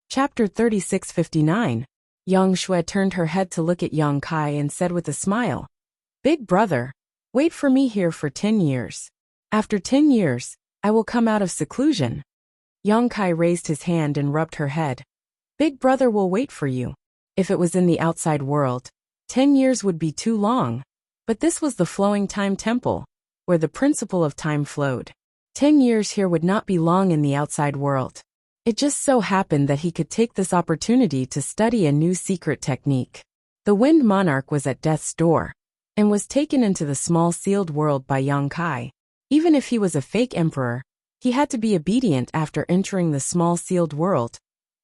Chapter 3659. Yang Shui turned her head to look at Yang Kai and said with a smile, "Big brother, wait for me here for 10 years. After 10 years, I will come out of seclusion." Yang Kai raised his hand and rubbed her head. "Big brother will wait for you. If it was in the outside world, 10 years would be too long. But this was the flowing time temple, where the principle of time flowed. 10 years here would not be long in the outside world. It just so happened that he could take this opportunity to study a new secret technique. The Wind Monarch was at death's door, and was taken into the small sealed world by Yang Kai. Even if he was a fake emperor, he had to be obedient after entering the small sealed world,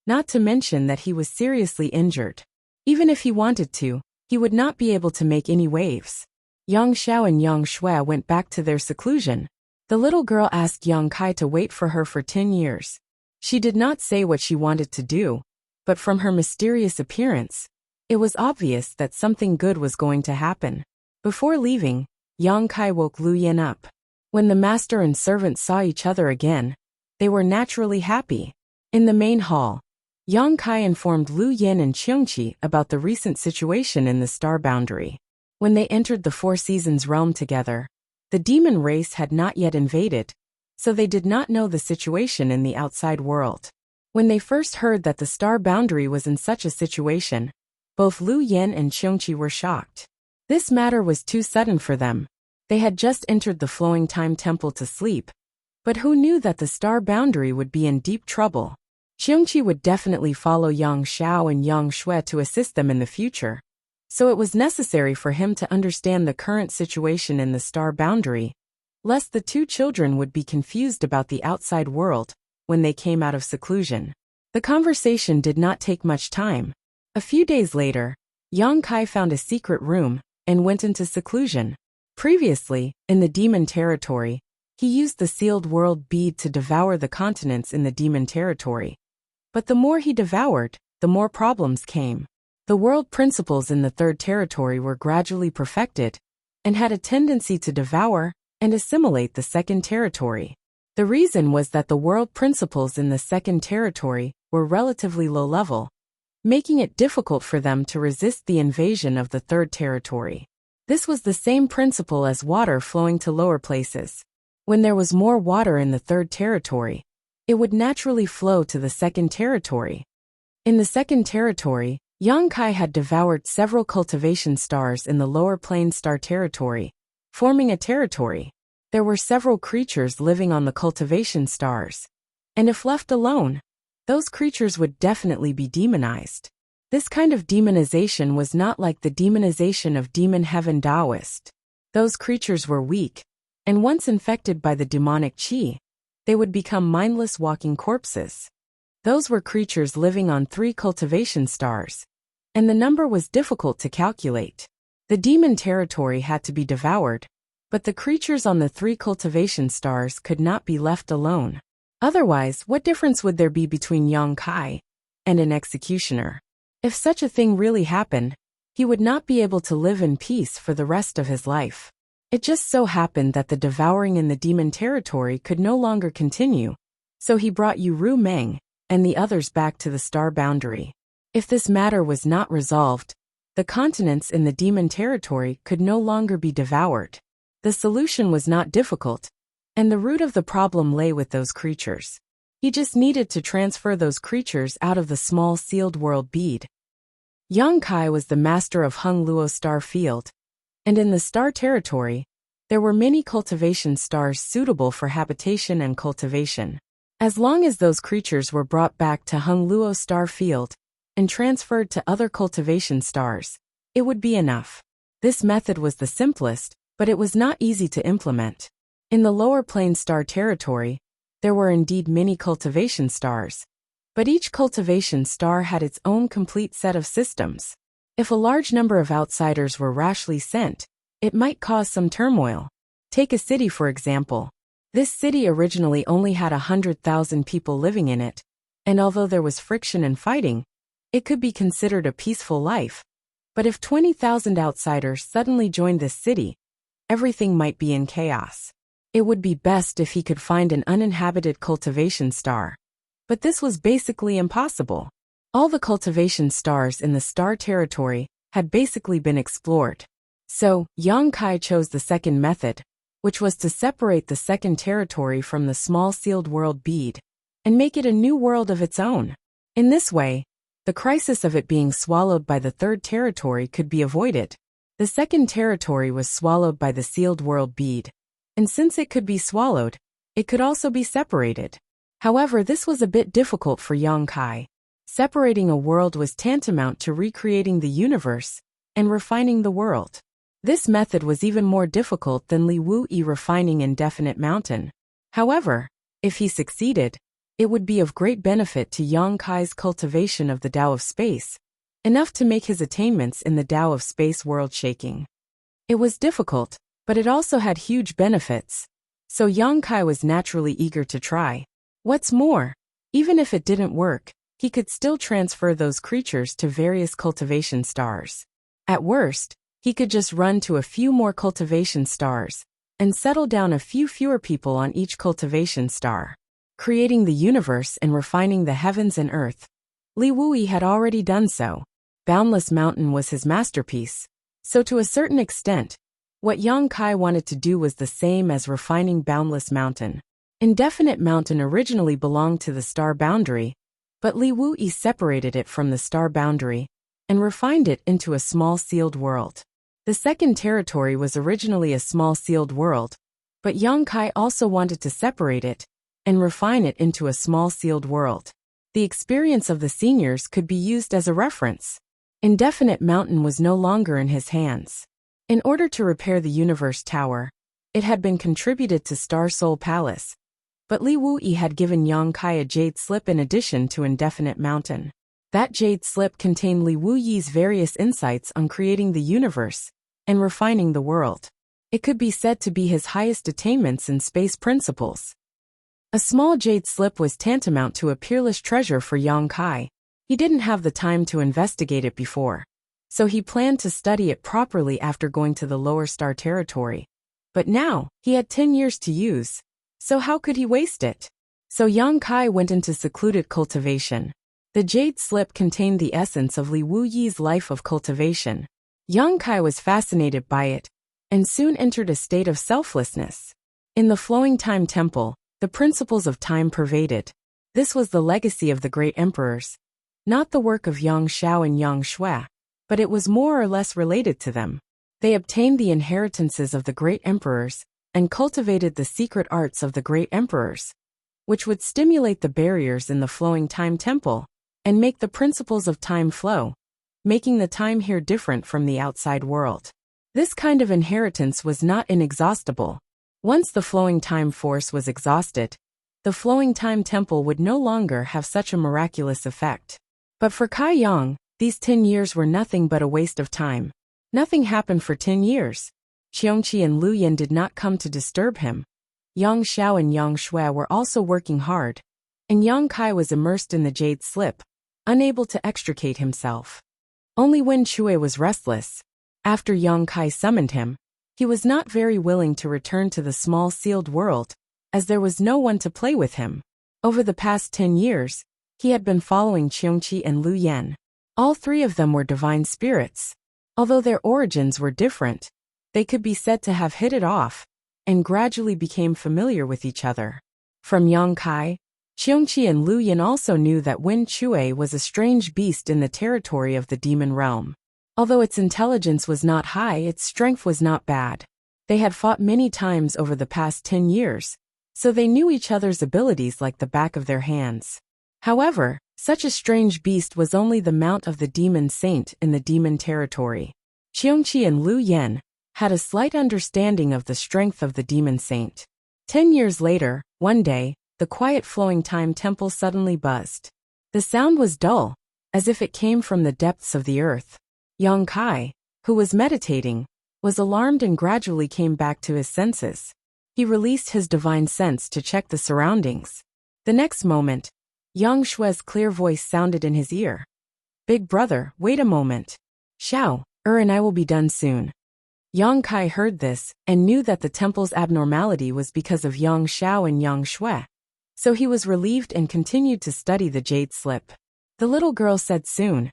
not to mention that he was seriously injured. Even if he wanted to, he would not be able to make any waves. Yang Xiao and Yang Shui went back to their seclusion. The little girl asked Yang Kai to wait for her for 10 years. She did not say what she wanted to do, but from her mysterious appearance, it was obvious that something good was going to happen. Before leaving, Yang Kai woke Lu Yin up. When the master and servant saw each other again, they were naturally happy. In the main hall, Yang Kai informed Lu Yin and Qiongqi about the recent situation in the star boundary. When they entered the Four Seasons realm together, the demon race had not yet invaded, so they did not know the situation in the outside world. When they first heard that the star boundary was in such a situation, both Lu Yin and Qiongqi were shocked. This matter was too sudden for them. They had just entered the flowing time temple to sleep, but who knew that the star boundary would be in deep trouble? Qiongqi would definitely follow Yang Xiao and Yang Shui to assist them in the future, so it was necessary for him to understand the current situation in the star boundary, lest the two children would be confused about the outside world when they came out of seclusion. The conversation did not take much time. A few days later, Yang Kai found a secret room and went into seclusion. Previously, in the demon territory, he used the sealed world bead to devour the continents in the demon territory. But the more he devoured, the more problems came. The world principles in the third territory were gradually perfected and had a tendency to devour and assimilate the second territory. The reason was that the world principles in the second territory were relatively low level, making it difficult for them to resist the invasion of the third territory. This was the same principle as water flowing to lower places. When there was more water in the third territory, it would naturally flow to the second territory. In the second territory, Yang Kai had devoured several cultivation stars in the lower plane star territory, forming a territory. There were several creatures living on the cultivation stars, and if left alone, those creatures would definitely be demonized. This kind of demonization was not like the demonization of demon heaven Taoist. Those creatures were weak, and once infected by the demonic qi, they would become mindless walking corpses. Those were creatures living on 3 cultivation stars, and the number was difficult to calculate. The demon territory had to be devoured, but the creatures on the 3 cultivation stars could not be left alone. Otherwise, what difference would there be between Yang Kai and an executioner? If such a thing really happened, he would not be able to live in peace for the rest of his life. It just so happened that the devouring in the demon territory could no longer continue, so he brought Yu Ru Meng and the others back to the star boundary. If this matter was not resolved, the continents in the demon territory could no longer be devoured. The solution was not difficult, and the root of the problem lay with those creatures. He just needed to transfer those creatures out of the small sealed world bead. Yang Kai was the master of Hung Luo Star Field, and in the star territory, there were many cultivation stars suitable for habitation and cultivation. As long as those creatures were brought back to Hung Luo Star Field and transferred to other cultivation stars, it would be enough. This method was the simplest, but it was not easy to implement. In the lower plane star territory, there were indeed many cultivation stars, but each cultivation star had its own complete set of systems. If a large number of outsiders were rashly sent, it might cause some turmoil. Take a city for example. This city originally only had 100,000 people living in it, and although there was friction and fighting, it could be considered a peaceful life. But if 20,000 outsiders suddenly joined this city, everything might be in chaos. It would be best if he could find an uninhabited cultivation star, But this was basically impossible. All the cultivation stars in the star territory had basically been explored. So, Yang Kai chose the second method, which was to separate the second territory from the small sealed world bead and make it a new world of its own. In this way, the crisis of it being swallowed by the third territory could be avoided. The second territory was swallowed by the sealed world bead, and since it could be swallowed, it could also be separated. However, this was a bit difficult for Yang Kai. Separating a world was tantamount to recreating the universe and refining the world. This method was even more difficult than Li Wuyi refining Indefinite Mountain. However, if he succeeded, it would be of great benefit to Yang Kai's cultivation of the Tao of Space, enough to make his attainments in the Tao of Space world-shaking. It was difficult, but it also had huge benefits, so Yang Kai was naturally eager to try. What's more, even if it didn't work, he could still transfer those creatures to various cultivation stars. At worst, he could just run to a few more cultivation stars and settle down a few fewer people on each cultivation star. Creating the universe and refining the heavens and earth. Li Wuyi had already done so. Boundless Mountain was his masterpiece, so to a certain extent, what Yang Kai wanted to do was the same as refining Boundless Mountain. Indefinite Mountain originally belonged to the star boundary, but Li Wuyi separated it from the star boundary and refined it into a small sealed world. The second territory was originally a small sealed world, but Yang Kai also wanted to separate it and refine it into a small sealed world. The experience of the seniors could be used as a reference. Indefinite Mountain was no longer in his hands. In order to repair the Universe Tower, it had been contributed to Star Soul Palace, but Li Wuyi had given Yang Kai a jade slip in addition to Indefinite Mountain. That jade slip contained Li Wuyi's various insights on creating the universe and refining the world. It could be said to be his highest attainments in space principles. A small jade slip was tantamount to a peerless treasure for Yang Kai. He didn't have the time to investigate it before, so he planned to study it properly after going to the lower star territory. But now, he had 10 years to use, so how could he waste it? So Yang Kai went into secluded cultivation. The jade slip contained the essence of Li Wuyi's life of cultivation. Yang Kai was fascinated by it, and soon entered a state of selflessness. In the flowing time temple, the principles of time pervaded. This was the legacy of the great emperors, not the work of Yang Xiao and Yang Shui, but it was more or less related to them. They obtained the inheritances of the great emperors and cultivated the secret arts of the great emperors, which would stimulate the barriers in the flowing time temple and make the principles of time flow, making the time here different from the outside world. This kind of inheritance was not inexhaustible. Once the flowing time force was exhausted, the flowing time temple would no longer have such a miraculous effect. But for Kai Yang, these 10 years were nothing but a waste of time. Nothing happened for 10 years. Qiongqi and Lu Yan did not come to disturb him. Yang Xiao and Yang Shui were also working hard, and Yang Kai was immersed in the jade slip, unable to extricate himself. Only Wen Chui was restless. After Yang Kai summoned him, he was not very willing to return to the small sealed world, as there was no one to play with him. Over the past 10 years, he had been following Qiongqi and Lu Yan. All three of them were divine spirits. Although their origins were different, they could be said to have hit it off, and gradually became familiar with each other. From Yang Kai, Qiongqi and Lu Yan also knew that Wen Chui was a strange beast in the territory of the demon realm. Although its intelligence was not high, its strength was not bad. They had fought many times over the past 10 years, so they knew each other's abilities like the back of their hands. However, such a strange beast was only the mount of the demon saint in the demon territory. Qiongqi and Lu Yan had a slight understanding of the strength of the demon saint. 10 years later, one day, the quiet flowing time temple suddenly buzzed. The sound was dull, as if it came from the depths of the earth. Yang Kai, who was meditating, was alarmed and gradually came back to his senses. He released his divine sense to check the surroundings. The next moment, Yang Shui's clear voice sounded in his ear. "Big brother, wait a moment. Xiao, and I will be done soon." Yang Kai heard this and knew that the temple's abnormality was because of Yang Xiao and Yang Shui. So he was relieved and continued to study the jade slip. The little girl said soon.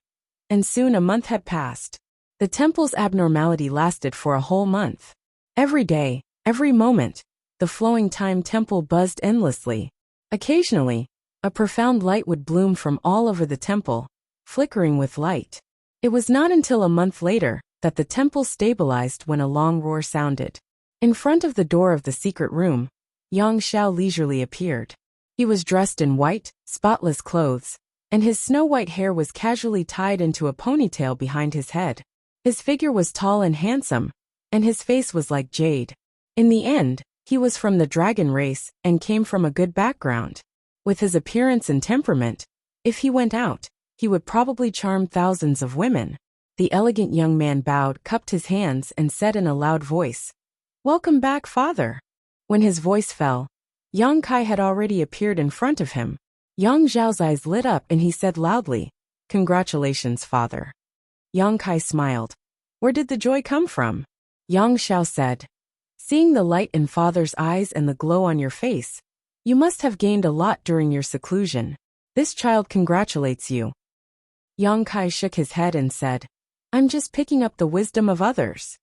And soon a month had passed. The temple's abnormality lasted for a whole month. Every day, every moment, the flowing time temple buzzed endlessly. Occasionally, a profound light would bloom from all over the temple, flickering with light. It was not until a month later that the temple stabilized when a long roar sounded. In front of the door of the secret room, Yang Xiao leisurely appeared. He was dressed in white, spotless clothes, and his snow-white hair was casually tied into a ponytail behind his head. His figure was tall and handsome, and his face was like jade. In the end, he was from the dragon race and came from a good background. With his appearance and temperament, if he went out, he would probably charm thousands of women. The elegant young man bowed, cupped his hands, and said in a loud voice, "Welcome back, father." When his voice fell, Yang Kai had already appeared in front of him. Yang Zhao's eyes lit up and he said loudly, "Congratulations, father." Yang Kai smiled. "Where did the joy come from?" Yang Xiao said, "Seeing the light in father's eyes and the glow on your face, you must have gained a lot during your seclusion. This child congratulates you." Yang Kai shook his head and said, "I'm just picking up the wisdom of others."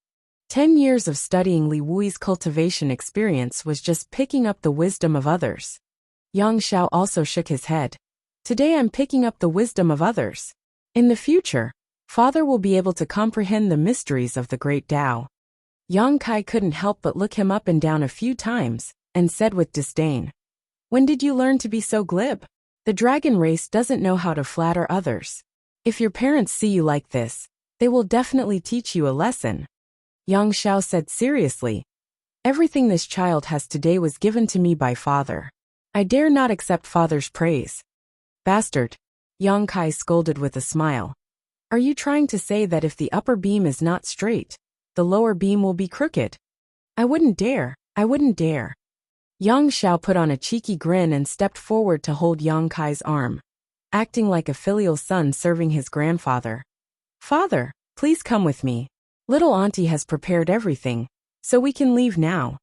10 years of studying Li Wui's cultivation experience was just picking up the wisdom of others. Yang Xiao also shook his head. "Today I'm picking up the wisdom of others. In the future, father will be able to comprehend the mysteries of the great Tao." Yang Kai couldn't help but look him up and down a few times, and said with disdain, "When did you learn to be so glib? The dragon race doesn't know how to flatter others. If your parents see you like this, they will definitely teach you a lesson." Yang Xiao said seriously, "Everything this child has today was given to me by father. I dare not accept father's praise." "Bastard," Yang Kai scolded with a smile. "Are you trying to say that if the upper beam is not straight, the lower beam will be crooked?" I wouldn't dare. Yang Xiao put on a cheeky grin and stepped forward to hold Yang Kai's arm, acting like a filial son serving his grandfather. "Father, please come with me. Little auntie has prepared everything, so we can leave now."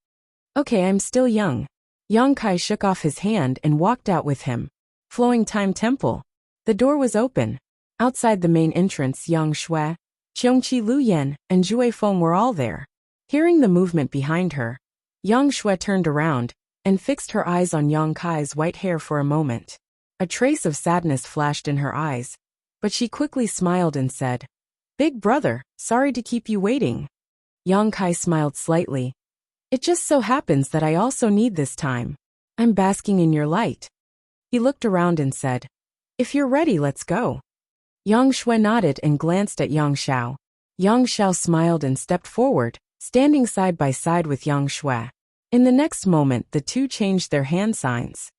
"Okay, I'm still young." Yang Kai shook off his hand and walked out with him. Flowing Time Temple. The door was open. Outside the main entrance, Yang Shui, Qiongqi Luyan, and Zhui Feng were all there. Hearing the movement behind her, Yang Shui turned around and fixed her eyes on Yang Kai's white hair for a moment. A trace of sadness flashed in her eyes, but she quickly smiled and said, "Big brother, sorry to keep you waiting." Yang Kai smiled slightly. "It just so happens that I also need this time. I'm basking in your light." He looked around and said, "If you're ready, let's go." Yang Shui nodded and glanced at Yang Xiao. Yang Xiao smiled and stepped forward, standing side by side with Yang Shui. In the next moment, the two changed their hand signs.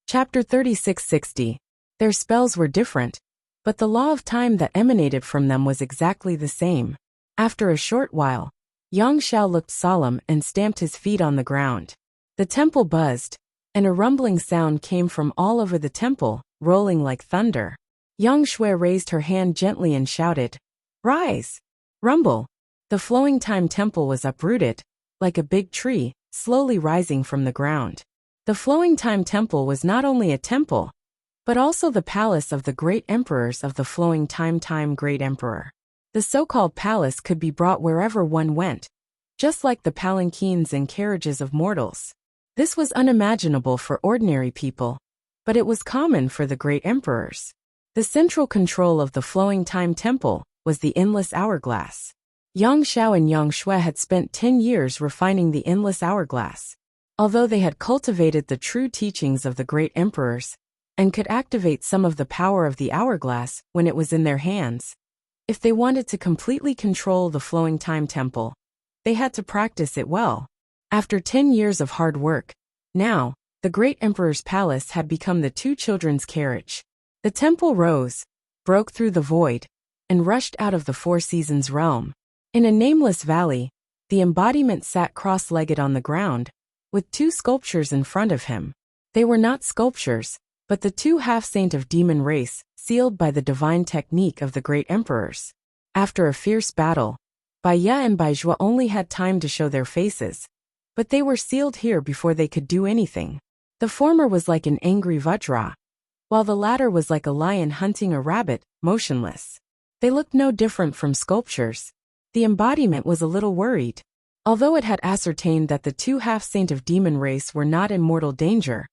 Chapter 3660. Their spells were different, but the law of time that emanated from them was exactly the same. After a short while, Yang Xiao looked solemn and stamped his feet on the ground. The temple buzzed, and a rumbling sound came from all over the temple, rolling like thunder. Yang Shui raised her hand gently and shouted, "Rise! Rumble!" The flowing time temple was uprooted, like a big tree, slowly rising from the ground. The flowing time temple was not only a temple, but also the palace of the great emperors of the flowing time great emperor. The so-called palace could be brought wherever one went, just like the palanquins and carriages of mortals. This was unimaginable for ordinary people, but it was common for the great emperors. The central control of the flowing time temple was the endless hourglass. Yang Xiao and Yang Shui had spent 10 years refining the endless hourglass. Although they had cultivated the true teachings of the great emperors, and could activate some of the power of the hourglass when it was in their hands, if they wanted to completely control the flowing time temple, they had to practice it well. After 10 years of hard work, now, the great emperor's palace had become the two children's carriage. The temple rose, broke through the void, and rushed out of the Four Seasons realm. In a nameless valley, the embodiment sat cross-legged on the ground, with two sculptures in front of him. They were not sculptures, but the two half-saint of demon race, sealed by the divine technique of the great emperors. After a fierce battle, Bai Ya and Bai Zhua only had time to show their faces, but they were sealed here before they could do anything. The former was like an angry Vajra, while the latter was like a lion hunting a rabbit, motionless. They looked no different from sculptures. The embodiment was a little worried. Although it had ascertained that the two half-saint of demon race were not in mortal danger,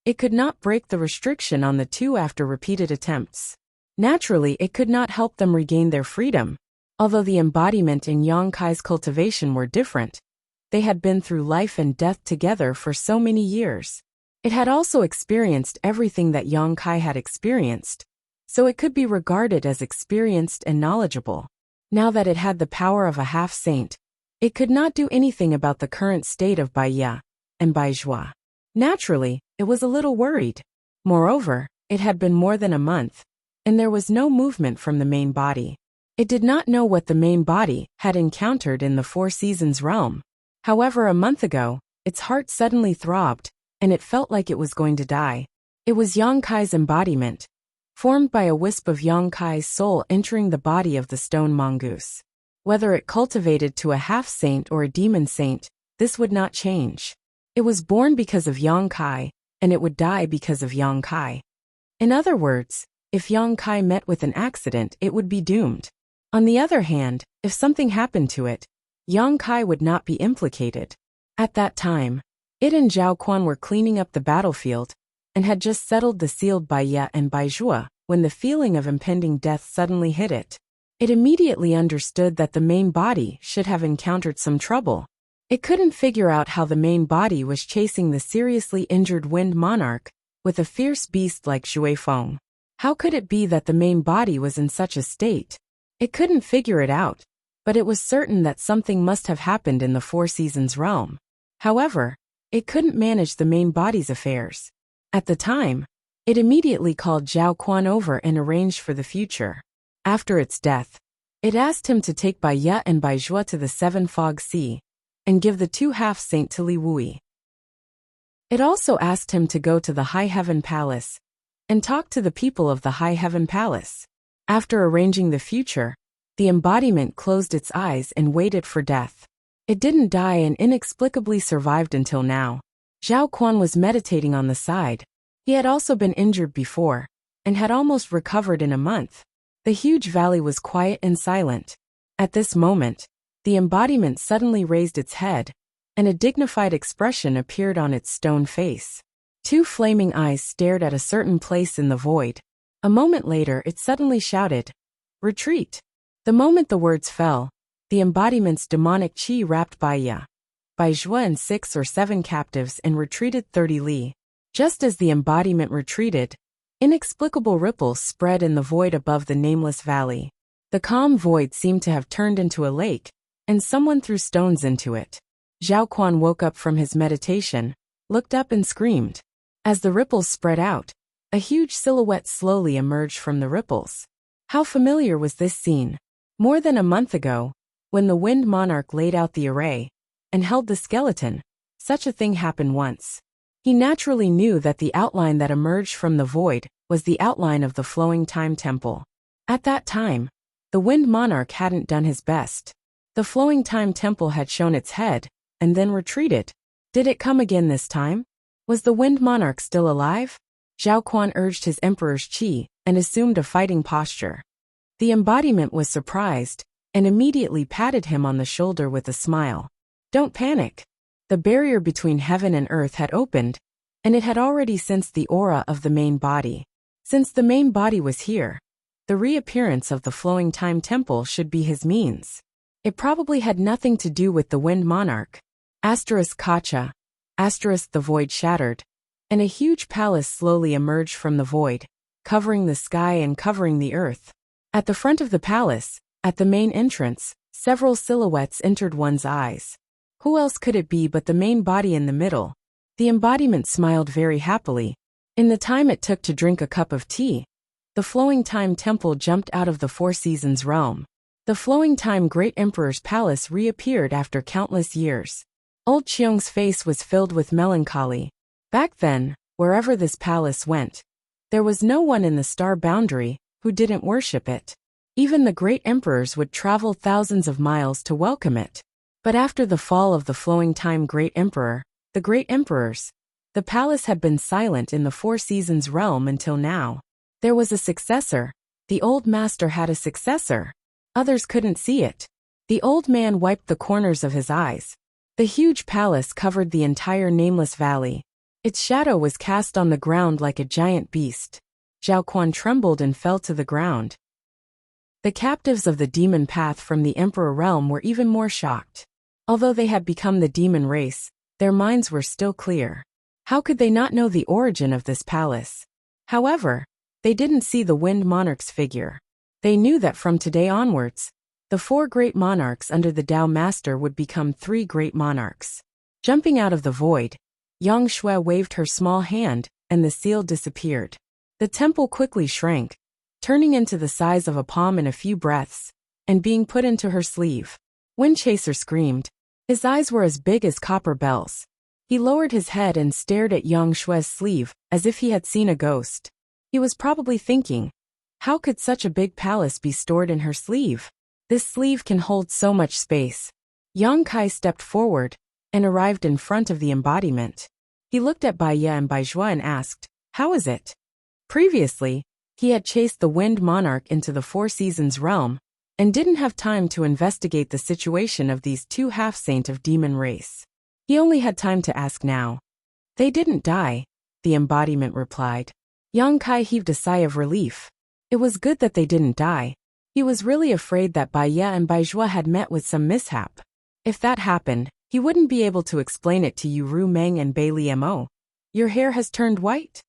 it could not break the restriction on the two after repeated attempts. Naturally, it could not help them regain their freedom. Although the embodiment and Yang Kai's cultivation were different, they had been through life and death together for so many years. It had also experienced everything that Yang Kai had experienced, so it could be regarded as experienced and knowledgeable. Now that it had the power of a half-saint, it could not do anything about the current state of Baiya and Baizhua. Naturally, it was a little worried. Moreover, it had been more than a month, and there was no movement from the main body. It did not know what the main body had encountered in the Four Seasons realm. However, a month ago, its heart suddenly throbbed, and it felt like it was going to die. It was Yang Kai's embodiment, formed by a wisp of Yang Kai's soul entering the body of the stone mongoose. Whether it cultivated to a half-saint or a demon saint, this would not change. It was born because of Yang Kai, and it would die because of Yang Kai. In other words, if Yang Kai met with an accident, it would be doomed. On the other hand, if something happened to it, Yang Kai would not be implicated. At that time, it and Zhao Quan were cleaning up the battlefield, and had just settled the sealed Baiya and Baizhua, when the feeling of impending death suddenly hit it. It immediately understood that the main body should have encountered some trouble. It couldn't figure out how the main body was chasing the seriously injured Wind Monarch with a fierce beast like Shui Feng. How could it be that the main body was in such a state? It couldn't figure it out, but it was certain that something must have happened in the Four Seasons realm. However, it couldn't manage the main body's affairs. At the time, it immediately called Zhao Quan over and arranged for the future. After its death, it asked him to take Baiya and Baizhua to the Seven Fog Sea, and give the two half-saint to Li Wui. It also asked him to go to the High Heaven Palace, and talk to the people of the High Heaven Palace. After arranging the future, the embodiment closed its eyes and waited for death. It didn't die and inexplicably survived until now. Zhao Quan was meditating on the side. He had also been injured before, and had almost recovered in a month. The huge valley was quiet and silent. At this moment, the embodiment suddenly raised its head, and a dignified expression appeared on its stone face. Two flaming eyes stared at a certain place in the void. A moment later, it suddenly shouted, "Retreat!" The moment the words fell, the embodiment's demonic chi wrapped Baiya, Baizhua and 6 or 7 captives and retreated 30 li. Just as the embodiment retreated, inexplicable ripples spread in the void above the nameless valley. The calm void seemed to have turned into a lake, and someone threw stones into it. Zhao Quan woke up from his meditation, looked up and screamed. As the ripples spread out, a huge silhouette slowly emerged from the ripples. How familiar was this scene? More than a month ago, when the Wind Monarch laid out the array and held the skeleton, such a thing happened once. He naturally knew that the outline that emerged from the void was the outline of the Flowing Time Temple. At that time, the Wind Monarch hadn't done his best. The Flowing Time Temple had shown its head, and then retreated. Did it come again this time? Was the Wind Monarch still alive? Zhao Quan urged his emperor's qi, and assumed a fighting posture. The embodiment was surprised, and immediately patted him on the shoulder with a smile. Don't panic. The barrier between heaven and earth had opened, and it had already sensed the aura of the main body. Since the main body was here, the reappearance of the Flowing Time Temple should be his means. It probably had nothing to do with the Wind Monarch. Kacha. The void shattered, and a huge palace slowly emerged from the void, covering the sky and covering the earth. At the front of the palace, at the main entrance, several silhouettes entered one's eyes. Who else could it be but the main body in the middle? The embodiment smiled very happily. In the time it took to drink a cup of tea, the Flowing Time Temple jumped out of the Four Seasons realm. The Flowing Time Great Emperor's palace reappeared after countless years. Old Cheong's face was filled with melancholy. Back then, wherever this palace went, there was no one in the star boundary who didn't worship it. Even the great emperors would travel thousands of miles to welcome it. But after the fall of the Flowing Time Great Emperor, the great emperors, The palace had been silent in the Four Seasons realm until now. There was a successor. The old master had a successor. Others couldn't see it. The old man wiped the corners of his eyes. The huge palace covered the entire nameless valley. Its shadow was cast on the ground like a giant beast. Zhao Quan trembled and fell to the ground. The captives of the demon path from the emperor realm were even more shocked. Although they had become the demon race, their minds were still clear. How could they not know the origin of this palace? However, they didn't see the Wind Monarch's figure. They knew that from today onwards, the 4 great monarchs under the Tao Master would become 3 great monarchs. Jumping out of the void, Yang Shui waved her small hand, and the seal disappeared. The temple quickly shrank, turning into the size of a palm in a few breaths, and being put into her sleeve. Wind Chaser screamed. His eyes were as big as copper bells. He lowered his head and stared at Yang Shui's sleeve, as if he had seen a ghost. He was probably thinking, how could such a big palace be stored in her sleeve? This sleeve can hold so much space. Yang Kai stepped forward, and arrived in front of the embodiment. He looked at Bai Ye and Bai Zhua and asked, how is it? Previously, he had chased the Wind Monarch into the Four Seasons realm, and didn't have time to investigate the situation of these 2 half-saint of demon race. He only had time to ask now. They didn't die, the embodiment replied. Yang Kai heaved a sigh of relief. It was good that they didn't die. He was really afraid that Bai Ye and Bai Zhua had met with some mishap. If that happened, he wouldn't be able to explain it to Ru Meng and Bai Liemo. Your hair has turned white?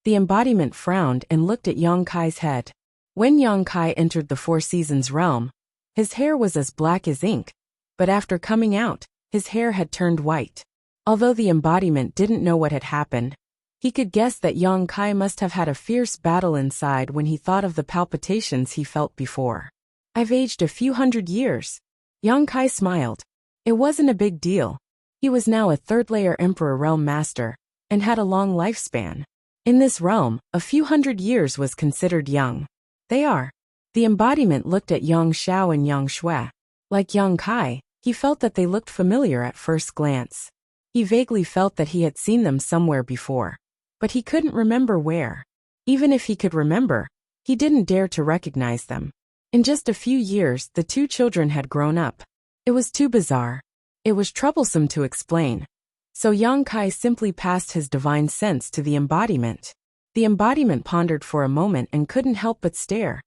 The embodiment frowned and looked at Yang Kai's head. When Yang Kai entered the Four Seasons realm, his hair was as black as ink, but after coming out, his hair had turned white. Although the embodiment didn't know what had happened, he could guess that Yang Kai must have had a fierce battle inside when he thought of the palpitations he felt before. I've aged a few hundred years. Yang Kai smiled. It wasn't a big deal. He was now a 3rd-layer Emperor Realm Master, and had a long lifespan. In this realm, a few hundred years was considered young. They are. The embodiment looked at Yang Xiao and Yang Shui. Like Yang Kai, he felt that they looked familiar at first glance. He vaguely felt that he had seen them somewhere before, but he couldn't remember where. Even if he could remember, he didn't dare to recognize them. In just a few years, the 2 children had grown up. It was too bizarre. It was troublesome to explain. So Yang Kai simply passed his divine sense to the embodiment. The embodiment pondered for a moment and couldn't help but stare.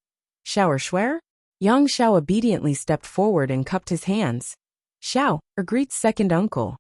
Xiao Shuer? Yang Xiao obediently stepped forward and cupped his hands. Xiao, Greet's second uncle.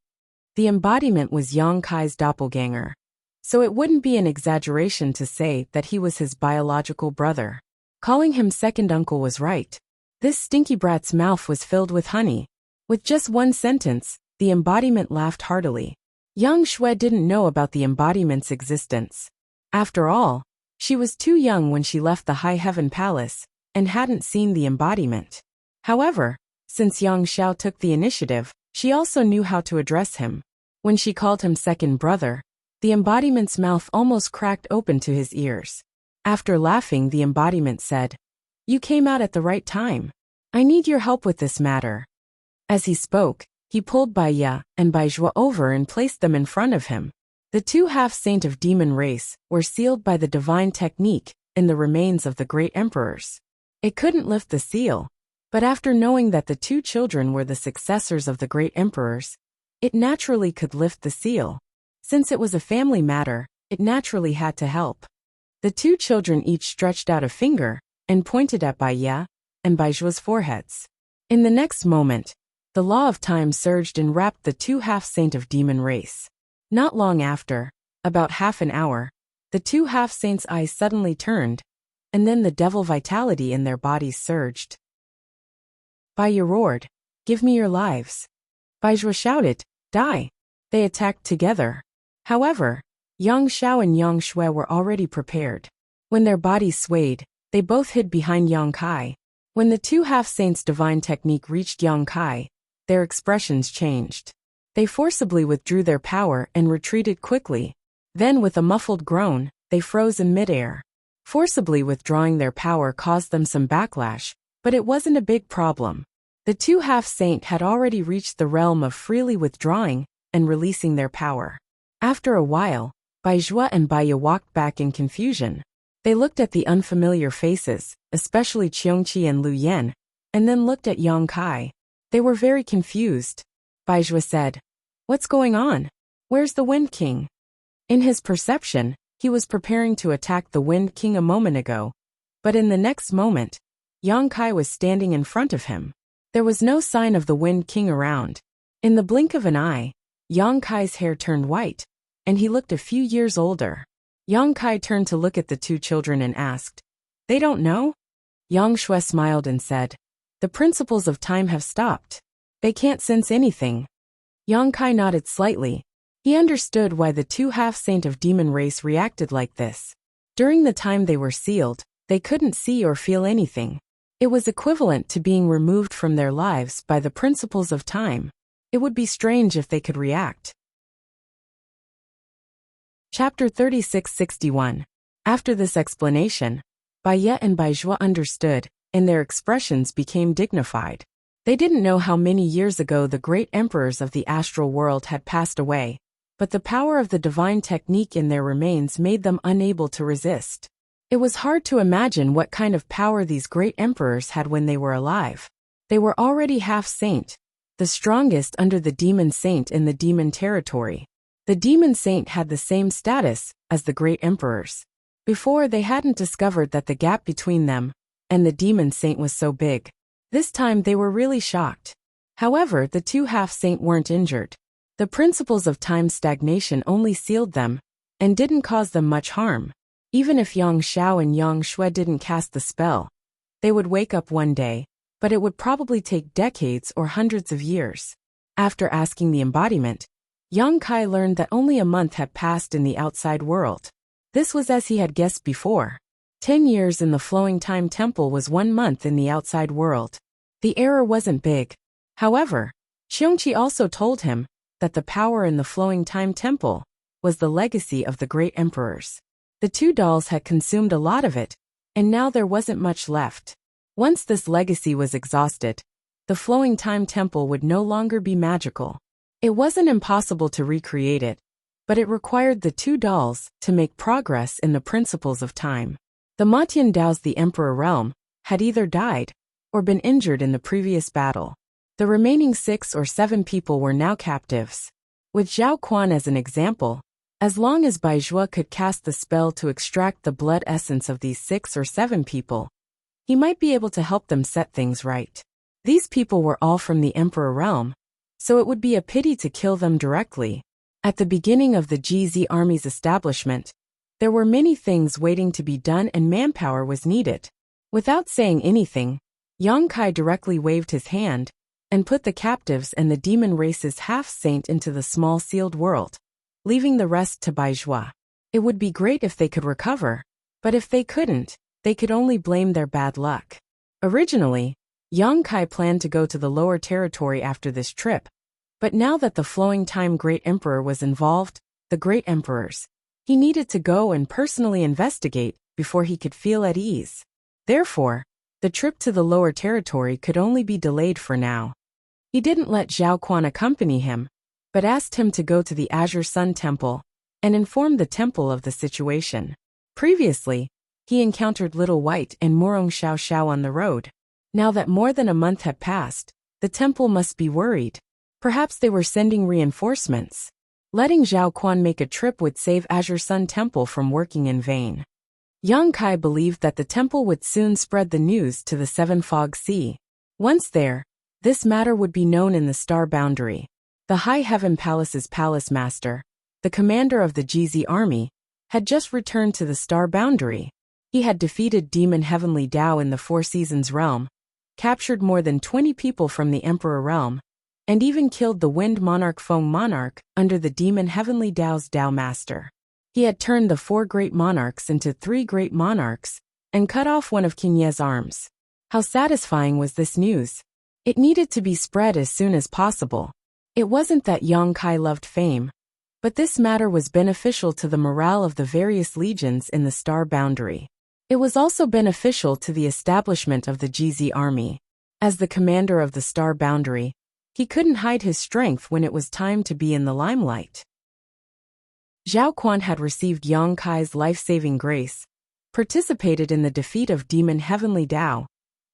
The embodiment was Yang Kai's doppelganger. So it wouldn't be an exaggeration to say that he was his biological brother. Calling him second uncle was right. This stinky brat's mouth was filled with honey. With just one sentence, the embodiment laughed heartily. Yang Shui didn't know about the embodiment's existence. After all, she was too young when she left the High Heaven Palace, and hadn't seen the embodiment. However, since Yang Xiao took the initiative, she also knew how to address him. When she called him second brother, the embodiment's mouth almost cracked open to his ears. After laughing, the embodiment said, "You came out at the right time. I need your help with this matter." As he spoke, he pulled Bai Ye and Bai Zhua over and placed them in front of him. The 2 half-saint of demon race were sealed by the divine technique in the remains of the great emperors. It couldn't lift the seal, but after knowing that the 2 children were the successors of the great emperors, it naturally could lift the seal. Since it was a family matter, it naturally had to help. The 2 children each stretched out a finger and pointed at Bai Ye and Bai Zhua's foreheads. In the next moment, the law of time surged and wrapped the 2 half-saint of demon race. Not long after, about half an hour, the 2 half-saints' eyes suddenly turned, and then the devil vitality in their bodies surged. Bai Ye roared, "Give me your lives." Bai Zhua shouted, "Die!" They attacked together. However, Yang Xiao and Yang Shui were already prepared. When their bodies swayed, they both hid behind Yang Kai. When the 2 half-saints' divine technique reached Yang Kai, their expressions changed. They forcibly withdrew their power and retreated quickly. Then with a muffled groan, they froze in midair. Forcibly withdrawing their power caused them some backlash, but it wasn't a big problem. The 2 half-saint had already reached the realm of freely withdrawing and releasing their power. After a while, Bai Zhua and Bai Ye walked back in confusion. They looked at the unfamiliar faces, especially Qiongqi and Lu Yan, and then looked at Yang Kai. They were very confused. Bai Zhua said, "What's going on? Where's the Wind King?" In his perception, he was preparing to attack the Wind King a moment ago, but in the next moment, Yang Kai was standing in front of him. There was no sign of the Wind King around. In the blink of an eye, Yang Kai's hair turned white, and he looked a few years older. Yang Kai turned to look at the two children and asked, "They don't know?" Yang Shui smiled and said, "The principles of time have stopped. They can't sense anything." Yang Kai nodded slightly. He understood why the two half-saint of demon race reacted like this. During the time they were sealed, they couldn't see or feel anything. It was equivalent to being removed from their lives by the principles of time. It would be strange if they could react. Chapter 3661. After this explanation, Bai Ye and Bai Zhua understood, and their expressions became dignified. They didn't know how many years ago the great emperors of the astral world had passed away, but the power of the divine technique in their remains made them unable to resist. It was hard to imagine what kind of power these great emperors had when they were alive. They were already half-saint, the strongest under the demon saint in the demon territory. The demon saint had the same status as the great emperors. Before, they hadn't discovered that the gap between them and the demon saint was so big. This time they were really shocked. However, the two half-saint weren't injured. The principles of time stagnation only sealed them and didn't cause them much harm. Even if Yang Xiao and Yang Shui didn't cast the spell, they would wake up one day, but it would probably take decades or hundreds of years. After asking the embodiment, Yang Kai learned that only a month had passed in the outside world. This was as he had guessed before. 10 years in the Flowing Time Temple was 1 month in the outside world. The error wasn't big. However, Qiongqi also told him that the power in the Flowing Time Temple was the legacy of the great emperors. The two dolls had consumed a lot of it, and now there wasn't much left. Once this legacy was exhausted, the Flowing Time Temple would no longer be magical. It wasn't impossible to recreate it, but it required the two dolls to make progress in the principles of time. The Matian Daos, the Emperor realm, had either died or been injured in the previous battle. The remaining 6 or 7 people were now captives. With Zhao Quan as an example, as long as Bai Zhua could cast the spell to extract the blood essence of these 6 or 7 people, he might be able to help them set things right. These people were all from the Emperor realm, so it would be a pity to kill them directly. At the beginning of the GZ army's establishment, there were many things waiting to be done and manpower was needed. Without saying anything, Yang Kai directly waved his hand and put the captives and the demon race's half-saint into the small sealed world, leaving the rest to Bai Zhua. It would be great if they could recover, but if they couldn't, they could only blame their bad luck. Originally, Yang Kai planned to go to the lower territory after this trip, but now that the Flowing Time Great Emperor was involved, the Great Emperors, he needed to go and personally investigate before he could feel at ease. Therefore, the trip to the lower territory could only be delayed for now. He didn't let Zhao Quan accompany him, but asked him to go to the Azure Sun Temple and inform the temple of the situation. Previously, he encountered Little White and Murong Xiao Xiao on the road. Now that more than a month had passed, the temple must be worried. Perhaps they were sending reinforcements. Letting Zhao Quan make a trip would save Azure Sun Temple from working in vain. Yang Kai believed that the temple would soon spread the news to the Seven Fog Sea. Once there, this matter would be known in the Star Boundary. The High Heaven Palace's palace master, the commander of the GZ army, had just returned to the Star Boundary. He had defeated Demon Heavenly Dao in the Four Seasons realm, captured more than 20 people from the Emperor realm, and even killed the Wind Monarch Feng Monarch under the Demon Heavenly Dao's Dao Master. He had turned the 4 great monarchs into 3 great monarchs, and cut off one of King Ye's arms. How satisfying was this news? It needed to be spread as soon as possible. It wasn't that Yang Kai loved fame, but this matter was beneficial to the morale of the various legions in the Star Boundary. It was also beneficial to the establishment of the GZ army. As the commander of the Star Boundary, he couldn't hide his strength when it was time to be in the limelight. Zhao Quan had received Yang Kai's life-saving grace, participated in the defeat of demon Heavenly Tao,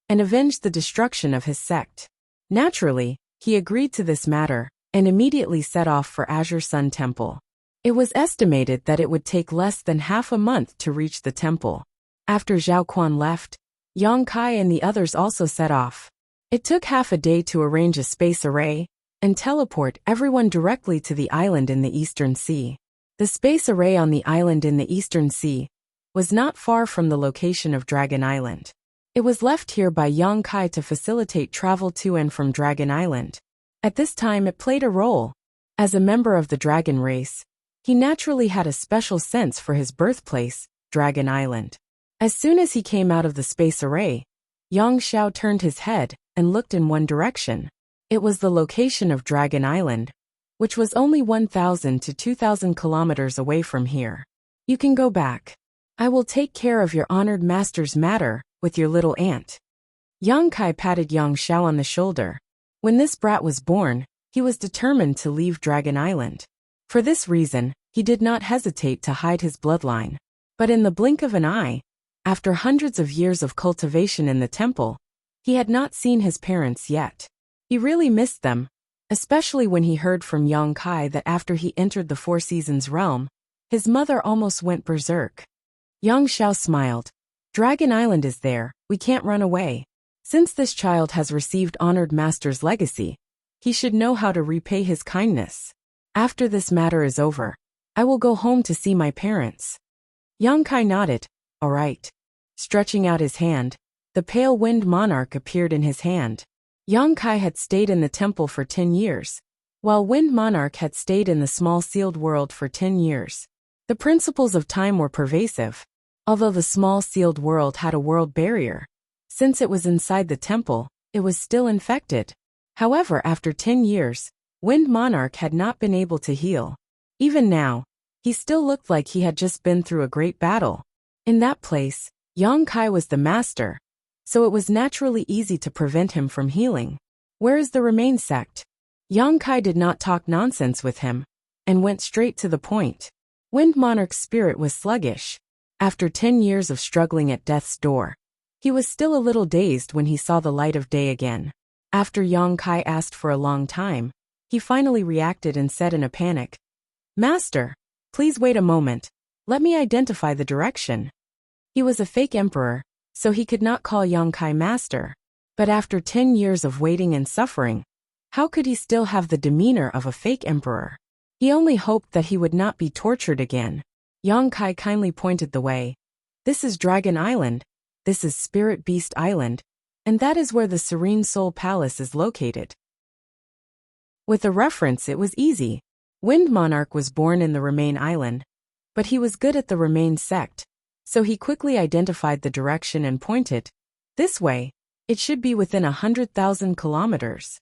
and avenged the destruction of his sect. Naturally, he agreed to this matter and immediately set off for Azure Sun Temple. It was estimated that it would take less than half a month to reach the temple. After Zhao Quan left, Yang Kai and the others also set off. It took half a day to arrange a space array and teleport everyone directly to the island in the Eastern Sea. The space array on the island in the Eastern Sea was not far from the location of Dragon Island. It was left here by Yang Kai to facilitate travel to and from Dragon Island. At this time it played a role. As a member of the dragon race, he naturally had a special sense for his birthplace, Dragon Island. As soon as he came out of the space array, Yang Xiao turned his head and looked in one direction. It was the location of Dragon Island, which was only 1,000 to 2,000 kilometers away from here. You can go back. I will take care of your honored master's matter with your little aunt. Yang Kai patted Yang Xiao on the shoulder. When this brat was born, he was determined to leave Dragon Island. For this reason, he did not hesitate to hide his bloodline. But in the blink of an eye, after hundreds of years of cultivation in the temple, he had not seen his parents yet. He really missed them, especially when he heard from Yang Kai that after he entered the Four Seasons realm, his mother almost went berserk. Yang Xiao smiled. Dragon Island is there, we can't run away. Since this child has received honored master's legacy, he should know how to repay his kindness. After this matter is over, I will go home to see my parents. Yang Kai nodded. All right. Stretching out his hand, the pale wind monarch appeared in his hand. Yang Kai had stayed in the temple for 10 years, while Wind Monarch had stayed in the small sealed world for 10 years. The principles of time were pervasive. Although the small sealed world had a world barrier, since it was inside the temple, it was still infected. However, after 10 years, Wind Monarch had not been able to heal. Even now, he still looked like he had just been through a great battle. In that place, Yang Kai was the master, so it was naturally easy to prevent him from healing. Where is the Remain sect? Yang Kai did not talk nonsense with him, and went straight to the point. Wind Monarch's spirit was sluggish. After 10 years of struggling at death's door, he was still a little dazed when he saw the light of day again. After Yang Kai asked for a long time, he finally reacted and said in a panic, Master, please wait a moment. Let me identify the direction. He was a fake emperor, so he could not call Yang Kai master. But after 10 years of waiting and suffering, how could he still have the demeanor of a fake emperor? He only hoped that he would not be tortured again. Yang Kai kindly pointed the way. This is Dragon Island, this is Spirit Beast Island, and that is where the Serene Soul Palace is located. With a reference it was easy. Wind Monarch was born in the Remain Island, but he was good at the Remain sect, so he quickly identified the direction and pointed. This way, it should be within 100,000 kilometers.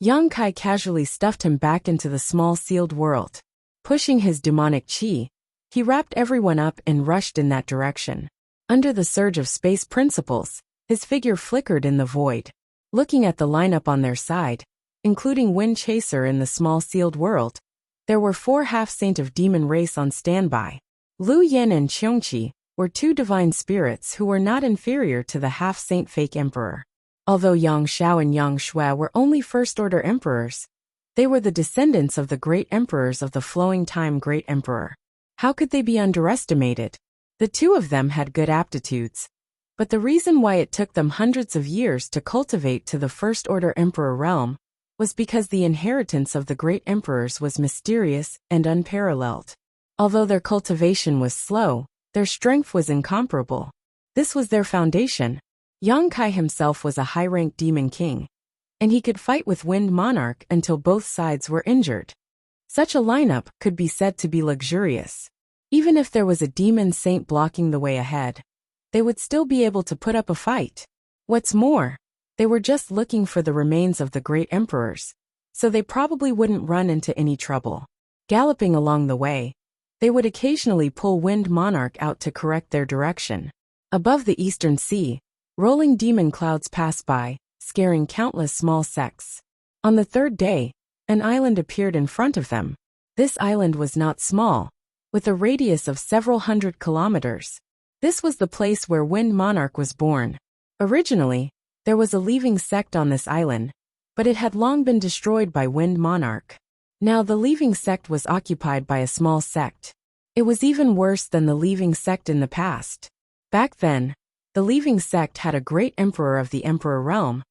Yang Kai casually stuffed him back into the small sealed world. Pushing his demonic chi, he wrapped everyone up and rushed in that direction. Under the surge of space principles, his figure flickered in the void. Looking at the lineup on their side, including Wind Chaser in the small sealed world, there were 4 half-saint of demon race on standby. Lu Yen and Qiongqi were 2 divine spirits who were not inferior to the half-saint fake emperor. Although Yang Xiao and Yang Shui were only first-order emperors, they were the descendants of the great emperors of the flowing time great emperor. How could they be underestimated? The 2 of them had good aptitudes, but the reason why it took them hundreds of years to cultivate to the first-order emperor realm was because the inheritance of the great emperors was mysterious and unparalleled. Although their cultivation was slow, their strength was incomparable. This was their foundation. Yang Kai himself was a high-ranked demon king, and he could fight with Wind Monarch until both sides were injured. Such a lineup could be said to be luxurious. Even if there was a demon saint blocking the way ahead, they would still be able to put up a fight. What's more, they were just looking for the remains of the great emperors, so they probably wouldn't run into any trouble. Galloping along the way, they would occasionally pull Wind Monarch out to correct their direction. Above the Eastern Sea, rolling demon clouds passed by, scaring countless small sects. On the 3rd day, an island appeared in front of them. This island was not small, with a radius of several hundred kilometers. This was the place where Wind Monarch was born. Originally, there was a leaving sect on this island, but it had long been destroyed by Wind Monarch. Now the leaving sect was occupied by a small sect. It was even worse than the leaving sect in the past. Back then, the leaving sect had a great emperor of the Emperor Realm,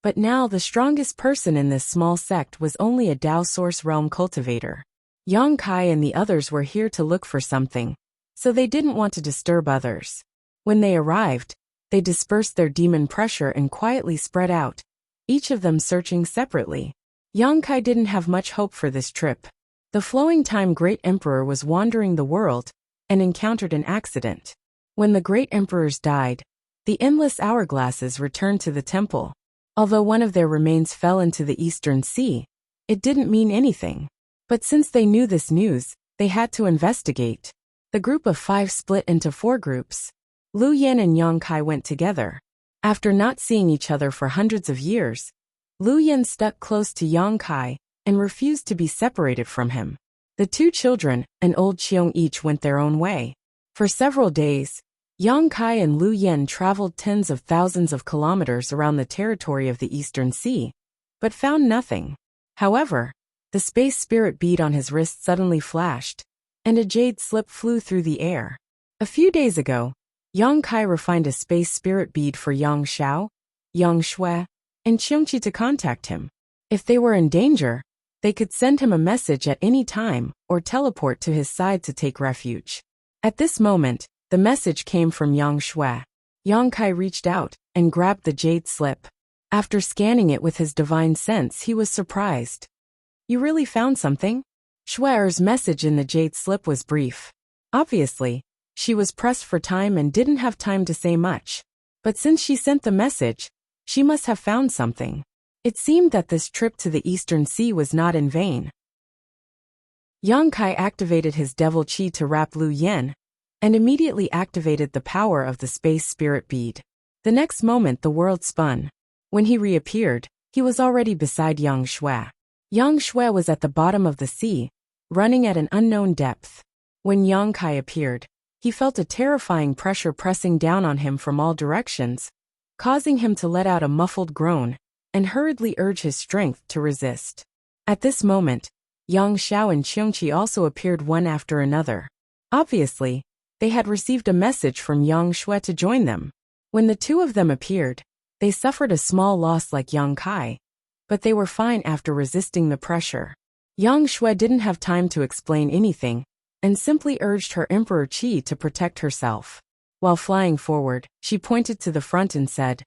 but now the strongest person in this small sect was only a Dao Source Realm cultivator. Yang Kai and the others were here to look for something, so they didn't want to disturb others. When they arrived, they dispersed their demon pressure and quietly spread out, each of them searching separately. Yang Kai didn't have much hope for this trip. The flowing time Great Emperor was wandering the world and encountered an accident. When the Great Emperors died, the endless hourglasses returned to the temple. Although one of their remains fell into the Eastern Sea, it didn't mean anything. But since they knew this news, they had to investigate. The group of 5 split into 4 groups. Lu Yan and Yang Kai went together. After not seeing each other for hundreds of years, Lu Yan stuck close to Yang Kai and refused to be separated from him. The 2 children and old Qiong each went their own way. For several days, Yang Kai and Lu Yan traveled tens of thousands of kilometers around the territory of the Eastern Sea, but found nothing. However, the space spirit bead on his wrist suddenly flashed, and a jade slip flew through the air. A few days ago, Yang Kai refined a space spirit bead for Yang Xiao, Yang Shui, and Qiongqi to contact him. If they were in danger, they could send him a message at any time or teleport to his side to take refuge. At this moment, the message came from Yang Shui. Yang Kai reached out and grabbed the jade slip. After scanning it with his divine sense, he was surprised. "You really found something?" Shui's message in the jade slip was brief. Obviously, she was pressed for time and didn't have time to say much. But since she sent the message, she must have found something. It seemed that this trip to the Eastern Sea was not in vain. Yang Kai activated his devil chi to wrap Lu Yan, and immediately activated the power of the space spirit bead. The next moment the world spun. When he reappeared, he was already beside Yang Shui. Yang Shui was at the bottom of the sea, running at an unknown depth. When Yang Kai appeared, he felt a terrifying pressure pressing down on him from all directions, causing him to let out a muffled groan and hurriedly urge his strength to resist. At this moment, Yang Xiao and Qiongqi also appeared one after another. Obviously, they had received a message from Yang Shui to join them. When the 2 of them appeared, they suffered a small loss like Yang Kai, but they were fine after resisting the pressure. Yang Shui didn't have time to explain anything, and simply urged her Emperor Qi to protect herself. While flying forward, she pointed to the front and said,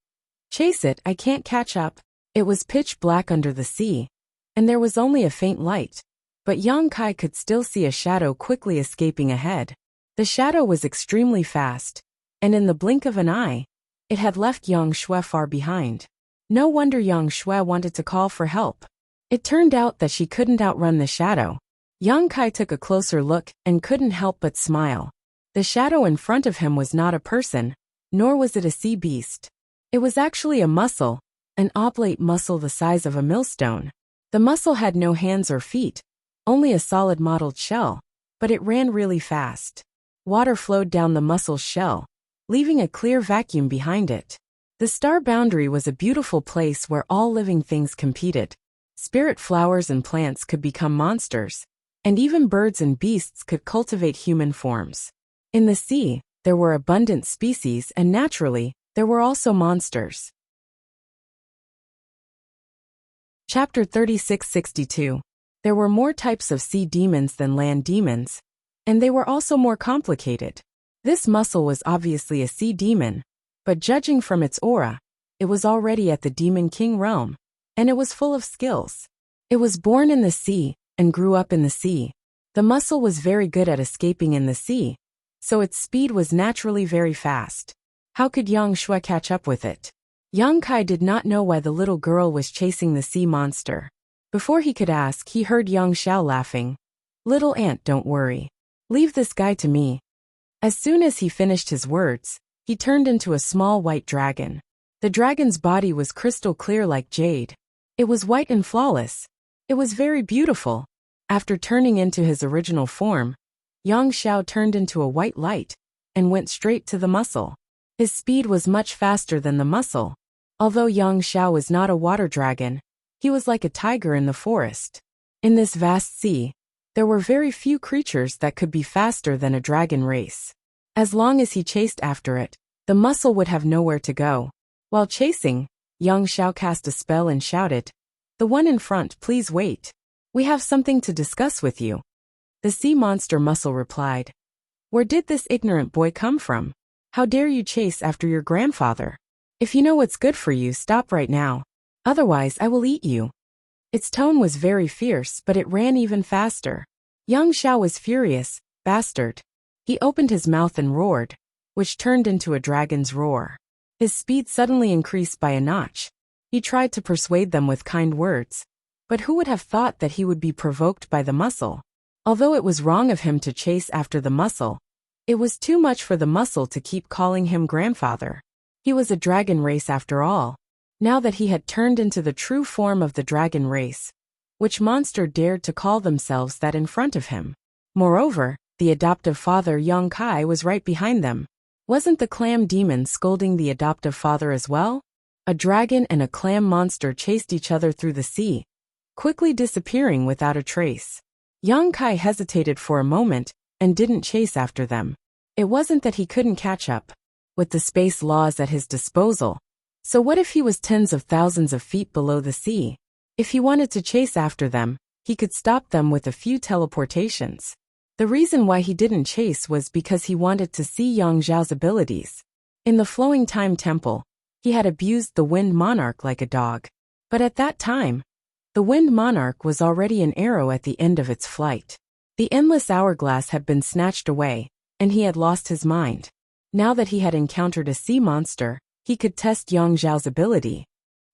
"Chase it, I can't catch up." It was pitch black under the sea, and there was only a faint light, but Yang Kai could still see a shadow quickly escaping ahead. The shadow was extremely fast, and in the blink of an eye, it had left Yang Shui far behind. No wonder Yang Shui wanted to call for help. It turned out that she couldn't outrun the shadow. Yang Kai took a closer look and couldn't help but smile. The shadow in front of him was not a person, nor was it a sea beast. It was actually a mussel, an oblate mussel the size of a millstone. The mussel had no hands or feet, only a solid mottled shell, but it ran really fast. Water flowed down the mussel's shell, leaving a clear vacuum behind it. The star boundary was a beautiful place where all living things competed. Spirit flowers and plants could become monsters, and even birds and beasts could cultivate human forms. In the sea, there were abundant species, and naturally, there were also monsters. Chapter 3662. There were more types of sea demons than land demons, and they were also more complicated. This mussel was obviously a sea demon, but judging from its aura, it was already at the Demon King realm, and it was full of skills. It was born in the sea and grew up in the sea. The mussel was very good at escaping in the sea, so its speed was naturally very fast. How could Yang Shui catch up with it? Yang Kai did not know why the little girl was chasing the sea monster. Before he could ask, he heard Yang Xiao laughing. "Little ant, don't worry. Leave this guy to me." As soon as he finished his words, he turned into a small white dragon. The dragon's body was crystal clear like jade. It was white and flawless. It was very beautiful. After turning into his original form, Yang Xiao turned into a white light and went straight to the muscle. His speed was much faster than the muscle. Although Yang Xiao was not a water dragon, he was like a tiger in the forest. In this vast sea, there were very few creatures that could be faster than a dragon race. As long as he chased after it, the muscle would have nowhere to go. While chasing, Yang Xiao cast a spell and shouted, "The one in front, please wait. We have something to discuss with you." The sea monster muscle replied, "Where did this ignorant boy come from? How dare you chase after your grandfather? If you know what's good for you, stop right now. Otherwise, I will eat you." Its tone was very fierce, but it ran even faster. Yang Xiao was furious. "Bastard." He opened his mouth and roared, which turned into a dragon's roar. His speed suddenly increased by a notch. He tried to persuade them with kind words, but who would have thought that he would be provoked by the muscle? Although it was wrong of him to chase after the muscle, it was too much for the muscle to keep calling him grandfather. He was a dragon race after all. Now that he had turned into the true form of the dragon race, which monster dared to call themselves that in front of him? Moreover, the adoptive father Yang Kai was right behind them. Wasn't the clam demon scolding the adoptive father as well? A dragon and a clam monster chased each other through the sea, quickly disappearing without a trace. Yang Kai hesitated for a moment and didn't chase after them. It wasn't that he couldn't catch up with the space laws at his disposal. So what if he was tens of thousands of feet below the sea? If he wanted to chase after them, he could stop them with a few teleportations. The reason why he didn't chase was because he wanted to see Yang Zhao's abilities. In the Flowing Time Temple, he had abused the Wind Monarch like a dog. But at that time, the Wind Monarch was already an arrow at the end of its flight. The endless hourglass had been snatched away, and he had lost his mind. Now that he had encountered a sea monster, he could test Yang Zhao's ability.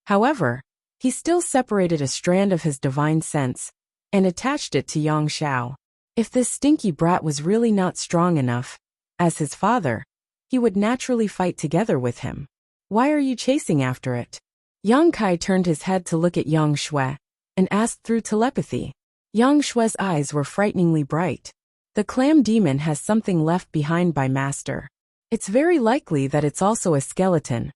However, he still separated a strand of his divine sense and attached it to Yang Xiao. If this stinky brat was really not strong enough, as his father, he would naturally fight together with him. "Why are you chasing after it?" Yang Kai turned his head to look at Yang Shui and asked through telepathy. Yang Shui's eyes were frighteningly bright. "The clam demon has something left behind by master. It's very likely that it's also a skeleton."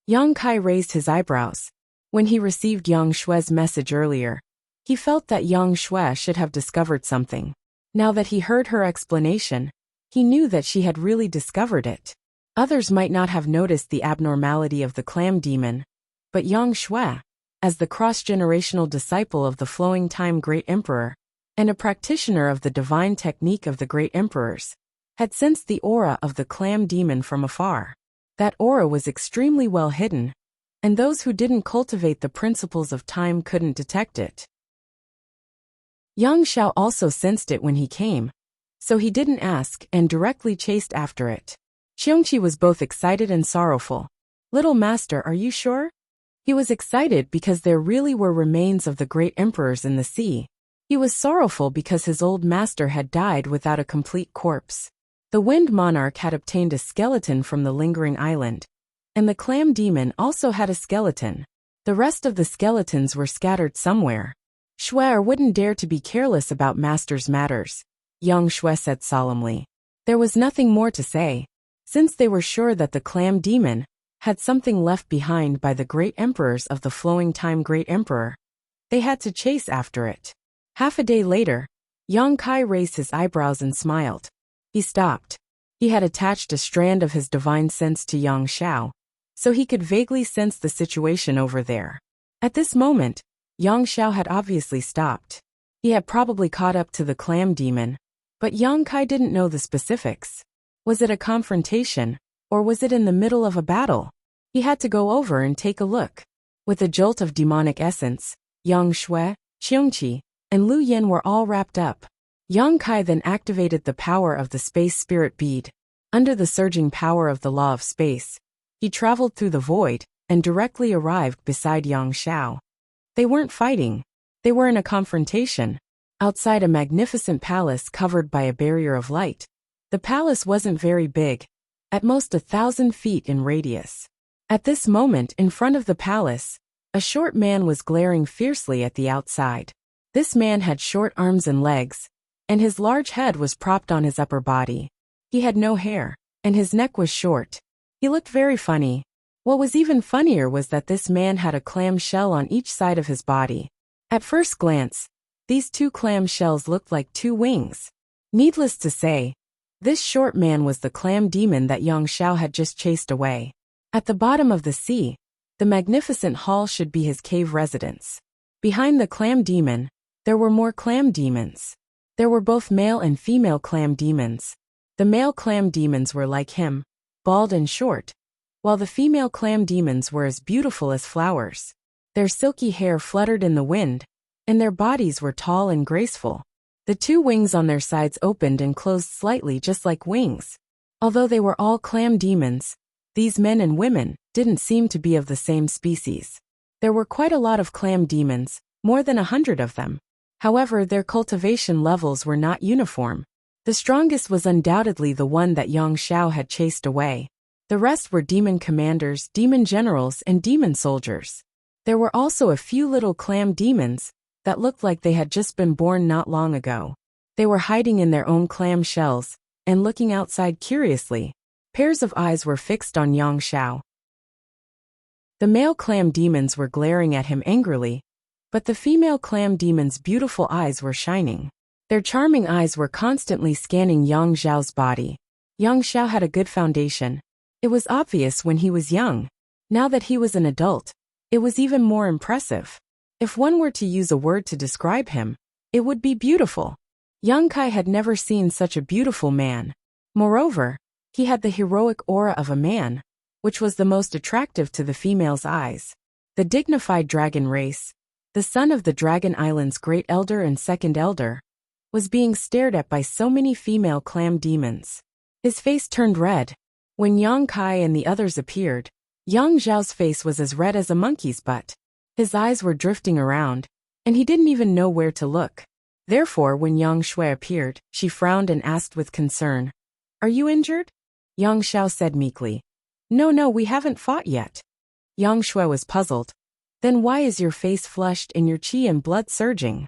Yang Kai raised his eyebrows. When he received Yang Shui's message earlier, he felt that Yang Shui should have discovered something. Now that he heard her explanation, he knew that she had really discovered it. Others might not have noticed the abnormality of the clam demon, but Yang Shui, as the cross-generational disciple of the Flowing Time Great Emperor, and a practitioner of the divine technique of the Great Emperors, had sensed the aura of the clam demon from afar. That aura was extremely well hidden, and those who didn't cultivate the principles of time couldn't detect it. Yang Xiao also sensed it when he came, so he didn't ask and directly chased after it. Xiongqi was both excited and sorrowful. "Little master, are you sure?" He was excited because there really were remains of the great emperors in the sea. He was sorrowful because his old master had died without a complete corpse. The Wind Monarch had obtained a skeleton from the lingering island, and the clam demon also had a skeleton. The rest of the skeletons were scattered somewhere. "Shui wouldn't dare to be careless about master's matters," Yang Shui said solemnly. There was nothing more to say. Since they were sure that the clam demon had something left behind by the great emperors of the Flowing Time Great Emperor, they had to chase after it. Half a day later, Yang Kai raised his eyebrows and smiled. He stopped. He had attached a strand of his divine sense to Yang Xiao, so he could vaguely sense the situation over there. At this moment, Yang Xiao had obviously stopped. He had probably caught up to the clam demon, but Yang Kai didn't know the specifics. Was it a confrontation, or was it in the middle of a battle? He had to go over and take a look. With a jolt of demonic essence, Yang Shui, Qiongqi, and Lu Yin were all wrapped up. Yang Kai then activated the power of the space spirit bead. Under the surging power of the law of space, he traveled through the void and directly arrived beside Yang Xiao. They weren't fighting. They were in a confrontation. Outside a magnificent palace covered by a barrier of light. The palace wasn't very big, at most 1,000 feet in radius. At this moment, in front of the palace, a short man was glaring fiercely at the outside. This man had short arms and legs, and his large head was propped on his upper body. He had no hair, and his neck was short. He looked very funny. What was even funnier was that this man had a clam shell on each side of his body. At first glance, these two clam shells looked like two wings. Needless to say, this short man was the clam demon that Yang Xiao had just chased away. At the bottom of the sea, the magnificent hall should be his cave residence. Behind the clam demon, there were more clam demons. There were both male and female clam demons. The male clam demons were like him, bald and short, while the female clam demons were as beautiful as flowers. Their silky hair fluttered in the wind, and their bodies were tall and graceful. The two wings on their sides opened and closed slightly just like wings. Although they were all clam demons, these men and women didn't seem to be of the same species. There were quite a lot of clam demons, more than 100 of them. However, their cultivation levels were not uniform. The strongest was undoubtedly the one that Yang Xiao had chased away. The rest were demon commanders, demon generals, and demon soldiers. There were also a few little clam demons that looked like they had just been born not long ago. They were hiding in their own clam shells and looking outside curiously. Pairs of eyes were fixed on Yang Xiao. The male clam demons were glaring at him angrily, but the female clam demon's beautiful eyes were shining. Their charming eyes were constantly scanning Yang Xiao's body. Yang Xiao had a good foundation. It was obvious when he was young. Now that he was an adult, it was even more impressive. If one were to use a word to describe him, it would be beautiful. Yang Kai had never seen such a beautiful man. Moreover, he had the heroic aura of a man, which was the most attractive to the female's eyes. The dignified dragon race, the son of the Dragon Island's great elder and second elder, was being stared at by so many female clam demons. His face turned red. When Yang Kai and the others appeared, Yang Xiao's face was as red as a monkey's butt. His eyes were drifting around, and he didn't even know where to look. Therefore, when Yang Shui appeared, she frowned and asked with concern, "Are you injured?" Yang Xiao said meekly, No, we haven't fought yet." Yang Shui was puzzled. "Then why is your face flushed and your qi and blood surging?"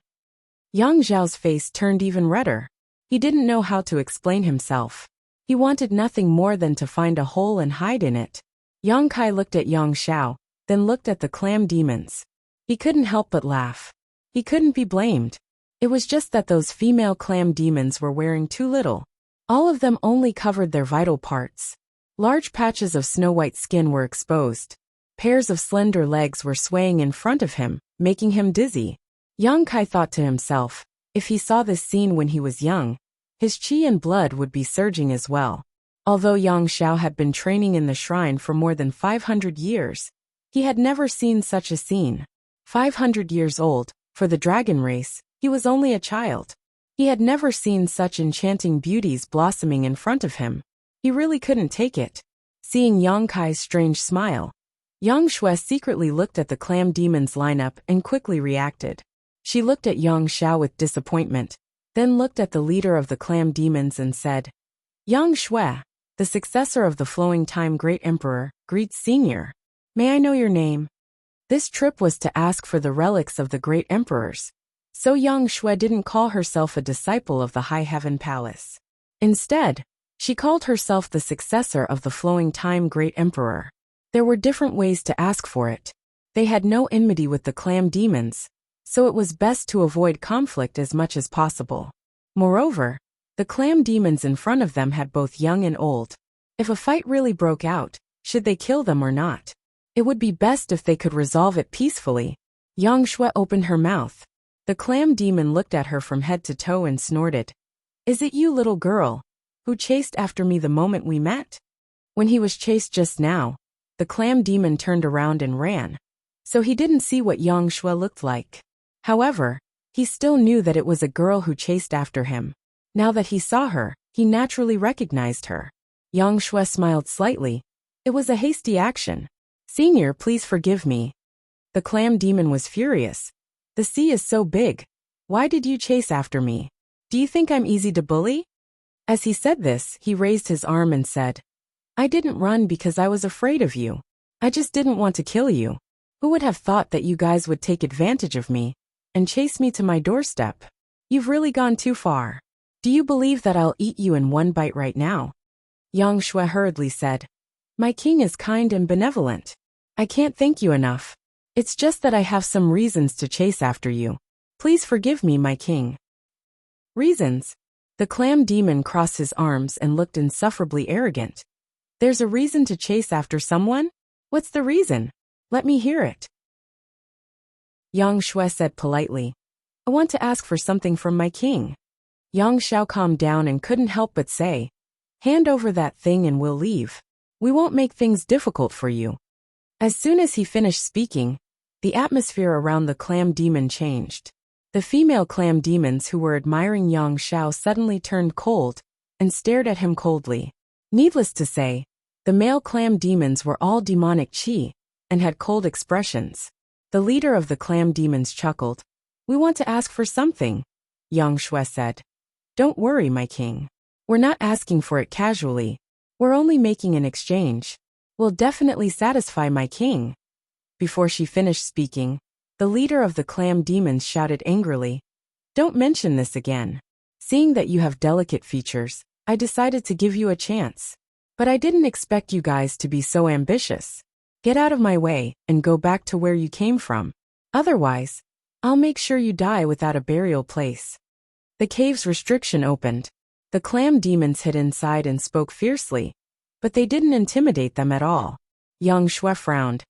Yang Xiao's face turned even redder. He didn't know how to explain himself. He wanted nothing more than to find a hole and hide in it. Yang Kai looked at Yang Xiao, then looked at the clam demons. He couldn't help but laugh. He couldn't be blamed. It was just that those female clam demons were wearing too little. All of them only covered their vital parts. Large patches of snow-white skin were exposed. Pairs of slender legs were swaying in front of him, making him dizzy. Yang Kai thought to himself, if he saw this scene when he was young, his qi and blood would be surging as well. Although Yang Xiao had been training in the shrine for more than 500 years, he had never seen such a scene. 500 years old, for the dragon race, he was only a child. He had never seen such enchanting beauties blossoming in front of him. He really couldn't take it. Seeing Yang Kai's strange smile, Yang Shui secretly looked at the clam demon's lineup and quickly reacted. She looked at Yang Xiao with disappointment, then looked at the leader of the clam demons and said, "Yang Shui, the successor of the Flowing Time Great Emperor, greets Senior. May I know your name?" This trip was to ask for the relics of the great emperors, so Yang Shui didn't call herself a disciple of the High Heaven Palace. Instead, she called herself the successor of the Flowing Time Great Emperor. There were different ways to ask for it. They had no enmity with the clam demons, so it was best to avoid conflict as much as possible. Moreover, the clam demons in front of them had both young and old. If a fight really broke out, should they kill them or not? It would be best if they could resolve it peacefully. Yang Shui opened her mouth. The clam demon looked at her from head to toe and snorted. "Is it you, little girl, who chased after me the moment we met?" When he was chased just now, the clam demon turned around and ran, so he didn't see what Yang Shui looked like. However, he still knew that it was a girl who chased after him. Now that he saw her, he naturally recognized her. Yang Shui smiled slightly. It was a hasty action. "Senior, please forgive me." The clam demon was furious. "The sea is so big. Why did you chase after me? Do you think I'm easy to bully?" As he said this, he raised his arm and said, "I didn't run because I was afraid of you. I just didn't want to kill you. Who would have thought that you guys would take advantage of me and chase me to my doorstep? You've really gone too far." Do you believe that I'll eat you in one bite right now? Yang Shui hurriedly said. My king is kind and benevolent. I can't thank you enough. It's just that I have some reasons to chase after you. Please forgive me, my king. Reasons? The clam demon crossed his arms and looked insufferably arrogant. There's a reason to chase after someone? What's the reason? Let me hear it. Yang Shui said politely. I want to ask for something from my king. Yang Xiao calmed down and couldn't help but say, hand over that thing and we'll leave. We won't make things difficult for you. As soon as he finished speaking, the atmosphere around the clam demon changed. The female clam demons who were admiring Yang Xiao suddenly turned cold and stared at him coldly. Needless to say, the male clam demons were all demonic qi and had cold expressions. The leader of the clam demons chuckled. We want to ask for something, Yang Shui said. Don't worry, my king. We're not asking for it casually. We're only making an exchange. We'll definitely satisfy my king. Before she finished speaking, the leader of the clam demons shouted angrily. Don't mention this again. Seeing that you have delicate features, I decided to give you a chance. But I didn't expect you guys to be so ambitious. Get out of my way and go back to where you came from. Otherwise, I'll make sure you die without a burial place. The cave's restriction opened. The clam demons hid inside and spoke fiercely, but they didn't intimidate them at all. Yang Shui frowned.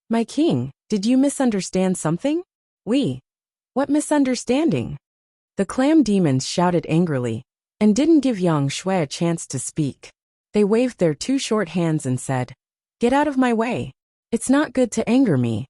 My king, did you misunderstand something? What misunderstanding? The clam demons shouted angrily, and didn't give Yang Shui a chance to speak. They waved their two short hands and said, Get out of my way. It's not good to anger me.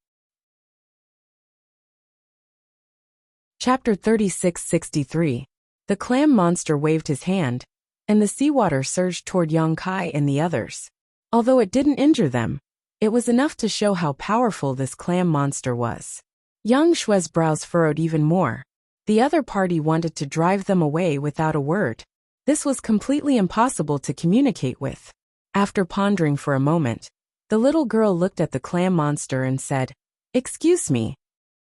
Chapter 36-63. The clam monster waved his hand, and the seawater surged toward Yang Kai and the others. Although it didn't injure them, it was enough to show how powerful this clam monster was. Yang Shui's brows furrowed even more. The other party wanted to drive them away without a word. This was completely impossible to communicate with. After pondering for a moment, the little girl looked at the clam monster and said, Excuse me.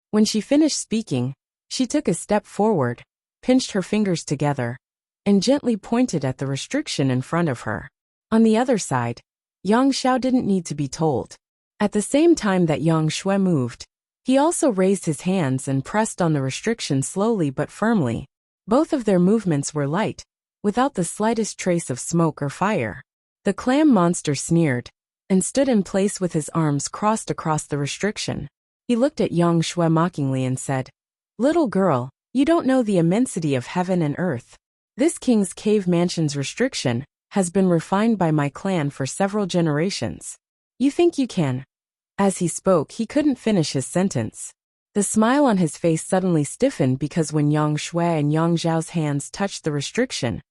When she finished speaking, she took a step forward, pinched her fingers together, and gently pointed at the restriction in front of her. On the other side, Yang Xiao didn't need to be told. At the same time that Yang Shui moved, he also raised his hands and pressed on the restriction slowly but firmly. Both of their movements were light, without the slightest trace of smoke or fire. The clam monster sneered, and stood in place with his arms crossed across the restriction. He looked at Yang Shui mockingly and said, Little girl, you don't know the immensity of heaven and earth. This king's cave mansion's restriction has been refined by my clan for several generations. You think you can? As he spoke, he couldn't finish his sentence. The smile on his face suddenly stiffened because when Yang Shui and Yang Zhao's hands touched the restriction,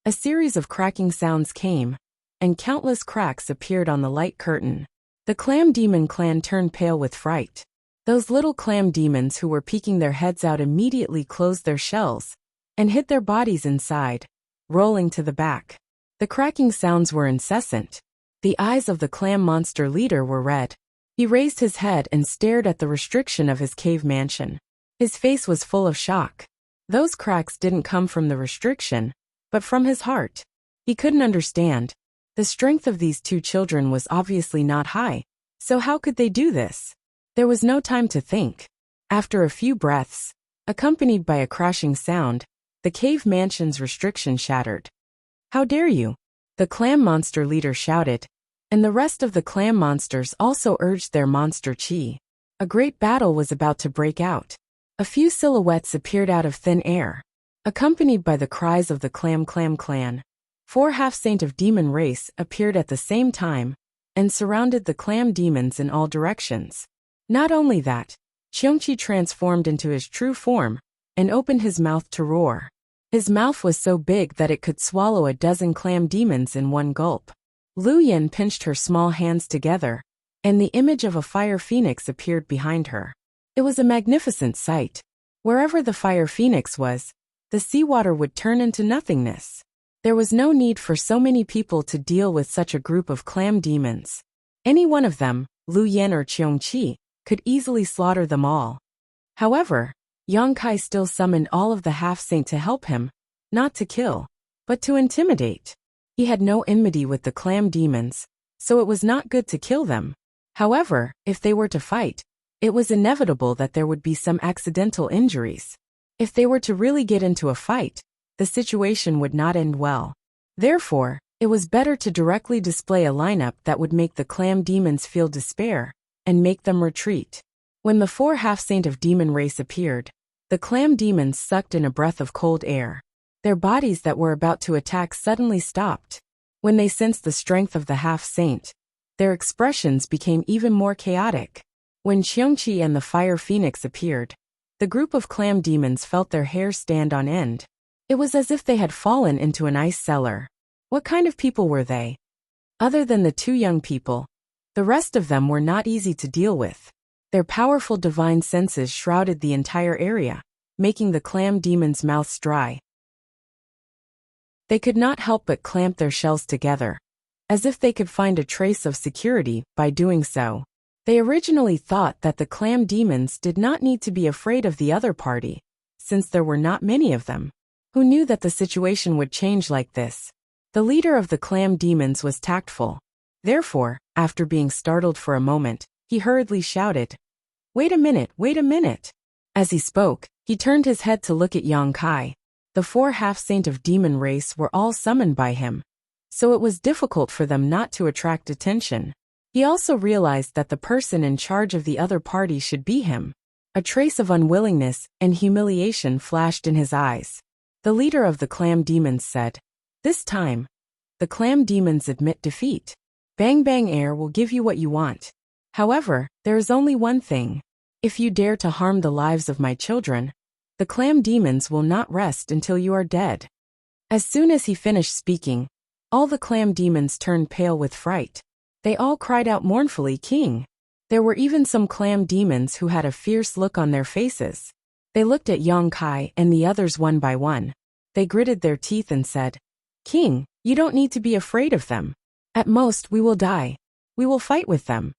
a series of cracking sounds came, and countless cracks appeared on the light curtain. The clam demon clan turned pale with fright. Those little clam demons who were peeking their heads out immediately closed their shells and hid their bodies inside, rolling to the back. The cracking sounds were incessant. The eyes of the clam monster leader were red. He raised his head and stared at the restriction of his cave mansion. His face was full of shock. Those cracks didn't come from the restriction, but from his heart. He couldn't understand. The strength of these two children was obviously not high, so how could they do this? There was no time to think. After a few breaths, accompanied by a crashing sound, the cave mansion's restriction shattered. How dare you? The clam monster leader shouted, and the rest of the clam monsters also urged their monster chi. A great battle was about to break out. A few silhouettes appeared out of thin air. Accompanied by the cries of the Clam clan, 4 half-saint of demon race appeared at the same time and surrounded the clam demons in all directions. Not only that, Qiongqi transformed into his true form and opened his mouth to roar. His mouth was so big that it could swallow a dozen clam demons in one gulp. Lu Yin pinched her small hands together, and the image of a fire phoenix appeared behind her. It was a magnificent sight. Wherever the fire phoenix was, the seawater would turn into nothingness. There was no need for so many people to deal with such a group of clam demons. Any one of them, Lu Yin or Qiongqi, could easily slaughter them all. However, Yang Kai still summoned all of the half-saint to help him, not to kill, but to intimidate. He had no enmity with the clam demons, so it was not good to kill them. However, if they were to fight, it was inevitable that there would be some accidental injuries. If they were to really get into a fight, the situation would not end well. Therefore, it was better to directly display a lineup that would make the clam demons feel despair and make them retreat. When the 4 half-saint of demon race appeared, the clam demons sucked in a breath of cold air. Their bodies that were about to attack suddenly stopped. When they sensed the strength of the half-saint, their expressions became even more chaotic. When Qiongqi and the fire phoenix appeared, the group of clam demons felt their hair stand on end. It was as if they had fallen into an ice cellar. What kind of people were they? Other than the 2 young people, the rest of them were not easy to deal with. Their powerful divine senses shrouded the entire area, making the clam demons' mouths dry. They could not help but clamp their shells together, as if they could find a trace of security by doing so. They originally thought that the clam demons did not need to be afraid of the other party, since there were not many of them. Who knew that the situation would change like this? The leader of the clam demons was tactful. Therefore, after being startled for a moment, he hurriedly shouted, "Wait a minute, wait a minute." As he spoke, he turned his head to look at Yang Kai. The 4 half-saint of demon race were all summoned by him, so it was difficult for them not to attract attention. He also realized that the person in charge of the other party should be him. A trace of unwillingness and humiliation flashed in his eyes. The leader of the clam demons said, "This time, the clam demons admit defeat. Bang Bang Air will give you what you want. However, there is only one thing. If you dare to harm the lives of my children, the clam demons will not rest until you are dead." As soon as he finished speaking, all the clam demons turned pale with fright. They all cried out mournfully, "King!" There were even some clam demons who had a fierce look on their faces. They looked at Yang Kai and the others one by one. They gritted their teeth and said, "King, you don't need to be afraid of them. At most, we will die. We will fight with them."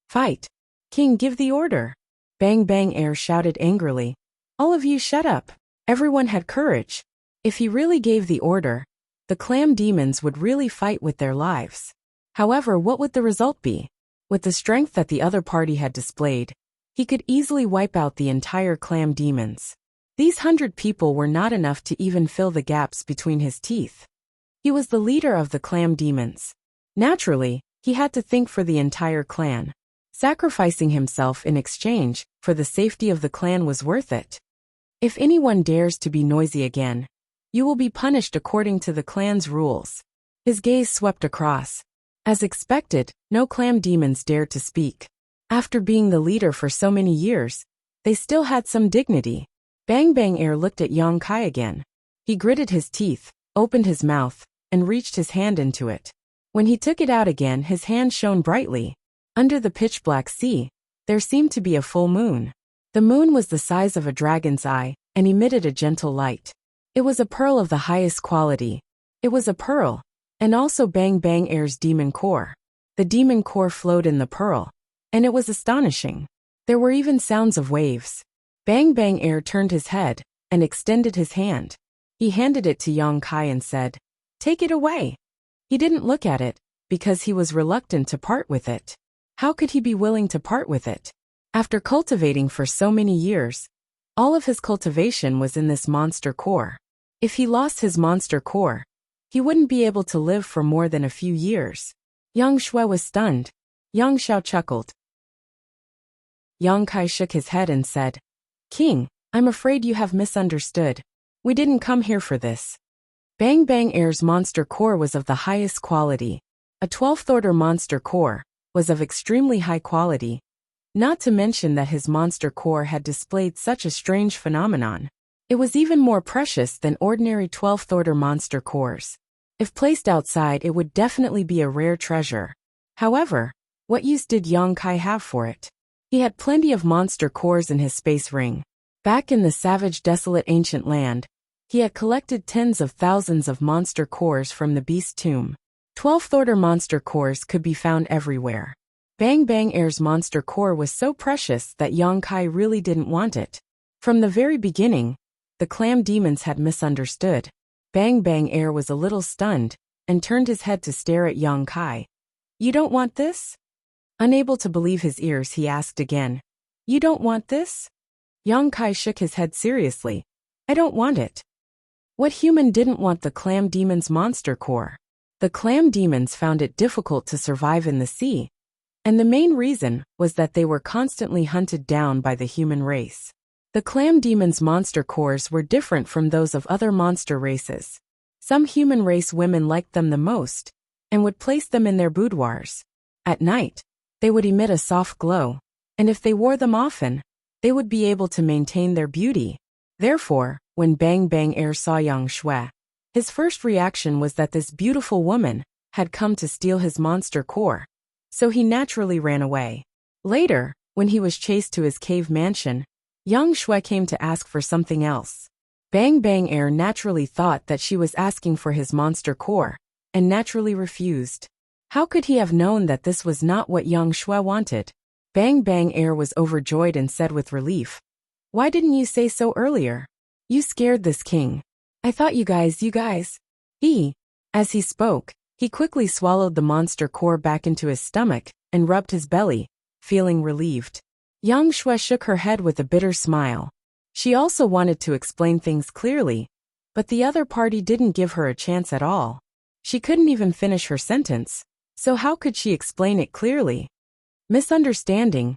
"Fight! King, give the order!" Bang Bang Air shouted angrily. "All of you shut up." Everyone had courage. If he really gave the order, the clam demons would really fight with their lives. However, what would the result be? With the strength that the other party had displayed, he could easily wipe out the entire clam demons. These 100 people were not enough to even fill the gaps between his teeth. He was the leader of the clam demons. Naturally, he had to think for the entire clan. Sacrificing himself in exchange for the safety of the clan was worth it. If anyone dares to be noisy again, you will be punished according to the clan's rules. His gaze swept across. As expected, no clam demons dared to speak. After being the leader for so many years, they still had some dignity. Bang Bang Air looked at Yang Kai again. He gritted his teeth, opened his mouth, and reached his hand into it. When he took it out again, his hand shone brightly. Under the pitch-black sea, there seemed to be a full moon. The moon was the size of a dragon's eye and emitted a gentle light. It was a pearl of the highest quality. It was a pearl, and also Bang Bang Air's demon core. The demon core flowed in the pearl, and it was astonishing. There were even sounds of waves. Bang Bang Air turned his head and extended his hand. He handed it to Yang Kai and said, "Take it away." He didn't look at it, because he was reluctant to part with it. How could he be willing to part with it? After cultivating for so many years, all of his cultivation was in this monster core. If he lost his monster core, he wouldn't be able to live for more than a few years. Yang Shui was stunned. Yang Xiao chuckled. Yang Kai shook his head and said, "King, I'm afraid you have misunderstood. We didn't come here for this." Bang Bang Air's monster core was of the highest quality. A 12th order monster core was of extremely high quality. Not to mention that his monster core had displayed such a strange phenomenon. It was even more precious than ordinary 12th order monster cores. If placed outside, it would definitely be a rare treasure. However, what use did Yang Kai have for it? He had plenty of monster cores in his space ring. Back in the savage, desolate ancient land, he had collected tens of thousands of monster cores from the beast tomb. 12th order monster cores could be found everywhere. Bang Bang Air's monster core was so precious that Yang Kai really didn't want it. From the very beginning, the clam demons had misunderstood. Bang Bang Air was a little stunned and turned his head to stare at Yang Kai. You don't want this? Unable to believe his ears, he asked again. You don't want this? Yang Kai shook his head seriously. I don't want it. What human didn't want the clam demon's monster core? The clam demons found it difficult to survive in the sea, and the main reason was that they were constantly hunted down by the human race. The clam demon's monster cores were different from those of other monster races. Some human race women liked them the most and would place them in their boudoirs. At night, they would emit a soft glow, and if they wore them often, they would be able to maintain their beauty. Therefore, when Bang Bang Air saw Yang Shui, his first reaction was that this beautiful woman had come to steal his monster core, so he naturally ran away. Later, when he was chased to his cave mansion, Yang Shui came to ask for something else. Bang Bang Air naturally thought that she was asking for his monster core, and naturally refused. How could he have known that this was not what Yang Shui wanted? Bang Bang Air was overjoyed and said with relief, Why didn't you say so earlier? You scared this king. I thought you guys. As he spoke, he quickly swallowed the monster core back into his stomach and rubbed his belly, feeling relieved. Yang Shui shook her head with a bitter smile. She also wanted to explain things clearly, but the other party didn't give her a chance at all. She couldn't even finish her sentence, so how could she explain it clearly? Misunderstanding,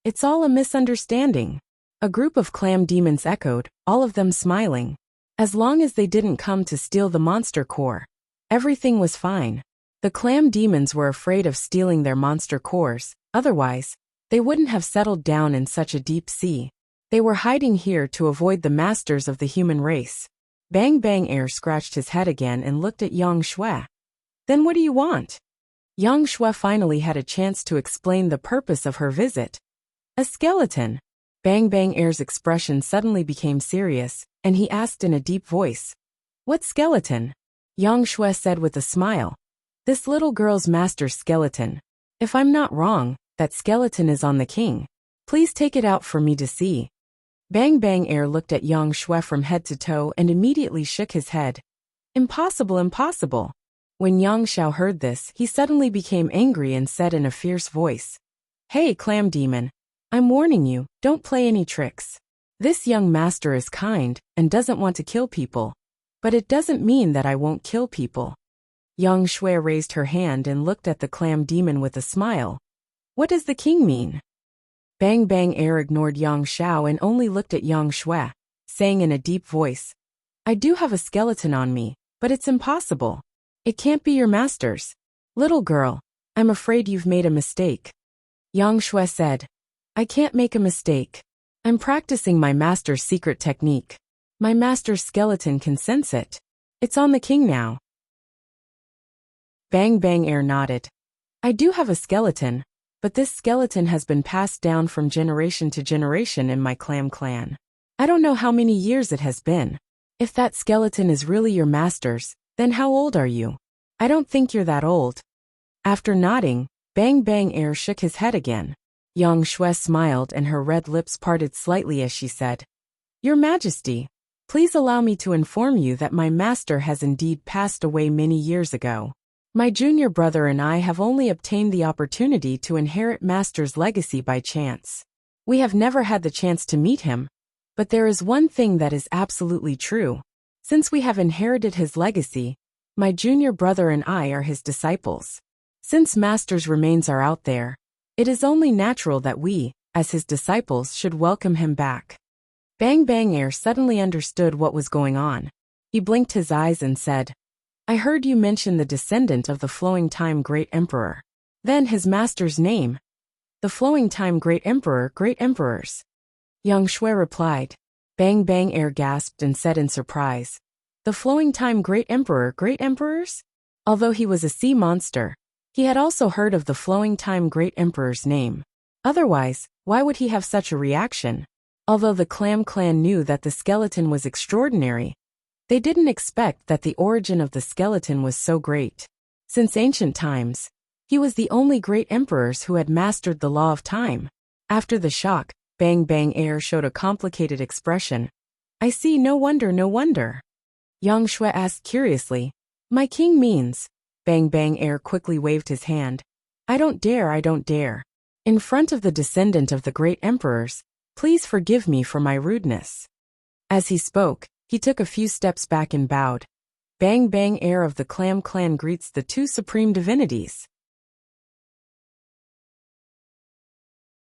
it's all a misunderstanding. A group of clam demons echoed, all of them smiling. As long as they didn't come to steal the monster core, everything was fine. The clam demons were afraid of stealing their monster cores, otherwise, they wouldn't have settled down in such a deep sea. They were hiding here to avoid the masters of the human race. Bang Bang Air scratched his head again and looked at Yang Shui. Then what do you want? Yang Shui finally had a chance to explain the purpose of her visit. A skeleton. Bang Bang Air's expression suddenly became serious, and he asked in a deep voice, What skeleton? Yang Shui said with a smile, This little girl's master's skeleton. If I'm not wrong, that skeleton is on the king. Please take it out for me to see. Bang Bang Air looked at Yang Shui from head to toe and immediately shook his head. Impossible. When Yang Xiao heard this, he suddenly became angry and said in a fierce voice, Hey, clam demon. I'm warning you, don't play any tricks. This young master is kind and doesn't want to kill people, but it doesn't mean that I won't kill people. Yang Shui raised her hand and looked at the clam demon with a smile. What does the king mean? Bang Bang Air ignored Yang Xiao and only looked at Yang Shui, saying in a deep voice, I do have a skeleton on me, but it's impossible. It can't be your master's. Little girl, I'm afraid you've made a mistake. Yang Shui said, I can't make a mistake. I'm practicing my master's secret technique. My master's skeleton can sense it. It's on the king now. Bang Bang Air nodded. I do have a skeleton, but this skeleton has been passed down from generation to generation in my clam clan. I don't know how many years it has been. If that skeleton is really your master's, then how old are you? I don't think you're that old. After nodding, Bang Bang Air shook his head again. Yang Shui smiled and her red lips parted slightly as she said, Your Majesty, please allow me to inform you that my master has indeed passed away many years ago. My junior brother and I have only obtained the opportunity to inherit master's legacy by chance. We have never had the chance to meet him, but there is one thing that is absolutely true. Since we have inherited his legacy, my junior brother and I are his disciples. Since master's remains are out there, it is only natural that we, as his disciples, should welcome him back. Bang Bang Air suddenly understood what was going on. He blinked his eyes and said, I heard you mention the descendant of the Flowing Time Great Emperor. Then his master's name. The Flowing Time Great Emperor, Great Emperors. Yang Shui replied. Bang Bang Air gasped and said in surprise, The Flowing Time Great Emperor, Great Emperors? Although he was a sea monster, he had also heard of the Flowing Time Great Emperor's name. Otherwise, why would he have such a reaction? Although the Clam Clan knew that the skeleton was extraordinary, they didn't expect that the origin of the skeleton was so great. Since ancient times, he was the only great emperors who had mastered the law of time. After the shock, Bang Bang Air showed a complicated expression. I see, no wonder. Yang Shui asked curiously. My king means. Bang Bang Air quickly waved his hand. I don't dare, I don't dare. In front of the descendant of the great emperors, please forgive me for my rudeness. As he spoke, he took a few steps back and bowed. Bang Bang Air of the Clam Clan greets the two supreme divinities.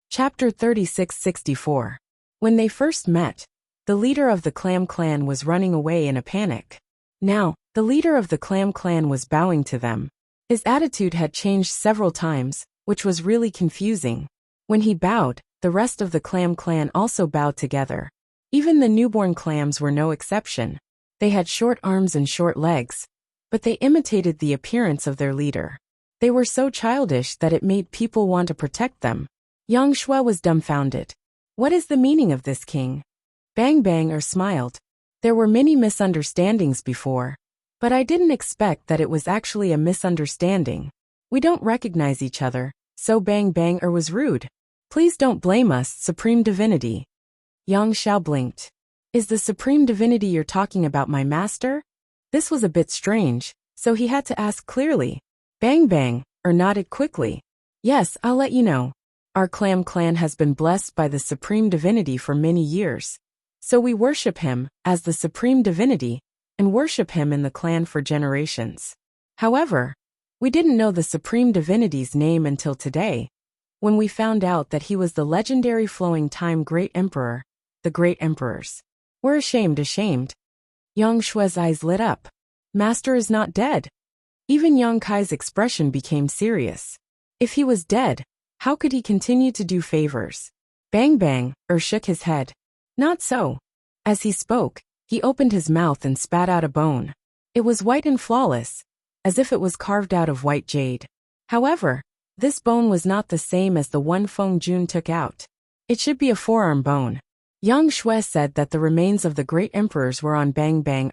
Chapter 36-64. When they first met, the leader of the Clam Clan was running away in a panic. Now, the leader of the Clam Clan was bowing to them. His attitude had changed several times, which was really confusing. When he bowed, the rest of the Clam Clan also bowed together. Even the newborn clams were no exception. They had short arms and short legs, but they imitated the appearance of their leader. They were so childish that it made people want to protect them. Yang Shui was dumbfounded. What is the meaning of this, king? Bang Bang smiled. There were many misunderstandings before, but I didn't expect that it was actually a misunderstanding. We don't recognize each other, so Bang Bang was rude. Please don't blame us, Supreme Divinity. Yang Xiao blinked. Is the Supreme Divinity you're talking about my master? This was a bit strange, so he had to ask clearly. Bang Bang nodded quickly. Yes, I'll let you know. Our Clam Clan has been blessed by the Supreme Divinity for many years, so we worship him as the Supreme Divinity and worship him in the clan for generations. However, we didn't know the Supreme Divinity's name until today, when we found out that he was the legendary Flowing Time Great Emperor, the Great Emperors. We're ashamed. Yang Shui's eyes lit up. Master is not dead. Even Yang Kai's expression became serious. If he was dead, how could he continue to do favors? Bang Bang shook his head. Not so. As he spoke, he opened his mouth and spat out a bone. It was white and flawless, as if it was carved out of white jade. However, this bone was not the same as the one Feng Jun took out. It should be a forearm bone. Yang Shui said that the remains of the great emperors were on Bang Bang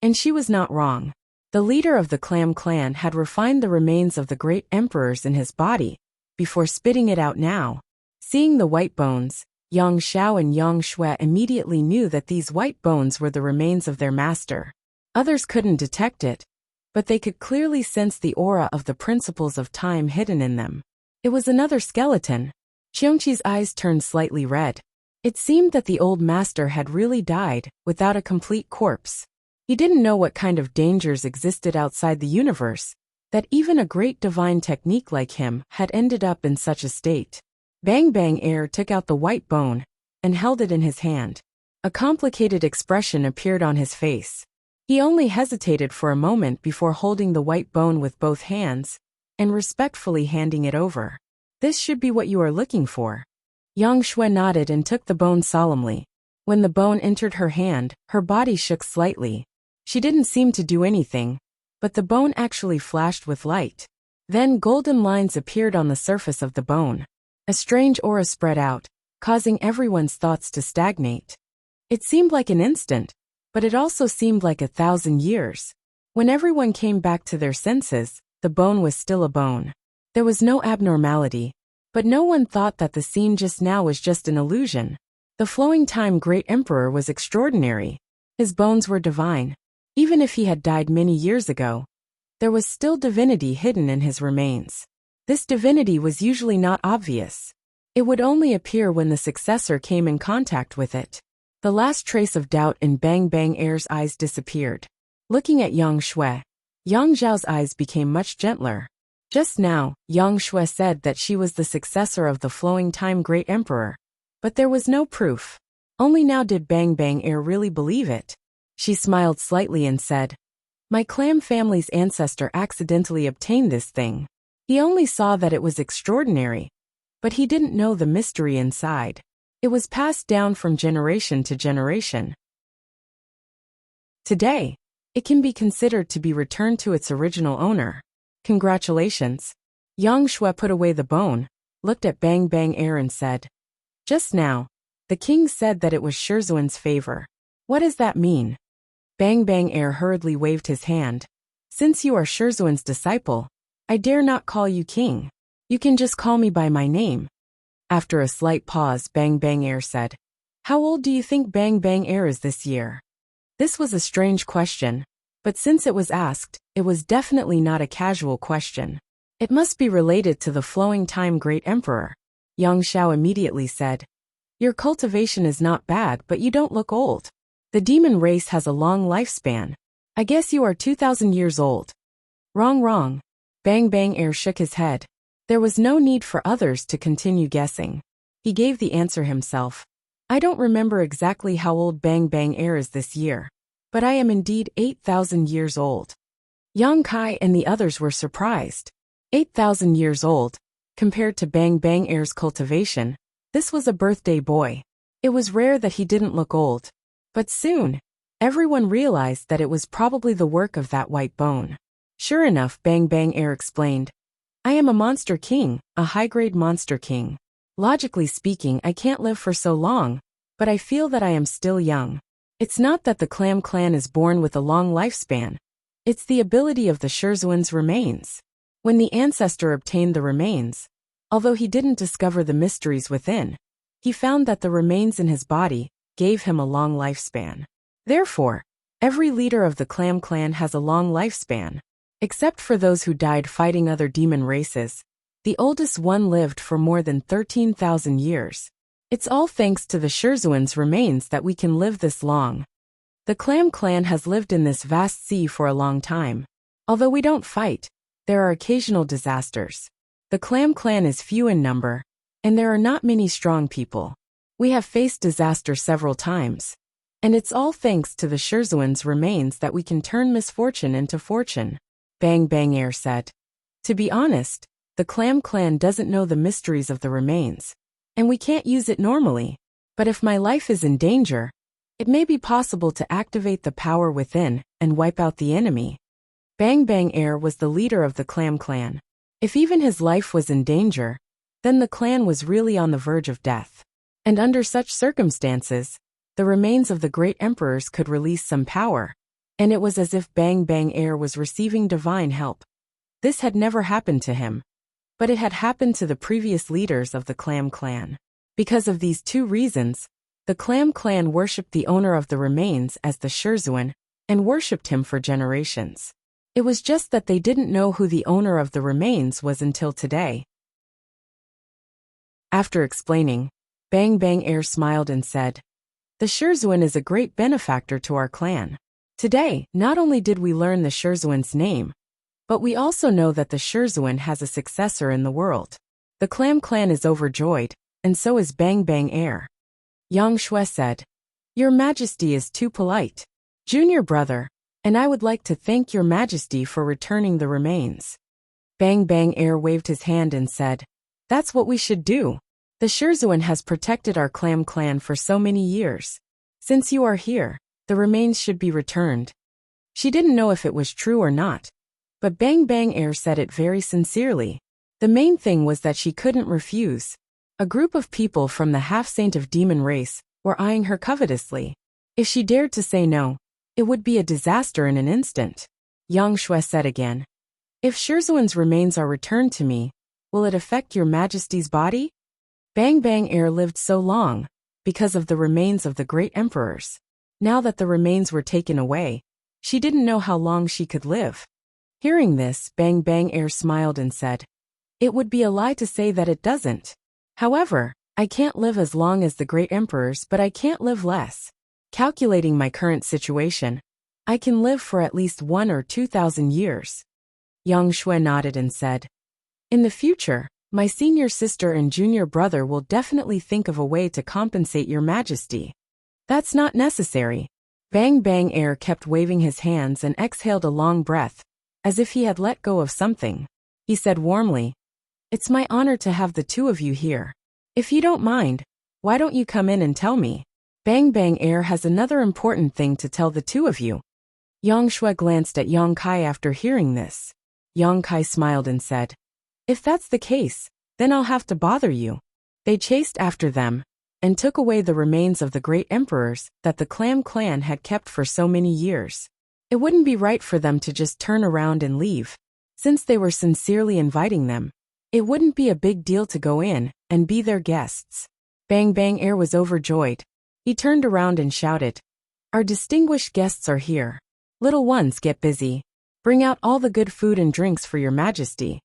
and she was not wrong. The leader of the Clam Clan had refined the remains of the great emperors in his body before spitting it out now. Seeing the white bones, Yang Xiao and Yang Shui immediately knew that these white bones were the remains of their master. Others couldn't detect it, but they could clearly sense the aura of the principles of time hidden in them. It was another skeleton. Qiongqi's eyes turned slightly red. It seemed that the old master had really died, without a complete corpse. He didn't know what kind of dangers existed outside the universe, that even a great divine technique like him had ended up in such a state. Bang Bang took out the white bone and held it in his hand. A complicated expression appeared on his face. He only hesitated for a moment before holding the white bone with both hands and respectfully handing it over. This should be what you are looking for. Yang Shui nodded and took the bone solemnly. When the bone entered her hand, her body shook slightly. She didn't seem to do anything, but the bone actually flashed with light. Then golden lines appeared on the surface of the bone. A strange aura spread out, causing everyone's thoughts to stagnate. It seemed like an instant, but it also seemed like 1,000 years. When everyone came back to their senses, the bone was still a bone. There was no abnormality, but no one thought that the scene just now was just an illusion. The Flowing Time Great Emperor was extraordinary. His bones were divine. Even if he had died many years ago, there was still divinity hidden in his remains. This divinity was usually not obvious. It would only appear when the successor came in contact with it. The last trace of doubt in Bang Bang eyes disappeared. Looking at Yang Shui, Yang Zhao's eyes became much gentler. Just now, Yang Shui said that she was the successor of the Flowing Time Great Emperor, but there was no proof. Only now did Bang Bang really believe it. She smiled slightly and said, My clam family's ancestor accidentally obtained this thing. He only saw that it was extraordinary, but he didn't know the mystery inside. It was passed down from generation to generation. Today, it can be considered to be returned to its original owner. Congratulations. Yang Shui put away the bone, looked at Bang Bang and said, Just now, the king said that it was Shizuan's favor. What does that mean? Bang Bang hurriedly waved his hand. Since you are Shizuan's disciple, I dare not call you king. You can just call me by my name. After a slight pause, Bang Bang said, How old do you think Bang Bang is this year? This was a strange question, but since it was asked, it was definitely not a casual question. It must be related to the flowing time great emperor. Yang Xiao immediately said, "Your cultivation is not bad, but you don't look old. The demon race has a long lifespan. I guess you are 2,000 years old." Wrong. Bang Bang Air shook his head. There was no need for others to continue guessing. He gave the answer himself. "I don't remember exactly how old Bang Bang Air is this year, but I am indeed 8,000 years old." Yang Kai and the others were surprised. 8,000 years old, compared to Bang Bang Air's cultivation, this was a birthday boy. It was rare that he didn't look old. But soon, everyone realized that it was probably the work of that white bone. Sure enough, Bang Bang Air explained, "I am a monster king, a high-grade monster king. Logically speaking, I can't live for so long, but I feel that I am still young. It's not that the Clam clan is born with a long lifespan. It's the ability of the Swordsman's remains." When the ancestor obtained the remains, although he didn't discover the mysteries within, he found that the remains in his body gave him a long lifespan. Therefore, every leader of the Clam clan has a long lifespan. Except for those who died fighting other demon races, the oldest one lived for more than 13,000 years. It's all thanks to the Swordsman's remains that we can live this long. The Clam clan has lived in this vast sea for a long time. Although we don't fight, there are occasional disasters. The Clam clan is few in number, and there are not many strong people. We have faced disaster several times, and it's all thanks to the Swordsman's remains that we can turn misfortune into fortune," Bang Bang Air said. "To be honest, the Clam clan doesn't know the mysteries of the remains, and we can't use it normally. But if my life is in danger, it may be possible to activate the power within and wipe out the enemy." Bang Bang Air was the leader of the Clam clan. If even his life was in danger, then the clan was really on the verge of death. And under such circumstances, the remains of the great emperors could release some power, and it was as if Bang Bang Air was receiving divine help. This had never happened to him, but it had happened to the previous leaders of the Clam clan. Because of these two reasons, the Clam clan worshipped the owner of the remains as the Swordsman and worshipped him for generations. It was just that they didn't know who the owner of the remains was until today. After explaining, Bang Bang Air smiled and said, "The Swordsman is a great benefactor to our clan. Today, not only did we learn the Swordsman's name, but we also know that the Swordsman has a successor in the world." The Clam clan is overjoyed, and so is Bang Bang Air. Yang Shui said, "Your Majesty is too polite. Junior brother, and I would like to thank your Majesty for returning the remains." Bang Bang Air waved his hand and said, "That's what we should do. The Swordsman has protected our Clam clan for so many years. Since you are here, the remains should be returned." She didn't know if it was true or not, but Bang Bang Air said it very sincerely. The main thing was that she couldn't refuse. A group of people from the half-saint of demon race were eyeing her covetously. If she dared to say no, it would be a disaster in an instant. Yang Shui said again, "If Swordsman's remains are returned to me, will it affect your Majesty's body?" Bang Bang Air lived so long because of the remains of the great emperors. Now that the remains were taken away, she didn't know how long she could live. Hearing this, Bang Bang Air smiled and said, "It would be a lie to say that it doesn't. However, I can't live as long as the great emperors, but I can't live less. Calculating my current situation, I can live for at least 1,000 or 2,000 years." Yang Shui nodded and said, "In the future, my senior sister and junior brother will definitely think of a way to compensate your Majesty." "That's not necessary." Bang Bang Air kept waving his hands and exhaled a long breath, as if he had let go of something. He said warmly, "It's my honor to have the two of you here. If you don't mind, why don't you come in and tell me? Bang Bang Air has another important thing to tell the two of you." Yang Shui glanced at Yang Kai after hearing this. Yang Kai smiled and said, "If that's the case, then I'll have to bother you." They chased after them and took away the remains of the great emperors that the Clam clan had kept for so many years. It wouldn't be right for them to just turn around and leave. Since they were sincerely inviting them, it wouldn't be a big deal to go in and be their guests. Bang Bang Air was overjoyed. He turned around and shouted, Our distinguished guests are here. Little ones, get busy. Bring out all the good food and drinks for your majesty."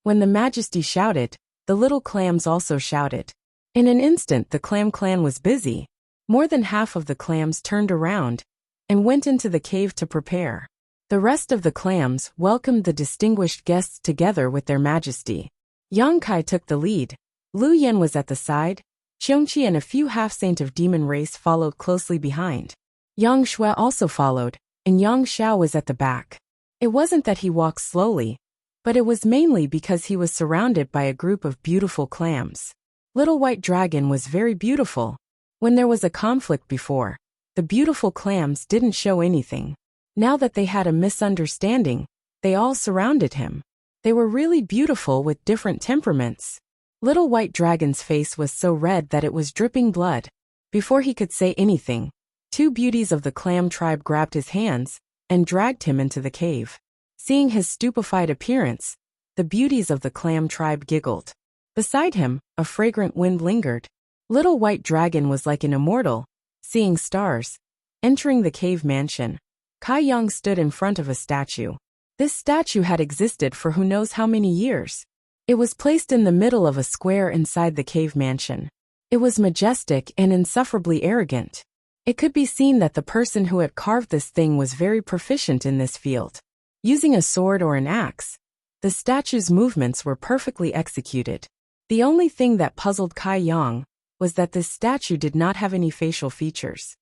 When the majesty shouted, the little clams also shouted. In an instant the clam clan was busy. More than half of the clams turned around and went into the cave to prepare. The rest of the clams welcomed the distinguished guests together with their majesty. Yang Kai took the lead. Lu Yan was at the side. Qiongqi and a few half-saint of demon race followed closely behind. Yang Shui also followed, and Yang Xiao was at the back. It wasn't that he walked slowly, but it was mainly because he was surrounded by a group of beautiful clams. Little White Dragon was very beautiful. When there was a conflict before, the beautiful clams didn't show anything. Now that they had a misunderstanding, they all surrounded him. They were really beautiful with different temperaments. Little White Dragon's face was so red that it was dripping blood. Before he could say anything, two beauties of the clam tribe grabbed his hands and dragged him into the cave. Seeing his stupefied appearance, the beauties of the clam tribe giggled. Beside him, a fragrant wind lingered. Little White Dragon was like an immortal, seeing stars. Entering the cave mansion, Kai Yang stood in front of a statue. This statue had existed for who knows how many years. It was placed in the middle of a square inside the cave mansion. It was majestic and insufferably arrogant. It could be seen that the person who had carved this thing was very proficient in this field. Using a sword or an axe, the statue's movements were perfectly executed. The only thing that puzzled Kai Yang was that this statue did not have any facial features.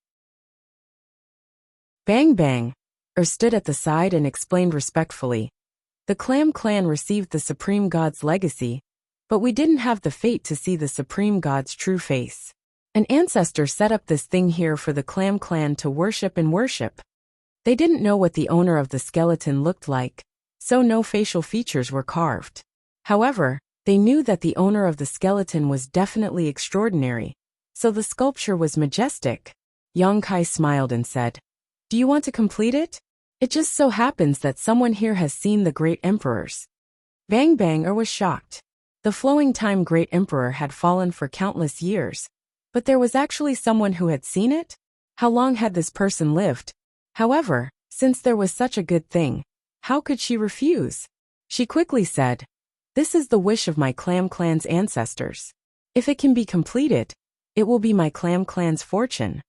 Bang Bang stood at the side and explained respectfully. The Clam Clan received the Supreme God's legacy, but we didn't have the fate to see the Supreme God's true face. An ancestor set up this thing here for the Clam Clan to worship and worship. They didn't know what the owner of the skeleton looked like, so no facial features were carved. However, they knew that the owner of the skeleton was definitely extraordinary, so the sculpture was majestic. Yang Kai smiled and said, "Do you want to complete it? It just so happens that someone here has seen the Great Emperors." Bang Bang was shocked. The flowing time Great Emperor had fallen for countless years, but there was actually someone who had seen it? How long had this person lived? However, since there was such a good thing, how could she refuse? She quickly said, "This is the wish of my Clam Clan's ancestors. If it can be completed, it will be my Clam Clan's fortune."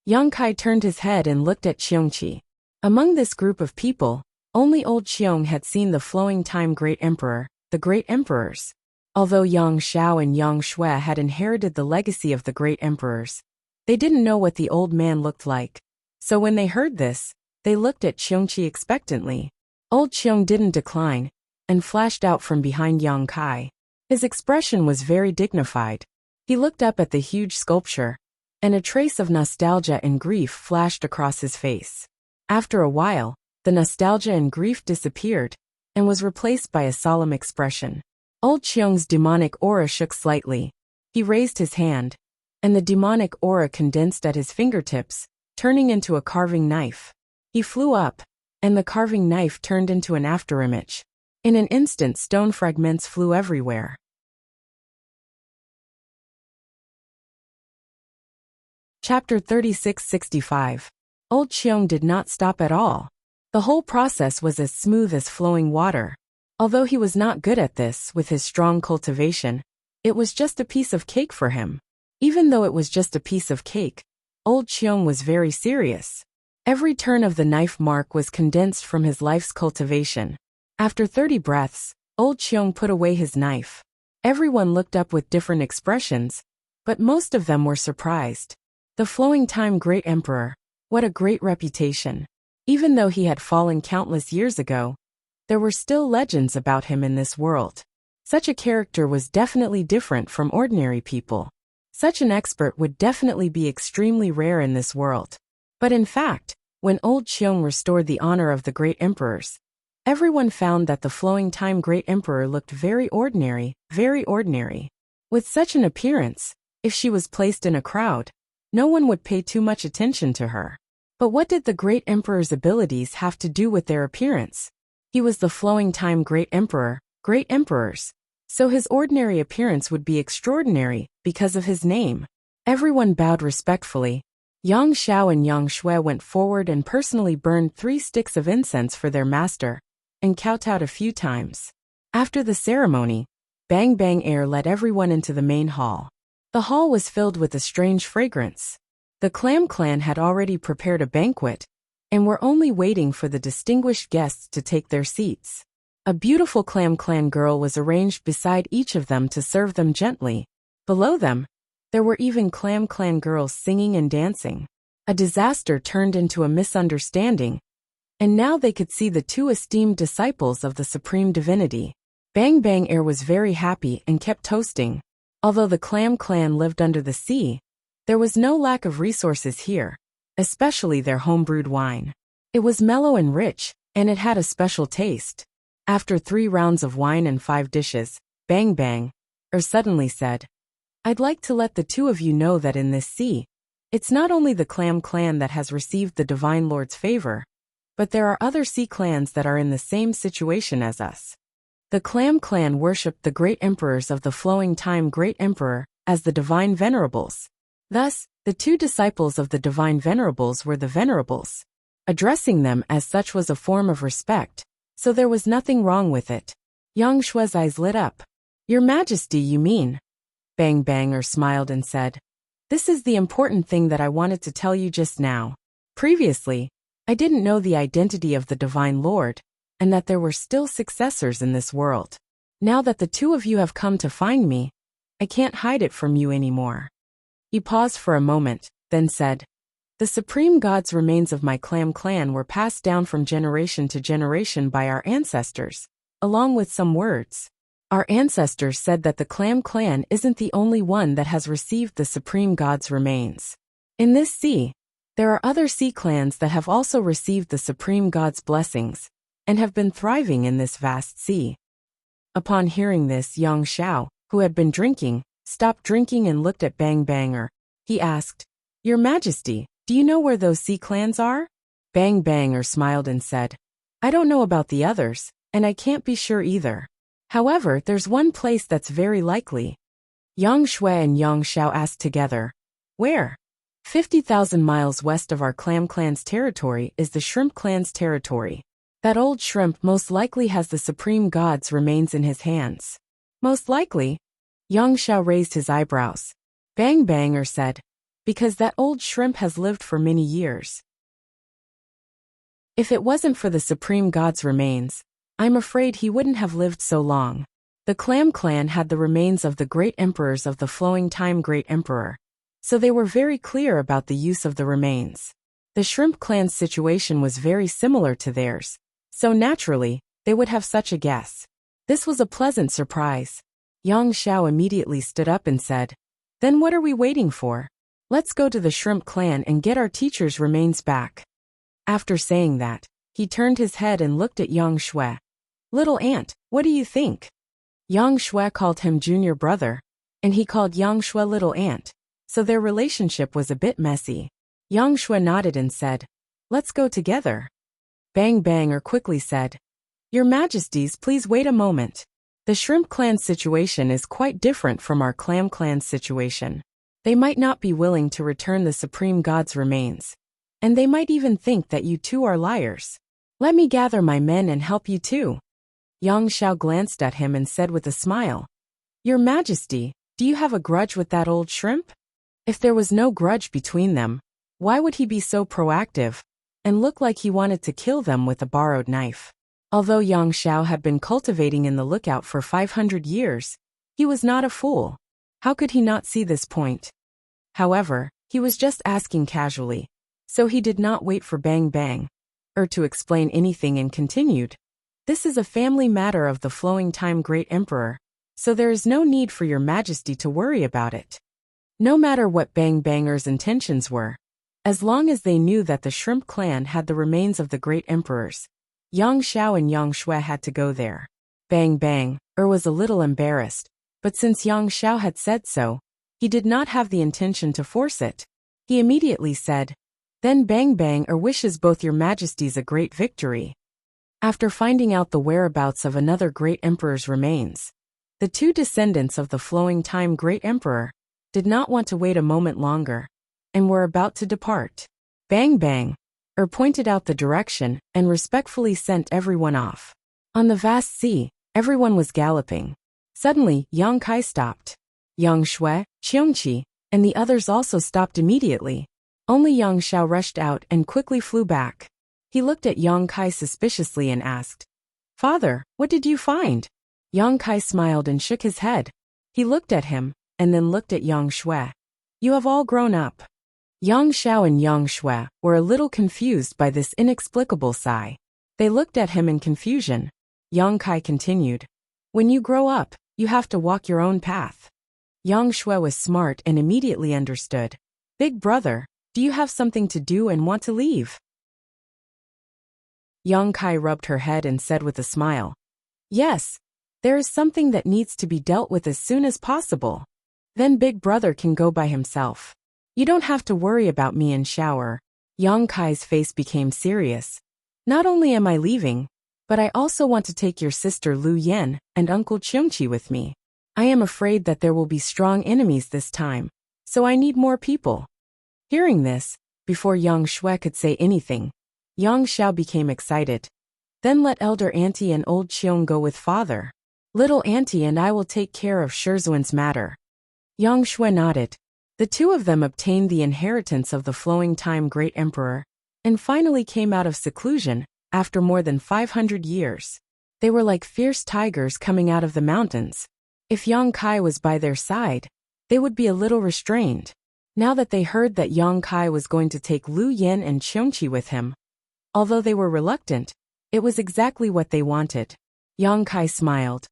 Yang Kai turned his head and looked at Qiongqi. Among this group of people, only old Qiong had seen the flowing time Great Emperor, the Great Emperors. Although Yang Xiao and Yang Shui had inherited the legacy of the Great Emperors, they didn't know what the old man looked like. So when they heard this, they looked at Qiongqi expectantly. Old Qiong didn't decline, and flashed out from behind Yang Kai. His expression was very dignified. He looked up at the huge sculpture, and a trace of nostalgia and grief flashed across his face. After a while, the nostalgia and grief disappeared, and was replaced by a solemn expression. Old Qiong's demonic aura shook slightly. He raised his hand, and the demonic aura condensed at his fingertips, turning into a carving knife. He flew up, and the carving knife turned into an afterimage. In an instant, stone fragments flew everywhere. Chapter 3665. Old Qiong did not stop at all. The whole process was as smooth as flowing water. Although he was not good at this with his strong cultivation, it was just a piece of cake for him. Even though it was just a piece of cake, Old Qiong was very serious. Every turn of the knife mark was condensed from his life's cultivation. After 30 breaths, Old Qiong put away his knife. Everyone looked up with different expressions, but most of them were surprised. The flowing time Great Emperor, what a great reputation. Even though he had fallen countless years ago, there were still legends about him in this world. Such a character was definitely different from ordinary people. Such an expert would definitely be extremely rare in this world. But in fact, when Old Qiong restored the honor of the Great Emperors, everyone found that the flowing time Great Emperor looked very ordinary, very ordinary. With such an appearance, if she was placed in a crowd, no one would pay too much attention to her. But what did the Great Emperor's abilities have to do with their appearance? He was the flowing time Great Emperor, Great Emperors, so his ordinary appearance would be extraordinary because of his name. Everyone bowed respectfully. Yang Xiao and Yang Shui went forward and personally burned 3 sticks of incense for their master, and kowtowed a few times. After the ceremony, Bang Bang Air led everyone into the main hall. The hall was filled with a strange fragrance. The Clam Clan had already prepared a banquet, and were only waiting for the distinguished guests to take their seats. A beautiful Clam Clan girl was arranged beside each of them to serve them gently. Below them, there were even Clam Clan girls singing and dancing. A disaster turned into a misunderstanding, and now they could see the 2 esteemed disciples of the Supreme Divinity. Bang Bang Air was very happy and kept toasting. Although the Clam Clan lived under the sea, there was no lack of resources here, especially their home-brewed wine. It was mellow and rich, and it had a special taste. After 3 rounds of wine and 5 dishes, Bang Bang Air suddenly said, "I'd like to let the 2 of you know that in this sea, it's not only the Clam Clan that has received the Divine Lord's favor, but there are other sea clans that are in the same situation as us." The Clam Clan worshipped the great emperors of the flowing time Great Emperor as the Divine Venerables. Thus, the 2 disciples of the Divine Venerables were the Venerables. Addressing them as such was a form of respect, so there was nothing wrong with it. Yang Shui's eyes lit up. "Your Majesty, you mean?" Bang Bang Air smiled and said, "This is the important thing that I wanted to tell you just now. Previously, I didn't know the identity of the Divine Lord, and that there were still successors in this world. Now that the 2 of you have come to find me, I can't hide it from you anymore." He paused for a moment, then said, "The supreme god's remains of my Clam Clan were passed down from generation to generation by our ancestors, along with some words. Our ancestors said that the Clam Clan isn't the only one that has received the supreme god's remains. In this sea, there are other sea clans that have also received the supreme god's blessings, and have been thriving in this vast sea." Upon hearing this, Yang Xiao, who had been drinking, stopped drinking and looked at Bang Bang Air. He asked, "Your Majesty, do you know where those sea clans are?" Bang Bang Air smiled and said, "I don't know about the others, and I can't be sure either. However, there's one place that's very likely." Yang Shui and Yang Xiao asked together, "Where?" 50,000 miles west of our Clam Clan's territory is the Shrimp Clan's territory. That old shrimp most likely has the supreme god's remains in his hands. "Most likely?" Yang Xiao raised his eyebrows. Bang Bang Air said, "Because that old shrimp has lived for many years. If it wasn't for the supreme god's remains, I'm afraid he wouldn't have lived so long. The Clam Clan had the remains of the great emperors of the flowing time Great Emperor, so they were very clear about the use of the remains. The Shrimp Clan's situation was very similar to theirs, so naturally, they would have such a guess. This was a pleasant surprise. Yang Xiao immediately stood up and said, "Then what are we waiting for? Let's go to the Shrimp Clan and get our teacher's remains back." After saying that, he turned his head and looked at Yang Shui. "Little Ant, what do you think?" Yang Shui called him junior brother, and he called Yang Shui Little Ant, so their relationship was a bit messy. Yang Shui nodded and said, "Let's go together." Bang Bang Air quickly said, "Your Majesties, please wait a moment. The Shrimp Clan's situation is quite different from our Clam Clan's situation. They might not be willing to return the supreme god's remains, and they might even think that you 2 are liars. Let me gather my men and help you too." Yang Xiao glanced at him and said with a smile, "Your Majesty, do you have a grudge with that old shrimp?" If there was no grudge between them, why would he be so proactive and look like he wanted to kill them with a borrowed knife? Although Yang Xiao had been cultivating in the lookout for 500 years, he was not a fool. How could he not see this point? However, he was just asking casually, so he did not wait for Bang Bang Air to explain anything and continued, "This is a family matter of the flowing time Great Emperor, so there is no need for your Majesty to worry about it." No matter what Bang Bang Air's intentions were, as long as they knew that the Shrimp Clan had the remains of the Great Emperors, Yang Xiao and Yang Shui had to go there. Bang Bang Air was a little embarrassed, but since Yang Xiao had said so, he did not have the intention to force it. He immediately said, "Then Bang Bang Air wishes both your Majesties a great victory." After finding out the whereabouts of another great emperor's remains, the 2 descendants of the flowing time Great Emperor did not want to wait a moment longer. and were about to depart. Bang bang. Pointed out the direction and respectfully sent everyone off. On the vast sea, everyone was galloping. Suddenly, Yang Kai stopped. Yang Shui, Qiongqi, and the others also stopped immediately. Only Yang Xiao rushed out and quickly flew back. He looked at Yang Kai suspiciously and asked, "Father, what did you find?" Yang Kai smiled and shook his head. He looked at him, and then looked at Yang Shui. "You have all grown up." Yang Xiao and Yang Shui were a little confused by this inexplicable sigh. They looked at him in confusion. Yang Kai continued, "When you grow up, you have to walk your own path." Yang Shui was smart and immediately understood. "Big brother, do you have something to do and want to leave?" Yang Kai rubbed her head and said with a smile, "Yes, there is something that needs to be dealt with as soon as possible. Then Big Brother can go by himself. You don't have to worry about me and shower." Yang Kai's face became serious. "Not only am I leaving, but I also want to take your sister Lu Yan and Uncle Qiongqi with me. I am afraid that there will be strong enemies this time, so I need more people." Hearing this, before Yang Shui could say anything, Yang Xiao became excited. "Then let Elder Auntie and Old Qiong go with Father. Little Auntie and I will take care of Swordsman's matter." Yang Shui nodded. The two of them obtained the inheritance of the flowing time great emperor, and finally came out of seclusion after more than 500 years. They were like fierce tigers coming out of the mountains. If Yang Kai was by their side, they would be a little restrained. Now that they heard that Yang Kai was going to take Lu Yan and Qiongqi with him, although they were reluctant, it was exactly what they wanted. Yang Kai smiled.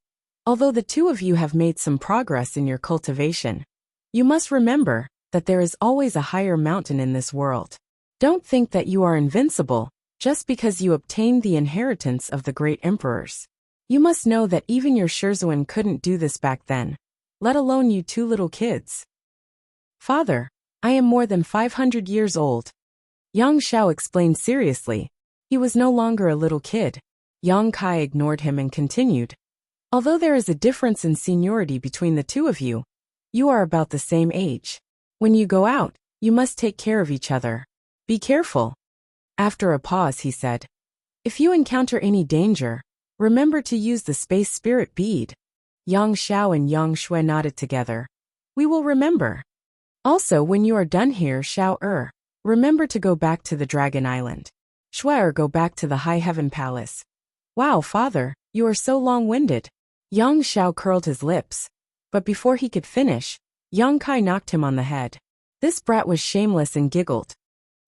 "Although the two of you have made some progress in your cultivation, you must remember that there is always a higher mountain in this world. Don't think that you are invincible just because you obtained the inheritance of the great emperors. You must know that even your Swordsman couldn't do this back then, let alone you two little kids." "Father, I am more than 500 years old." Yang Xiao explained seriously. He was no longer a little kid. Yang Kai ignored him and continued, "Although there is a difference in seniority between the two of you, you are about the same age. When you go out, you must take care of each other. Be careful." After a pause he said, "If you encounter any danger, remember to use the space spirit bead." Yang Xiao and Yang Shui nodded together. "We will remember. Also, when you are done here, Xiao remember to go back to the Dragon Island. Shui go back to the High Heaven Palace." "Wow, Father, you are so long-winded." Yang Xiao curled his lips, but before he could finish, Yang Kai knocked him on the head. This brat was shameless and giggled.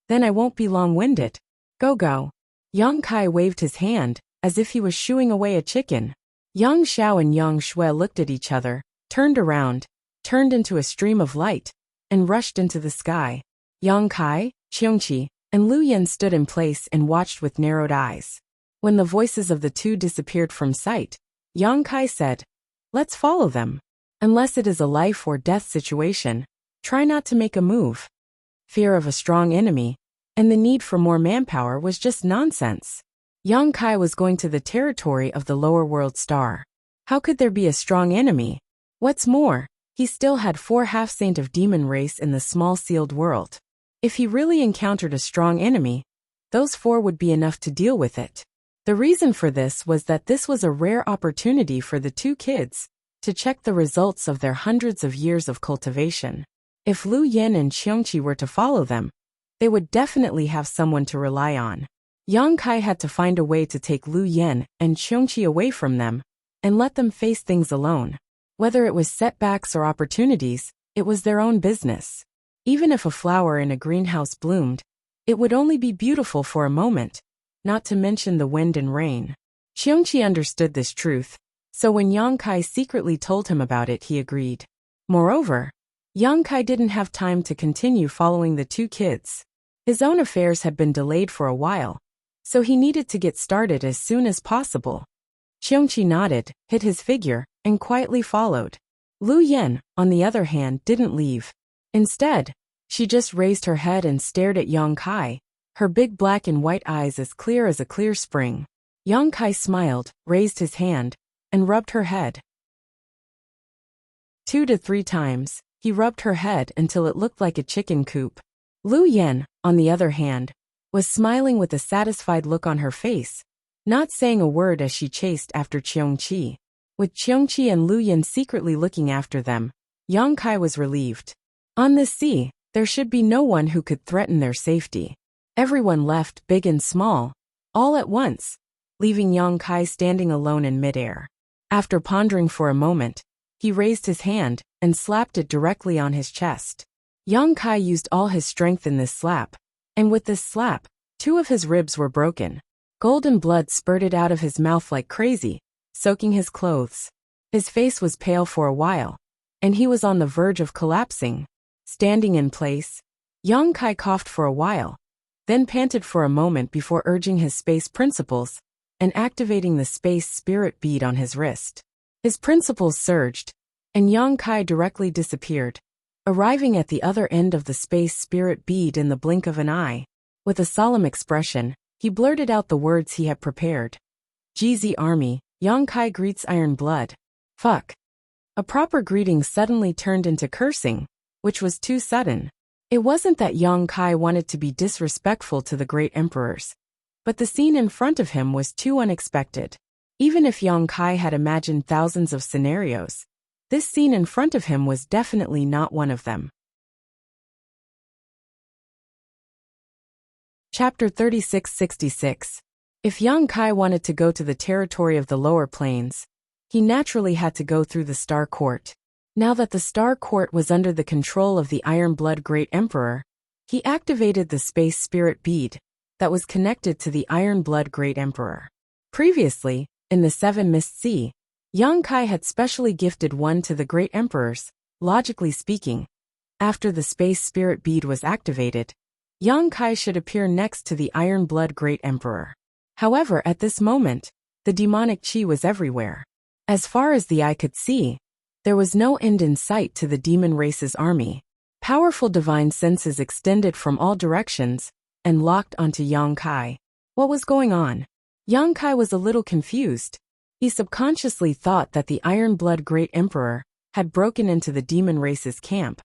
"Then I won't be long-winded. Go. Yang Kai waved his hand, as if he was shooing away a chicken. Yang Xiao and Yang Shui looked at each other, turned around, turned into a stream of light, and rushed into the sky. Yang Kai, Qiongqi, and Lu Yan stood in place and watched with narrowed eyes. When the voices of the two disappeared from sight, Yang Kai said, "Let's follow them. Unless it is a life or death situation, try not to make a move." Fear of a strong enemy, and the need for more manpower was just nonsense. Yang Kai was going to the territory of the lower world star. How could there be a strong enemy? What's more, he still had 4 half-saint of demon race in the small sealed world. If he really encountered a strong enemy, those 4 would be enough to deal with it. The reason for this was that this was a rare opportunity for the two kids to check the results of their hundreds of years of cultivation. If Lu Yan and Qiongqi were to follow them, they would definitely have someone to rely on. Yang Kai had to find a way to take Lu Yan and Qiongqi away from them and let them face things alone. Whether it was setbacks or opportunities, it was their own business. Even if a flower in a greenhouse bloomed, it would only be beautiful for a moment, not to mention the wind and rain. Qiongqi understood this truth, so when Yang Kai secretly told him about it, he agreed. Moreover, Yang Kai didn't have time to continue following the two kids. His own affairs had been delayed for a while, so he needed to get started as soon as possible. Qiongqi nodded, hit his figure, and quietly followed. Lu Yan, on the other hand, didn't leave. Instead, she just raised her head and stared at Yang Kai, her big black and white eyes as a clear spring. Yang Kai smiled, raised his hand, and rubbed her head. 2 to 3 times, he rubbed her head until it looked like a chicken coop. Lu Yen, on the other hand, was smiling with a satisfied look on her face, not saying a word as she chased after Qiongqi. With Qiongqi and Lu Yen secretly looking after them, Yang Kai was relieved. On this sea, there should be no one who could threaten their safety. Everyone left, big and small, all at once, leaving Yang Kai standing alone in midair. After pondering for a moment, he raised his hand and slapped it directly on his chest. Yang Kai used all his strength in this slap, and with this slap, 2 of his ribs were broken. Golden blood spurted out of his mouth like crazy, soaking his clothes. His face was pale for a while, and he was on the verge of collapsing. Standing in place, Yang Kai coughed for a while, then panted for a moment before urging his space principles and activating the space spirit bead on his wrist. His principles surged, and Yang Kai directly disappeared, arriving at the other end of the space spirit bead in the blink of an eye. With a solemn expression, he blurted out the words he had prepared. GZ Army, Yang Kai greets Iron Blood. Fuck. A proper greeting suddenly turned into cursing, which was too sudden. It wasn't that Yang Kai wanted to be disrespectful to the great emperors, but the scene in front of him was too unexpected. Even if Yang Kai had imagined thousands of scenarios, this scene in front of him was definitely not one of them. Chapter 3666. If Yang Kai wanted to go to the territory of the lower planes, he naturally had to go through the Star Court. Now that the Star Court was under the control of the Iron Blood Great Emperor, he activated the Space Spirit Bead that was connected to the Iron Blood Great Emperor. Previously, in the Seven Mist Sea, Yang Kai had specially gifted one to the Great Emperors. Logically speaking, after the Space Spirit Bead was activated, Yang Kai should appear next to the Iron Blood Great Emperor. However, at this moment, the demonic chi was everywhere. As far as the eye could see, there was no end in sight to the demon race's army. Powerful divine senses extended from all directions and locked onto Yang Kai. What was going on? Yang Kai was a little confused. He subconsciously thought that the Iron Blood Great Emperor had broken into the demon race's camp.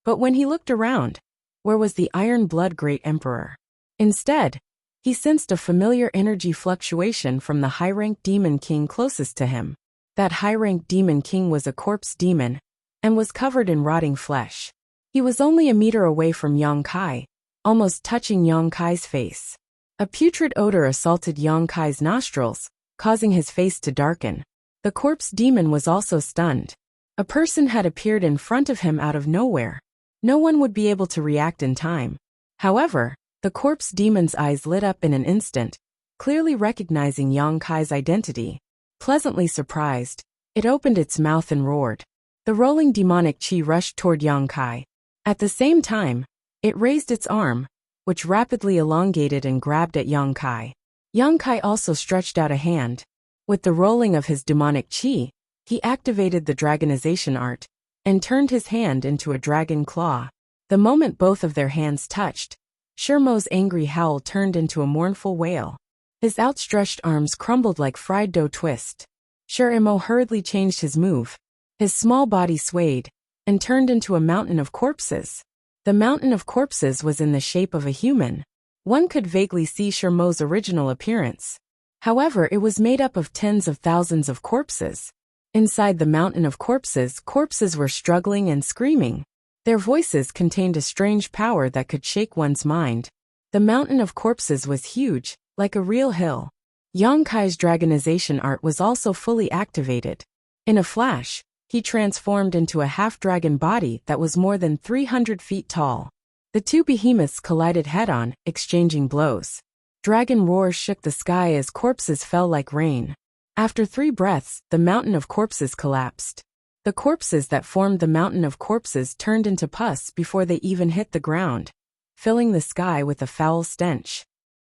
But when he looked around, where was the Iron Blood Great Emperor? Instead, he sensed a familiar energy fluctuation from the high-ranked demon king closest to him. That high-ranked demon king was a corpse demon and was covered in rotting flesh. He was only a meter away from Yang Kai, almost touching Yang Kai's face. A putrid odor assaulted Yang Kai's nostrils, causing his face to darken. The corpse demon was also stunned. A person had appeared in front of him out of nowhere. No one would be able to react in time. However, the corpse demon's eyes lit up in an instant, clearly recognizing Yang Kai's identity. Pleasantly surprised, it opened its mouth and roared. The rolling demonic chi rushed toward Yang Kai. At the same time, it raised its arm, which rapidly elongated and grabbed at Yang Kai. Yang Kai also stretched out a hand. With the rolling of his demonic chi, he activated the dragonization art and turned his hand into a dragon claw. The moment both of their hands touched, Shermo's angry howl turned into a mournful wail. His outstretched arms crumbled like fried dough twist. Shermo hurriedly changed his move. His small body swayed and turned into a mountain of corpses. The mountain of corpses was in the shape of a human. One could vaguely see Shermo's original appearance. However, it was made up of tens of thousands of corpses. Inside the mountain of corpses, corpses were struggling and screaming. Their voices contained a strange power that could shake one's mind. The mountain of corpses was huge, like a real hill. Yang Kai's dragonization art was also fully activated. In a flash, he transformed into a half-dragon body that was more than 300 feet tall. The two behemoths collided head-on, exchanging blows. Dragon roars shook the sky as corpses fell like rain. After 3 breaths, the mountain of corpses collapsed. The corpses that formed the mountain of corpses turned into pus before they even hit the ground, filling the sky with a foul stench.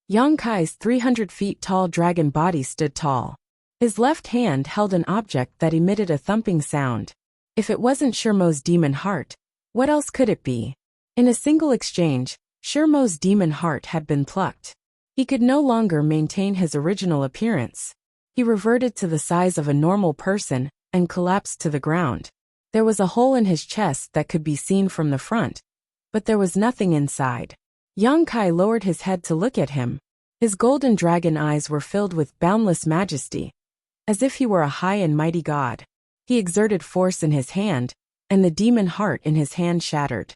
Yang Kai's 300 feet tall dragon body stood tall. His left hand held an object that emitted a thumping sound. If it wasn't Shermo's demon heart, what else could it be? In a single exchange, Shermo's demon heart had been plucked. He could no longer maintain his original appearance. He reverted to the size of a normal person and collapsed to the ground. There was a hole in his chest that could be seen from the front, but there was nothing inside. Yang Kai lowered his head to look at him. His golden dragon eyes were filled with boundless majesty, as if he were a high and mighty god. He exerted force in his hand, and the demon heart in his hand shattered.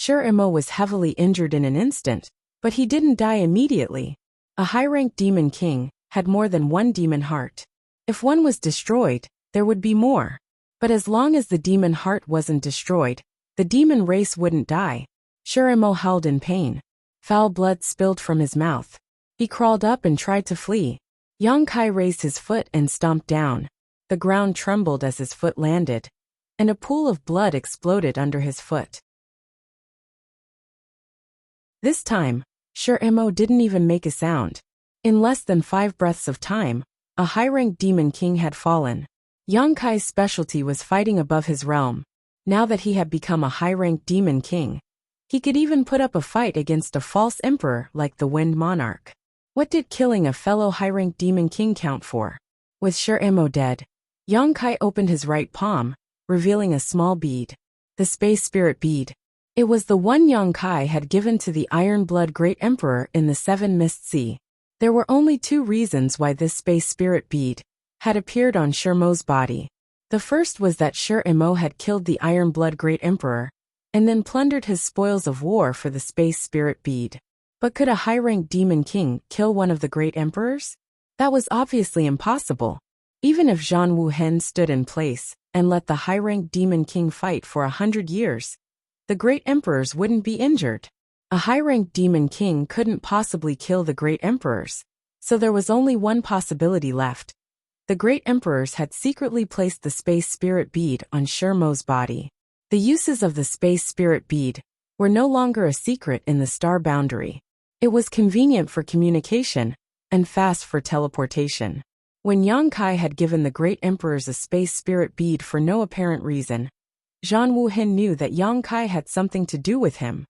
Imo was heavily injured in an instant, but he didn't die immediately. A high-ranked demon king had more than one demon heart. If one was destroyed, there would be more. But as long as the demon heart wasn't destroyed, the demon race wouldn't die. Imo howled in pain. Foul blood spilled from his mouth. He crawled up and tried to flee. Yang Kai raised his foot and stomped down. The ground trembled as his foot landed, and a pool of blood exploded under his foot. This time, Imo didn't even make a sound. In less than 5 breaths of time, a high-ranked demon king had fallen. Yang Kai's specialty was fighting above his realm. Now that he had become a high-ranked demon king, he could even put up a fight against a false emperor like the Wind Monarch. What did killing a fellow high-ranked demon king count for? With Imo dead, Yang Kai opened his right palm, revealing a small bead. The Space Spirit Bead. It was the one Yang Kai had given to the Iron Blood Great Emperor in the Seven Mist Sea. There were only 2 reasons why this Space Spirit Bead had appeared on Imo's body. The first was that Imo had killed the Iron Blood Great Emperor, and then plundered his spoils of war for the Space Spirit Bead. But could a high-ranked demon king kill one of the great emperors? That was obviously impossible. Even if Zhang Wuhen stood in place and let the high-ranked demon king fight for 100 years, the great emperors wouldn't be injured. A high-ranked demon king couldn't possibly kill the great emperors, so there was only one possibility left. The great emperors had secretly placed the Space Spirit Bead on Imo's body. The uses of the Space Spirit Bead were no longer a secret in the star boundary. It was convenient for communication and fast for teleportation. When Yang Kai had given the great emperors a Space Spirit Bead for no apparent reason, Zhang Wuhen knew that Yang Kai had something to do with him.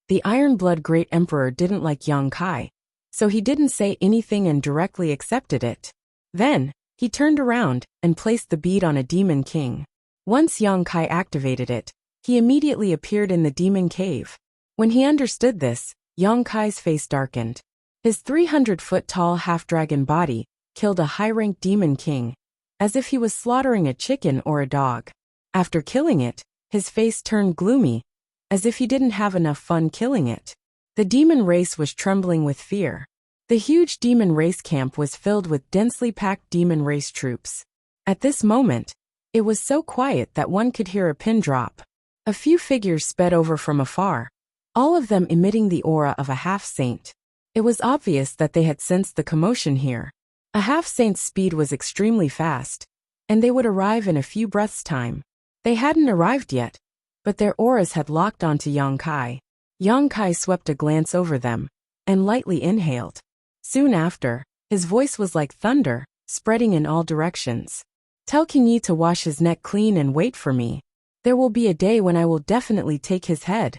The Iron Blood Great Emperor didn't like Yang Kai, so he didn't say anything and directly accepted it. Then, he turned around and placed the bead on a demon king. Once Yang Kai activated it, he immediately appeared in the demon cave. When he understood this, Yang Kai's face darkened. His 300-foot-tall half-dragon body killed a high-ranked demon king, as if he was slaughtering a chicken or a dog. After killing it, his face turned gloomy, as if he didn't have enough fun killing it. The demon race was trembling with fear. The huge demon race camp was filled with densely packed demon race troops. At this moment, it was so quiet that one could hear a pin drop. A few figures sped over from afar, all of them emitting the aura of a half-saint. It was obvious that they had sensed the commotion here. A half-saint's speed was extremely fast, and they would arrive in a few breaths' time. They hadn't arrived yet, but their auras had locked onto Yang Kai. Yang Kai swept a glance over them, and lightly inhaled. Soon after, his voice was like thunder, spreading in all directions. Tell King Yi to wash his neck clean and wait for me. There will be a day when I will definitely take his head.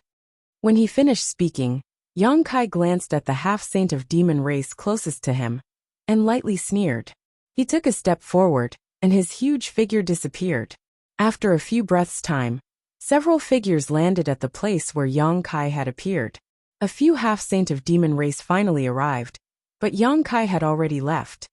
When he finished speaking, Yang Kai glanced at the half-saint of demon race closest to him, and lightly sneered. He took a step forward, and his huge figure disappeared. After a few breaths' time, several figures landed at the place where Yang Kai had appeared. A few half-saint of demon race finally arrived, but Yang Kai had already left.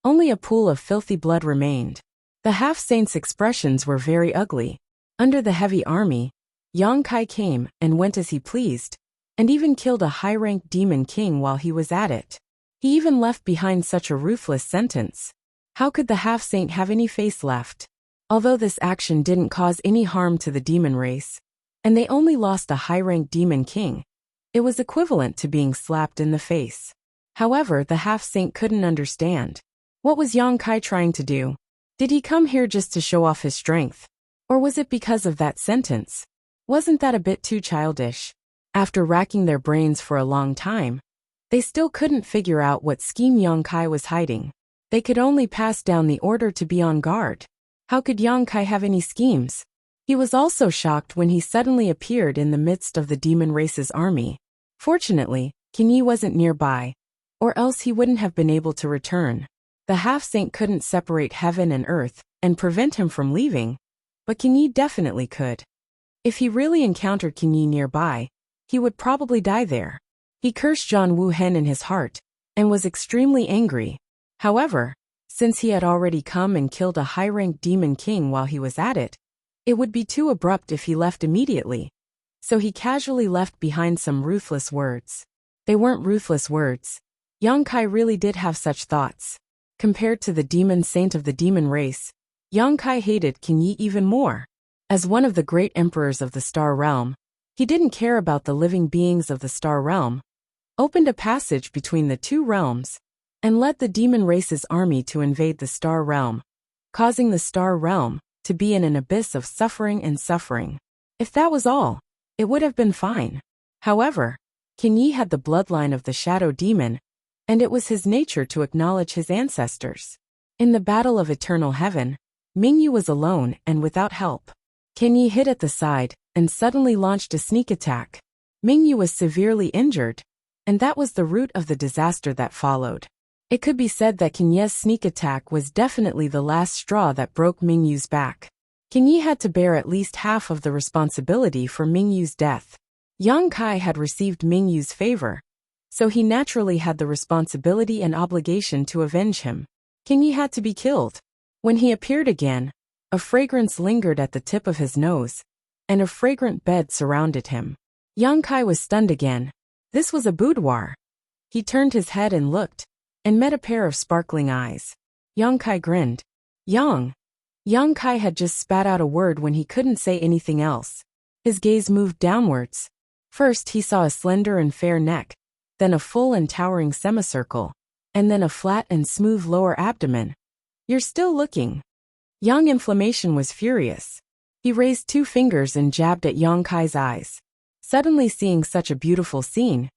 Only a pool of filthy blood remained. The half-saints' expressions were very ugly. Under the heavy army, Yang Kai came and went as he pleased, and even killed a high-ranked demon king while he was at it. He even left behind such a ruthless sentence. How could the half-saint have any face left? Although this action didn't cause any harm to the demon race, and they only lost a high-ranked demon king, it was equivalent to being slapped in the face. However, the half-saint couldn't understand. What was Yang Kai trying to do? Did he come here just to show off his strength? Or was it because of that sentence? Wasn't that a bit too childish? After racking their brains for a long time, they still couldn't figure out what scheme Yang Kai was hiding. They could only pass down the order to be on guard. How could Yang Kai have any schemes? He was also shocked when he suddenly appeared in the midst of the demon race's army. Fortunately, King Yi wasn't nearby, or else he wouldn't have been able to return. The half-saint couldn't separate heaven and earth and prevent him from leaving, but King Yi definitely could. If he really encountered Qin Yi nearby, he would probably die there. He cursed Zhan Wuhen in his heart, and was extremely angry. However, since he had already come and killed a high-ranked demon king while he was at it, it would be too abrupt if he left immediately. So he casually left behind some ruthless words. They weren't ruthless words. Yang Kai really did have such thoughts. Compared to the demon saint of the demon race, Yang Kai hated Qin Yi even more. As one of the great emperors of the Star Realm, he didn't care about the living beings of the Star Realm, opened a passage between the two realms, and led the demon race's army to invade the Star Realm, causing the Star Realm to be in an abyss of suffering and suffering. If that was all, it would have been fine. However, Qin Yi had the bloodline of the Shadow Demon, and it was his nature to acknowledge his ancestors. In the Battle of Eternal Heaven, Mingyu was alone and without help. Qin Yi hid at the side and suddenly launched a sneak attack. Mingyu was severely injured, and that was the root of the disaster that followed. It could be said that Qin Yi's sneak attack was definitely the last straw that broke Mingyu's back. Qin Yi had to bear at least half of the responsibility for Mingyu's death. Yang Kai had received Mingyu's favor, so he naturally had the responsibility and obligation to avenge him. Qin Yi had to be killed. When he appeared again, a fragrance lingered at the tip of his nose, and a fragrant bed surrounded him. Yang Kai was stunned again. This was a boudoir. He turned his head and looked, and met a pair of sparkling eyes. Yang Kai grinned. Yang Kai had just spat out a word when he couldn't say anything else. His gaze moved downwards. First he saw a slender and fair neck, then a full and towering semicircle, and then a flat and smooth lower abdomen. You're still looking. Yang Inflammation was furious. He raised 2 fingers and jabbed at Yang Kai's eyes. Suddenly seeing such a beautiful scene,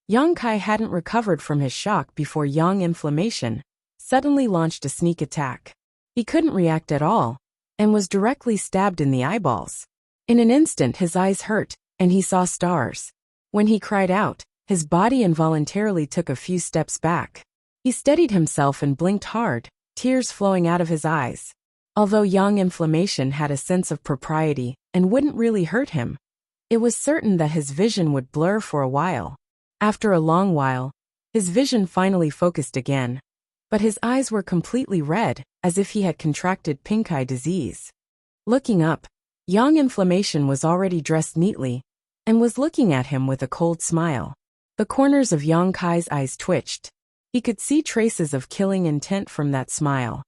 Yang Kai hadn't recovered from his shock before Yang Inflammation suddenly launched a sneak attack. He couldn't react at all, and was directly stabbed in the eyeballs. In an instant his eyes hurt, and he saw stars. When he cried out, his body involuntarily took a few steps back. He steadied himself and blinked hard, tears flowing out of his eyes. Although Yang Inflammation had a sense of propriety and wouldn't really hurt him, it was certain that his vision would blur for a while. After a long while, his vision finally focused again, but his eyes were completely red, as if he had contracted pink eye disease. Looking up, Yang Inflammation was already dressed neatly, and was looking at him with a cold smile. The corners of Yang Kai's eyes twitched. He could see traces of killing intent from that smile.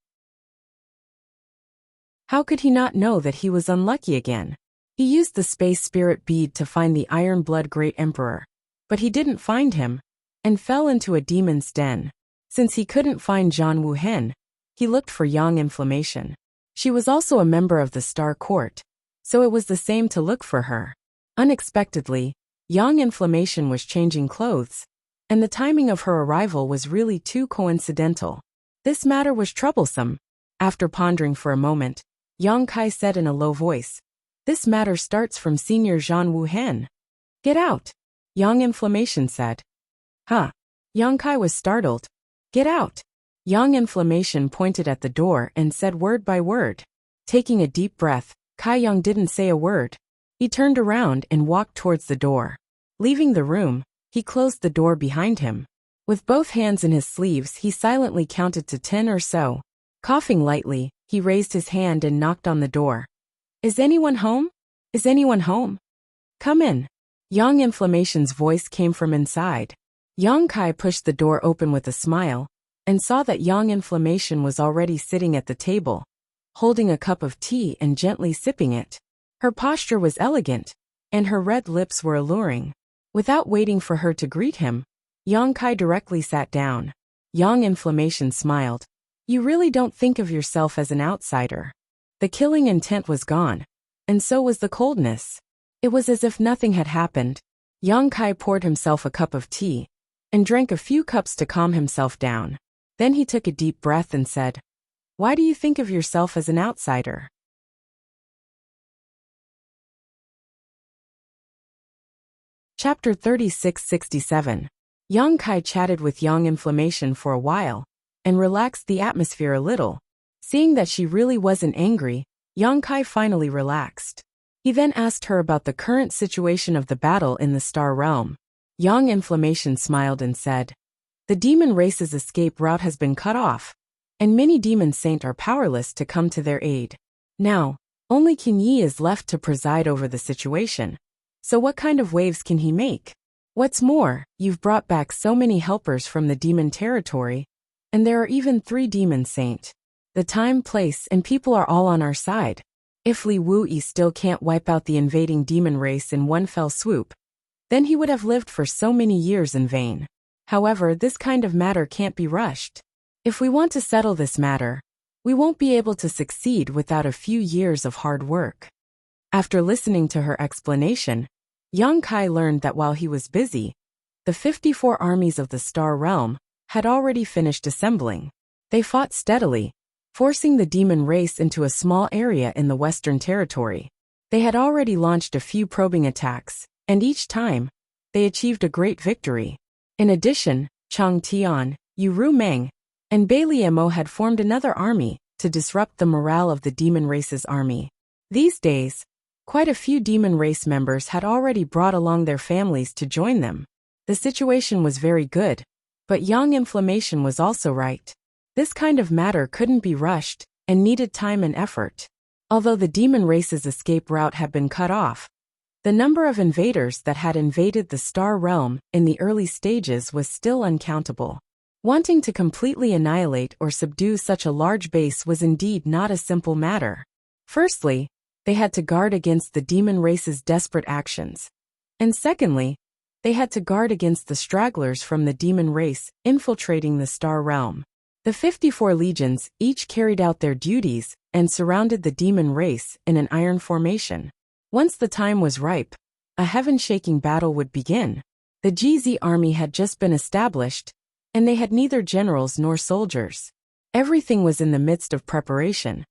How could he not know that he was unlucky again? He used the Space Spirit Bead to find the Iron Blood Great Emperor, but he didn't find him, and fell into a demon's den. Since he couldn't find Zhan Wuhen, he looked for Yang Inflammation. She was also a member of the Star Court, so it was the same to look for her. Unexpectedly, Yang Inflammation was changing clothes, and the timing of her arrival was really too coincidental. This matter was troublesome. After pondering for a moment, Yang Kai said in a low voice, "This matter starts from Senior Zhan Wuhen." "Get out," Yang Inflammation said. "Huh?" Yang Kai was startled. "Get out." Yang Inflammation pointed at the door and said word by word. Taking a deep breath, Kai Yang didn't say a word. He turned around and walked towards the door. Leaving the room, he closed the door behind him. With both hands in his sleeves, he silently counted to 10 or so. Coughing lightly, he raised his hand and knocked on the door. "Is anyone home? Is anyone home? Come in." Yang Inflammation's voice came from inside. Yang Kai pushed the door open with a smile, and saw that Yang Inflammation was already sitting at the table, holding a cup of tea and gently sipping it. Her posture was elegant, and her red lips were alluring. Without waiting for her to greet him, Yang Kai directly sat down. Yang Inflammation smiled. "You really don't think of yourself as an outsider." The killing intent was gone, and so was the coldness. It was as if nothing had happened. Yang Kai poured himself a cup of tea, and drank a few cups to calm himself down. Then he took a deep breath and said, "Why do you think of yourself as an outsider?" Chapter 3667. Yang Kai chatted with Yang Inflammation for a while, and relaxed the atmosphere a little. Seeing that she really wasn't angry, Yang Kai finally relaxed. He then asked her about the current situation of the battle in the star realm. Yang Inflammation smiled and said, "The demon race's escape route has been cut off, and many demon saints are powerless to come to their aid. Now, only Qin Yi is left to preside over the situation. So what kind of waves can he make? What's more, you've brought back so many helpers from the demon territory, and there are even 3 demon saints. The time, place, and people are all on our side. If Li Wuyi still can't wipe out the invading demon race in one fell swoop, then he would have lived for so many years in vain. However, this kind of matter can't be rushed. If we want to settle this matter, we won't be able to succeed without a few years of hard work." After listening to her explanation, Yang Kai learned that while he was busy, the 54 armies of the Star Realm had already finished assembling. They fought steadily, forcing the demon race into a small area in the Western Territory. They had already launched a few probing attacks, and each time, they achieved a great victory. In addition, Chang Tian, Yu Ru Meng, and Bai Liemo had formed another army to disrupt the morale of the demon race's army. These days, quite a few demon race members had already brought along their families to join them. The situation was very good, but Yang Inflammation was also right. This kind of matter couldn't be rushed and needed time and effort. Although the demon race's escape route had been cut off, the number of invaders that had invaded the Star Realm in the early stages was still uncountable. Wanting to completely annihilate or subdue such a large base was indeed not a simple matter. Firstly, they had to guard against the demon race's desperate actions. And secondly, they had to guard against the stragglers from the demon race infiltrating the Star Realm. The 54 legions each carried out their duties and surrounded the demon race in an iron formation. Once the time was ripe, a heaven-shaking battle would begin. The GZ army had just been established, and they had neither generals nor soldiers. Everything was in the midst of preparation,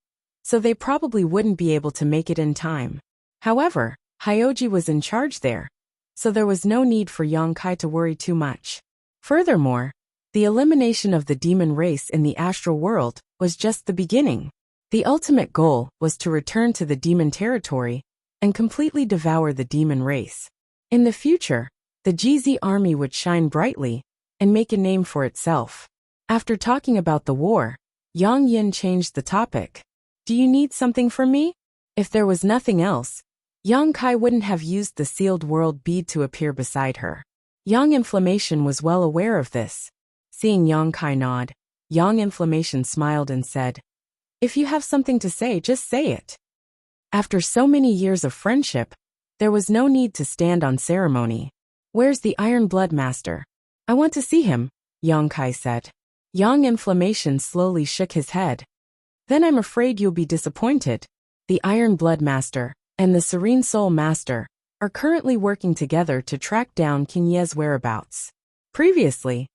so they probably wouldn't be able to make it in time. However, Hyoji was in charge there, so there was no need for Yang Kai to worry too much. Furthermore, the elimination of the demon race in the astral world was just the beginning. The ultimate goal was to return to the demon territory and completely devour the demon race. In the future, the GZ army would shine brightly and make a name for itself. After talking about the war, Yang Yin changed the topic. "Do you need something from me?" If there was nothing else, Yang Kai wouldn't have used the sealed world bead to appear beside her. Yang Inflammation was well aware of this. Seeing Yang Kai nod, Yang Inflammation smiled and said, "If you have something to say, just say it." After so many years of friendship, there was no need to stand on ceremony. "Where's the Iron Blood Master? I want to see him," Yang Kai said. Yang Inflammation slowly shook his head. "Then I'm afraid you'll be disappointed. The Iron Blood Master and the Serene Soul Master are currently working together to track down Qin Ye's whereabouts. Previously,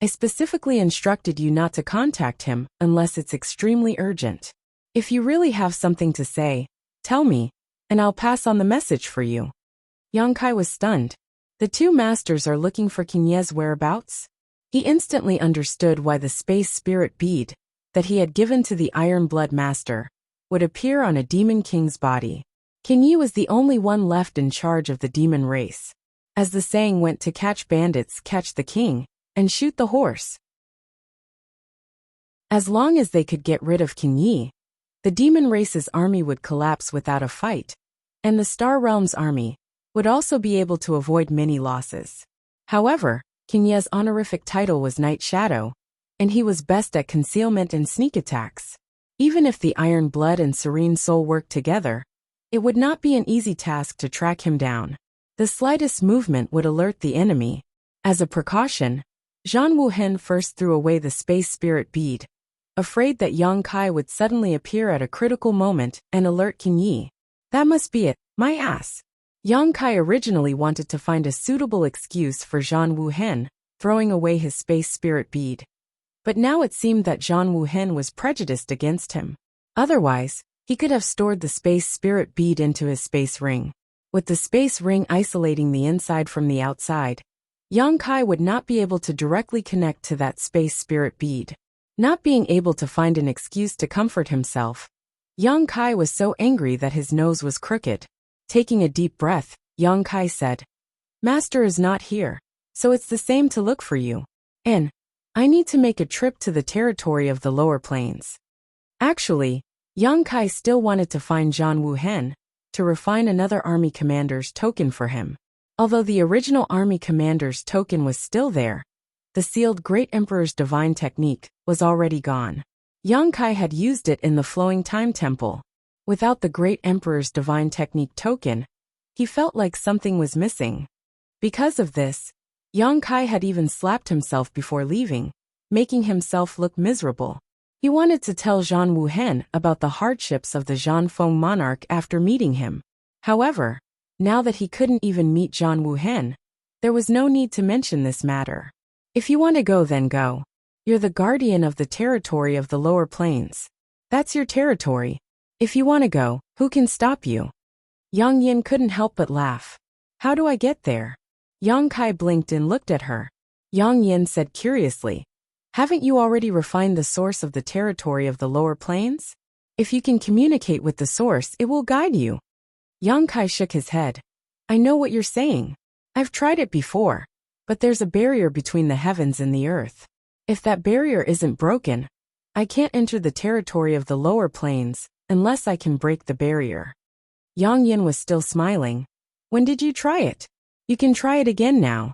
I specifically instructed you not to contact him unless it's extremely urgent. If you really have something to say, tell me, and I'll pass on the message for you." Yang Kai was stunned. The 2 masters are looking for Qin Ye's whereabouts? He instantly understood why the space spirit bead that he had given to the Iron Blood Master would appear on a demon king's body. Qin Ye was the only one left in charge of the demon race. As the saying went, to catch bandits, catch the king, and shoot the horse. As long as they could get rid of Qin Ye, the demon race's army would collapse without a fight, and the Star Realm's army would also be able to avoid many losses. However, Qin Ye's honorific title was Night Shadow, and he was best at concealment and sneak attacks. Even if the Iron Blood and Serene Soul worked together, it would not be an easy task to track him down. The slightest movement would alert the enemy. As a precaution, Zhan Wuhen first threw away the space spirit bead, afraid that Yang Kai would suddenly appear at a critical moment and alert Qin Ye. That must be it, my ass. Yang Kai originally wanted to find a suitable excuse for Zhan Wuhen throwing away his space spirit bead. But now it seemed that Zhan Wuhen was prejudiced against him. Otherwise, he could have stored the space spirit bead into his space ring. With the space ring isolating the inside from the outside, Yang Kai would not be able to directly connect to that space spirit bead. Not being able to find an excuse to comfort himself, Yang Kai was so angry that his nose was crooked. Taking a deep breath, Yang Kai said, Master is not here, so it's the same to look for you. And I need to make a trip to the territory of the lower plains. Actually, Yang Kai still wanted to find Zhan Wuhen to refine another army commander's token for him. Although the original army commander's token was still there, the sealed Great Emperor's divine technique was already gone. Yang Kai had used it in the Flowing Time Temple. Without the Great Emperor's divine technique token, he felt like something was missing. Because of this, Yang Kai had even slapped himself before leaving, making himself look miserable. He wanted to tell Zhan Wuhen about the hardships of the Zhanfeng monarch after meeting him. However, now that he couldn't even meet Zhan Wuhen, there was no need to mention this matter. If you want to go, then go. You're the guardian of the territory of the lower plains. That's your territory. If you want to go, who can stop you? Yang Yin couldn't help but laugh. How do I get there? Yang Kai blinked and looked at her. Yang Yin said curiously, haven't you already refined the source of the territory of the lower plains? If you can communicate with the source, it will guide you. Yang Kai shook his head. I know what you're saying. I've tried it before. But there's a barrier between the heavens and the earth. If that barrier isn't broken, I can't enter the territory of the lower plains unless I can break the barrier. Yang Yin was still smiling. When did you try it? You can try it again now.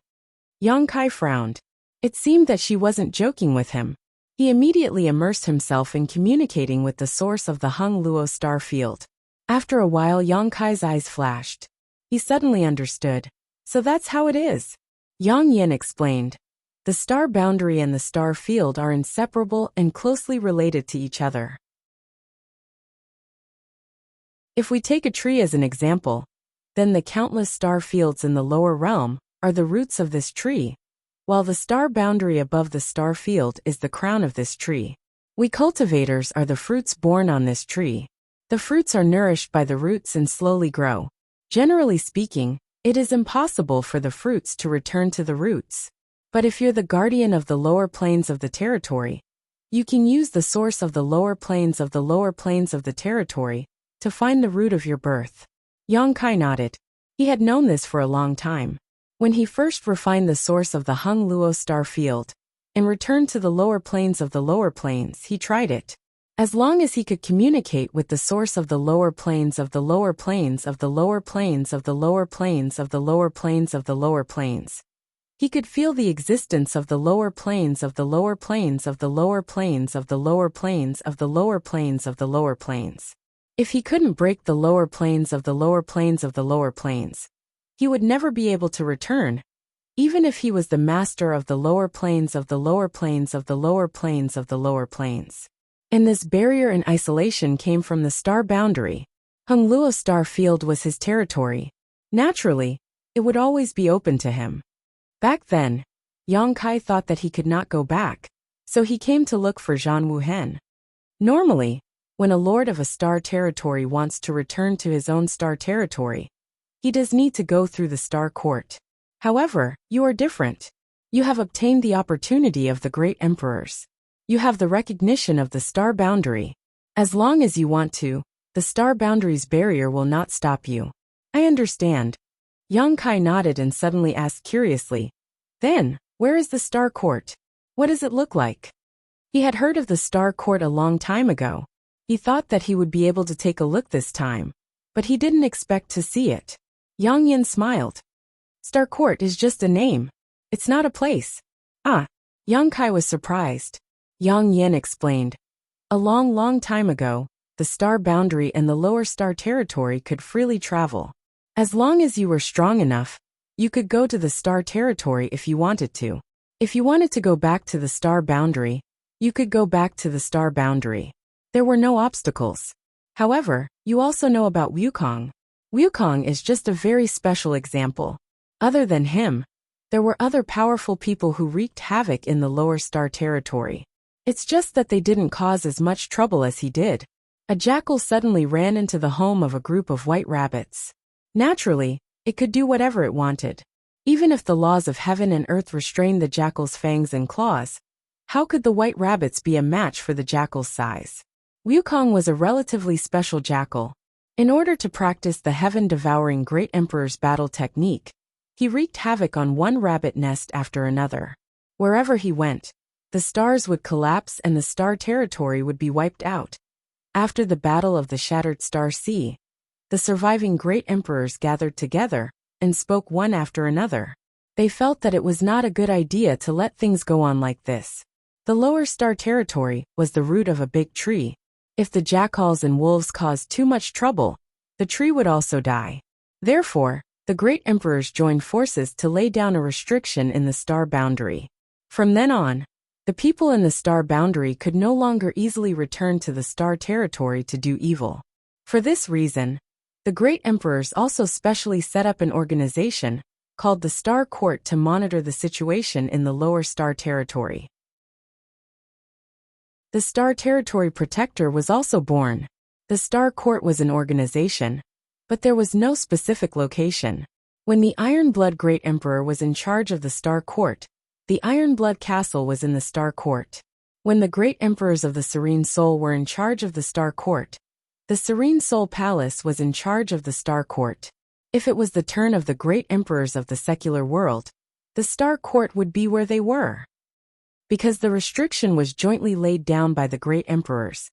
Yang Kai frowned. It seemed that she wasn't joking with him. He immediately immersed himself in communicating with the source of the Hung Luo star field. After a while, Yang Kai's eyes flashed. He suddenly understood. So that's how it is. Yang Yin explained. The star boundary and the star field are inseparable and closely related to each other. If we take a tree as an example, then the countless star fields in the lower realm are the roots of this tree, while the star boundary above the star field is the crown of this tree. We cultivators are the fruits born on this tree. The fruits are nourished by the roots and slowly grow. Generally speaking, it is impossible for the fruits to return to the roots. But if you're the guardian of the lower plains of the territory, you can use the source of the lower plains of the territory to find the root of your birth. Yang Kai nodded. He had known this for a long time. When he first refined the source of the Hung Luo star field and returned to the lower plains of the lower plains, he tried it. As long as he could communicate with the source of the lower plains of the lower plains of the lower plains of the lower plains of the lower plains of the lower plains, he could feel the existence of the lower plains of the lower plains of the lower plains of the lower plains of the lower plains of the lower plains. If he couldn't break the lower plains of the lower plains of the lower plains, he would never be able to return, even if he was the master of the lower plains of the lower plains of the lower plains of the lower plains. And this barrier and isolation came from the star boundary. Hung Luo star field was his territory. Naturally, it would always be open to him. Back then, Yang Kai thought that he could not go back, so he came to look for Zhan Wuhen. Normally, when a lord of a star territory wants to return to his own star territory, he does need to go through the star court. However, you are different. You have obtained the opportunity of the great emperors. You have the recognition of the star boundary. As long as you want to, the star boundary's barrier will not stop you. I understand. Yang Kai nodded and suddenly asked curiously, then, where is the star court? What does it look like? He had heard of the star court a long time ago. He thought that he would be able to take a look this time, but he didn't expect to see it. Yang Yin smiled. Star court is just a name. It's not a place. Ah. Yang Kai was surprised. Yang Yin explained. A long time ago, the star boundary and the lower star territory could freely travel. As long as you were strong enough, you could go to the star territory if you wanted to. If you wanted to go back to the star boundary, you could go back to the star boundary. There were no obstacles. However, you also know about Wukong. Wukong is just a very special example. Other than him, there were other powerful people who wreaked havoc in the lower star territory. It's just that they didn't cause as much trouble as he did. A jackal suddenly ran into the home of a group of white rabbits. Naturally, it could do whatever it wanted. Even if the laws of heaven and earth restrained the jackal's fangs and claws, how could the white rabbits be a match for the jackal's size? Wukong was a relatively special jackal. In order to practice the heaven-devouring Great Emperor's battle technique, he wreaked havoc on one rabbit nest after another. Wherever he went, the stars would collapse and the star territory would be wiped out. After the Battle of the Shattered Star Sea, the surviving Great Emperors gathered together and spoke one after another. They felt that it was not a good idea to let things go on like this. The lower star territory was the root of a big tree. If the jackals and wolves caused too much trouble, the tree would also die. Therefore, the Great Emperors joined forces to lay down a restriction in the star boundary. From then on, the people in the star boundary could no longer easily return to the star territory to do evil. For this reason, the Great Emperors also specially set up an organization called the Star Court to monitor the situation in the lower star territory. The Star Territory Protector was also born. The Star Court was an organization, but there was no specific location. When the Iron-Blood Great Emperor was in charge of the Star Court, the Iron-Blood Castle was in the Star Court. When the Great Emperors of the Serene Soul were in charge of the Star Court, the Serene Soul Palace was in charge of the Star Court. If it was the turn of the Great Emperors of the secular world, the Star Court would be where they were. Because the restriction was jointly laid down by the Great Emperors,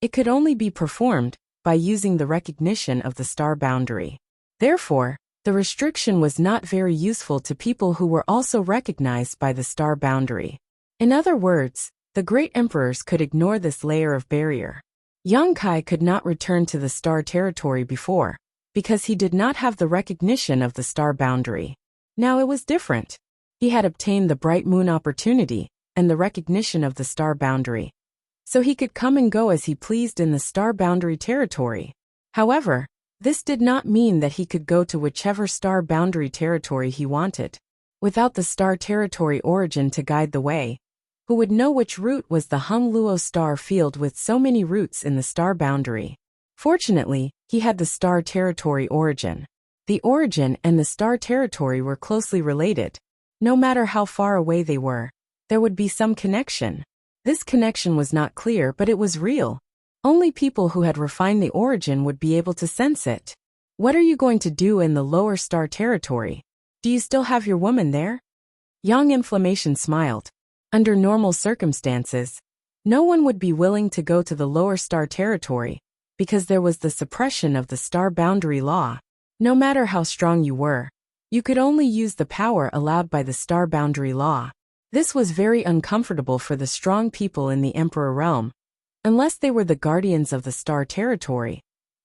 it could only be performed by using the recognition of the star boundary. Therefore, the restriction was not very useful to people who were also recognized by the star boundary. In other words, the Great Emperors could ignore this layer of barrier. Yang Kai could not return to the star territory before, because he did not have the recognition of the star boundary. Now it was different. He had obtained the bright moon opportunity and the recognition of the star boundary, so he could come and go as he pleased in the star boundary territory. However, this did not mean that he could go to whichever star boundary territory he wanted. Without the star territory origin to guide the way, who would know which route was the Hung Luo star field with so many routes in the star boundary? Fortunately, he had the star territory origin. The origin and the star territory were closely related. No matter how far away they were, there would be some connection. This connection was not clear, but it was real. Only people who had refined the origin would be able to sense it. What are you going to do in the lower star territory? Do you still have your woman there? Young Inflammation smiled. Under normal circumstances, no one would be willing to go to the lower star territory, because there was the suppression of the star boundary law. No matter how strong you were, you could only use the power allowed by the star boundary law. This was very uncomfortable for the strong people in the Emperor realm, unless they were the guardians of the star territory,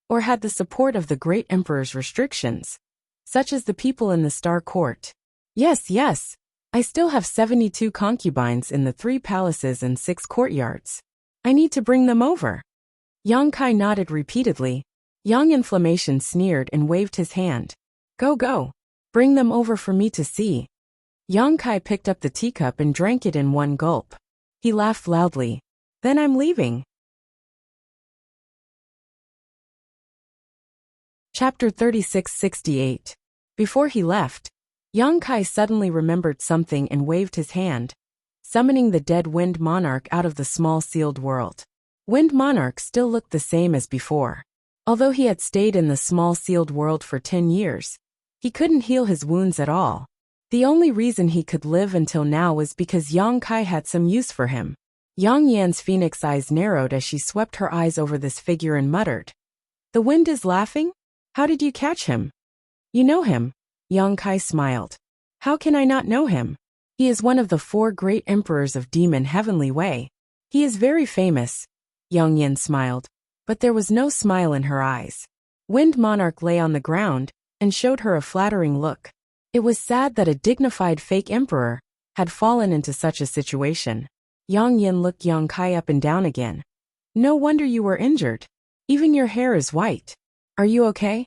or had the support of the Great Emperor's restrictions, such as the people in the Star Court. Yes, I still have 72 concubines in the 3 palaces and 6 courtyards. I need to bring them over. Yang Kai nodded repeatedly. Young Inflammation sneered and waved his hand. Go. Bring them over for me to see. Yang Kai picked up the teacup and drank it in one gulp. He laughed loudly. Then I'm leaving. Chapter 3668. Before he left, Yang Kai suddenly remembered something and waved his hand, summoning the dead Wind Monarch out of the small sealed world. Wind Monarch still looked the same as before. Although he had stayed in the small sealed world for 10 years, he couldn't heal his wounds at all. The only reason he could live until now was because Yang Kai had some use for him. Yang Yan's phoenix eyes narrowed as she swept her eyes over this figure and muttered, "The wind is laughing? How did you catch him?" "You know him." Yang Kai smiled. "How can I not know him? He is one of the 4 great emperors of Demon Heavenly Way. He is very famous." Yang Yan smiled, but there was no smile in her eyes. Wind Monarch lay on the ground and showed her a flattering look. It was sad that a dignified fake emperor had fallen into such a situation. Yang Yan looked Yang Kai up and down again. "No wonder you were injured. Even your hair is white. Are you okay?"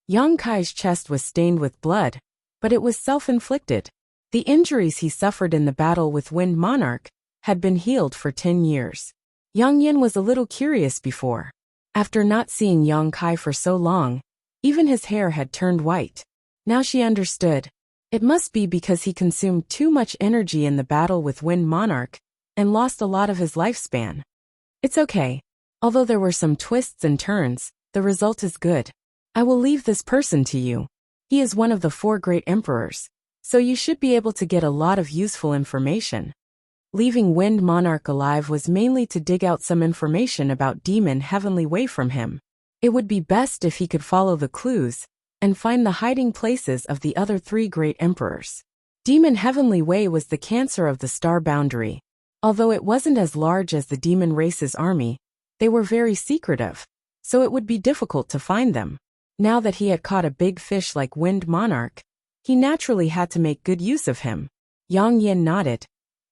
Yang Kai's chest was stained with blood, but it was self-inflicted. The injuries he suffered in the battle with Wind Monarch had been healed for 10 years. Yang Yan was a little curious before. After not seeing Yang Kai for so long, even his hair had turned white. Now she understood. It must be because he consumed too much energy in the battle with Wind Monarch and lost a lot of his lifespan. It's okay. Although there were some twists and turns, The result is good. I will leave this person to you. He is one of the 4 great emperors, so you should be able to get a lot of useful information. Leaving Wind Monarch alive was mainly to dig out some information about Demon Heavenly Way from him. It would be best if he could follow the clues and find the hiding places of the other 3 great emperors. Demon Heavenly Way was the cancer of the star boundary. Although it wasn't as large as the demon race's army, they were very secretive, so it would be difficult to find them. Now that he had caught a big fish like Wind Monarch, he naturally had to make good use of him. Yang Yin nodded.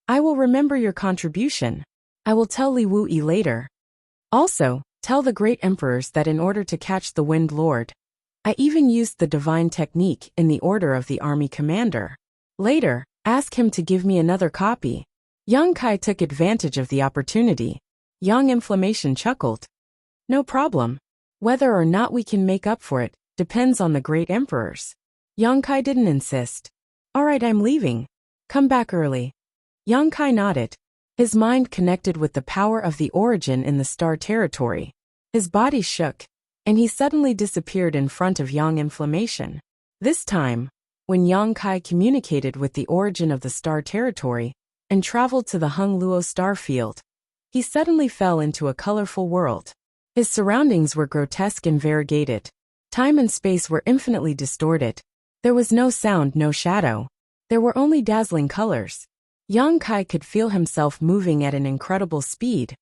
I will remember your contribution. I will tell Li Wuyi later. Also, tell the great emperors that in order to catch the Wind Lord, I even used the divine technique in the order of the army commander. Later, ask him to give me another copy. Yang Kai took advantage of the opportunity. Yang Inflammation chuckled. No problem. Whether or not we can make up for it depends on the great emperors. Yang Kai didn't insist. Alright, I'm leaving. Come back early. Yang Kai nodded. His mind connected with the power of the origin in the star territory. His body shook, and he suddenly disappeared in front of Yang Inflammation. This time, when Yang Kai communicated with the origin of the star territory and traveled to the Hung Luo star field, he suddenly fell into a colorful world. His surroundings were grotesque and variegated. Time and space were infinitely distorted. There was no sound, no shadow. There were only dazzling colors. Yang Kai could feel himself moving at an incredible speed,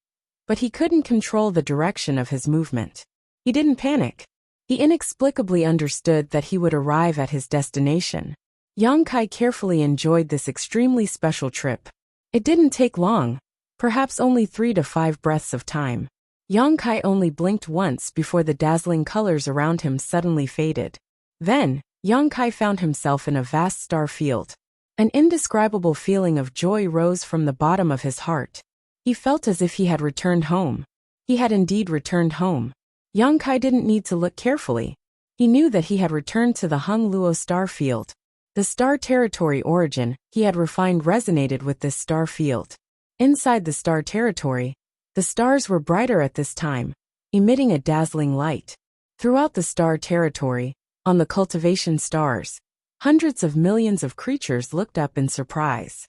but he couldn't control the direction of his movement. He didn't panic. He inexplicably understood that he would arrive at his destination. Yang Kai carefully enjoyed this extremely special trip. It didn't take long, perhaps only 3 to 5 breaths of time. Yang Kai only blinked once before the dazzling colors around him suddenly faded. Then, Yang Kai found himself in a vast star field. An indescribable feeling of joy rose from the bottom of his heart. He felt as if he had returned home. He had indeed returned home. Yang Kai didn't need to look carefully. He knew that he had returned to the Hung Luo star field. The star territory origin he had refined resonated with this star field. Inside the star territory, the stars were brighter at this time, emitting a dazzling light. Throughout the star territory, on the cultivation stars, hundreds of millions of creatures looked up in surprise.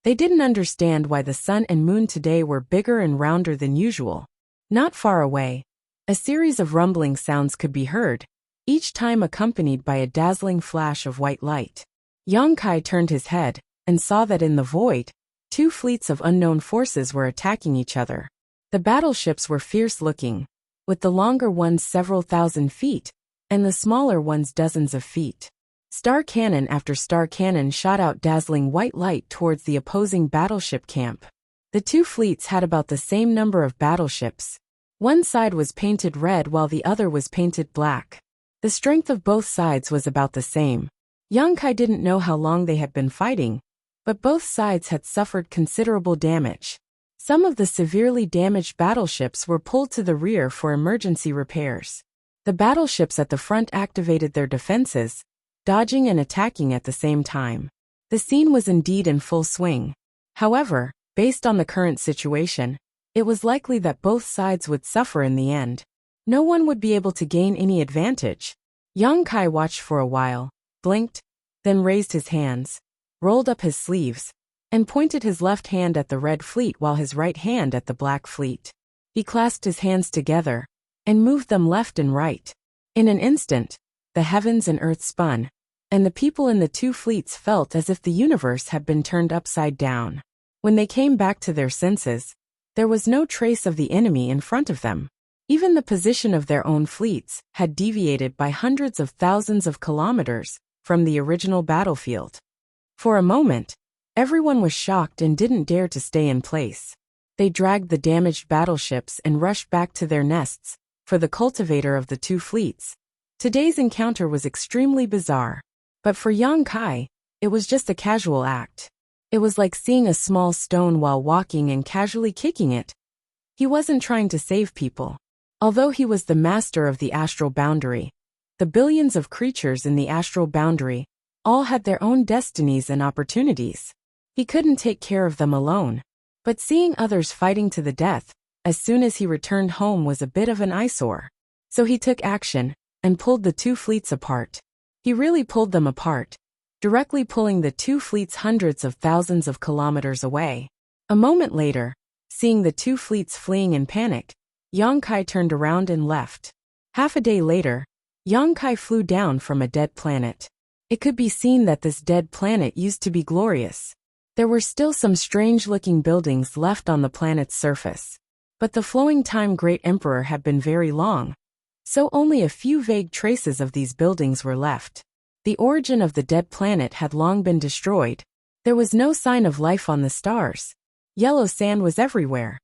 They didn't understand why the sun and moon today were bigger and rounder than usual. Not far away, a series of rumbling sounds could be heard, each time accompanied by a dazzling flash of white light. Yang Kai turned his head and saw that in the void, 2 fleets of unknown forces were attacking each other. The battleships were fierce-looking, with the longer ones several thousand feet, and the smaller ones dozens of feet. Star cannon after star cannon shot out dazzling white light towards the opposing battleship camp. The 2 fleets had about the same number of battleships. One side was painted red while the other was painted black. The strength of both sides was about the same. Yang Kai didn't know how long they had been fighting, but both sides had suffered considerable damage. Some of the severely damaged battleships were pulled to the rear for emergency repairs. The battleships at the front activated their defenses, dodging and attacking at the same time. The scene was indeed in full swing. However, based on the current situation, it was likely that both sides would suffer in the end. No one would be able to gain any advantage. Yang Kai watched for a while, blinked, then raised his hands, rolled up his sleeves, and pointed his left hand at the red fleet while his right hand at the black fleet. He clasped his hands together and moved them left and right. In an instant, the heavens and earth spun, and the people in the 2 fleets felt as if the universe had been turned upside down. When they came back to their senses, there was no trace of the enemy in front of them. Even the position of their own fleets had deviated by hundreds of thousands of kilometers from the original battlefield. For a moment, everyone was shocked and didn't dare to stay in place. They dragged the damaged battleships and rushed back to their nests. For the cultivator of the 2 fleets, today's encounter was extremely bizarre. But for Yang Kai, it was just a casual act. It was like seeing a small stone while walking and casually kicking it. He wasn't trying to save people. Although he was the master of the astral boundary, the billions of creatures in the astral boundary all had their own destinies and opportunities. He couldn't take care of them alone. But seeing others fighting to the death as soon as he returned home was a bit of an eyesore. So he took action and pulled the two fleets apart. He really pulled them apart, directly pulling the two fleets hundreds of thousands of kilometers away. A moment later, seeing the two fleets fleeing in panic, Yang Kai turned around and left. Half a day later, Yang Kai flew down from a dead planet. It could be seen that this dead planet used to be glorious. There were still some strange-looking buildings left on the planet's surface. But the flowing time Great Emperor had been very long, so only a few vague traces of these buildings were left. The origin of the dead planet had long been destroyed. There was no sign of life on the stars. Yellow sand was everywhere.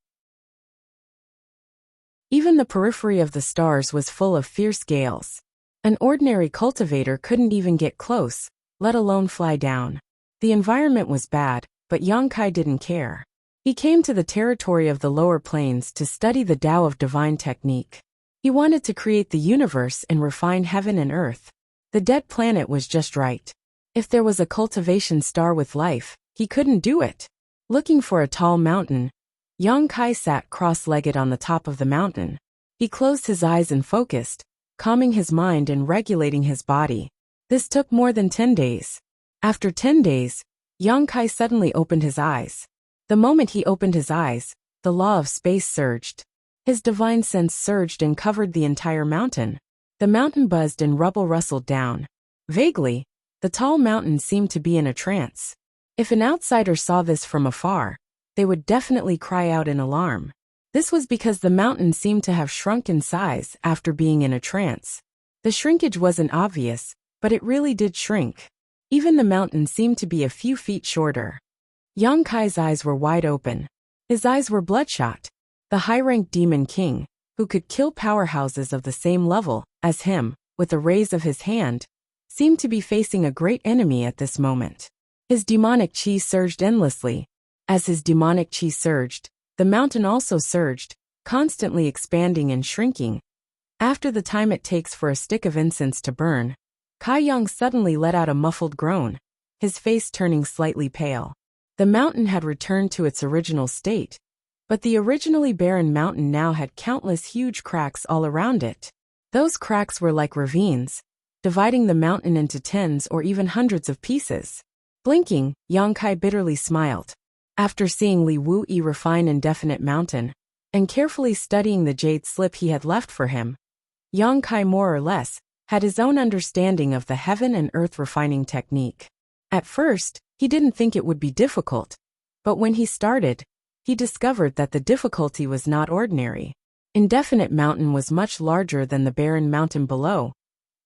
Even the periphery of the stars was full of fierce gales. An ordinary cultivator couldn't even get close, let alone fly down. The environment was bad, but Yang Kai didn't care. He came to the territory of the lower planes to study the Tao of divine technique. He wanted to create the universe and refine heaven and earth. The dead planet was just right. If there was a cultivation star with life, he couldn't do it. Looking for a tall mountain, Yang Kai sat cross-legged on the top of the mountain. He closed his eyes and focused, calming his mind and regulating his body. This took more than 10 days. After 10 days, Yang Kai suddenly opened his eyes. The moment he opened his eyes, the law of space surged. His divine sense surged and covered the entire mountain. The mountain buzzed and rubble rustled down. Vaguely, the tall mountain seemed to be in a trance. If an outsider saw this from afar, they would definitely cry out in alarm. This was because the mountain seemed to have shrunk in size after being in a trance. The shrinkage wasn't obvious, but it really did shrink. Even the mountain seemed to be a few feet shorter. Yang Kai's eyes were wide open. His eyes were bloodshot. The high-ranked demon king, who could kill powerhouses of the same level as him, with a raise of his hand, seemed to be facing a great enemy at this moment. His demonic chi surged endlessly. As his demonic chi surged, the mountain also surged, constantly expanding and shrinking. After the time it takes for a stick of incense to burn, Kai Yang suddenly let out a muffled groan, his face turning slightly pale. The mountain had returned to its original state, but the originally barren mountain now had countless huge cracks all around it. Those cracks were like ravines, dividing the mountain into tens or even hundreds of pieces. Blinking, Yang Kai bitterly smiled. After seeing Li Wuyi refine Indefinite Mountain, and carefully studying the jade slip he had left for him, Yang Kai more or less had his own understanding of the heaven and earth refining technique. At first, he didn't think it would be difficult, but when he started, he discovered that the difficulty was not ordinary. Indefinite Mountain was much larger than the barren mountain below,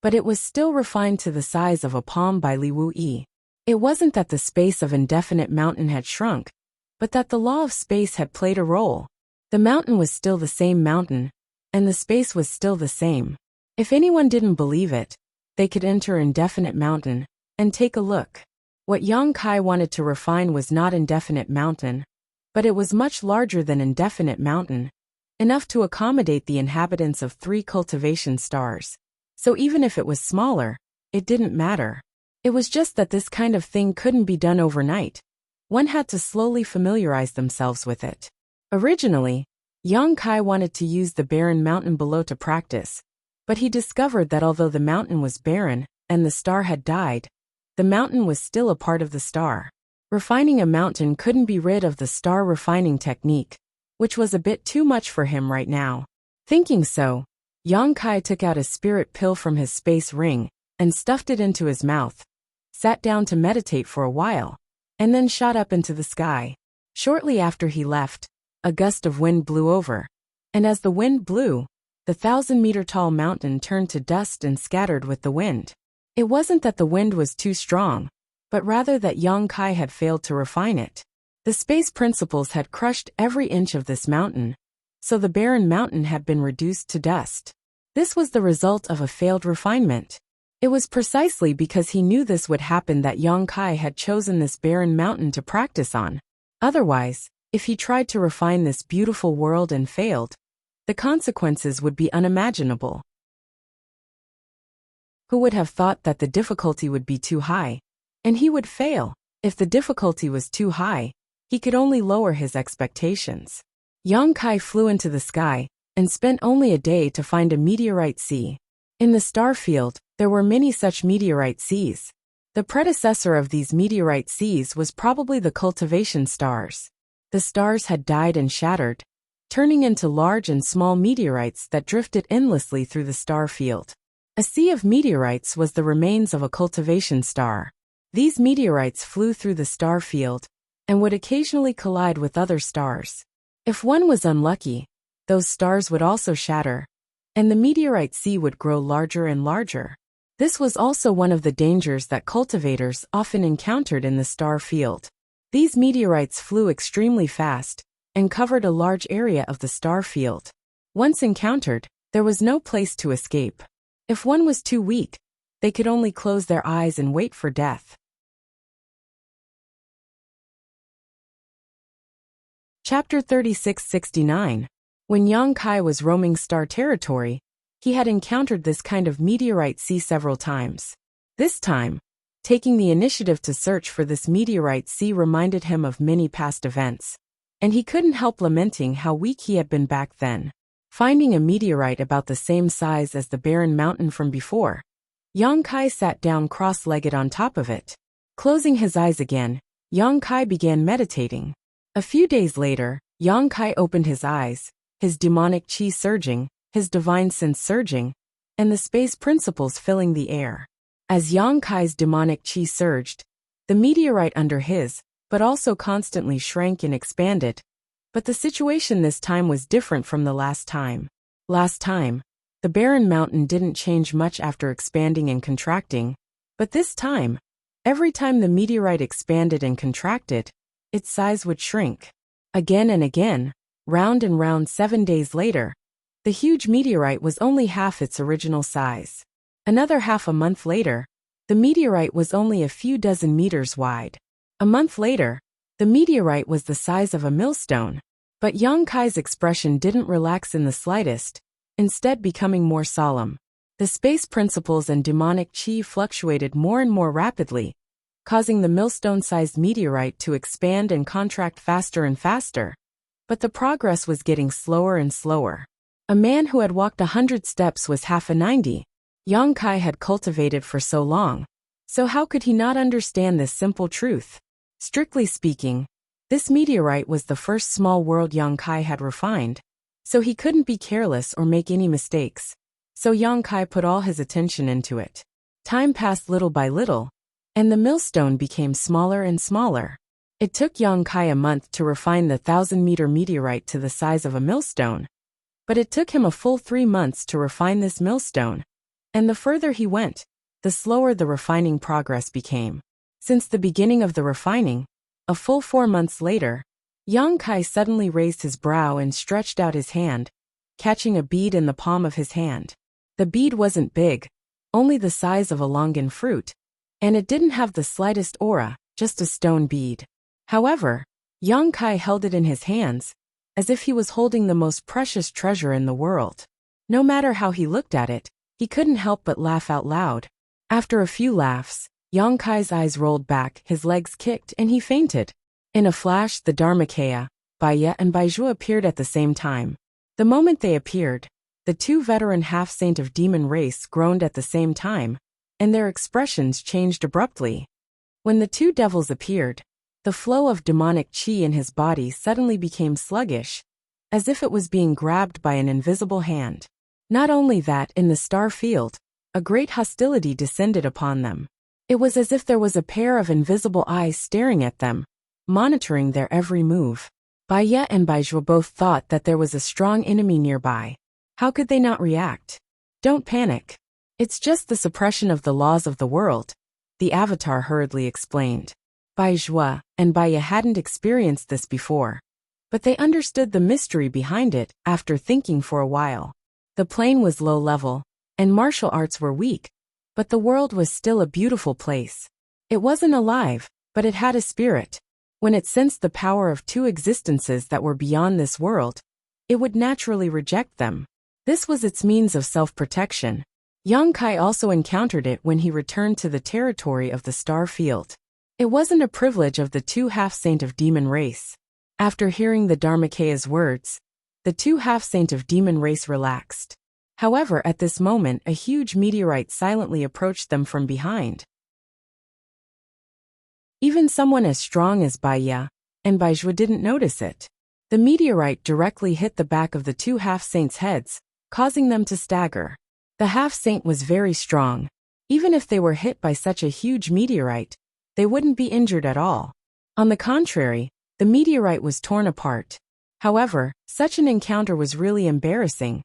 but it was still refined to the size of a palm by Li Wuyi. It wasn't that the space of Indefinite Mountain had shrunk, but that the law of space had played a role. The mountain was still the same mountain, and the space was still the same. If anyone didn't believe it, they could enter Indefinite Mountain and take a look. What Yang Kai wanted to refine was not Indefinite Mountain, but it was much larger than Indefinite Mountain, enough to accommodate the inhabitants of 3 cultivation stars. So even if it was smaller, it didn't matter. It was just that this kind of thing couldn't be done overnight. One had to slowly familiarize themselves with it. Originally, Yang Kai wanted to use the barren mountain below to practice, but he discovered that although the mountain was barren and the star had died, the mountain was still a part of the star. Refining a mountain couldn't be rid of the star refining technique, which was a bit too much for him right now. Thinking so, Yang Kai took out a spirit pill from his space ring and stuffed it into his mouth, sat down to meditate for a while, and then shot up into the sky. Shortly after he left, a gust of wind blew over, and as the wind blew, the 1,000-meter-tall mountain turned to dust and scattered with the wind. It wasn't that the wind was too strong, but rather that Yang Kai had failed to refine it. The space principles had crushed every inch of this mountain, so the barren mountain had been reduced to dust. This was the result of a failed refinement. It was precisely because he knew this would happen that Yang Kai had chosen this barren mountain to practice on. Otherwise, if he tried to refine this beautiful world and failed, the consequences would be unimaginable. Who would have thought that the difficulty would be too high, and he would fail? If the difficulty was too high, he could only lower his expectations. Yang Kai flew into the sky and spent only a day to find a meteorite sea. In the star field, there were many such meteorite seas. The predecessor of these meteorite seas was probably the cultivation stars. The stars had died and shattered, turning into large and small meteorites that drifted endlessly through the star field. A sea of meteorites was the remains of a cultivation star. These meteorites flew through the star field and would occasionally collide with other stars. If one was unlucky, those stars would also shatter, and the meteorite sea would grow larger and larger. This was also one of the dangers that cultivators often encountered in the star field. These meteorites flew extremely fast and covered a large area of the star field. Once encountered, there was no place to escape. If one was too weak, they could only close their eyes and wait for death. Chapter 3669. When Yang Kai was roaming star territory, he had encountered this kind of meteorite sea several times. This time, taking the initiative to search for this meteorite sea reminded him of many past events, and he couldn't help lamenting how weak he had been back then. Finding a meteorite about the same size as the barren mountain from before, Yang Kai sat down cross-legged on top of it. Closing his eyes again, Yang Kai began meditating. A few days later, Yang Kai opened his eyes, his demonic chi surging, his divine sense surging, and the space principles filling the air. As Yang Kai's demonic chi surged, the meteorite under his, but also constantly shrank and expanded. But the situation this time was different from the last time. Last time, the barren mountain didn't change much after expanding and contracting, but this time, every time the meteorite expanded and contracted, its size would shrink. Again and again, round and round. 7 days later, the huge meteorite was only half its original size. Another half a month later, the meteorite was only a few dozen meters wide. A month later, the meteorite was the size of a millstone. But Yang Kai's expression didn't relax in the slightest, instead becoming more solemn. The space principles and demonic chi fluctuated more and more rapidly, causing the millstone-sized meteorite to expand and contract faster and faster. But the progress was getting slower and slower. A man who had walked 100 steps was half a 90. Yang Kai had cultivated for so long, so how could he not understand this simple truth? Strictly speaking, this meteorite was the first small world Yang Kai had refined, so he couldn't be careless or make any mistakes. So Yang Kai put all his attention into it. Time passed little by little, and the millstone became smaller and smaller. It took Yang Kai a month to refine the 1,000-meter meteorite to the size of a millstone. But it took him a full 3 months to refine this millstone, and the further he went, the slower the refining progress became. Since the beginning of the refining, a full 4 months later, Yang Kai suddenly raised his brow and stretched out his hand, catching a bead in the palm of his hand. The bead wasn't big, only the size of a longan fruit, and it didn't have the slightest aura, just a stone bead. However, Yang Kai held it in his hands, as if he was holding the most precious treasure in the world. No matter how he looked at it, he couldn't help but laugh out loud. After a few laughs, Yang Kai's eyes rolled back, his legs kicked, and he fainted. In a flash, the Dharmakaya, Baiye and Baizhu appeared at the same time. The moment they appeared, the two veteran half-saint of demon race groaned at the same time, and their expressions changed abruptly. When the two devils appeared, the flow of demonic chi in his body suddenly became sluggish, as if it was being grabbed by an invisible hand. Not only that, in the star field, a great hostility descended upon them. It was as if there was a pair of invisible eyes staring at them, monitoring their every move. Baiye and Baizhu both thought that there was a strong enemy nearby. How could they not react? Don't panic. It's just the suppression of the laws of the world, the Avatar hurriedly explained. Baizhu and Baiye hadn't experienced this before, but they understood the mystery behind it after thinking for a while. The plane was low level, and martial arts were weak, but the world was still a beautiful place. It wasn't alive, but it had a spirit. When it sensed the power of two existences that were beyond this world, it would naturally reject them. This was its means of self-protection. Yang Kai also encountered it when he returned to the territory of the star field. It wasn't a privilege of the two half-saint of demon race. After hearing the Dharmakeya's words, the two half-saint of demon race relaxed. However, at this moment a huge meteorite silently approached them from behind. Even someone as strong as Baiya and Baizhua didn't notice it. The meteorite directly hit the back of the two half-saints' heads, causing them to stagger. The half-saint was very strong. Even if they were hit by such a huge meteorite, they wouldn't be injured at all. On the contrary, the meteorite was torn apart. However, such an encounter was really embarrassing.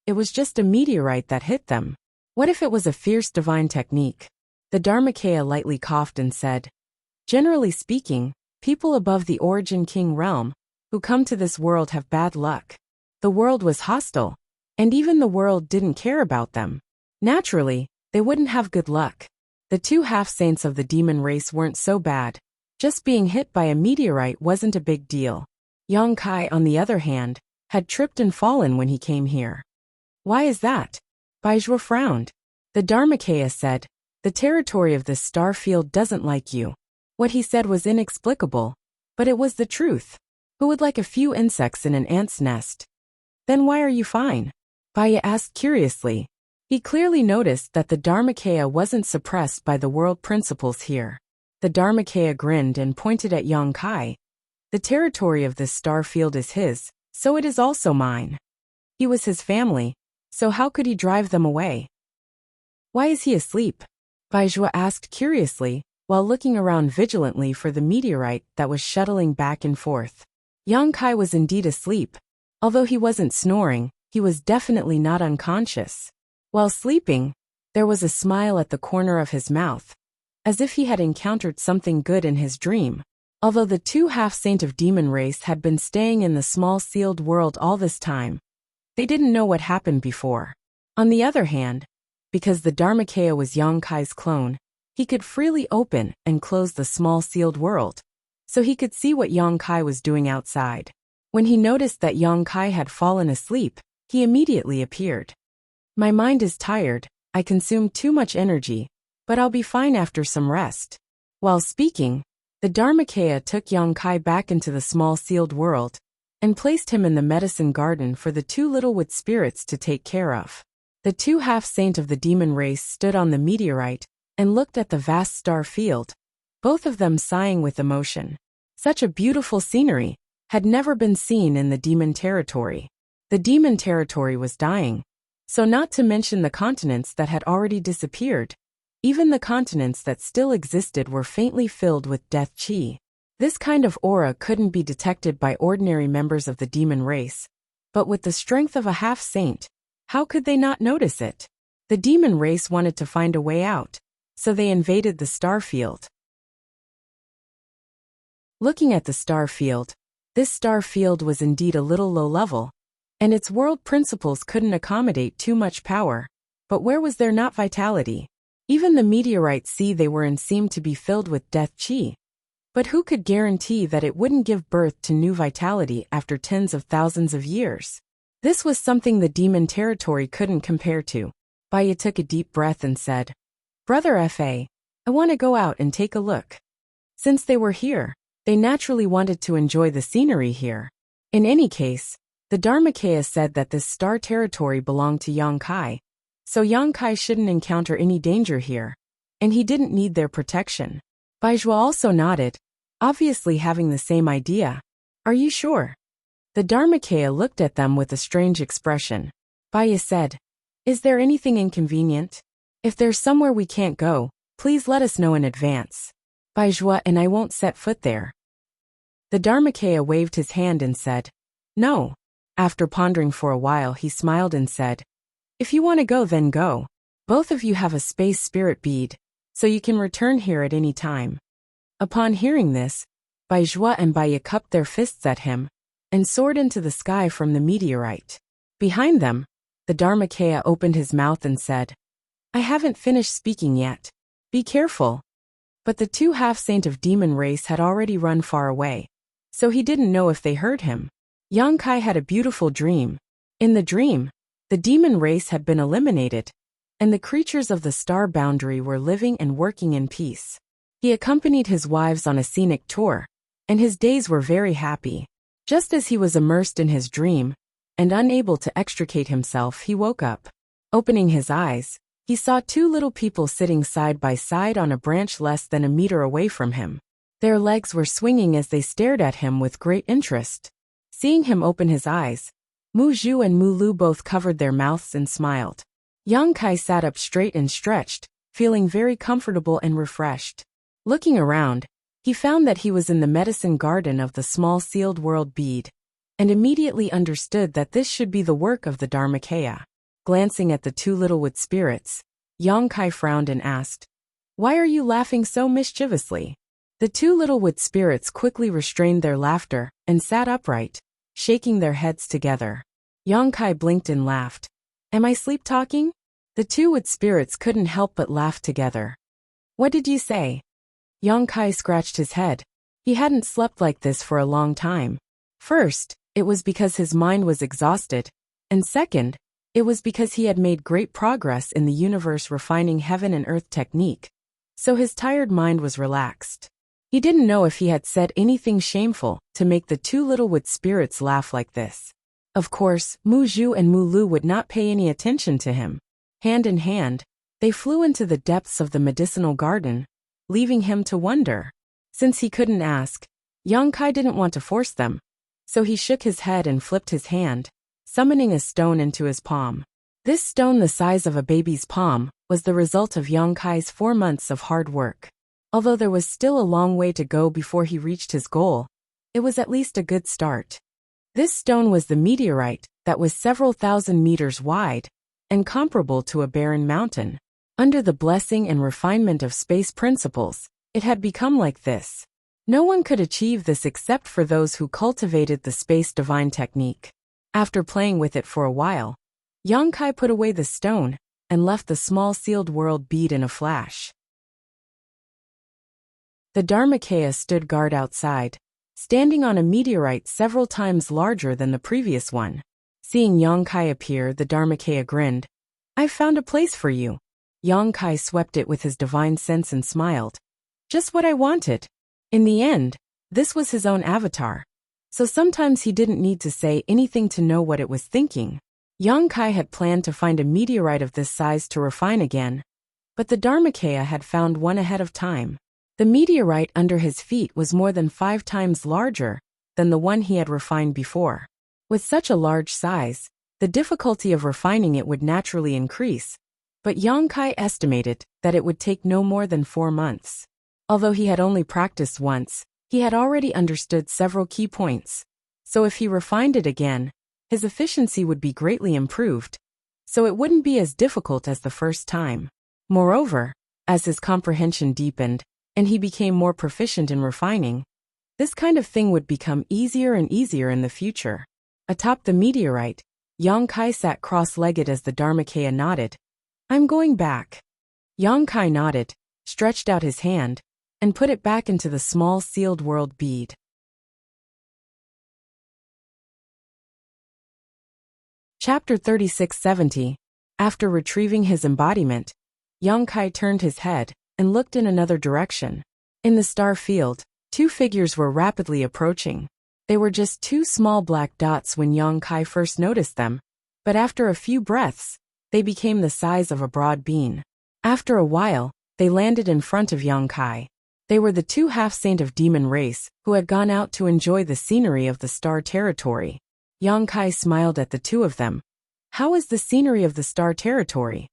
It was just a meteorite that hit them. What if it was a fierce divine technique? The Dharmakeya lightly coughed and said, "Generally speaking, people above the Origin King realm who come to this world have bad luck. The world was hostile, and even the world didn't care about them. Naturally, they wouldn't have good luck. The two half-saints of the demon race weren't so bad. Just being hit by a meteorite wasn't a big deal. Yang Kai, on the other hand, had tripped and fallen when he came here." "Why is that?" Baizhua frowned. The Dharmakeya said, "The territory of this star field doesn't like you." What he said was inexplicable, but it was the truth. Who would like a few insects in an ant's nest? "Then why are you fine?" Baiya asked curiously. He clearly noticed that the Dharmakeya wasn't suppressed by the world principles here. The Dharmakeya grinned and pointed at Yang Kai. "The territory of this star field is his, so it is also mine. He was his family, so how could he drive them away?" "Why is he asleep?" Baizhua asked curiously, while looking around vigilantly for the meteorite that was shuttling back and forth. Yang Kai was indeed asleep. Although he wasn't snoring, he was definitely not unconscious. While sleeping, there was a smile at the corner of his mouth, as if he had encountered something good in his dream. Although the two half-saint of demon race had been staying in the small sealed world all this time, they didn't know what happened before. On the other hand, because the Dharmakeya was Yang Kai's clone, he could freely open and close the small sealed world, so he could see what Yang Kai was doing outside. When he noticed that Yang Kai had fallen asleep, he immediately appeared. "My mind is tired, I consumed too much energy, but I'll be fine after some rest." While speaking, the Dharmakeya took Yang Kai back into the small sealed world and placed him in the medicine garden for the two little wood spirits to take care of. The two half-saint of the demon race stood on the meteorite and looked at the vast star field, both of them sighing with emotion. Such a beautiful scenery had never been seen in the demon territory. The demon territory was dying, so not to mention the continents that had already disappeared. Even the continents that still existed were faintly filled with death chi. This kind of aura couldn't be detected by ordinary members of the demon race, but with the strength of a half-saint, how could they not notice it? The demon race wanted to find a way out, so they invaded the star field. Looking at the star field, this star field was indeed a little low-level, and its world principles couldn't accommodate too much power. But where was there not vitality? Even the meteorite sea they were in seemed to be filled with death chi. But who could guarantee that it wouldn't give birth to new vitality after tens of thousands of years? This was something the demon territory couldn't compare to. Baiya took a deep breath and said, "Brother Fa, I want to go out and take a look." Since they were here, they naturally wanted to enjoy the scenery here. In any case, the Dharmakeya said that this star territory belonged to Yang Kai, so Yang Kai shouldn't encounter any danger here, and he didn't need their protection. Baizhua also nodded, obviously having the same idea. "Are you sure?" The Dharmakeya looked at them with a strange expression. Baiya said, "Is there anything inconvenient? If there's somewhere we can't go, please let us know in advance. Baizhua and I won't set foot there." The Dharmakeya waved his hand and said, "No." After pondering for a while, he smiled and said, "If you want to go, then go. Both of you have a space spirit bead, so you can return here at any time." Upon hearing this, Baizhua and Baiya cupped their fists at him and soared into the sky from the meteorite. Behind them, the Dharmakeya opened his mouth and said, "I haven't finished speaking yet. Be careful." But the two half-saint of demon race had already run far away, so he didn't know if they heard him. Yang Kai had a beautiful dream. In the dream, the demon race had been eliminated, and the creatures of the star boundary were living and working in peace. He accompanied his wives on a scenic tour, and his days were very happy. Just as he was immersed in his dream, and unable to extricate himself, he woke up. Opening his eyes, he saw two little people sitting side by side on a branch less than a meter away from him. Their legs were swinging as they stared at him with great interest. Seeing him open his eyes, Mu Zhu and Mu Lu both covered their mouths and smiled. Yang Kai sat up straight and stretched, feeling very comfortable and refreshed. Looking around, he found that he was in the medicine garden of the small sealed world bead, and immediately understood that this should be the work of the Dharmakaya. Glancing at the two little wood spirits, Yang Kai frowned and asked, "Why are you laughing so mischievously?" The two little wood spirits quickly restrained their laughter and sat upright, shaking their heads together. Yang Kai blinked and laughed. "Am I sleep-talking?" The two wood spirits couldn't help but laugh together. "What did you say?" Yang Kai scratched his head. He hadn't slept like this for a long time. First, it was because his mind was exhausted, and second, it was because he had made great progress in the universe refining heaven and earth technique, so his tired mind was relaxed. He didn't know if he had said anything shameful to make the two little wood spirits laugh like this. Of course, Mu Zhu and Mu Lu would not pay any attention to him. Hand in hand, they flew into the depths of the medicinal garden, leaving him to wonder. Since he couldn't ask, Yang Kai didn't want to force them, so he shook his head and flipped his hand, summoning a stone into his palm. This stone, the size of a baby's palm, was the result of Yang Kai's 4 months of hard work. Although there was still a long way to go before he reached his goal, it was at least a good start. This stone was the meteorite that was several thousand meters wide and comparable to a barren mountain. Under the blessing and refinement of space principles, it had become like this. No one could achieve this except for those who cultivated the space divine technique. After playing with it for a while, Yang Kai put away the stone and left the small sealed world bead in a flash. The Dharmakaya stood guard outside, standing on a meteorite several times larger than the previous one. Seeing Yang Kai appear, the Dharmakaya grinned. "I've found a place for you." Yang Kai swept it with his divine sense and smiled. Just what I wanted. In the end, this was his own avatar, so sometimes he didn't need to say anything to know what it was thinking. Yang Kai had planned to find a meteorite of this size to refine again, but the Dharmakaya had found one ahead of time. The meteorite under his feet was more than 5 times larger than the one he had refined before. With such a large size, the difficulty of refining it would naturally increase, but Yang Kai estimated that it would take no more than 4 months. Although he had only practiced once, he had already understood several key points, so if he refined it again, his efficiency would be greatly improved, so it wouldn't be as difficult as the first time. Moreover, as his comprehension deepened, and he became more proficient in refining, this kind of thing would become easier and easier in the future. Atop the meteorite, Yang Kai sat cross-legged as the Dharmakaya nodded. "I'm going back." Yang Kai nodded, stretched out his hand, and put it back into the small sealed world bead. Chapter 3670. After retrieving his embodiment, Yang Kai turned his head and looked in another direction. In the star field, 2 figures were rapidly approaching. They were just 2 small black dots when Yang Kai first noticed them, but after a few breaths, they became the size of a broad bean. After a while, they landed in front of Yang Kai. They were the 2 half-saint of demon race who had gone out to enjoy the scenery of the star territory. Yang Kai smiled at the 2 of them. "How is the scenery of the star territory?"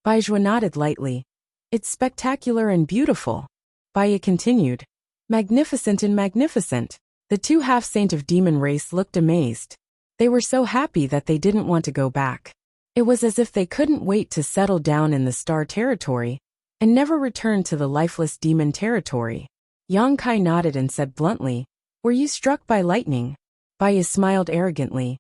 Baizhua nodded lightly. "It's spectacular and beautiful." Baya continued. "Magnificent and magnificent." The 2 half-saint of demon race looked amazed. They were so happy that they didn't want to go back. It was as if they couldn't wait to settle down in the star territory and never return to the lifeless demon territory. Yang Kai nodded and said bluntly, "Were you struck by lightning?" Baya smiled arrogantly.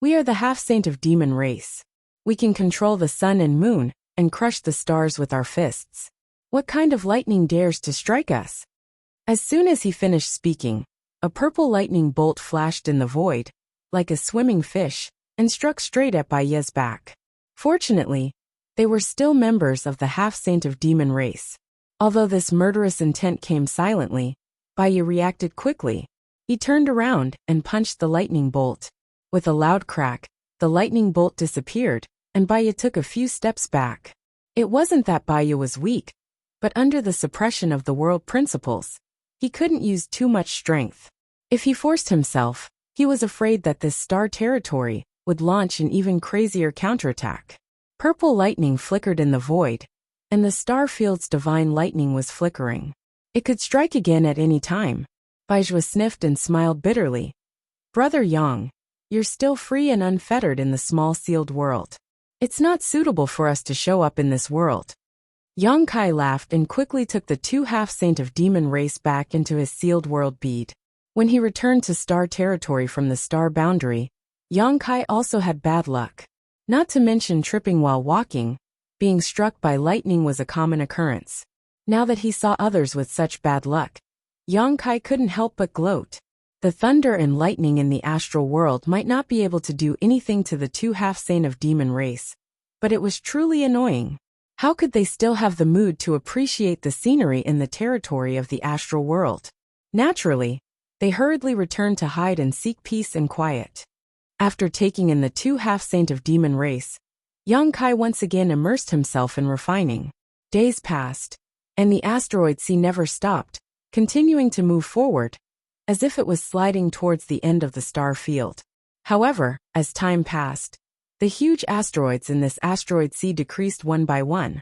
"We are the half-saint of demon race. We can control the sun and moon and crush the stars with our fists. What kind of lightning dares to strike us?" As soon as he finished speaking, a purple lightning bolt flashed in the void, like a swimming fish, and struck straight at Baya's back. Fortunately, they were still members of the half-saint of demon race. Although this murderous intent came silently, Baya reacted quickly. He turned around and punched the lightning bolt. With a loud crack, the lightning bolt disappeared, and Baya took a few steps back. It wasn't that Baya was weak, but under the suppression of the world principles, he couldn't use too much strength. If he forced himself, he was afraid that this star territory would launch an even crazier counterattack. Purple lightning flickered in the void, and the star field's divine lightning was flickering. It could strike again at any time. Baizhua sniffed and smiled bitterly. Brother Yang, you're still free and unfettered in the small sealed world. It's not suitable for us to show up in this world. Yang Kai laughed and quickly took the 2/2 of demon race back into his sealed world bead. When he returned to star territory from the star boundary, Yang Kai also had bad luck. Not to mention tripping while walking, being struck by lightning was a common occurrence. Now that he saw others with such bad luck, Yang Kai couldn't help but gloat. The thunder and lightning in the astral world might not be able to do anything to the 2/2 of demon race, but it was truly annoying. How could they still have the mood to appreciate the scenery in the territory of the astral world? Naturally, they hurriedly returned to hide and seek peace and quiet. After taking in the 2/2 of demon race, Yang Kai once again immersed himself in refining. Days passed, and the asteroid sea never stopped, continuing to move forward, as if it was sliding towards the end of the star field. However, as time passed, the huge asteroids in this asteroid sea decreased one by one,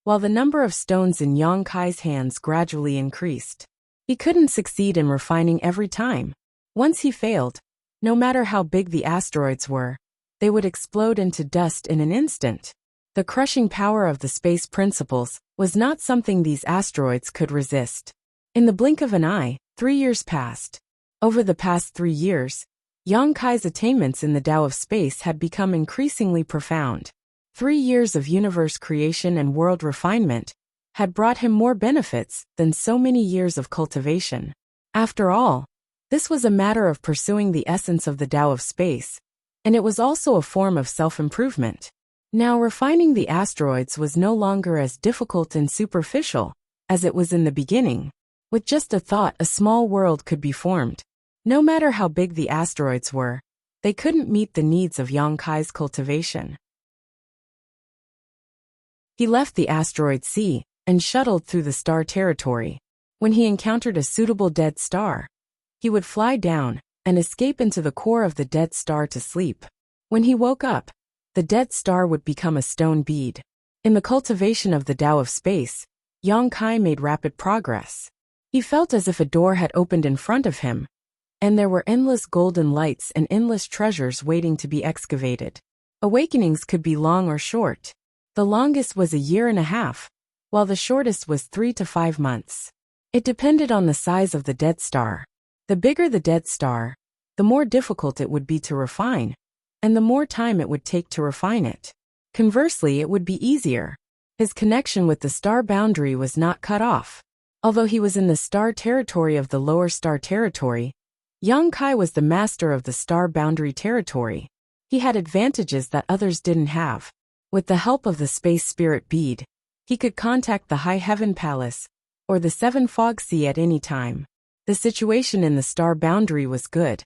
while the number of stones in Yang Kai's hands gradually increased. He couldn't succeed in refining every time. Once he failed, no matter how big the asteroids were, they would explode into dust in an instant. The crushing power of the space principles was not something these asteroids could resist. In the blink of an eye, 3 years passed. Over the past 3 years, Yang Kai's attainments in the Tao of space had become increasingly profound. 3 years of universe creation and world refinement had brought him more benefits than so many years of cultivation. After all, this was a matter of pursuing the essence of the Tao of space, and it was also a form of self-improvement. Now refining the asteroids was no longer as difficult and superficial as it was in the beginning. With just a thought, a small world could be formed. No matter how big the asteroids were, they couldn't meet the needs of Yang Kai's cultivation. He left the asteroid sea and shuttled through the star territory. When he encountered a suitable dead star, he would fly down and escape into the core of the dead star to sleep. When he woke up, the dead star would become a stone bead. In the cultivation of the Tao of space, Yang Kai made rapid progress. He felt as if a door had opened in front of him, and there were endless golden lights and endless treasures waiting to be excavated. Awakenings could be long or short. The longest was 1.5 years, while the shortest was 3 to 5 months. It depended on the size of the dead star. The bigger the dead star, the more difficult it would be to refine, and the more time it would take to refine it. Conversely, it would be easier. His connection with the star boundary was not cut off. Although he was in the star territory of the lower star territory, Yang Kai was the master of the star boundary territory. He had advantages that others didn't have. With the help of the space spirit bead, he could contact the High Heaven Palace or the Seven Fog Sea at any time. The situation in the star boundary was good,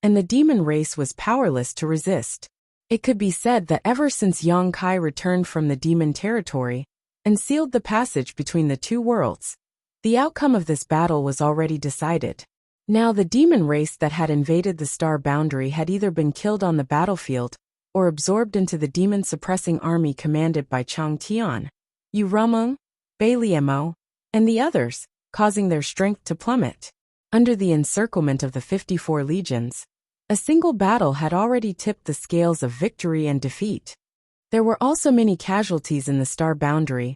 and the demon race was powerless to resist. It could be said that ever since Yang Kai returned from the demon territory and sealed the passage between the two worlds, the outcome of this battle was already decided. Now the demon race that had invaded the star boundary had either been killed on the battlefield or absorbed into the demon-suppressing army commanded by Chang Tian, Yu Rumeng, Bai Liemo, and the others, causing their strength to plummet. Under the encirclement of the 54 legions, a single battle had already tipped the scales of victory and defeat. There were also many casualties in the star boundary,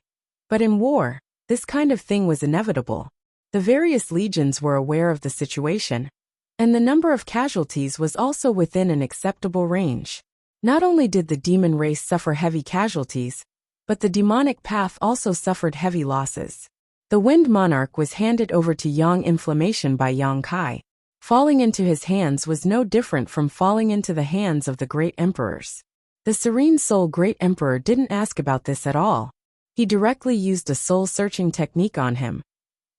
but in war, this kind of thing was inevitable. The various legions were aware of the situation, and the number of casualties was also within an acceptable range. Not only did the demon race suffer heavy casualties, but the demonic path also suffered heavy losses. The Wind Monarch was handed over to Yang Inflammation by Yang Kai. Falling into his hands was no different from falling into the hands of the great emperors. The Serene Soul Great Emperor didn't ask about this at all. He directly used a soul-searching technique on him,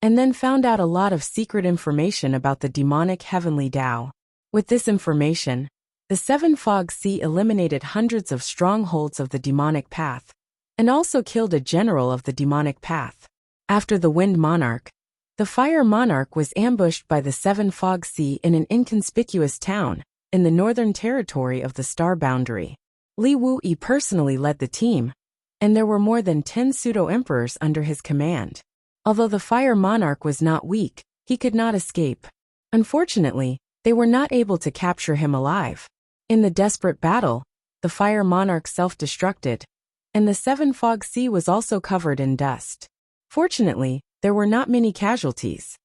and then found out a lot of secret information about the demonic heavenly Tao. With this information, the Seven Fog Sea eliminated hundreds of strongholds of the demonic path, and also killed a general of the demonic path. After the Wind Monarch, the Fire Monarch was ambushed by the Seven Fog Sea in an inconspicuous town in the northern territory of the Star Boundary. Li Wuyi personally led the team, and there were more than 10 pseudo-emperors under his command. Although the Fire Monarch was not weak, he could not escape. Unfortunately, they were not able to capture him alive. In the desperate battle, the Fire Monarch self-destructed, and the Seven Fog Sea was also covered in dust. Fortunately, there were not many casualties.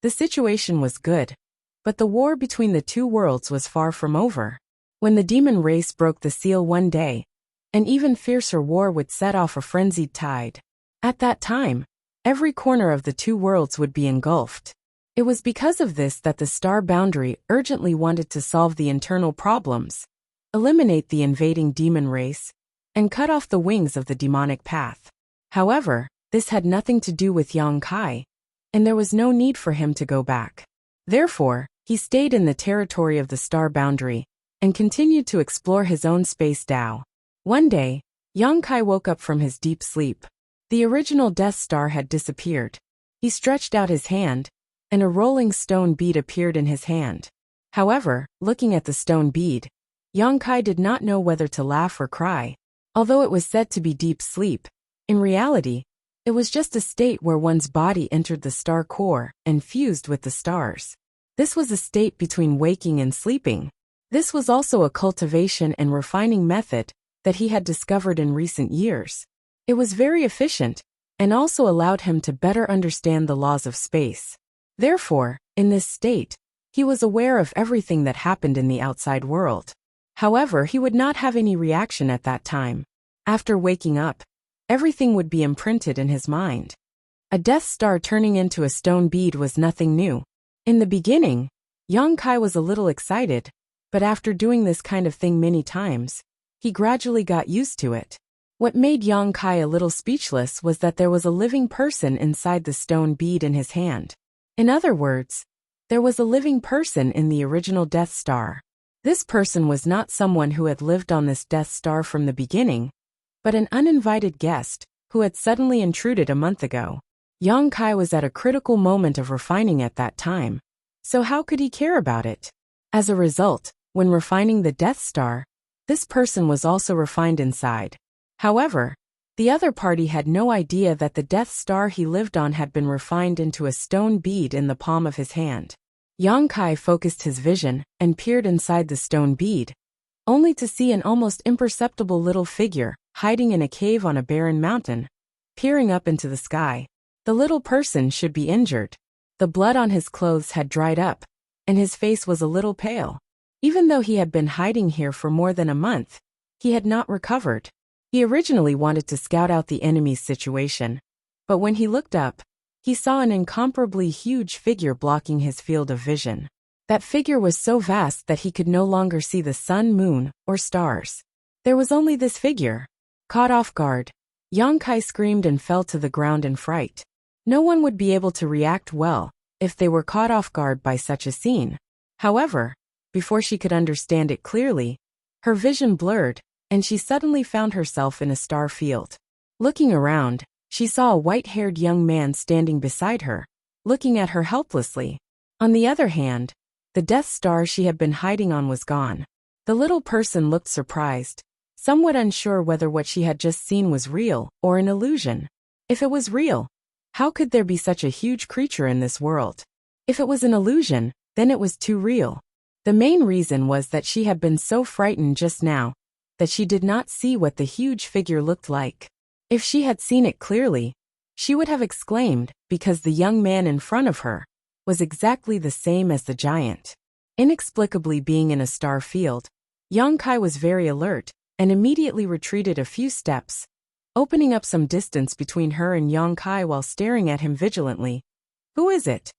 The situation was good, but the war between the two worlds was far from over. When the demon race broke the seal one day, an even fiercer war would set off a frenzied tide. At that time, every corner of the two worlds would be engulfed. It was because of this that the Star Boundary urgently wanted to solve the internal problems, eliminate the invading demon race, and cut off the wings of the demonic path. However, this had nothing to do with Yang Kai, and there was no need for him to go back. Therefore, he stayed in the territory of the Star Boundary and continued to explore his own space Tao. One day, Yang Kai woke up from his deep sleep. The original Death Star had disappeared. He stretched out his hand, and a rolling stone bead appeared in his hand. However, looking at the stone bead, Yang Kai did not know whether to laugh or cry. Although it was said to be deep sleep, in reality, it was just a state where one's body entered the star core and fused with the stars. This was a state between waking and sleeping. This was also a cultivation and refining method that he had discovered in recent years. It was very efficient, and also allowed him to better understand the laws of space. Therefore, in this state, he was aware of everything that happened in the outside world. However, he would not have any reaction at that time. After waking up, everything would be imprinted in his mind. A Death Star turning into a stone bead was nothing new. In the beginning, Yang Kai was a little excited, but after doing this kind of thing many times, he gradually got used to it. What made Yang Kai a little speechless was that there was a living person inside the stone bead in his hand. In other words, there was a living person in the original Death Star. This person was not someone who had lived on this Death Star from the beginning, but an uninvited guest who had suddenly intruded a month ago. Yang Kai was at a critical moment of refining at that time, so how could he care about it? As a result, when refining the Death Star, this person was also refined inside. However, the other party had no idea that the Death Star he lived on had been refined into a stone bead in the palm of his hand. Yang Kai focused his vision and peered inside the stone bead, only to see an almost imperceptible little figure hiding in a cave on a barren mountain, peering up into the sky. The little person should be injured. The blood on his clothes had dried up, and his face was a little pale. Even though he had been hiding here for more than a month, he had not recovered. He originally wanted to scout out the enemy's situation, but when he looked up, he saw an incomparably huge figure blocking his field of vision. That figure was so vast that he could no longer see the sun, moon, or stars. There was only this figure. Caught off guard, Yang Kai screamed and fell to the ground in fright. No one would be able to react well if they were caught off guard by such a scene. However, before she could understand it clearly, her vision blurred, and she suddenly found herself in a star field. Looking around, she saw a white-haired young man standing beside her, looking at her helplessly. On the other hand, the Death Star she had been hiding on was gone. The little person looked surprised, somewhat unsure whether what she had just seen was real or an illusion. If it was real, how could there be such a huge creature in this world? If it was an illusion, then it was too real. The main reason was that she had been so frightened just now that she did not see what the huge figure looked like. If she had seen it clearly, she would have exclaimed, because the young man in front of her was exactly the same as the giant. Inexplicably being in a star field, Yang Kai was very alert and immediately retreated a few steps, opening up some distance between her and Yang Kai while staring at him vigilantly. Who is it?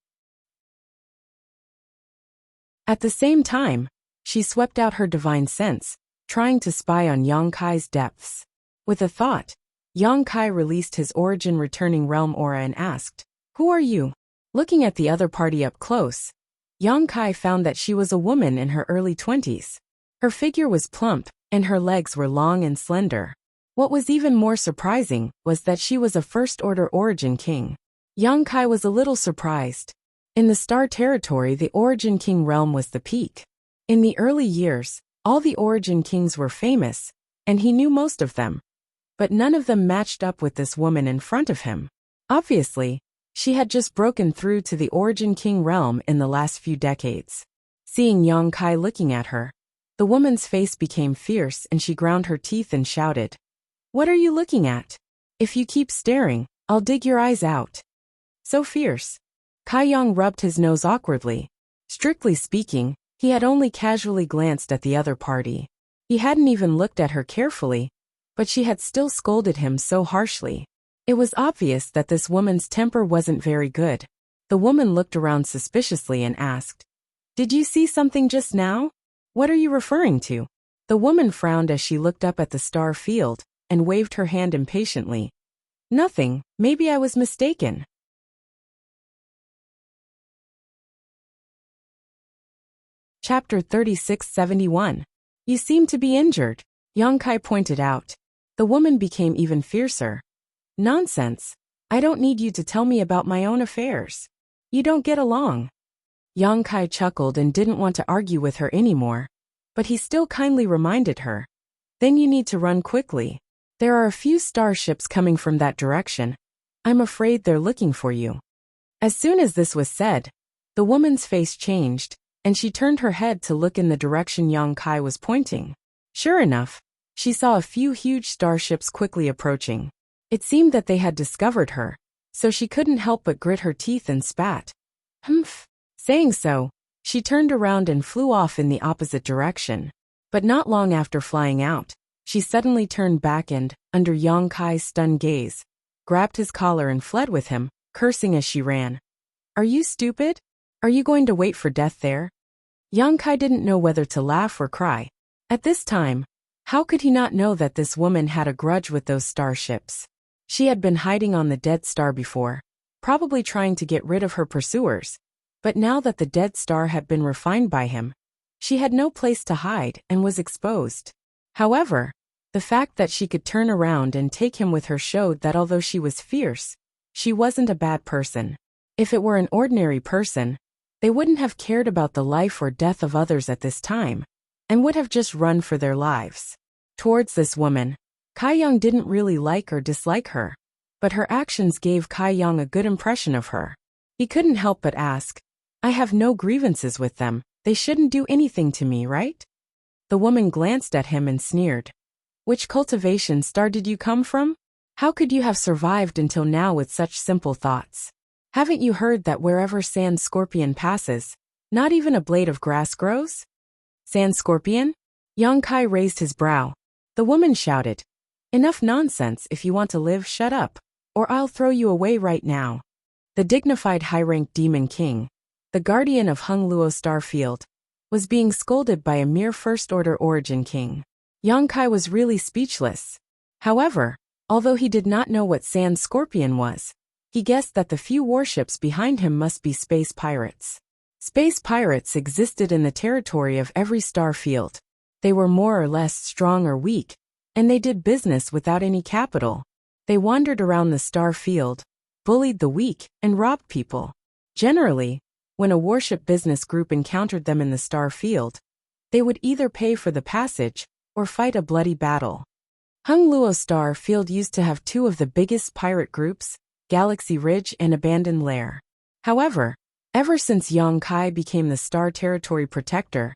At the same time, she swept out her divine sense, trying to spy on Yang Kai's depths. With a thought, Yang Kai released his origin-returning realm aura and asked, "Who are you?" Looking at the other party up close, Yang Kai found that she was a woman in her early 20s. Her figure was plump, and her legs were long and slender. What was even more surprising was that she was a First-Order Origin King. Yang Kai was a little surprised. In the Star Territory, the Origin King realm was the peak. In the early years, all the Origin Kings were famous, and he knew most of them. But none of them matched up with this woman in front of him. Obviously, she had just broken through to the Origin King realm in the last few decades. Seeing Yang Kai looking at her, the woman's face became fierce and she ground her teeth and shouted, "What are you looking at? If you keep staring, I'll dig your eyes out." So fierce. Kai Yang rubbed his nose awkwardly. Strictly speaking, he had only casually glanced at the other party. He hadn't even looked at her carefully, but she had still scolded him so harshly. It was obvious that this woman's temper wasn't very good. The woman looked around suspiciously and asked, "Did you see something just now? What are you referring to?" The woman frowned as she looked up at the star field and waved her hand impatiently. "Nothing, maybe I was mistaken." Chapter 3671. "You seem to be injured," Yang Kai pointed out. The woman became even fiercer. "Nonsense. I don't need you to tell me about my own affairs. You don't get along." Yang Kai chuckled and didn't want to argue with her anymore, but he still kindly reminded her, "Then you need to run quickly. There are a few starships coming from that direction. I'm afraid they're looking for you." As soon as this was said, the woman's face changed, and she turned her head to look in the direction Yang Kai was pointing. Sure enough, she saw a few huge starships quickly approaching. It seemed that they had discovered her, so she couldn't help but grit her teeth and spat. "Humph." Saying so, she turned around and flew off in the opposite direction. But not long after flying out, she suddenly turned back and, under Yang Kai's stunned gaze, grabbed his collar and fled with him, cursing as she ran. "Are you stupid? Are you going to wait for death there?" Yang Kai didn't know whether to laugh or cry. At this time, how could he not know that this woman had a grudge with those starships? She had been hiding on the dead star before, probably trying to get rid of her pursuers, but now that the dead star had been refined by him, she had no place to hide and was exposed. However, the fact that she could turn around and take him with her showed that although she was fierce, she wasn't a bad person. If it were an ordinary person, they wouldn't have cared about the life or death of others at this time, and would have just run for their lives. Towards this woman, Kai Yang didn't really like or dislike her, but her actions gave Kai Yang a good impression of her. He couldn't help but ask, "I have no grievances with them, they shouldn't do anything to me, right?" The woman glanced at him and sneered. "Which cultivation star did you come from? How could you have survived until now with such simple thoughts? Haven't you heard that wherever Sand Scorpion passes, not even a blade of grass grows?" "Sand Scorpion?" Yang Kai raised his brow. The woman shouted, "Enough nonsense. If you want to live, shut up, or I'll throw you away right now." The dignified high-ranked Demon King, the guardian of Hung Luo Starfield, was being scolded by a mere First-Order Origin King. Yang Kai was really speechless. However, although he did not know what Sand Scorpion was, he guessed that the few warships behind him must be space pirates. Space pirates existed in the territory of every star field. They were more or less strong or weak, and they did business without any capital. They wandered around the star field, bullied the weak, and robbed people. Generally, when a warship business group encountered them in the star field, they would either pay for the passage or fight a bloody battle. Hung Luo Star Field used to have two of the biggest pirate groups, Galaxy Ridge and Abandoned Lair. However, ever since Yang Kai became the Star Territory Protector,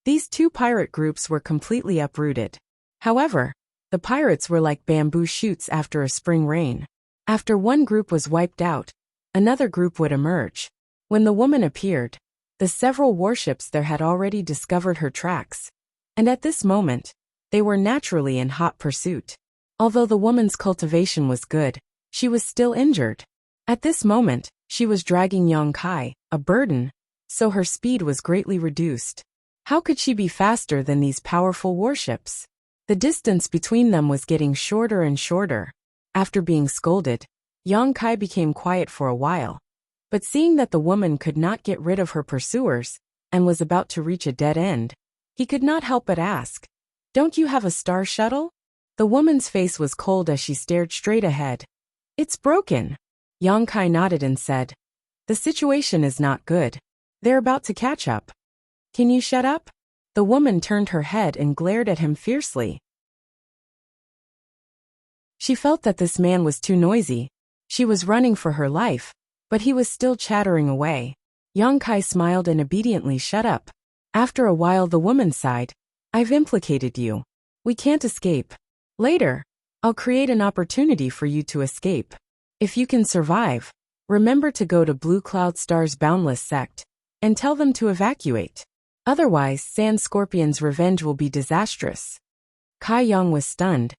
these two pirate groups were completely uprooted. However, the pirates were like bamboo shoots after a spring rain. After one group was wiped out, another group would emerge. When the woman appeared, the several warships there had already discovered her tracks, and at this moment, they were naturally in hot pursuit. Although the woman's cultivation was good, she was still injured. At this moment, she was dragging Yang Kai, a burden, so her speed was greatly reduced. How could she be faster than these powerful warships? The distance between them was getting shorter and shorter. After being scolded, Yang Kai became quiet for a while. But seeing that the woman could not get rid of her pursuers, and was about to reach a dead end, he could not help but ask, "Don't you have a star shuttle?" The woman's face was cold as she stared straight ahead. "It's broken." Yang Kai nodded and said, "The situation is not good. They're about to catch up. Can you shut up?" The woman turned her head and glared at him fiercely. She felt that this man was too noisy. She was running for her life, but he was still chattering away. Yang Kai smiled and obediently shut up. After a while the woman sighed, "I've implicated you. We can't escape. Later, I'll create an opportunity for you to escape. If you can survive, remember to go to Blue Cloud Star's boundless sect, and tell them to evacuate. Otherwise, Sand Scorpion's revenge will be disastrous." Kai Yang was stunned.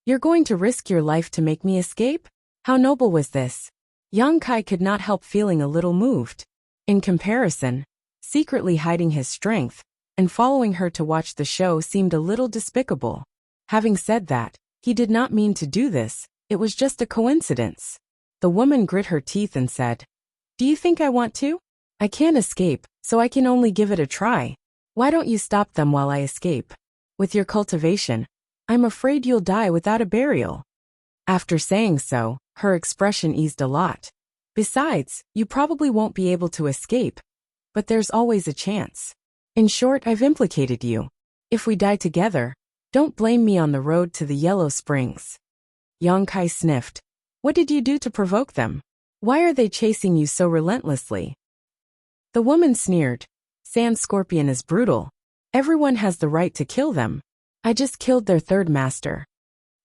"You're going to risk your life to make me escape? How noble was this?" Yang Kai could not help feeling a little moved. In comparison, secretly hiding his strength and following her to watch the show seemed a little despicable. Having said that, he did not mean to do this, it was just a coincidence. The woman grit her teeth and said, "Do you think I want to? I can't escape, so I can only give it a try. Why don't you stop them while I escape? With your cultivation, I'm afraid you'll die without a burial." After saying so, her expression eased a lot. "Besides, you probably won't be able to escape. But there's always a chance. In short, I've implicated you. If we die together, don't blame me on the road to the Yellow Springs." Yang Kai sniffed. "What did you do to provoke them? Why are they chasing you so relentlessly?" The woman sneered. "Sand Scorpion is brutal. Everyone has the right to kill them. I just killed their third master."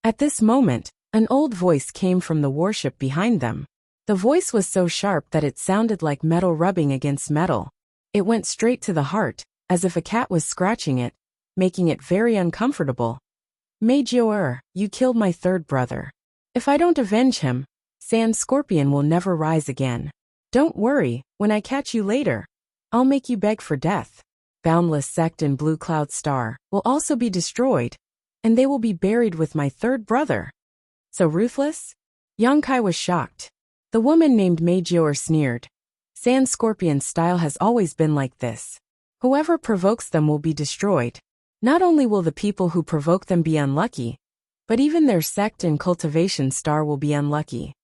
At this moment, an old voice came from the warship behind them. The voice was so sharp that it sounded like metal rubbing against metal. It went straight to the heart, as if a cat was scratching it, making it very uncomfortable. "Major, you killed my third brother. If I don't avenge him, Sand Scorpion will never rise again. Don't worry, when I catch you later, I'll make you beg for death. Boundless Sect and Blue Cloud Star will also be destroyed, and they will be buried with my third brother." "So ruthless?" Yang Kai was shocked. The woman named Major sneered. "Sand Scorpion's style has always been like this. Whoever provokes them will be destroyed. Not only will the people who provoke them be unlucky, but even their sect and cultivation star will be unlucky."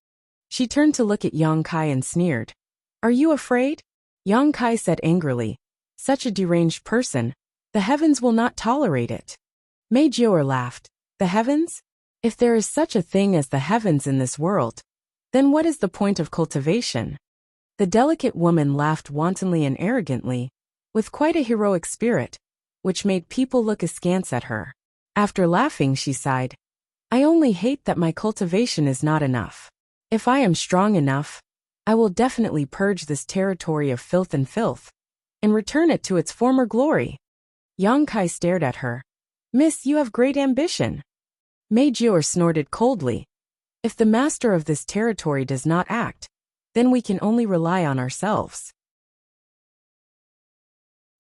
She turned to look at Yang Kai and sneered. "Are you afraid?" Yang Kai said angrily, "Such a deranged person, the heavens will not tolerate it." Major laughed. "The heavens? If there is such a thing as the heavens in this world, then what is the point of cultivation?" The delicate woman laughed wantonly and arrogantly, with quite a heroic spirit, which made people look askance at her. After laughing, she sighed, "I only hate that my cultivation is not enough. If I am strong enough, I will definitely purge this territory of filth and return it to its former glory." Yang Kai stared at her. "Miss, you have great ambition." Major snorted coldly. "If the master of this territory does not act, then we can only rely on ourselves."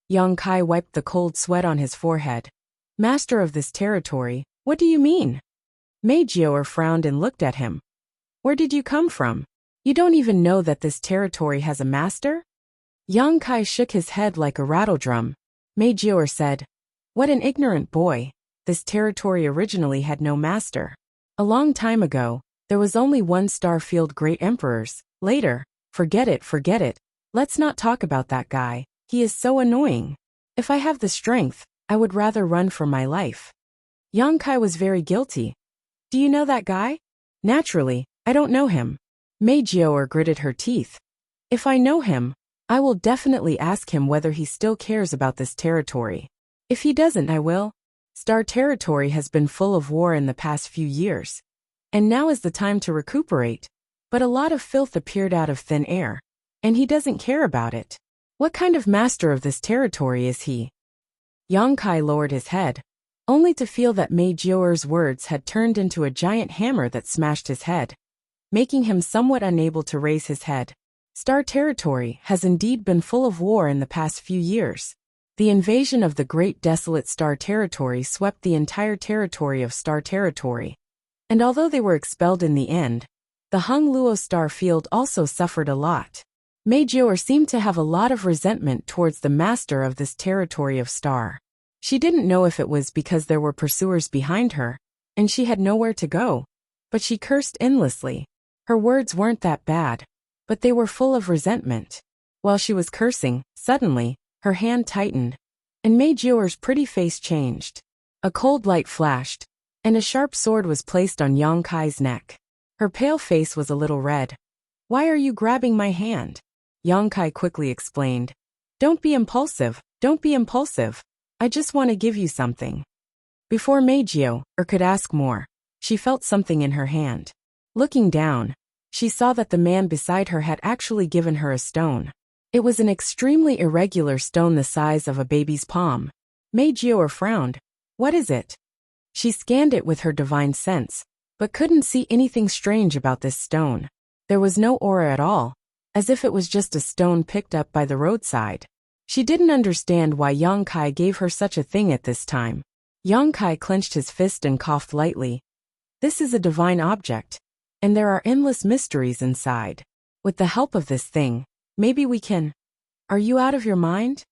Yang Kai wiped the cold sweat on his forehead. "Master of this territory, what do you mean?" Major frowned and looked at him. "Where did you come from? You don't even know that this territory has a master?" Yang Kai shook his head like a rattledrum. Major said, "What an ignorant boy. This territory originally had no master. A long time ago, there was only one Starfield Great Emperors. Later, forget it. Let's not talk about that guy. He is so annoying. If I have the strength, I would rather run for my life." Yang Kai was very guilty. "Do you know that guy?" "Naturally, I don't know him." Major gritted her teeth. "If I know him, I will definitely ask him whether he still cares about this territory. If he doesn't, I will. Star Territory has been full of war in the past few years, and now is the time to recuperate. But a lot of filth appeared out of thin air, and he doesn't care about it. What kind of master of this territory is he?" Yang Kai lowered his head, only to feel that Major's words had turned into a giant hammer that smashed his head, making him somewhat unable to raise his head. Star Territory has indeed been full of war in the past few years. The invasion of the Great Desolate Star Territory swept the entire territory of Star Territory. And although they were expelled in the end, the Hung Luo star field also suffered a lot. Mei Jior seemed to have a lot of resentment towards the master of this territory of star. She didn't know if it was because there were pursuers behind her, and she had nowhere to go, but she cursed endlessly. Her words weren't that bad, but they were full of resentment. While she was cursing, suddenly, her hand tightened, and Mei Jior's pretty face changed. A cold light flashed, and a sharp sword was placed on Yang Kai's neck. Her pale face was a little red. "Why are you grabbing my hand?" Yang Kai quickly explained. Don't be impulsive. I just want to give you something." Before Mei Jior could ask more, she felt something in her hand. Looking down, she saw that the man beside her had actually given her a stone. It was an extremely irregular stone the size of a baby's palm. Mei Jior frowned. "What is it?" She scanned it with her divine sense, but couldn't see anything strange about this stone. There was no aura at all, as if it was just a stone picked up by the roadside. She didn't understand why Yang Kai gave her such a thing at this time. Yang Kai clenched his fist and coughed lightly. "This is a divine object, and there are endless mysteries inside. With the help of this thing, maybe we can—" "Are you out of your mind?"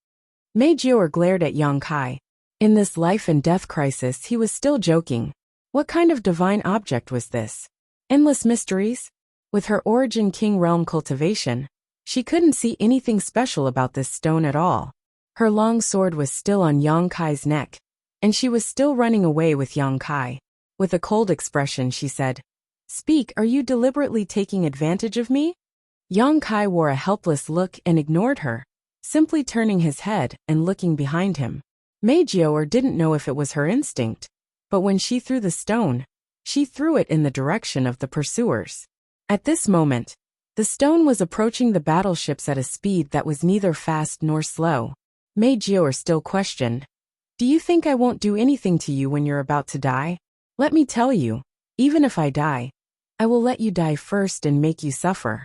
Mei Jior glared at Yang Kai. In this life and death crisis he was still joking. What kind of divine object was this? Endless mysteries? With her origin king realm cultivation, she couldn't see anything special about this stone at all. Her long sword was still on Yang Kai's neck, and she was still running away with Yang Kai. With a cold expression she said, "Speak, are you deliberately taking advantage of me?" Yang Kai wore a helpless look and ignored her, simply turning his head and looking behind him. Mei Jior didn't know if it was her instinct, but when she threw the stone, she threw it in the direction of the pursuers. At this moment, the stone was approaching the battleships at a speed that was neither fast nor slow. Mei Jior still questioned, "Do you think I won't do anything to you when you're about to die? Let me tell you, even if I die, I will let you die first and make you suffer."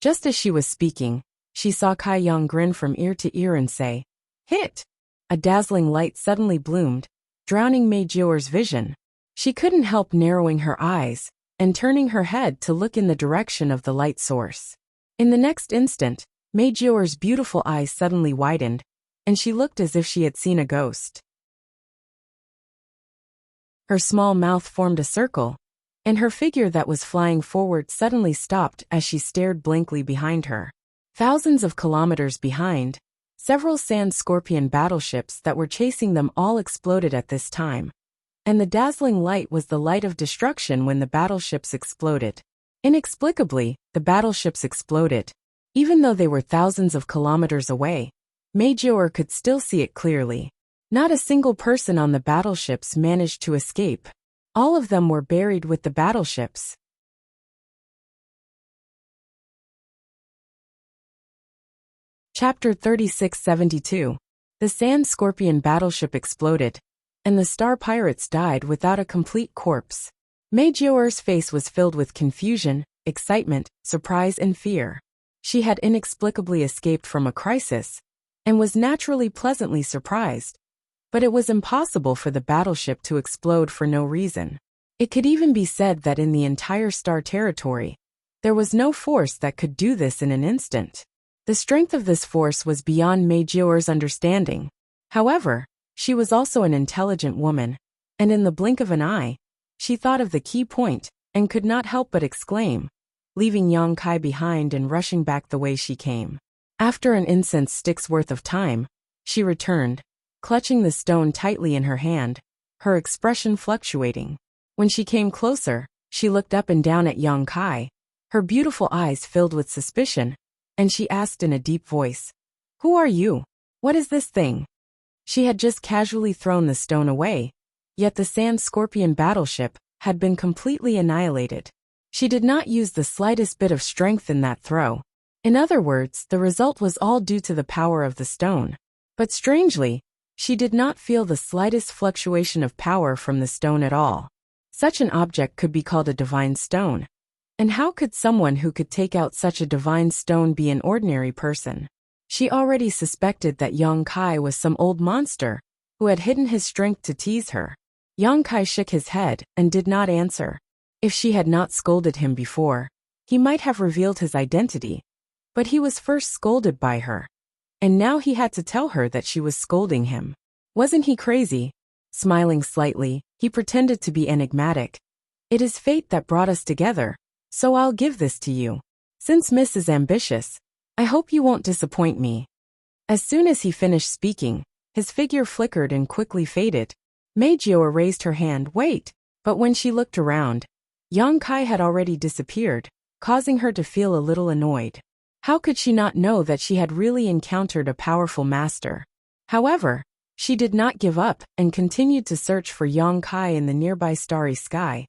Just as she was speaking, she saw Kai Yang grin from ear to ear and say, "Hit!" A dazzling light suddenly bloomed, drowning Mei Jior's vision. She couldn't help narrowing her eyes and turning her head to look in the direction of the light source. In the next instant, Mei Jior's beautiful eyes suddenly widened, and she looked as if she had seen a ghost. Her small mouth formed a circle, and her figure that was flying forward suddenly stopped as she stared blankly behind her. Thousands of kilometers behind, several sand scorpion battleships that were chasing them all exploded at this time. And the dazzling light was the light of destruction when the battleships exploded. Inexplicably, the battleships exploded. Even though they were thousands of kilometers away, Mei Jior could still see it clearly. Not a single person on the battleships managed to escape. All of them were buried with the battleships. Chapter 3672. The Sand Scorpion battleship exploded, and the Star Pirates died without a complete corpse. Mei Jior's face was filled with confusion, excitement, surprise and fear. She had inexplicably escaped from a crisis, and was naturally pleasantly surprised. But it was impossible for the battleship to explode for no reason. It could even be said that in the entire star territory, there was no force that could do this in an instant. The strength of this force was beyond Mei Jior's understanding. However, she was also an intelligent woman, and in the blink of an eye, she thought of the key point, and could not help but exclaim, leaving Yang Kai behind and rushing back the way she came. After an incense stick's worth of time, she returned, clutching the stone tightly in her hand, her expression fluctuating. When she came closer, she looked up and down at Yang Kai, her beautiful eyes filled with suspicion, and she asked in a deep voice, "Who are you? What is this thing?" She had just casually thrown the stone away, yet the Sand Scorpion battleship had been completely annihilated. She did not use the slightest bit of strength in that throw. In other words, the result was all due to the power of the stone. But strangely, she did not feel the slightest fluctuation of power from the stone at all. Such an object could be called a divine stone. And how could someone who could take out such a divine stone be an ordinary person? She already suspected that Yang Kai was some old monster who had hidden his strength to tease her. Yang Kai shook his head and did not answer. If she had not scolded him before, he might have revealed his identity. But he was first scolded by her. And now he had to tell her that she was scolding him. Wasn't he crazy? Smiling slightly, he pretended to be enigmatic. It is fate that brought us together, so I'll give this to you. Since Miss is ambitious, I hope you won't disappoint me. As soon as he finished speaking, his figure flickered and quickly faded. Meijio raised her hand, wait, but when she looked around, Yang Kai had already disappeared, causing her to feel a little annoyed. How could she not know that she had really encountered a powerful master? However, she did not give up and continued to search for Yang Kai in the nearby starry sky,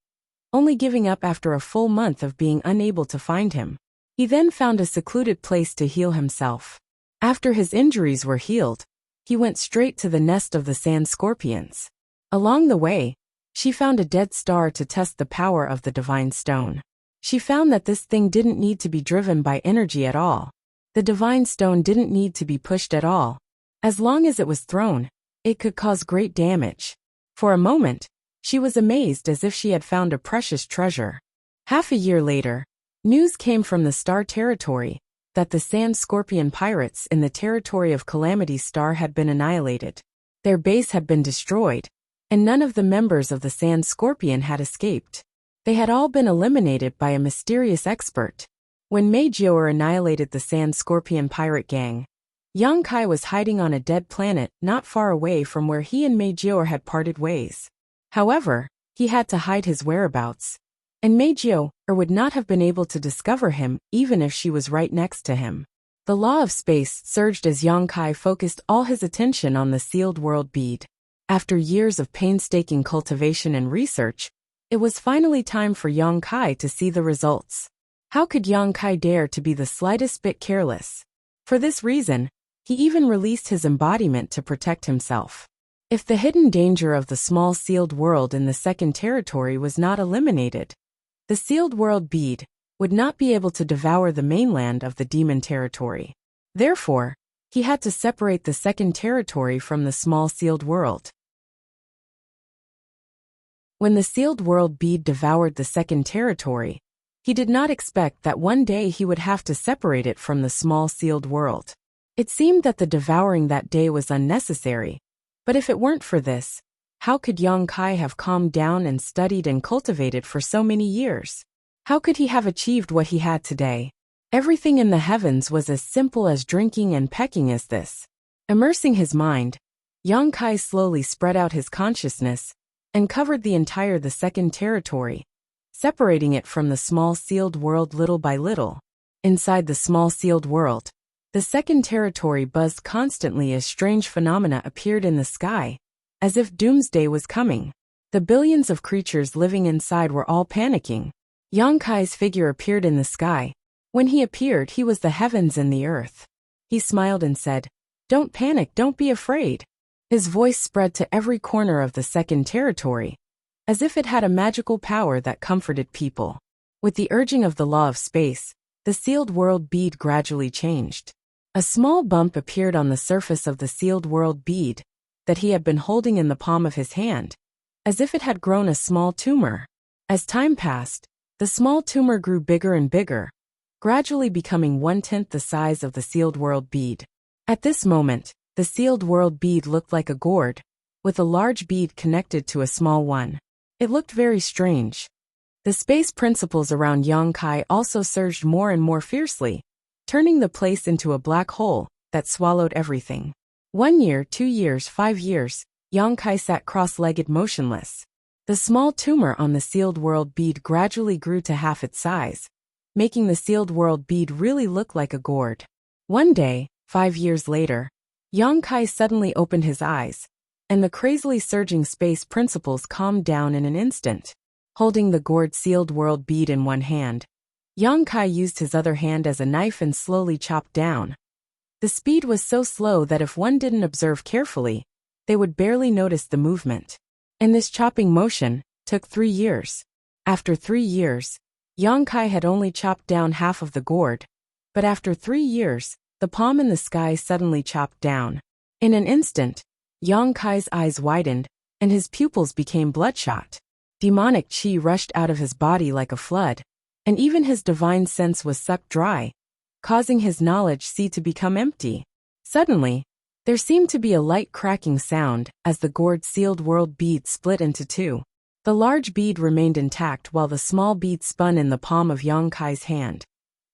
only giving up after a full month of being unable to find him. He then found a secluded place to heal himself. After his injuries were healed, he went straight to the nest of the sand scorpions. Along the way, she found a dead star to test the power of the divine stone. She found that this thing didn't need to be driven by energy at all. The divine stone didn't need to be pushed at all. As long as it was thrown, it could cause great damage. For a moment, she was amazed as if she had found a precious treasure. Half a year later, news came from the Star Territory that the Sand Scorpion pirates in the territory of Calamity Star had been annihilated. Their base had been destroyed, and none of the members of the Sand Scorpion had escaped. They had all been eliminated by a mysterious expert. When Meijio annihilated the Sand Scorpion pirate gang, Yang Kai was hiding on a dead planet not far away from where he and Meijio had parted ways. However, he had to hide his whereabouts, and Meijio would not have been able to discover him even if she was right next to him. The law of space surged as Yang Kai focused all his attention on the sealed world bead. After years of painstaking cultivation and research, it was finally time for Yang Kai to see the results. How could Yang Kai dare to be the slightest bit careless? For this reason, he even released his embodiment to protect himself. If the hidden danger of the small sealed world in the second territory was not eliminated, the sealed world bead would not be able to devour the mainland of the demon territory. Therefore, he had to separate the second territory from the small sealed world. When the sealed world bead devoured the second territory, he did not expect that one day he would have to separate it from the small sealed world. It seemed that the devouring that day was unnecessary, but if it weren't for this, how could Yang Kai have calmed down and studied and cultivated for so many years? How could he have achieved what he had today? Everything in the heavens was as simple as drinking and pecking as this. Immersing his mind, Yang Kai slowly spread out his consciousness and covered the second territory, separating it from the small sealed world little by little. Inside the small sealed world, the second territory buzzed constantly as strange phenomena appeared in the sky, as if doomsday was coming. The billions of creatures living inside were all panicking. Yang Kai's figure appeared in the sky. When he appeared, he was the heavens and the earth. He smiled and said, "Don't panic, don't be afraid." His voice spread to every corner of the second territory, as if it had a magical power that comforted people. With the urging of the law of space, the sealed world bead gradually changed. A small bump appeared on the surface of the sealed world bead that he had been holding in the palm of his hand, as if it had grown a small tumor. As time passed, the small tumor grew bigger and bigger, gradually becoming 1/10 the size of the sealed world bead. At this moment, the sealed world bead looked like a gourd, with a large bead connected to a small one. It looked very strange. The space principles around Yang Kai also surged more and more fiercely, turning the place into a black hole that swallowed everything. 1 year, 2 years, 5 years, Yang Kai sat cross-legged motionless. The small tumor on the sealed world bead gradually grew to half its size, making the sealed world bead really look like a gourd. One day, 5 years later, Yang Kai suddenly opened his eyes, and the crazily surging space principles calmed down in an instant. Holding the gourd sealed world bead in one hand, Yang Kai used his other hand as a knife and slowly chopped down. The speed was so slow that if one didn't observe carefully, they would barely notice the movement. And this chopping motion took 3 years. After 3 years, Yang Kai had only chopped down half of the gourd, but after 3 years, the palm in the sky suddenly chopped down. In an instant, Yang Kai's eyes widened, and his pupils became bloodshot. Demonic chi rushed out of his body like a flood, and even his divine sense was sucked dry, causing his knowledge sea to become empty. Suddenly, there seemed to be a light cracking sound as the gourd sealed world bead split into two. The large bead remained intact while the small bead spun in the palm of Yang Kai's hand,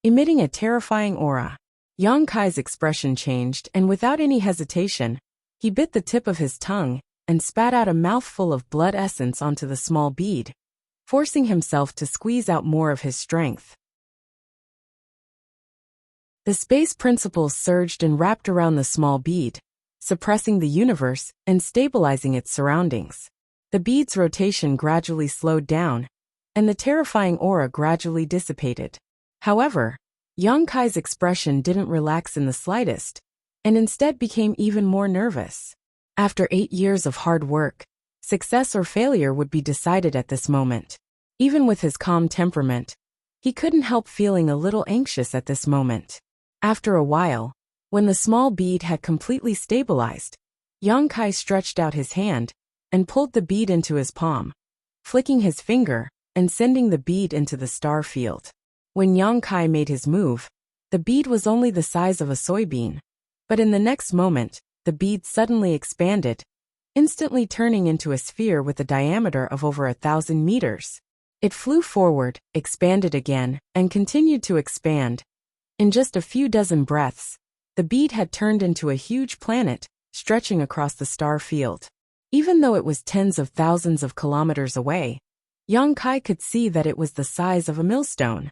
emitting a terrifying aura. Yang Kai's expression changed, and without any hesitation, he bit the tip of his tongue and spat out a mouthful of blood essence onto the small bead, forcing himself to squeeze out more of his strength. The space principles surged and wrapped around the small bead, suppressing the universe and stabilizing its surroundings. The bead's rotation gradually slowed down, and the terrifying aura gradually dissipated. However, Yang Kai's expression didn't relax in the slightest, and instead became even more nervous. After 8 years of hard work, success or failure would be decided at this moment. Even with his calm temperament, he couldn't help feeling a little anxious at this moment. After a while, when the small bead had completely stabilized, Yang Kai stretched out his hand and pulled the bead into his palm, flicking his finger and sending the bead into the star field. When Yang Kai made his move, the bead was only the size of a soybean, but in the next moment, the bead suddenly expanded, instantly turning into a sphere with a diameter of over 1,000 meters. It flew forward, expanded again, and continued to expand. In just a few dozen breaths, the bead had turned into a huge planet, stretching across the star field. Even though it was tens of thousands of kilometers away, Yang Kai could see that it was the size of a millstone.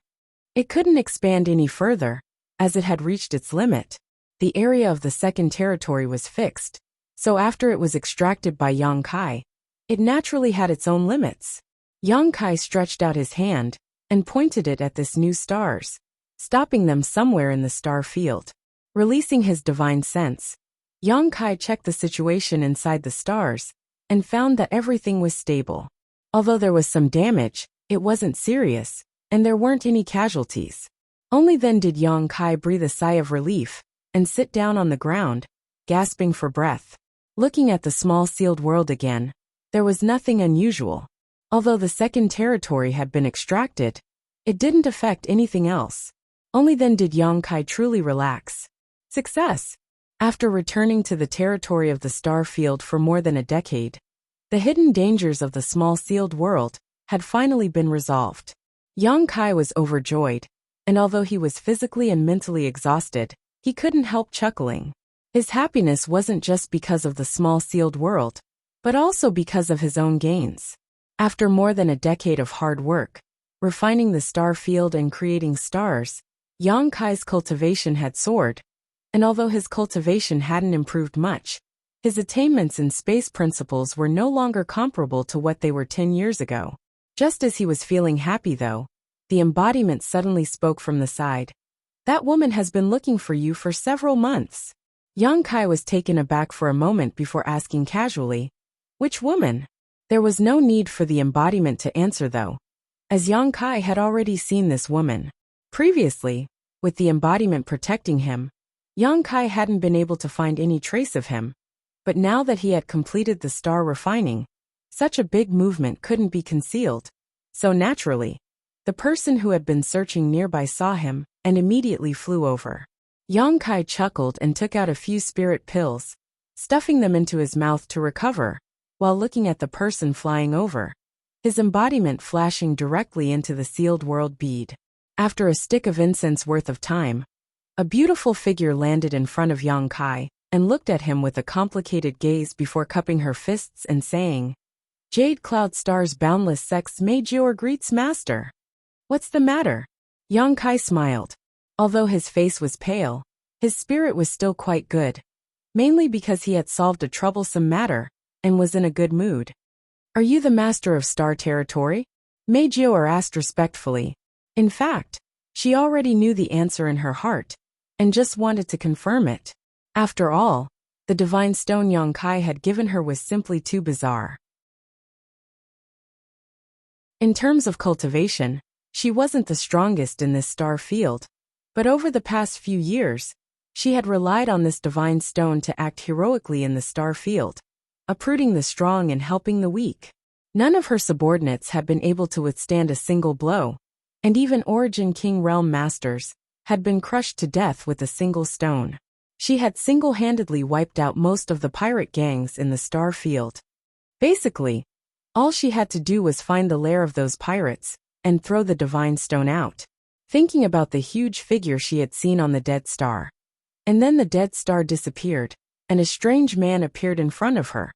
It couldn't expand any further, as it had reached its limit. The area of the second territory was fixed, so after it was extracted by Yang Kai, it naturally had its own limits. Yang Kai stretched out his hand and pointed it at this new stars, stopping them somewhere in the star field. Releasing his divine sense, Yang Kai checked the situation inside the stars and found that everything was stable. Although there was some damage, it wasn't serious, and there weren't any casualties. Only then did Yang Kai breathe a sigh of relief and sit down on the ground, gasping for breath. Looking at the small sealed world again, there was nothing unusual. Although the second territory had been extracted, it didn't affect anything else. Only then did Yang Kai truly relax. Success! After returning to the territory of the star field for more than a decade, the hidden dangers of the small sealed world had finally been resolved. Yang Kai was overjoyed, and although he was physically and mentally exhausted, he couldn't help chuckling. His happiness wasn't just because of the small sealed world, but also because of his own gains. After more than a decade of hard work, refining the star field and creating stars, Yang Kai's cultivation had soared, and although his cultivation hadn't improved much, his attainments in space principles were no longer comparable to what they were 10 years ago. Just as he was feeling happy though, the embodiment suddenly spoke from the side. "That woman has been looking for you for several months." Yang Kai was taken aback for a moment before asking casually, "Which woman?" There was no need for the embodiment to answer though, as Yang Kai had already seen this woman. Previously, with the embodiment protecting him, Yang Kai hadn't been able to find any trace of him, but now that he had completed the star refining, such a big movement couldn't be concealed. So naturally, the person who had been searching nearby saw him and immediately flew over. Yang Kai chuckled and took out a few spirit pills, stuffing them into his mouth to recover, while looking at the person flying over, his embodiment flashing directly into the sealed world bead. After a stick of incense worth of time, a beautiful figure landed in front of Yang Kai and looked at him with a complicated gaze before cupping her fists and saying, "Jade Cloud Star's boundless sex made your greets master. What's the matter?" Yang Kai smiled. Although his face was pale, his spirit was still quite good, mainly because he had solved a troublesome matter and was in a good mood. "Are you the master of star territory?" Mei Jiao asked respectfully. In fact, she already knew the answer in her heart and just wanted to confirm it. After all, the divine stone Yang Kai had given her was simply too bizarre. In terms of cultivation, she wasn't the strongest in this star field, but over the past few years, she had relied on this divine stone to act heroically in the star field, uprooting the strong and helping the weak. None of her subordinates had been able to withstand a single blow, and even Origin King Realm Masters had been crushed to death with a single stone. She had single-handedly wiped out most of the pirate gangs in the star field. Basically, all she had to do was find the lair of those pirates and throw the divine stone out. Thinking about the huge figure she had seen on the dead star. And then the dead star disappeared, and a strange man appeared in front of her.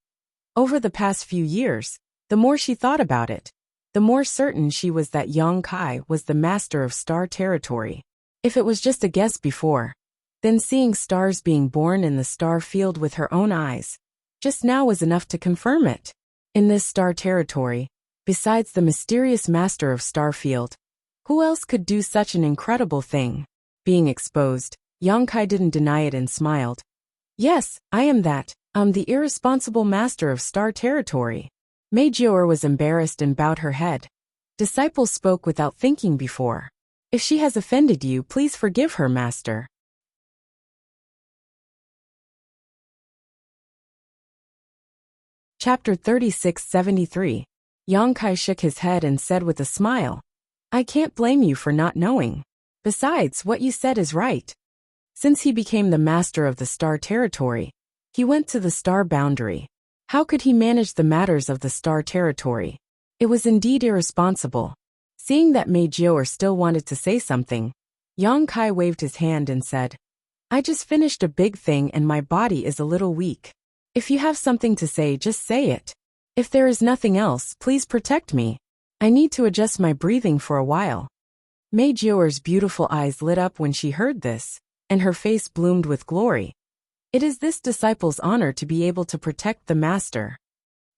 Over the past few years, the more she thought about it, the more certain she was that Yang Kai was the master of star territory. If it was just a guess before, then seeing stars being born in the star field with her own eyes just now was enough to confirm it. In this star territory, besides the mysterious master of Starfield, who else could do such an incredible thing? Being exposed, Yang Kai didn't deny it and smiled. Yes, I am that. I'm the irresponsible master of star territory. Mei Jior was embarrassed and bowed her head. Disciple spoke without thinking before. If she has offended you, please forgive her, master. Chapter 3673. Yang Kai shook his head and said with a smile, I can't blame you for not knowing. Besides, what you said is right. Since he became the master of the star territory, he went to the star boundary. How could he manage the matters of the star territory? It was indeed irresponsible. Seeing that Mei Jior still wanted to say something, Yang Kai waved his hand and said, I just finished a big thing and my body is a little weak. If you have something to say, just say it. If there is nothing else, please protect me. I need to adjust my breathing for a while. Mei Jior's beautiful eyes lit up when she heard this, and her face bloomed with glory. It is this disciple's honor to be able to protect the master.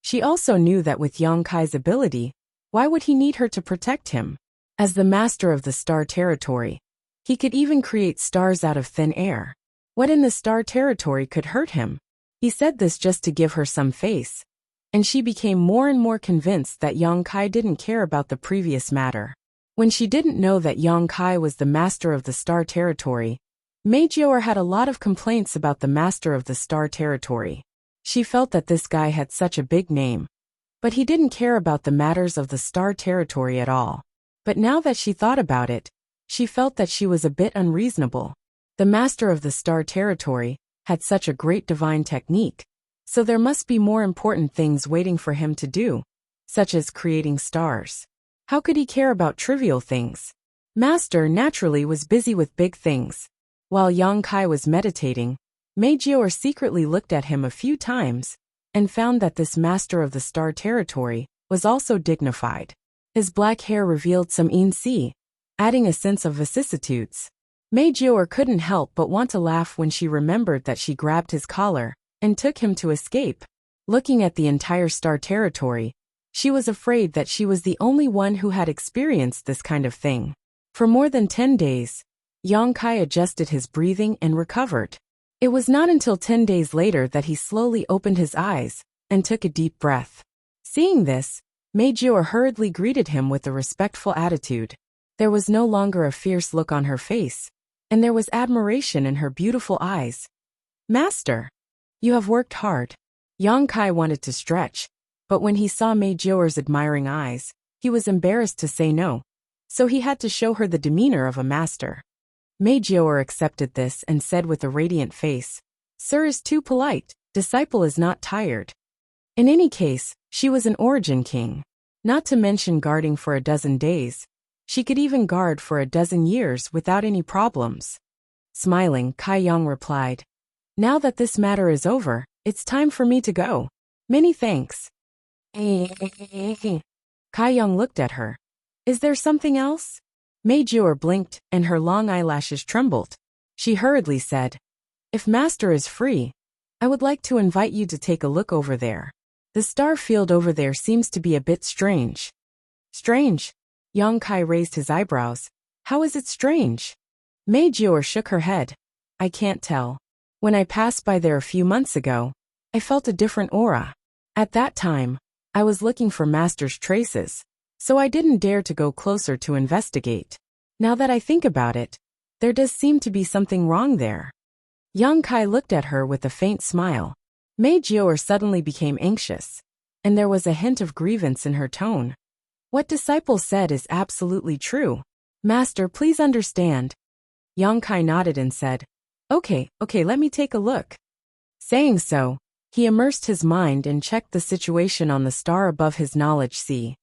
She also knew that with Yang Kai's ability, why would he need her to protect him? As the master of the star territory, he could even create stars out of thin air. What in the star territory could hurt him? He said this just to give her some face, and she became more and more convinced that Yang Kai didn't care about the previous matter. When she didn't know that Yang Kai was the master of the star territory, Mei Jior had a lot of complaints about the master of the star territory. She felt that this guy had such a big name, but he didn't care about the matters of the star territory at all. But now that she thought about it, she felt that she was a bit unreasonable. The master of the star territory had such a great divine technique, so there must be more important things waiting for him to do, such as creating stars. How could he care about trivial things? Master naturally was busy with big things. While Yang Kai was meditating, Mei Jior secretly looked at him a few times and found that this master of the star territory was also dignified. His black hair revealed some yin-si, adding a sense of vicissitudes. Mei Jior couldn't help but want to laugh when she remembered that she grabbed his collar and took him to escape. Looking at the entire star territory, she was afraid that she was the only one who had experienced this kind of thing. For more than 10 days, Yang Kai adjusted his breathing and recovered. It was not until 10 days later that he slowly opened his eyes and took a deep breath. Seeing this, Mei Jior hurriedly greeted him with a respectful attitude. There was no longer a fierce look on her face, and there was admiration in her beautiful eyes. Master, you have worked hard. Yang Kai wanted to stretch, but when he saw Mei Jior's admiring eyes, he was embarrassed to say no, so he had to show her the demeanor of a master. Mei Jior accepted this and said with a radiant face, Sir is too polite, disciple is not tired. In any case, she was an origin king. Not to mention guarding for a dozen days. She could even guard for a dozen years without any problems. Smiling, Kai Yang replied, Now that this matter is over, it's time for me to go. Many thanks. Kai Yang looked at her. Is there something else? Mei Jior blinked, and her long eyelashes trembled. She hurriedly said, If Master is free, I would like to invite you to take a look over there. The star field over there seems to be a bit strange. Strange? Yang Kai raised his eyebrows. How is it strange? Mei Jior shook her head. I can't tell. When I passed by there a few months ago, I felt a different aura. At that time, I was looking for Master's traces, so I didn't dare to go closer to investigate. Now that I think about it, there does seem to be something wrong there. Yang Kai looked at her with a faint smile. Mei Jior suddenly became anxious. and there was a hint of grievance in her tone. What disciple said is absolutely true. Master, please understand. Yang Kai nodded and said, Okay, let me take a look. Saying so, he immersed his mind and checked the situation on the star above his knowledge sea.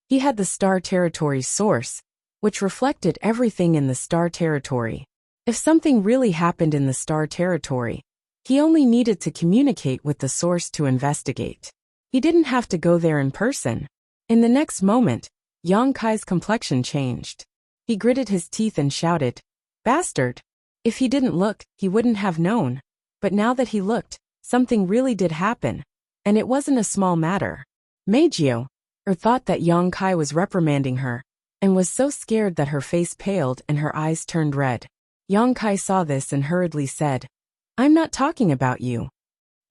He had the star territory's source, which reflected everything in the star territory. If something really happened in the star territory, he only needed to communicate with the source to investigate. He didn't have to go there in person. In the next moment, Yang Kai's complexion changed. He gritted his teeth and shouted, Bastard! If he didn't look, he wouldn't have known. But now that he looked, something really did happen. And it wasn't a small matter. Meijio thought that Yang Kai was reprimanding her, and was so scared that her face paled and her eyes turned red. Yang Kai saw this and hurriedly said, I'm not talking about you.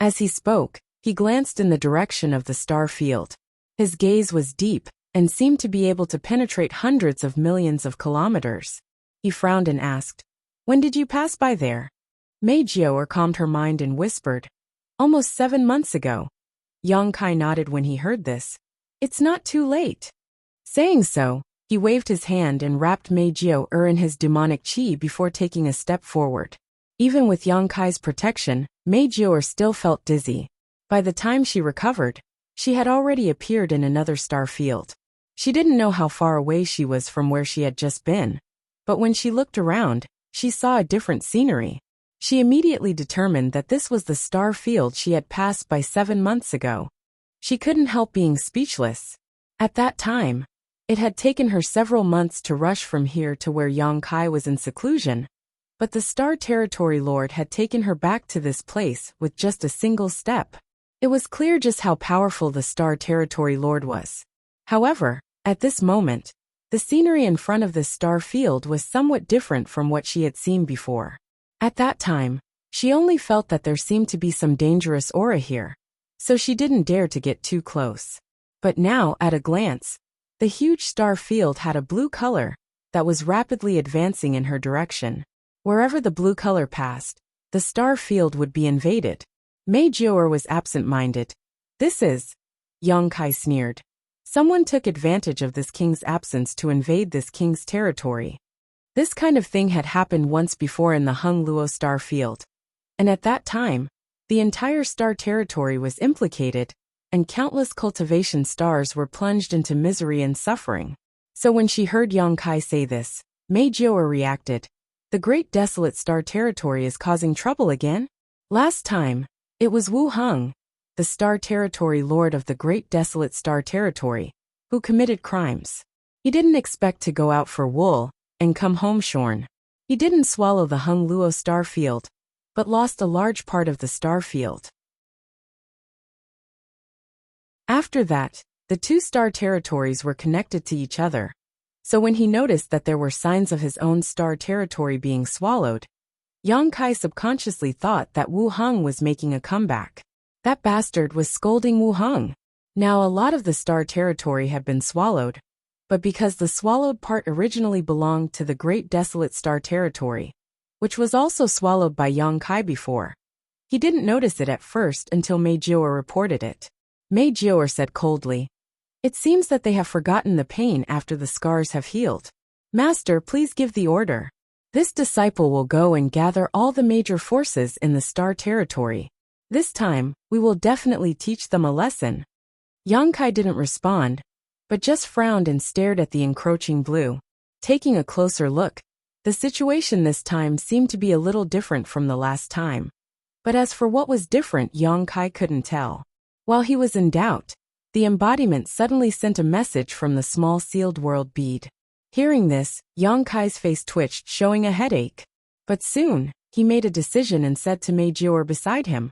As he spoke, he glanced in the direction of the star field. His gaze was deep, and seemed to be able to penetrate hundreds of millions of kilometers. He frowned and asked, When did you pass by there? Meijio calmed her mind and whispered, Almost 7 months ago. Yang Kai nodded when he heard this. It's not too late. Saying so, he waved his hand and wrapped Meijio in his demonic chi before taking a step forward. Even with Yang Kai's protection, Meijio still felt dizzy. By the time she recovered, she had already appeared in another star field. She didn't know how far away she was from where she had just been, but when she looked around, she saw a different scenery. She immediately determined that this was the star field she had passed by 7 months ago. She couldn't help being speechless. At that time, it had taken her several months to rush from here to where Yang Kai was in seclusion, but the Star Territory Lord had taken her back to this place with just a single step. It was clear just how powerful the Star Territory Lord was. However, at this moment, the scenery in front of this star field was somewhat different from what she had seen before. At that time, she only felt that there seemed to be some dangerous aura here, so she didn't dare to get too close. But now, at a glance, the huge star field had a blue color that was rapidly advancing in her direction. Wherever the blue color passed, the star field would be invaded. Meijio was absent-minded. This is, Yang Kai sneered. Someone took advantage of this king's absence to invade this king's territory. This kind of thing had happened once before in the Hung Luo star field. And at that time, the entire star territory was implicated, and countless cultivation stars were plunged into misery and suffering. So when she heard Yang Kai say this, Meijio reacted. The great desolate star territory is causing trouble again? Last time, it was Wu Heng, the star territory lord of the great desolate star territory, who committed crimes. He didn't expect to go out for wool and come home shorn. He didn't swallow the Hung Luo star field, but lost a large part of the star field. After that, the two star territories were connected to each other. So when he noticed that there were signs of his own star territory being swallowed, Yang Kai subconsciously thought that Wu Heng was making a comeback. That bastard was scolding Wu Heng. Now a lot of the star territory had been swallowed, but because the swallowed part originally belonged to the great desolate star territory, which was also swallowed by Yang Kai before, he didn't notice it at first until Meijio reported it. Meijio said coldly, It seems that they have forgotten the pain after the scars have healed. Master, please give the order. This disciple will go and gather all the major forces in the star territory. This time, we will definitely teach them a lesson. Yang Kai didn't respond, but just frowned and stared at the encroaching blue. Taking a closer look, the situation this time seemed to be a little different from the last time. But as for what was different, Yang Kai couldn't tell. While he was in doubt, the embodiment suddenly sent a message from the small sealed world bead. Hearing this, Yang Kai's face twitched, showing a headache. But soon, he made a decision and said to Meijio beside him,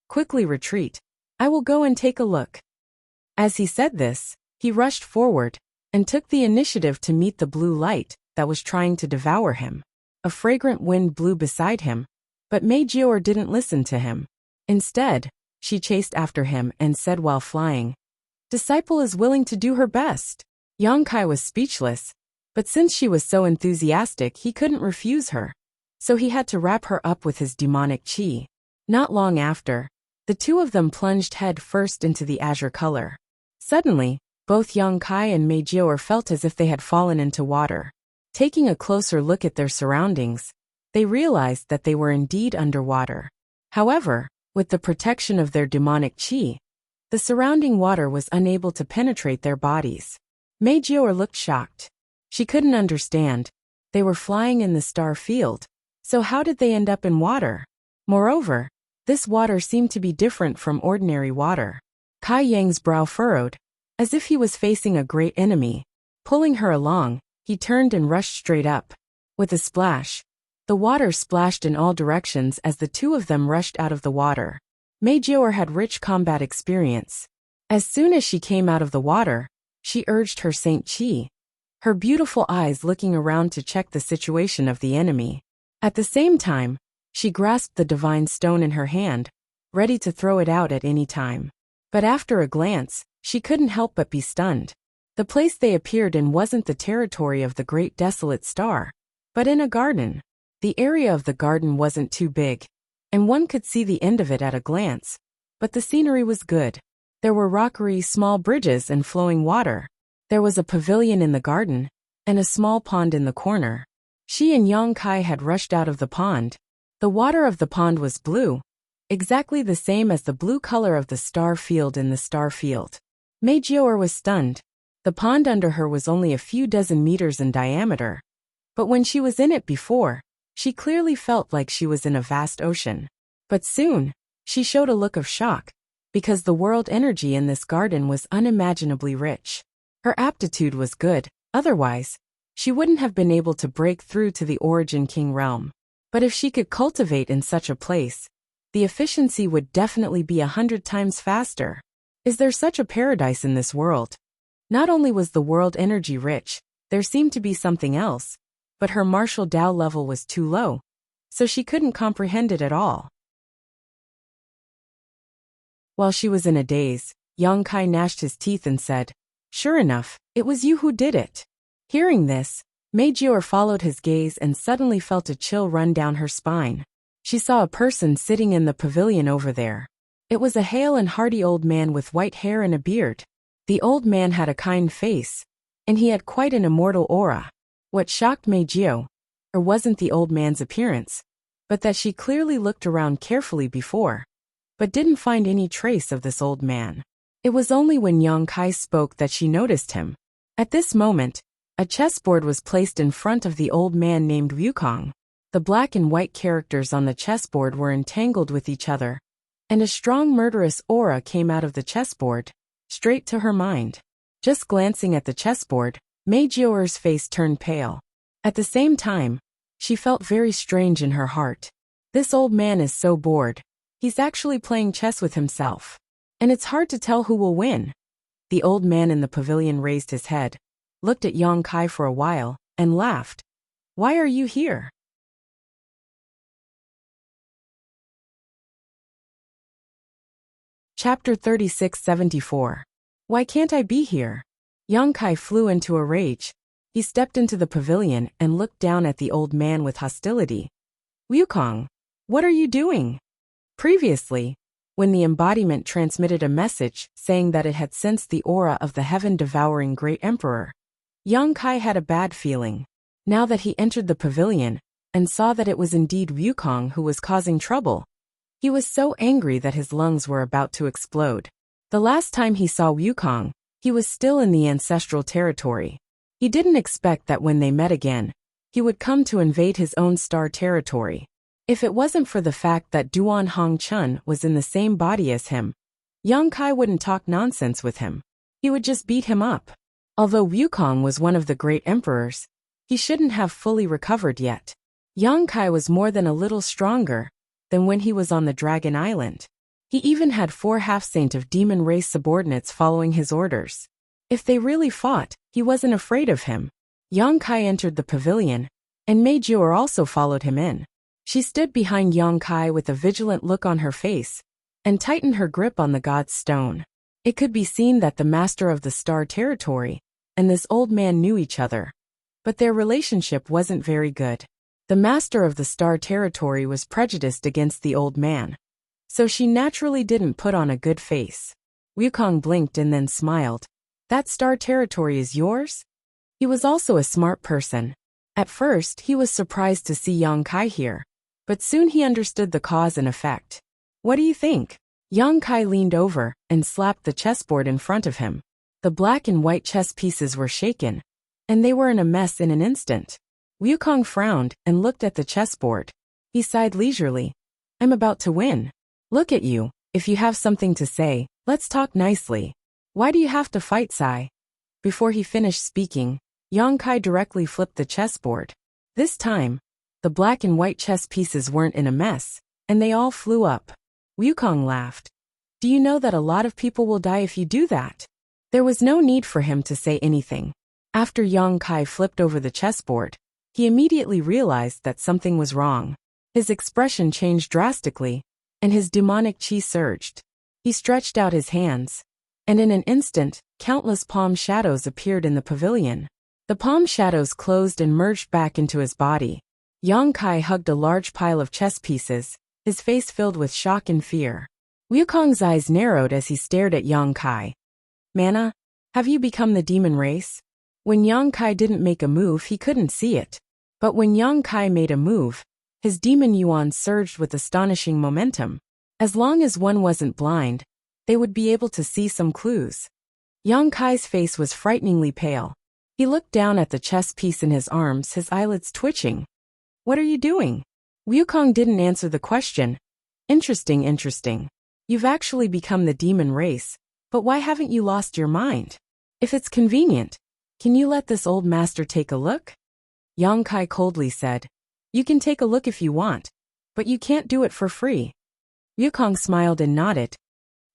Quickly retreat. I will go and take a look. As he said this, he rushed forward and took the initiative to meet the blue light that was trying to devour him. A fragrant wind blew beside him, but Meijio didn't listen to him. Instead, she chased after him and said while flying, Disciple is willing to do her best. Yang Kai was speechless, but since she was so enthusiastic he couldn't refuse her, so he had to wrap her up with his demonic chi. Not long after, The two of them plunged head first into the azure color. Suddenly, both Yang Kai and Mei Jiao felt as if they had fallen into water. Taking a closer look at their surroundings, they realized that they were indeed underwater. However, with the protection of their demonic qi, the surrounding water was unable to penetrate their bodies. Mei Jiao looked shocked. She couldn't understand. They were flying in the star field, so how did they end up in water? Moreover, this water seemed to be different from ordinary water. Kai Yang's brow furrowed, as if he was facing a great enemy. Pulling her along, he turned and rushed straight up. With a splash, the water splashed in all directions as the two of them rushed out of the water. Mei Jiao had rich combat experience. As soon as she came out of the water, she urged her Saint Qi, her beautiful eyes looking around to check the situation of the enemy. At the same time, she grasped the divine stone in her hand, ready to throw it out at any time. But after a glance, she couldn't help but be stunned. The place they appeared in wasn't the territory of the great desolate star, but in a garden. The area of the garden wasn't too big, and one could see the end of it at a glance, but the scenery was good. There were rockery small bridges and flowing water. There was a pavilion in the garden, and a small pond in the corner. She and Yang Kai had rushed out of the pond. The water of the pond was blue, exactly the same as the blue color of the star field in the star field. Mei Jiao was stunned. The pond under her was only a few dozen meters in diameter, but when she was in it before, she clearly felt like she was in a vast ocean. But soon, she showed a look of shock, because the world energy in this garden was unimaginably rich. Her aptitude was good, otherwise, she wouldn't have been able to break through to the Origin King realm. But if she could cultivate in such a place, the efficiency would definitely be 100 times faster. Is there such a paradise in this world? Not only was the world energy rich, there seemed to be something else, but her martial Tao level was too low, so she couldn't comprehend it at all. While she was in a daze, Yang Kai gnashed his teeth and said, "Sure enough, it was you who did it." Hearing this, Mei Jiao followed his gaze and suddenly felt a chill run down her spine. She saw a person sitting in the pavilion over there. It was a hale and hearty old man with white hair and a beard. The old man had a kind face, and he had quite an immortal aura. What shocked Mei Jiao wasn't the old man's appearance, but that she clearly looked around carefully before, but didn't find any trace of this old man. It was only when Yang Kai spoke that she noticed him. At this moment, a chessboard was placed in front of the old man named Wukong. The black and white characters on the chessboard were entangled with each other, and a strong murderous aura came out of the chessboard, straight to her mind. Just glancing at the chessboard, Mei Jiao's face turned pale. At the same time, she felt very strange in her heart. This old man is so bored. He's actually playing chess with himself. And it's hard to tell who will win. The old man in the pavilion raised his head, looked at Yang Kai for a while, and laughed. "Why are you here?" Chapter 3674. Why can't I be here? Yang Kai flew into a rage. He stepped into the pavilion and looked down at the old man with hostility. "Wukong, what are you doing?" Previously, when the embodiment transmitted a message saying that it had sensed the aura of the heaven-devouring great emperor, Yang Kai had a bad feeling. Now that he entered the pavilion and saw that it was indeed Wukong who was causing trouble, he was so angry that his lungs were about to explode. The last time he saw Wukong, he was still in the ancestral territory. He didn't expect that when they met again, he would come to invade his own star territory. If it wasn't for the fact that Duan Hongchun was in the same body as him, Yang Kai wouldn't talk nonsense with him. He would just beat him up. Although Wukong was one of the great emperors, he shouldn't have fully recovered yet. Yang Kai was more than a little stronger than when he was on the Dragon Island. He even had 4 half-saint of demon race subordinates following his orders. If they really fought, he wasn't afraid of him. Yang Kai entered the pavilion, and Mei Jiao also followed him in. She stood behind Yang Kai with a vigilant look on her face, and tightened her grip on the god's stone. It could be seen that the master of the star territory and this old man knew each other, but their relationship wasn't very good. The master of the star territory was prejudiced against the old man. so she naturally didn't put on a good face. Wukong blinked and then smiled. That star territory is yours? He was also a smart person. At first, he was surprised to see Yang Kai here, but soon he understood the cause and effect. What do you think? Yang Kai leaned over and slapped the chessboard in front of him. The black and white chess pieces were shaken, and they were in a mess in an instant. Wukong frowned and looked at the chessboard. He sighed leisurely. I'm about to win. Look at you. If you have something to say, let's talk nicely. Why do you have to fight, Sai? Before he finished speaking, Yang Kai directly flipped the chessboard. This time, the black and white chess pieces weren't in a mess, and they all flew up. Wukong laughed. Do you know that a lot of people will die if you do that? There was no need for him to say anything. After Yang Kai flipped over the chessboard, he immediately realized that something was wrong. His expression changed drastically, and his demonic chi surged. He stretched out his hands, and in an instant, countless palm shadows appeared in the pavilion. The palm shadows closed and merged back into his body. Yang Kai hugged a large pile of chess pieces, his face filled with shock and fear. Wukong's eyes narrowed as he stared at Yang Kai. Mana, have you become the demon race? When Yang Kai didn't make a move, he couldn't see it. But when Yang Kai made a move, his demon yuan surged with astonishing momentum. As long as one wasn't blind, they would be able to see some clues. Yang Kai's face was frighteningly pale. He looked down at the chess piece in his arms, his eyelids twitching. What are you doing? Wukong didn't answer the question. Interesting. You've actually become the demon race, but why haven't you lost your mind? If it's convenient, can you let this old master take a look? Yang Kai coldly said. You can take a look if you want, but you can't do it for free. Wukong smiled and nodded.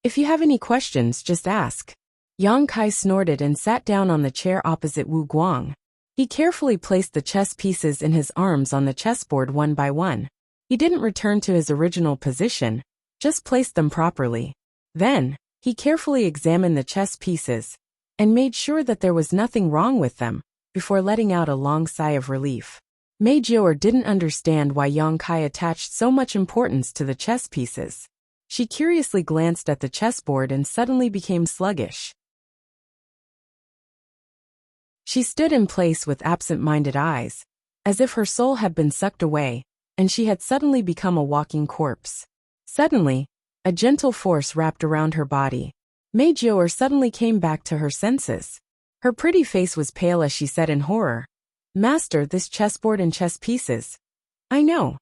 If you have any questions, just ask. Yang Kai snorted and sat down on the chair opposite Wu Guang. He carefully placed the chess pieces in his arms on the chessboard one by one. He didn't return to his original position, just placed them properly. Then, he carefully examined the chess pieces and made sure that there was nothing wrong with them before letting out a long sigh of relief. Mei Jiaoer didn't understand why Yang Kai attached so much importance to the chess pieces. She curiously glanced at the chessboard and suddenly became sluggish. She stood in place with absent-minded eyes, as if her soul had been sucked away, and she had suddenly become a walking corpse. Suddenly, a gentle force wrapped around her body. Mei Jiaoer suddenly came back to her senses. Her pretty face was pale as she said in horror, Master, this chessboard and chess pieces. I know.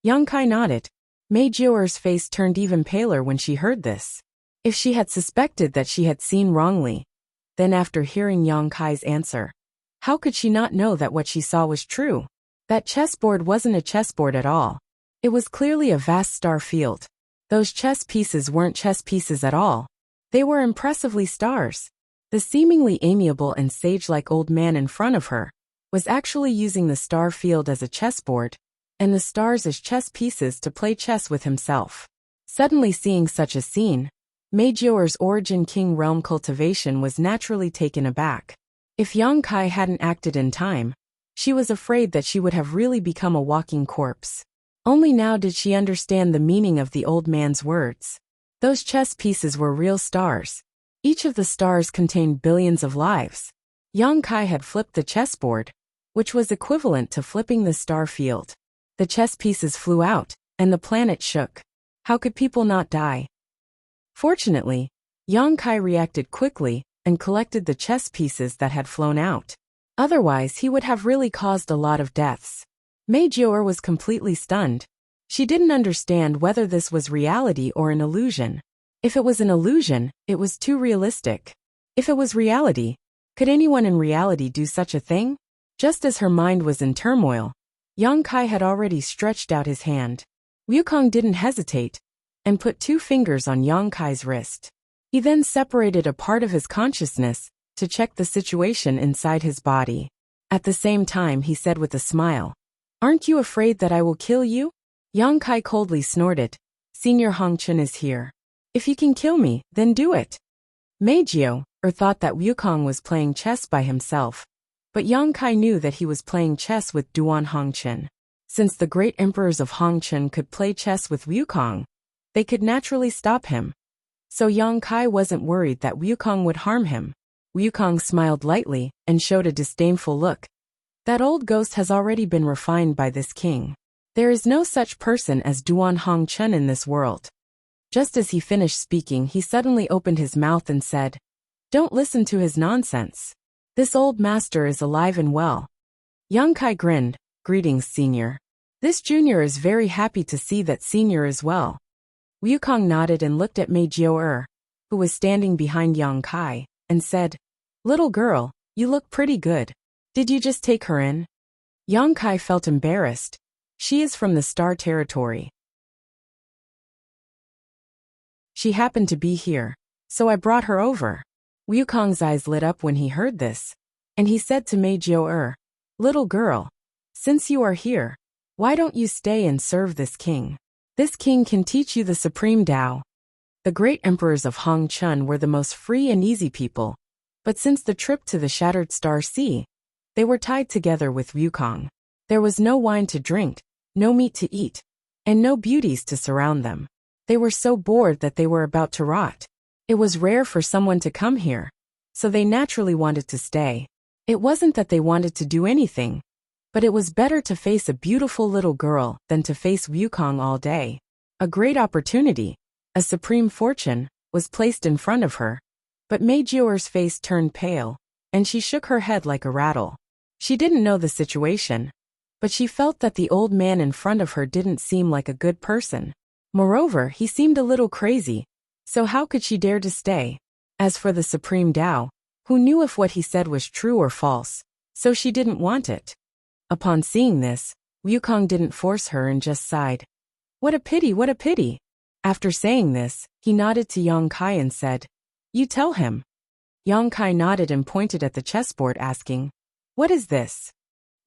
Yang Kai nodded. Mei Jiaoer's face turned even paler when she heard this. If she had suspected that she had seen wrongly, then after hearing Yang Kai's answer, how could she not know that what she saw was true? That chessboard wasn't a chessboard at all. It was clearly a vast star field. Those chess pieces weren't chess pieces at all. They were impressively stars. The seemingly amiable and sage-like old man in front of her was actually using the star field as a chessboard, and the stars as chess pieces to play chess with himself. Suddenly seeing such a scene, Mei Jiaoer's Origin King realm cultivation was naturally taken aback. If Yang Kai hadn't acted in time, she was afraid that she would have really become a walking corpse. Only now did she understand the meaning of the old man's words. Those chess pieces were real stars. Each of the stars contained billions of lives. Yang Kai had flipped the chessboard, which was equivalent to flipping the star field. The chess pieces flew out, and the planet shook. How could people not die? Fortunately, Yang Kai reacted quickly and collected the chess pieces that had flown out. Otherwise, he would have really caused a lot of deaths. Mei Jiaoer was completely stunned. She didn't understand whether this was reality or an illusion. If it was an illusion, it was too realistic. If it was reality, could anyone in reality do such a thing? Just as her mind was in turmoil, Yang Kai had already stretched out his hand. Wukong didn't hesitate and put 2 fingers on Yang Kai's wrist. He then separated a part of his consciousness to check the situation inside his body. At the same time, he said with a smile, Aren't you afraid that I will kill you? Yang Kai coldly snorted. Senior Hongchen is here. If you can kill me, then do it. Mei Jiaoer thought that Wukong was playing chess by himself, but Yang Kai knew that he was playing chess with Duan Hongchen. Since the great emperors of Hongchen could play chess with Wukong, they could naturally stop him. So Yang Kai wasn't worried that Wukong would harm him. Wukong smiled lightly and showed a disdainful look. That old ghost has already been refined by this king. There is no such person as Duan Hongchen in this world. Just as he finished speaking, he suddenly opened his mouth and said, "Don't listen to his nonsense. This old master is alive and well." Yang Kai grinned. "Greetings, senior. This junior is very happy to see that senior is well." Wukong nodded and looked at Mei Jiao, who was standing behind Yang Kai, and said, "Little girl, you look pretty good. Did you just take her in?" Yang Kai felt embarrassed. She is from the Star Territory. She happened to be here, so I brought her over. Wukong's eyes lit up when he heard this, and he said to Mei Jiao, "Little girl, since you are here, why don't you stay and serve this king? This king can teach you the supreme Tao." The great emperors of Hongchen were the most free and easy people, but since the trip to the Shattered Star Sea, they were tied together with Wukong. There was no wine to drink, no meat to eat, and no beauties to surround them. They were so bored that they were about to rot. It was rare for someone to come here, so they naturally wanted to stay. It wasn't that they wanted to do anything, but it was better to face a beautiful little girl than to face Wukong all day. A great opportunity, a supreme fortune, was placed in front of her. But Mei Jiao's face turned pale, and she shook her head like a rattle. She didn't know the situation, but she felt that the old man in front of her didn't seem like a good person. Moreover, he seemed a little crazy, so how could she dare to stay? As for the supreme Tao, who knew if what he said was true or false, so she didn't want it. Upon seeing this, Wukong didn't force her and just sighed. "What a pity, what a pity." After saying this, he nodded to Yang Kai and said, "You tell him." Yang Kai nodded and pointed at the chessboard, asking, "What is this?"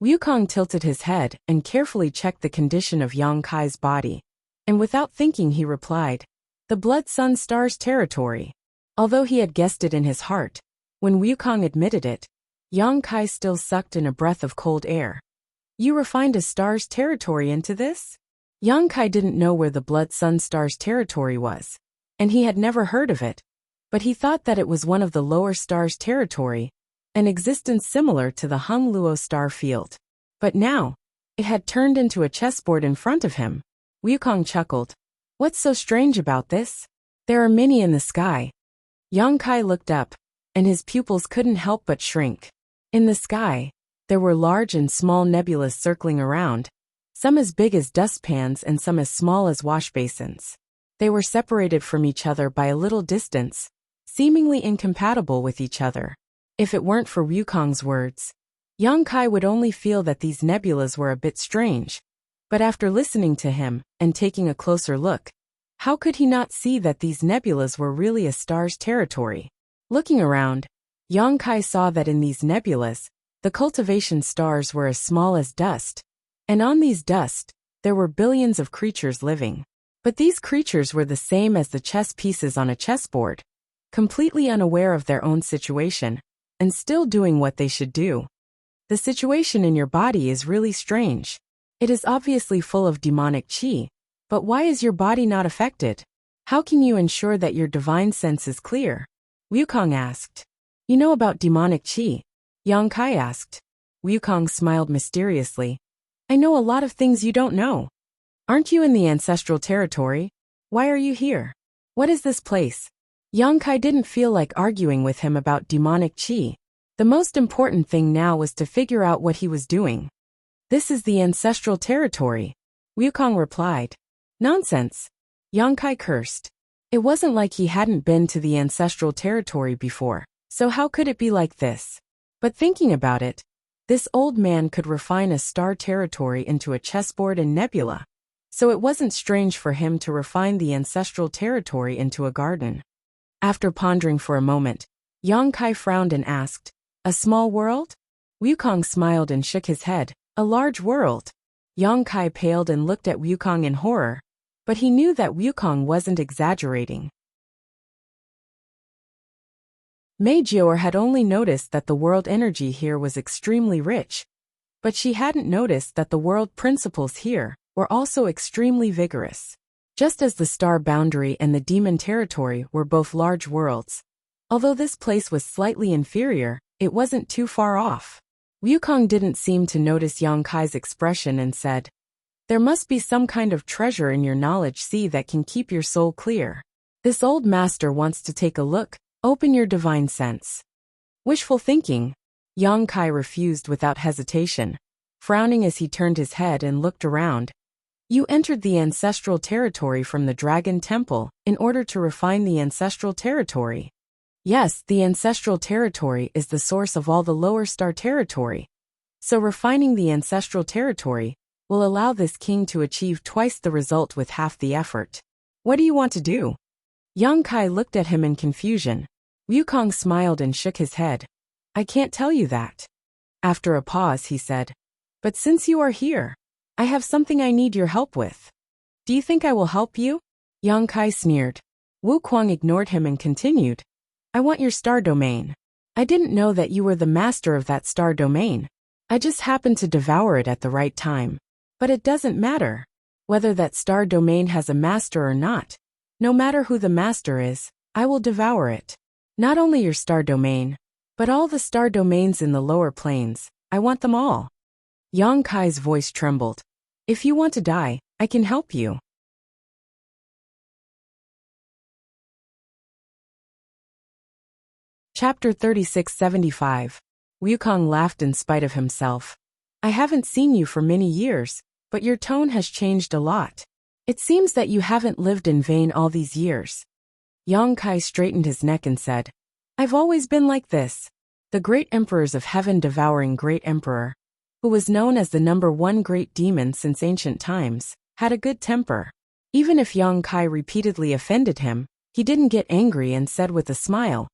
Wukong tilted his head and carefully checked the condition of Yang Kai's body, and without thinking he replied, "The Blood Sun Stars territory." Although he had guessed it in his heart, when Wukong admitted it, Yang Kai still sucked in a breath of cold air. "You refined a star's territory into this?" Yang Kai didn't know where the Blood Sun Stars territory was, and he had never heard of it, but he thought that it was one of the lower stars' territory, an existence similar to the Hung Luo star field. But now, it had turned into a chessboard in front of him. Wukong chuckled. "What's so strange about this? There are many in the sky." Yang Kai looked up, and his pupils couldn't help but shrink. In the sky, there were large and small nebulas circling around, some as big as dustpans and some as small as wash basins. They were separated from each other by a little distance, seemingly incompatible with each other. If it weren't for Wukong's words, Yang Kai would only feel that these nebulas were a bit strange. But after listening to him and taking a closer look, how could he not see that these nebulas were really a star's territory? Looking around, Yang Kai saw that in these nebulas, the cultivation stars were as small as dust, and on these dust, there were billions of creatures living. But these creatures were the same as the chess pieces on a chessboard, completely unaware of their own situation, and still doing what they should do. The situation in your body is really strange. It is obviously full of demonic qi, but why is your body not affected? How can you ensure that your divine sense is clear? Wukong asked. You know about demonic qi? Yang Kai asked. Wukong smiled mysteriously. I know a lot of things you don't know. Aren't you in the ancestral territory? Why are you here? What is this place? Yang Kai didn't feel like arguing with him about demonic qi. The most important thing now was to figure out what he was doing. This is the ancestral territory, Wukong replied. Nonsense. Yang Kai cursed. It wasn't like he hadn't been to the ancestral territory before, so how could it be like this? But thinking about it, this old man could refine a star territory into a chessboard and nebula, so it wasn't strange for him to refine the ancestral territory into a garden. After pondering for a moment, Yang Kai frowned and asked, A small world? Wukong smiled and shook his head. A large world. Yang Kai paled and looked at Wukong in horror, but he knew that Wukong wasn't exaggerating. Mei Jiao had only noticed that the world energy here was extremely rich, but she hadn't noticed that the world principles here were also extremely vigorous. just as the star boundary and the demon territory were both large worlds. Although this place was slightly inferior, it wasn't too far off. Wukong didn't seem to notice Yang Kai's expression and said, "There must be some kind of treasure in your knowledge sea that can keep your soul clear. This old master wants to take a look. Open your divine sense." Wishful thinking. Yang Kai refused without hesitation, frowning as he turned his head and looked around. "You entered the ancestral territory from the Dragon Temple in order to refine the ancestral territory." Yes, the ancestral territory is the source of all the lower star territory. So refining the ancestral territory will allow this king to achieve twice the result with half the effort. What do you want to do? Yang Kai looked at him in confusion. Wukong smiled and shook his head. "I can't tell you that." After a pause, he said, "But since you are here, I have something I need your help with." "Do you think I will help you?" Yang Kai sneered. Wukong ignored him and continued, "I want your star domain. I didn't know that you were the master of that star domain. I just happened to devour it at the right time. But it doesn't matter whether that star domain has a master or not. No matter who the master is, I will devour it. Not only your star domain, but all the star domains in the lower planes. I want them all." Yang Kai's voice trembled. "If you want to die, I can help you." Chapter 3675. Wukong laughed in spite of himself. "I haven't seen you for many years, but your tone has changed a lot. It seems that you haven't lived in vain all these years." Yang Kai straightened his neck and said, "I've always been like this." The great emperors of heaven devouring great emperor, who was known as the #1 great demon since ancient times, had a good temper. Even if Yang Kai repeatedly offended him, he didn't get angry and said with a smile,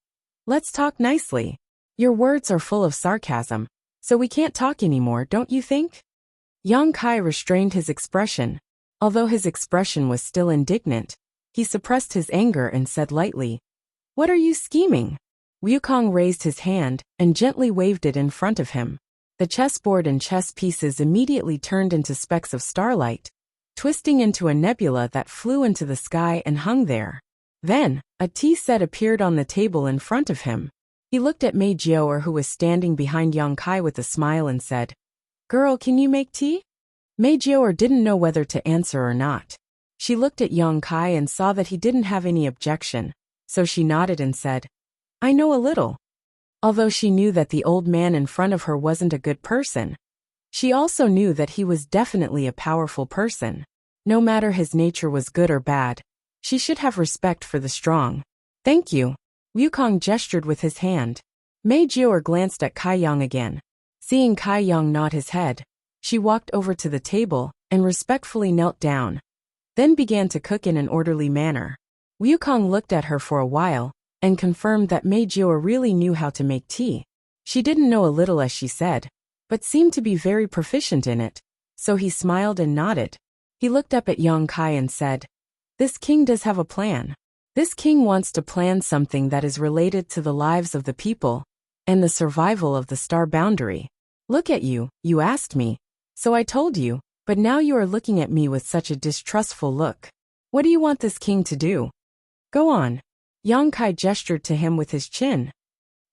"Let's talk nicely. Your words are full of sarcasm, so we can't talk anymore, don't you think?" Yang Kai restrained his expression. Although his expression was still indignant, he suppressed his anger and said lightly, "What are you scheming?" Wukong raised his hand and gently waved it in front of him. The chessboard and chess pieces immediately turned into specks of starlight, twisting into a nebula that flew into the sky and hung there. Then, a tea set appeared on the table in front of him. He looked at Mei Jiaoer, who was standing behind Yang Kai with a smile, and said, "Girl, can you make tea?" Mei Jiaoer didn't know whether to answer or not. She looked at Yang Kai and saw that he didn't have any objection, so she nodded and said, "I know a little." Although she knew that the old man in front of her wasn't a good person, she also knew that he was definitely a powerful person. No matter his nature was good or bad, she should have respect for the strong. "Thank you." Wukong gestured with his hand. Mei Jiaoer glanced at Kai Yang again. Seeing Kai Yang nod his head, she walked over to the table and respectfully knelt down, then began to cook in an orderly manner. Wukong looked at her for a while and confirmed that Mei Jiaoer really knew how to make tea. She didn't know a little, as she said, but seemed to be very proficient in it, so he smiled and nodded. He looked up at Yang Kai and said, "This king does have a plan. This king wants to plan something that is related to the lives of the people and the survival of the star boundary. Look at you, you asked me, so I told you, but now you are looking at me with such a distrustful look. What do you want this king to do? Go on." Yang Kai gestured to him with his chin.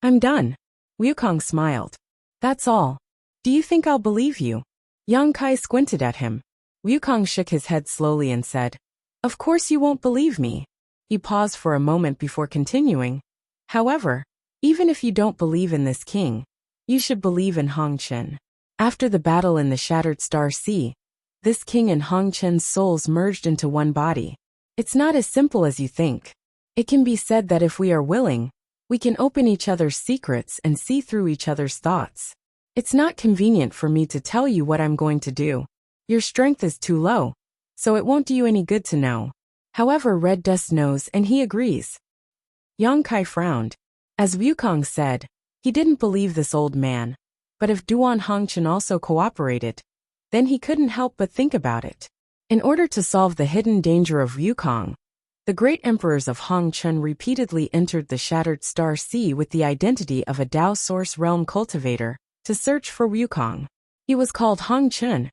"I'm done." Wukong smiled. "That's all. Do you think I'll believe you?" Yang Kai squinted at him. Wukong shook his head slowly and said, "Of course you won't believe me." He paused for a moment before continuing. "However, even if you don't believe in this king, you should believe in Hong Chen. After the battle in the Shattered Star Sea, this king and Hong Chen's souls merged into one body. It's not as simple as you think. It can be said that if we are willing, we can open each other's secrets and see through each other's thoughts. It's not convenient for me to tell you what I'm going to do. Your strength is too low, so it won't do you any good to know. However, Red Dust knows and he agrees." Yang Kai frowned. As Wukong said, he didn't believe this old man, but if Duan Hongchen also cooperated, then he couldn't help but think about it. In order to solve the hidden danger of Wukong, the great emperors of Hongchen repeatedly entered the Shattered Star Sea with the identity of a Dao Source Realm cultivator to search for Wukong. He was called Hongchen,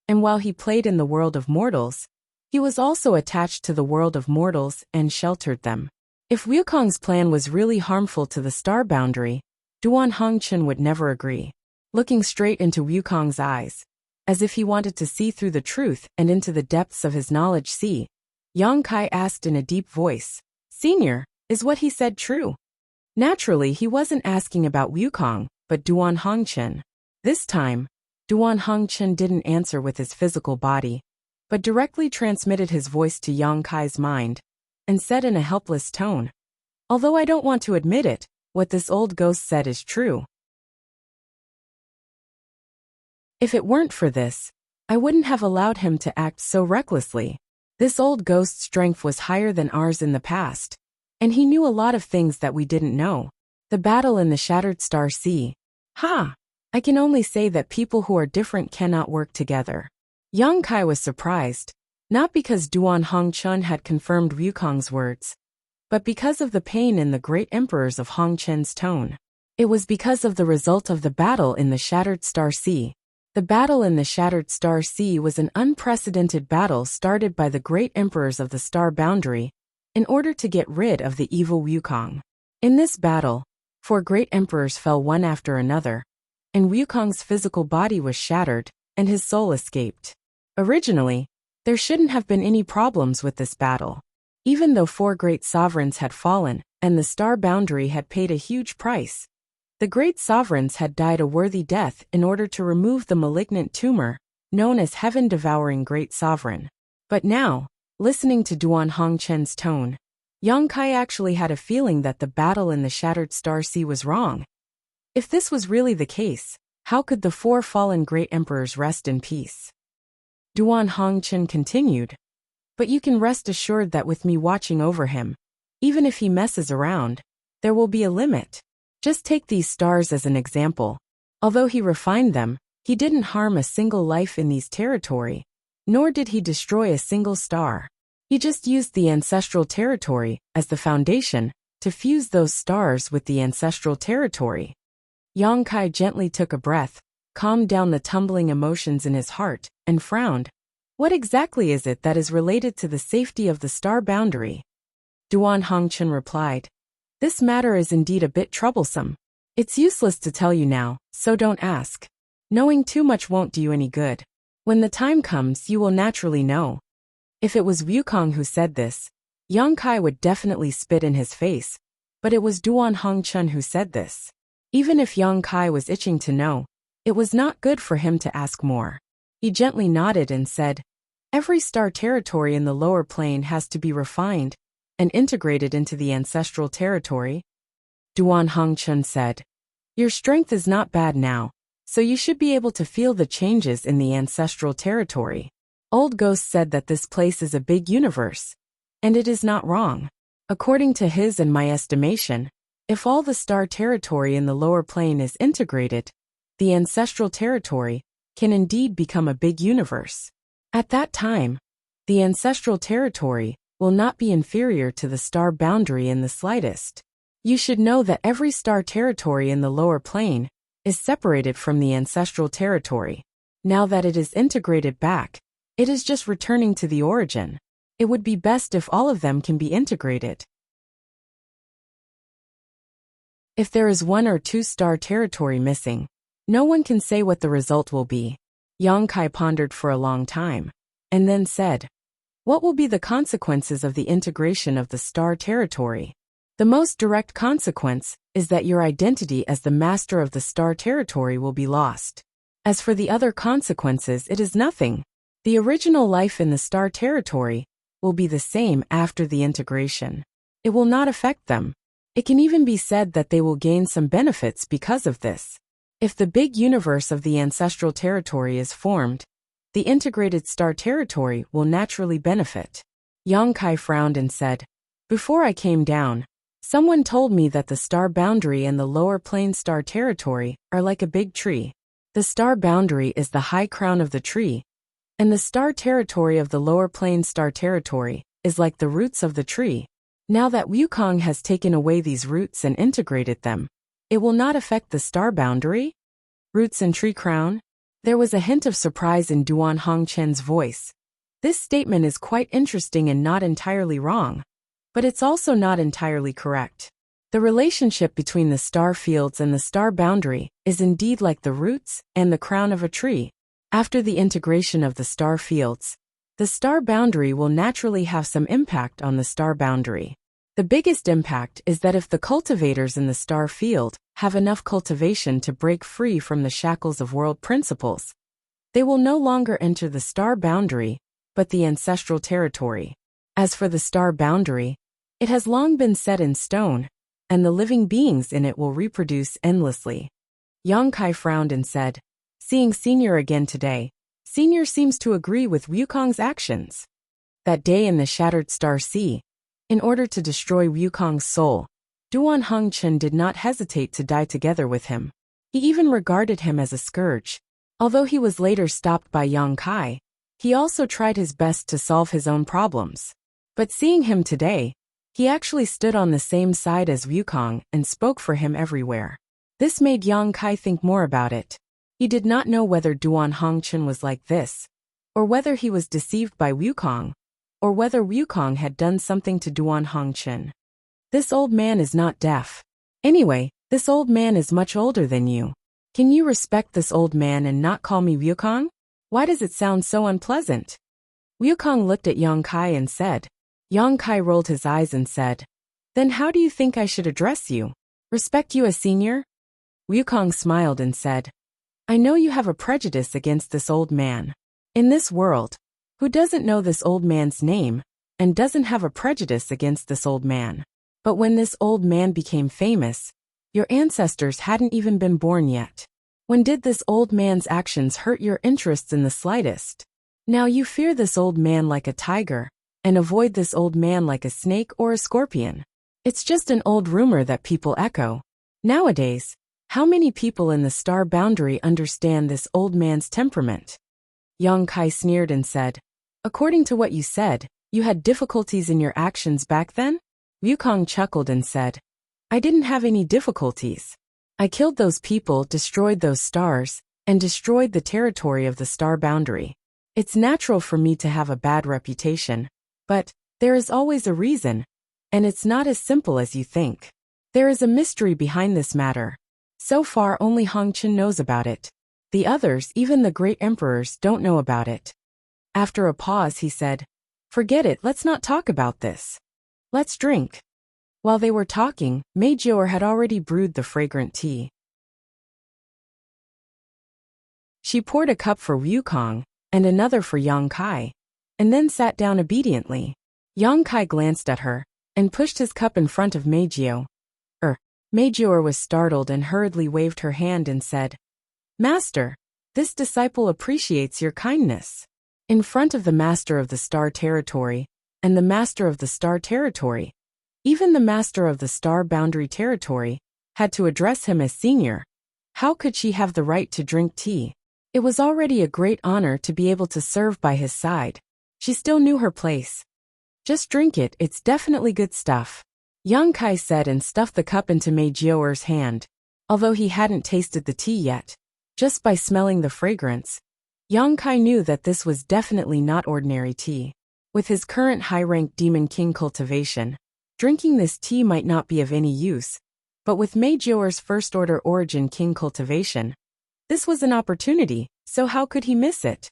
and while he played in the world of mortals, He was also attached to the world of mortals and sheltered them. If Wukong's plan was really harmful to the star boundary, Duan Hongchen would never agree. Looking straight into Wukong's eyes, as if he wanted to see through the truth and into the depths of his knowledge sea, Yang Kai asked in a deep voice, "Senior, is what he said true?" Naturally, he wasn't asking about Wukong, but Duan Hongchen. This time, Duan Hongchen didn't answer with his physical body, but directly transmitted his voice to Yang Kai's mind, and said in a helpless tone, "Although I don't want to admit it, what this old ghost said is true. If it weren't for this, I wouldn't have allowed him to act so recklessly. This old ghost's strength was higher than ours in the past, and he knew a lot of things that we didn't know. The battle in the Shattered Star Sea. Ha! I can only say that people who are different cannot work together." Yang Kai was surprised, not because Duan Hongchen had confirmed Wukong's words, but because of the pain in the great emperors of Hongchen's tone. It was because of the result of the battle in the Shattered Star Sea. The battle in the Shattered Star Sea was an unprecedented battle started by the great emperors of the star boundary in order to get rid of the evil Wukong. In this battle, 4 great emperors fell one after another, and Wukong's physical body was shattered, and his soul escaped. Originally, there shouldn't have been any problems with this battle. Even though 4 great sovereigns had fallen, and the star boundary had paid a huge price, the great sovereigns had died a worthy death in order to remove the malignant tumor, known as heaven-devouring great sovereign. But now, listening to Duan Hongchen's tone, Yang Kai actually had a feeling that the battle in the Shattered Star Sea was wrong. If this was really the case, how could the 4 fallen great emperors rest in peace? Duan Hongchen continued, "But you can rest assured that with me watching over him, even if he messes around, there will be a limit. Just take these stars as an example. Although he refined them, he didn't harm a single life in these territory, nor did he destroy a single star. He just used the ancestral territory as the foundation to fuse those stars with the ancestral territory." Yang Kai gently took a breath, calmed down the tumbling emotions in his heart, and frowned. What exactly is it that is related to the safety of the star boundary? Duan Hongchen replied, "This matter is indeed a bit troublesome. It's useless to tell you now, so don't ask. Knowing too much won't do you any good. When the time comes, you will naturally know." If it was Wukong who said this, Yang Kai would definitely spit in his face, but it was Duan Hongchen who said this. Even if Yang Kai was itching to know, it was not good for him to ask more. He gently nodded and said, "Every star territory in the lower plane has to be refined and integrated into the ancestral territory." Duan Hongchen said, "Your strength is not bad now, so you should be able to feel the changes in the ancestral territory. Old Ghost said that this place is a big universe, and it is not wrong. According to his and my estimation, if all the star territory in the lower plane is integrated, the ancestral territory can indeed become a big universe. At that time, the ancestral territory will not be inferior to the star boundary in the slightest. You should know that every star territory in the lower plane is separated from the ancestral territory. Now that it is integrated back, it is just returning to the origin. It would be best if all of them can be integrated. If there is 1 or 2 star territory missing, no one can say what the result will be." Yang Kai pondered for a long time, and then said, "What will be the consequences of the integration of the star territory?" "The most direct consequence is that your identity as the master of the star territory will be lost. As for the other consequences, it is nothing. The original life in the star territory will be the same after the integration. It will not affect them. It can even be said that they will gain some benefits because of this. If the big universe of the ancestral territory is formed, the integrated star territory will naturally benefit." Yang Kai frowned and said, "Before I came down, someone told me that the star boundary and the lower plane star territory are like a big tree. The star boundary is the high crown of the tree, and the star territory of the lower plane star territory is like the roots of the tree. Now that Wukong has taken away these roots and integrated them, it will not affect the star boundary? Roots and tree crown?" There was a hint of surprise in Duan Hongchen's voice, This statement is quite interesting and not entirely wrong, but it's also not entirely correct. The relationship between the star fields and the star boundary is indeed like the roots and the crown of a tree. After the integration of the star fields, the star boundary will naturally have some impact on the star boundary. The biggest impact is that if the cultivators in the star field have enough cultivation to break free from the shackles of world principles, they will no longer enter the star boundary, but the ancestral territory. As for the star boundary, it has long been set in stone, and the living beings in it will reproduce endlessly. Yang Kai frowned and said, "Seeing Senior again today, Senior seems to agree with Wukong's actions." That day in the Shattered Star Sea, in order to destroy Wukong's soul, Duan Hongchen did not hesitate to die together with him. He even regarded him as a scourge. Although he was later stopped by Yang Kai, he also tried his best to solve his own problems. But seeing him today, he actually stood on the same side as Wukong and spoke for him everywhere. This made Yang Kai think more about it. He did not know whether Duan Hongchen was like this, or whether he was deceived by Wukong, or whether Wukong had done something to Duan Hongchen. This old man is not deaf. Anyway, this old man is much older than you. Can you respect this old man and not call me Wukong? Why does it sound so unpleasant? Wukong looked at Yang Kai and said. Yang Kai rolled his eyes and said, "Then how do you think I should address you? Respect you as senior?" Wukong smiled and said, "I know you have a prejudice against this old man. In this world, who doesn't know this old man's name, and doesn't have a prejudice against this old man? But when this old man became famous, your ancestors hadn't even been born yet. When did this old man's actions hurt your interests in the slightest? Now you fear this old man like a tiger, and avoid this old man like a snake or a scorpion. It's just an old rumor that people echo. Nowadays, how many people in the star boundary understand this old man's temperament?" Yang Kai sneered and said, "According to what you said, you had difficulties in your actions back then?" Wukong chuckled and said, "I didn't have any difficulties. I killed those people, destroyed those stars, and destroyed the territory of the star boundary. It's natural for me to have a bad reputation, but there is always a reason, and it's not as simple as you think. There is a mystery behind this matter. So far only Hongchen knows about it. The others, even the great emperors, don't know about it." After a pause he said, "Forget it, let's not talk about this. Let's drink." While they were talking, Meijior had already brewed the fragrant tea. She poured a cup for Wukong, and another for Yang Kai, and then sat down obediently. Yang Kai glanced at her, and pushed his cup in front of Meijior. Meijior was startled and hurriedly waved her hand and said, "Master, this disciple appreciates your kindness." In front of the master of the star territory, and the master of the star territory, even the master of the star boundary territory, had to address him as senior. How could she have the right to drink tea? It was already a great honor to be able to serve by his side. She still knew her place. "Just drink it, it's definitely good stuff," Yang Kai said and stuffed the cup into Meijior's hand. Although he hadn't tasted the tea yet, just by smelling the fragrance, Yang Kai knew that this was definitely not ordinary tea. With his current high-rank Demon King cultivation, drinking this tea might not be of any use, but with Meijior's first-order Origin King cultivation, this was an opportunity, so how could he miss it?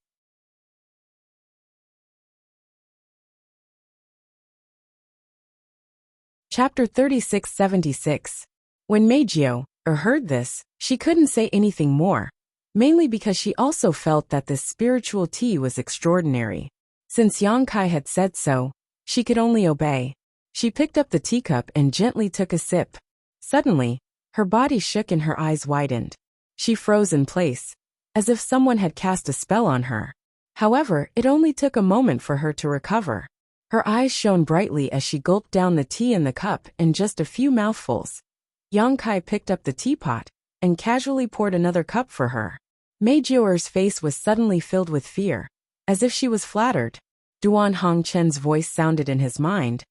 Chapter 3676. When Meijior heard this, she couldn't say anything more, mainly because she also felt that this spiritual tea was extraordinary. Since Yang Kai had said so, she could only obey. She picked up the teacup and gently took a sip. Suddenly, her body shook and her eyes widened. She froze in place, as if someone had cast a spell on her. However, it only took a moment for her to recover. Her eyes shone brightly as she gulped down the tea in the cup in just a few mouthfuls. Yang Kai picked up the teapot and casually poured another cup for her. Meijior's face was suddenly filled with fear, as if she was flattered. Duan Hongchen's voice sounded in his mind.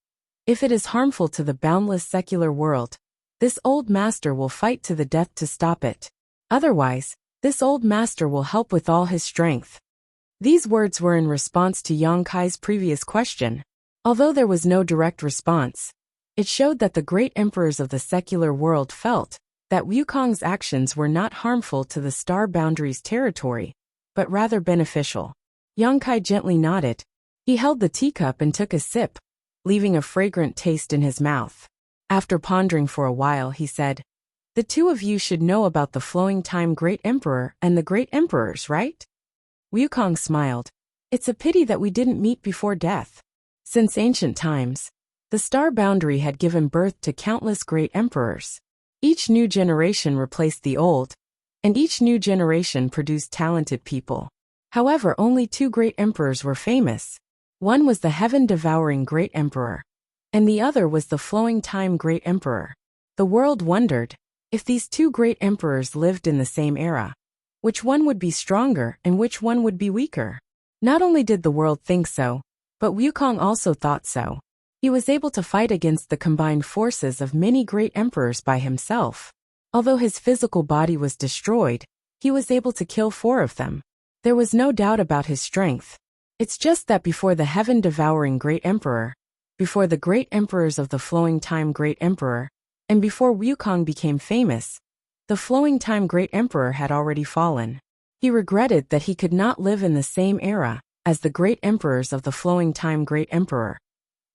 "If it is harmful to the boundless secular world, this old master will fight to the death to stop it. Otherwise, this old master will help with all his strength." These words were in response to Yang Kai's previous question. Although there was no direct response, it showed that the great emperors of the secular world felt that Wukong's actions were not harmful to the Star Boundaries territory, but rather beneficial. Yang Kai gently nodded. He held the teacup and took a sip, leaving a fragrant taste in his mouth. After pondering for a while, he said, "The two of you should know about the Flowing Time Great Emperor and the Great Emperors, right?" Wukong smiled. "It's a pity that we didn't meet before death." Since ancient times, the Star Boundary had given birth to countless great emperors. Each new generation replaced the old, and each new generation produced talented people. However, only two great emperors were famous. One was the heaven-devouring Great Emperor, and the other was the Flowing Time Great Emperor. The world wondered, if these two great emperors lived in the same era, which one would be stronger and which one would be weaker? Not only did the world think so, but Wukong also thought so. He was able to fight against the combined forces of many great emperors by himself. Although his physical body was destroyed, he was able to kill 4 of them. There was no doubt about his strength. It's just that before the heaven-devouring Great Emperor, before the great emperors of the Flowing Time Great Emperor, and before Wukong became famous, the Flowing Time Great Emperor had already fallen. He regretted that he could not live in the same era as the great emperors of the Flowing Time Great Emperor.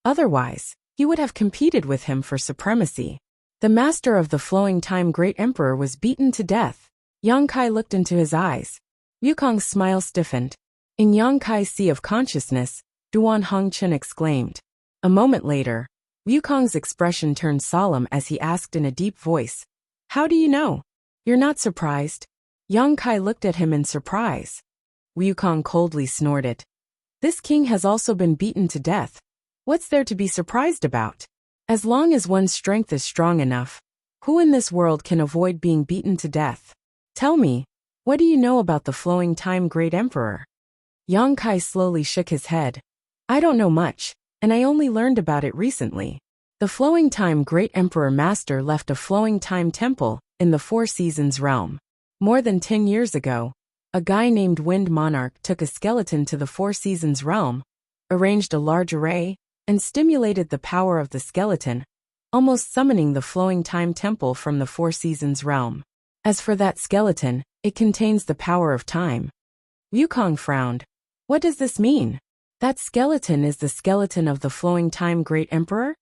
Otherwise, he would have competed with him for supremacy. The master of the Flowing Time Great Emperor was beaten to death. Yang Kai looked into his eyes. Wukong's smile stiffened. In Yang Kai's sea of consciousness, Duan Hongchen exclaimed. A moment later, Wukong's expression turned solemn as he asked in a deep voice, "How do you know? You're not surprised?" Yang Kai looked at him in surprise. Wukong coldly snorted. "This king has also been beaten to death. What's there to be surprised about? As long as one's strength is strong enough, who in this world can avoid being beaten to death? Tell me, what do you know about the Flowing Time Great Emperor?" Yang Kai slowly shook his head. "I don't know much, and I only learned about it recently. The Flowing Time Great Emperor Master left a Flowing Time Temple in the Four Seasons realm. More than 10 years ago, a guy named Wind Monarch took a skeleton to the Four Seasons realm, arranged a large array, and stimulated the power of the skeleton, almost summoning the Flowing Time Temple from the Four Seasons realm. As for that skeleton, it contains the power of time." Wukong frowned. "What does this mean? That skeleton is the skeleton of the Flowing Time Great Emperor?"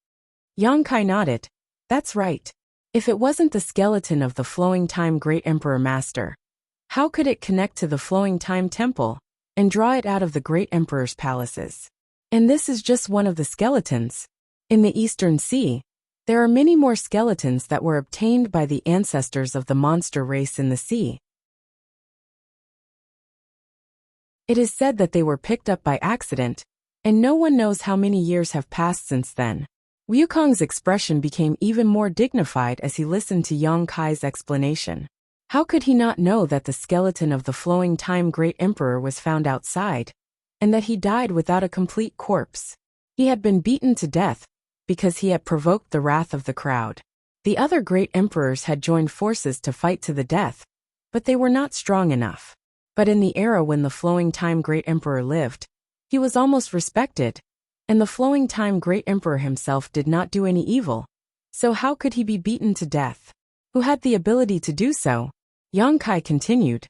Yang Kai nodded. "That's right. If it wasn't the skeleton of the Flowing Time Great Emperor Master, how could it connect to the Flowing Time Temple and draw it out of the Great Emperor's palaces? And this is just one of the skeletons. In the Eastern Sea, there are many more skeletons that were obtained by the ancestors of the monster race in the sea. It is said that they were picked up by accident, and no one knows how many years have passed since then." Wukong's expression became even more dignified as he listened to Yang Kai's explanation. How could he not know that the skeleton of the Flowing Time Great Emperor was found outside, and that he died without a complete corpse? He had been beaten to death because he had provoked the wrath of the crowd. The other great emperors had joined forces to fight to the death, but they were not strong enough. But in the era when the Flowing Time Great Emperor lived, he was almost respected, and the Flowing Time Great Emperor himself did not do any evil. So how could he be beaten to death? Who had the ability to do so? Yang Kai continued.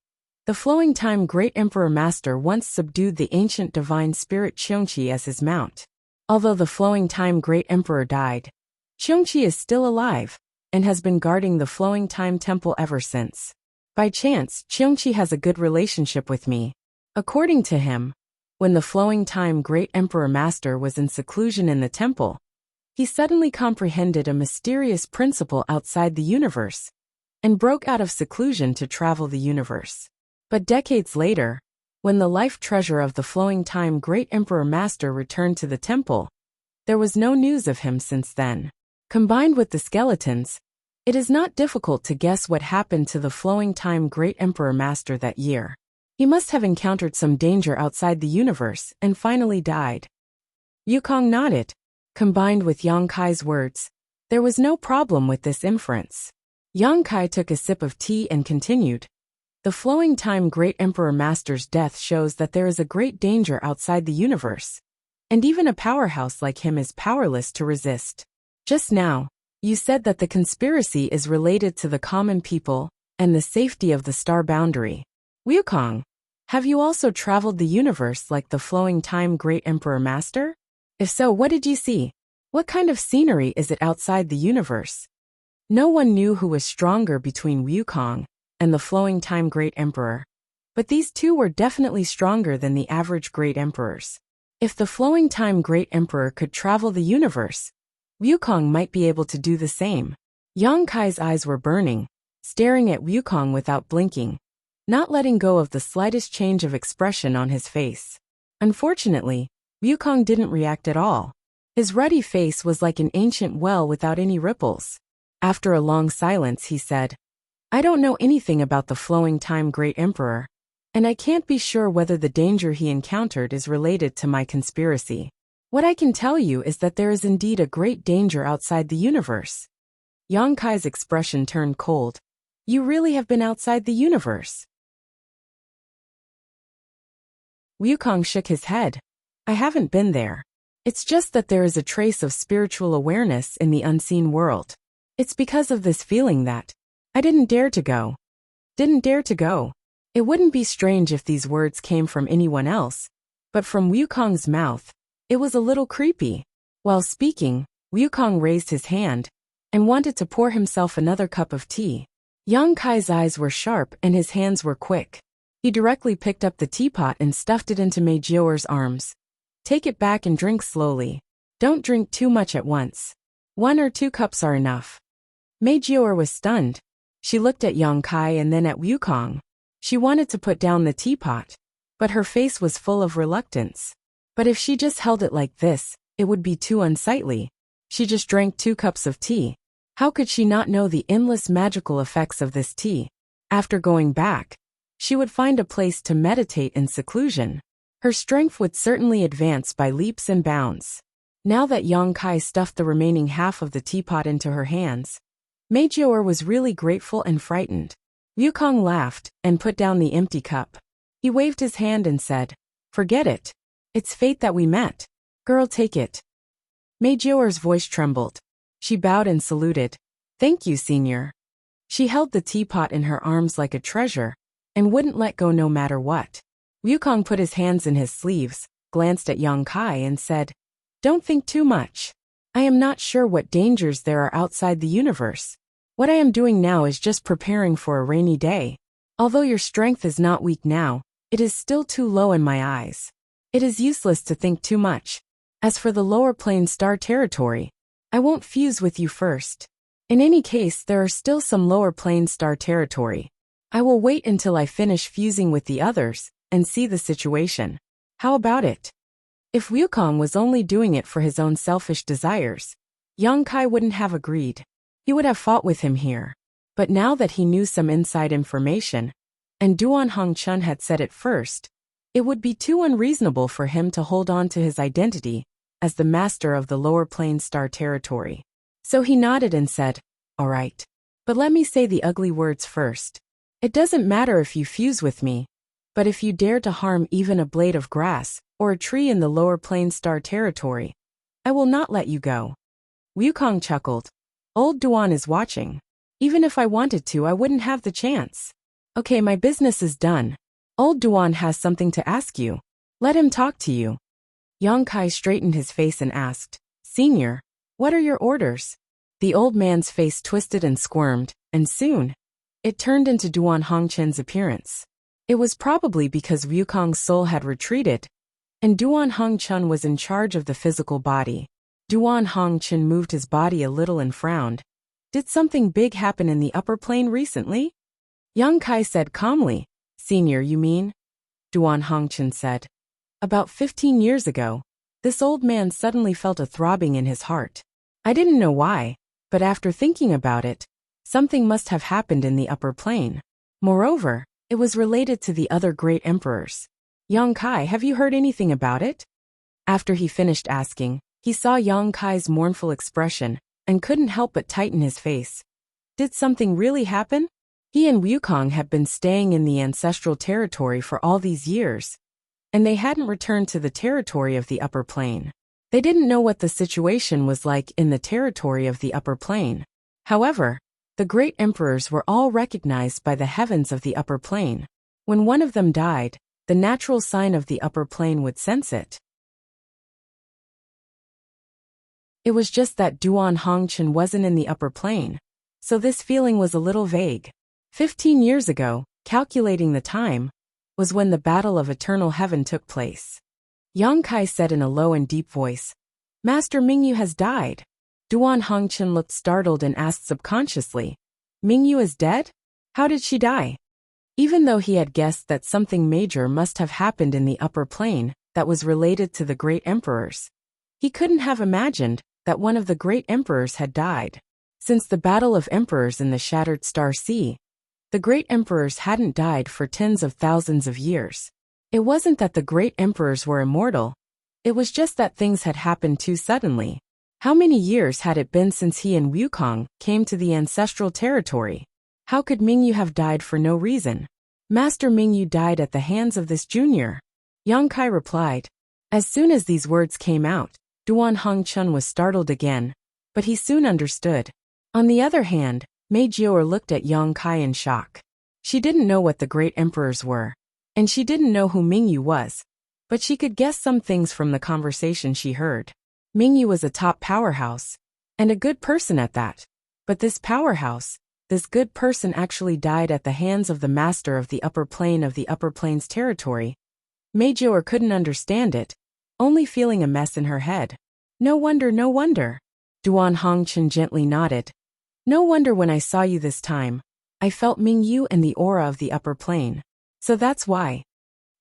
The Flowing Time Great Emperor Master once subdued the ancient divine spirit Qiongqi as his mount. Although the Flowing Time Great Emperor died, Qiongqi is still alive, and has been guarding the Flowing Time Temple ever since. By chance, Qiongqi has a good relationship with me. According to him, when the Flowing Time Great Emperor Master was in seclusion in the temple, he suddenly comprehended a mysterious principle outside the universe, and broke out of seclusion to travel the universe. But decades later, when the life treasure of the Flowing Time Great Emperor Master returned to the temple, there was no news of him since then. Combined with the skeletons, it is not difficult to guess what happened to the Flowing Time Great Emperor Master that year. He must have encountered some danger outside the universe and finally died. Wukong nodded. Combined with Yang Kai's words, there was no problem with this inference. Yang Kai took a sip of tea and continued. The flowing time Great Emperor Master's death shows that there is a great danger outside the universe. And even a powerhouse like him is powerless to resist. Just now, you said that the conspiracy is related to the common people and the safety of the star boundary. Wukong, have you also traveled the universe like the flowing time Great Emperor Master? If so, what did you see? What kind of scenery is it outside the universe? No one knew who was stronger between Wukong and the flowing time Great Emperor, but these two were definitely stronger than the average Great Emperors. If the flowing time Great Emperor could travel the universe, Wukong might be able to do the same. Yang Kai's eyes were burning, staring at Wukong without blinking, not letting go of the slightest change of expression on his face. Unfortunately, Wukong didn't react at all. His ruddy face was like an ancient well without any ripples. After a long silence, he said, I don't know anything about the flowing time Great Emperor, and I can't be sure whether the danger he encountered is related to my conspiracy. What I can tell you is that there is indeed a great danger outside the universe. Yang Kai's expression turned cold. You really have been outside the universe? Wukong shook his head. I haven't been there. It's just that there is a trace of spiritual awareness in the unseen world. It's because of this feeling that I didn't dare to go. Didn't dare to go. It wouldn't be strange if these words came from anyone else, but from Wukong's mouth, it was a little creepy. While speaking, Wukong raised his hand and wanted to pour himself another cup of tea. Yang Kai's eyes were sharp and his hands were quick. He directly picked up the teapot and stuffed it into Mei Jiaoer's arms. Take it back and drink slowly. Don't drink too much at once. 1 or 2 cups are enough. Mei Jiaoer was stunned. She looked at Yang Kai and then at Wukong. She wanted to put down the teapot, but her face was full of reluctance. But if she just held it like this, it would be too unsightly. She just drank 2 cups of tea. How could she not know the endless magical effects of this tea? After going back, she would find a place to meditate in seclusion. Her strength would certainly advance by leaps and bounds. Now that Yang Kai stuffed the remaining half of the teapot into her hands, Mei Jiaoer was really grateful and frightened. Wukong laughed and put down the empty cup. He waved his hand and said, Forget it. It's fate that we met. Girl, take it. Mei Jiaoer's voice trembled. She bowed and saluted. Thank you, senior. She held the teapot in her arms like a treasure and wouldn't let go no matter what. Wukong put his hands in his sleeves, glanced at Yang Kai and said, Don't think too much. I am not sure what dangers there are outside the universe. What I am doing now is just preparing for a rainy day. Although your strength is not weak now, it is still too low in my eyes. It is useless to think too much. As for the lower plane star territory, I won't fuse with you first. In any case, there are still some lower plane star territory. I will wait until I finish fusing with the others and see the situation. How about it? If Wukong was only doing it for his own selfish desires, Yang Kai wouldn't have agreed. He would have fought with him here. But now that he knew some inside information, and Duan Hongchun had said it first, it would be too unreasonable for him to hold on to his identity as the master of the lower plane star territory. So he nodded and said, All right. But let me say the ugly words first. It doesn't matter if you fuse with me, but if you dare to harm even a blade of grass or a tree in the lower plane star territory, I will not let you go. Wukong chuckled. Old Duan is watching. Even if I wanted to, I wouldn't have the chance. Okay, my business is done. Old Duan has something to ask you. Let him talk to you. Yang Kai straightened his face and asked, Senior, what are your orders? The old man's face twisted and squirmed, and soon, it turned into Duan Hongchun's appearance. It was probably because Wukong's soul had retreated, and Duan Hongchun was in charge of the physical body. Duan Hongchun moved his body a little and frowned. Did something big happen in the upper plane recently? Yang Kai said calmly, Senior, you mean? Duan Hongchun said. About 15 years ago, this old man suddenly felt a throbbing in his heart. I didn't know why, but after thinking about it, something must have happened in the upper plane. Moreover, it was related to the other great emperors. Yang Kai, have you heard anything about it? After he finished asking, he saw Yang Kai's mournful expression and couldn't help but tighten his face. Did something really happen? He and Wukong had been staying in the ancestral territory for all these years, and they hadn't returned to the territory of the upper plane. They didn't know what the situation was like in the territory of the upper plane. However, the great emperors were all recognized by the heavens of the upper plane. When one of them died, the natural sign of the upper plane would sense it. It was just that Duan Hongchen wasn't in the upper plane, so this feeling was a little vague. 15 years ago, calculating the time, was when the Battle of Eternal Heaven took place. Yang Kai said in a low and deep voice, "Master Mingyu has died." Duan Hongchen looked startled and asked subconsciously, "Mingyu is dead? How did she die?" Even though he had guessed that something major must have happened in the upper plane that was related to the great emperors, he couldn't have imagined that one of the great emperors had died. Since the Battle of Emperors in the Shattered Star Sea, the great emperors hadn't died for tens of thousands of years. It wasn't that the great emperors were immortal, it was just that things had happened too suddenly. How many years had it been since he and Wukong came to the ancestral territory? How could Mingyu have died for no reason? Master Mingyu died at the hands of this junior. Yang Kai replied. As soon as these words came out, Duan Hongchen was startled again, but he soon understood. On the other hand, Mei Jiao looked at Yang Kai in shock. She didn't know what the great emperors were, and she didn't know who Mingyu was, but she could guess some things from the conversation she heard. Mingyu was a top powerhouse, and a good person at that. But this powerhouse, this good person actually died at the hands of the master of the upper plane of the upper plane's territory. Mei Jiao couldn't understand it, only feeling a mess in her head. No wonder, no wonder. Duan Hongchen gently nodded. No wonder when I saw you this time, I felt Mingyu and the aura of the upper plane. So that's why.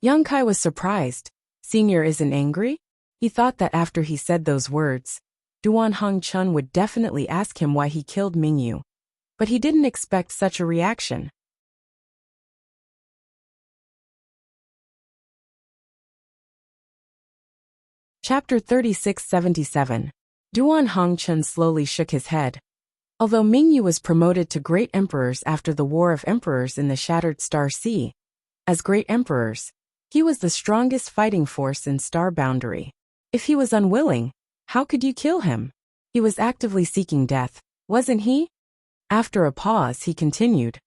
Yang Kai was surprised. Senior isn't angry? He thought that after he said those words, Duan Hongchen would definitely ask him why he killed Mingyu. But he didn't expect such a reaction. Chapter 3677. Duan Hongchen slowly shook his head. Although Mingyu was promoted to great emperors after the War of Emperors in the Shattered Star Sea, as great emperors, he was the strongest fighting force in Star Boundary. If he was unwilling, how could you kill him? He was actively seeking death, wasn't he? After a pause, he continued.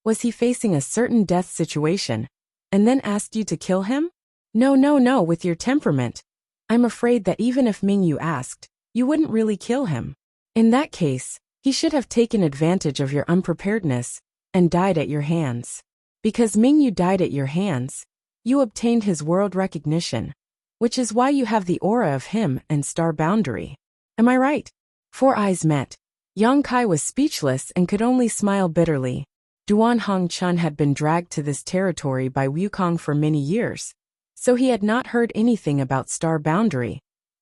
Was he facing a certain death situation, and then asked you to kill him? No, with your temperament. I'm afraid that even if Mingyu asked, you wouldn't really kill him. In that case, he should have taken advantage of your unpreparedness and died at your hands. Because Mingyu died at your hands, you obtained his world recognition, which is why you have the aura of him and Star Boundary. Am I right? Four eyes met. Yang Kai was speechless and could only smile bitterly. Duan Hongchen had been dragged to this territory by Wukong for many years, so he had not heard anything about Star Boundary,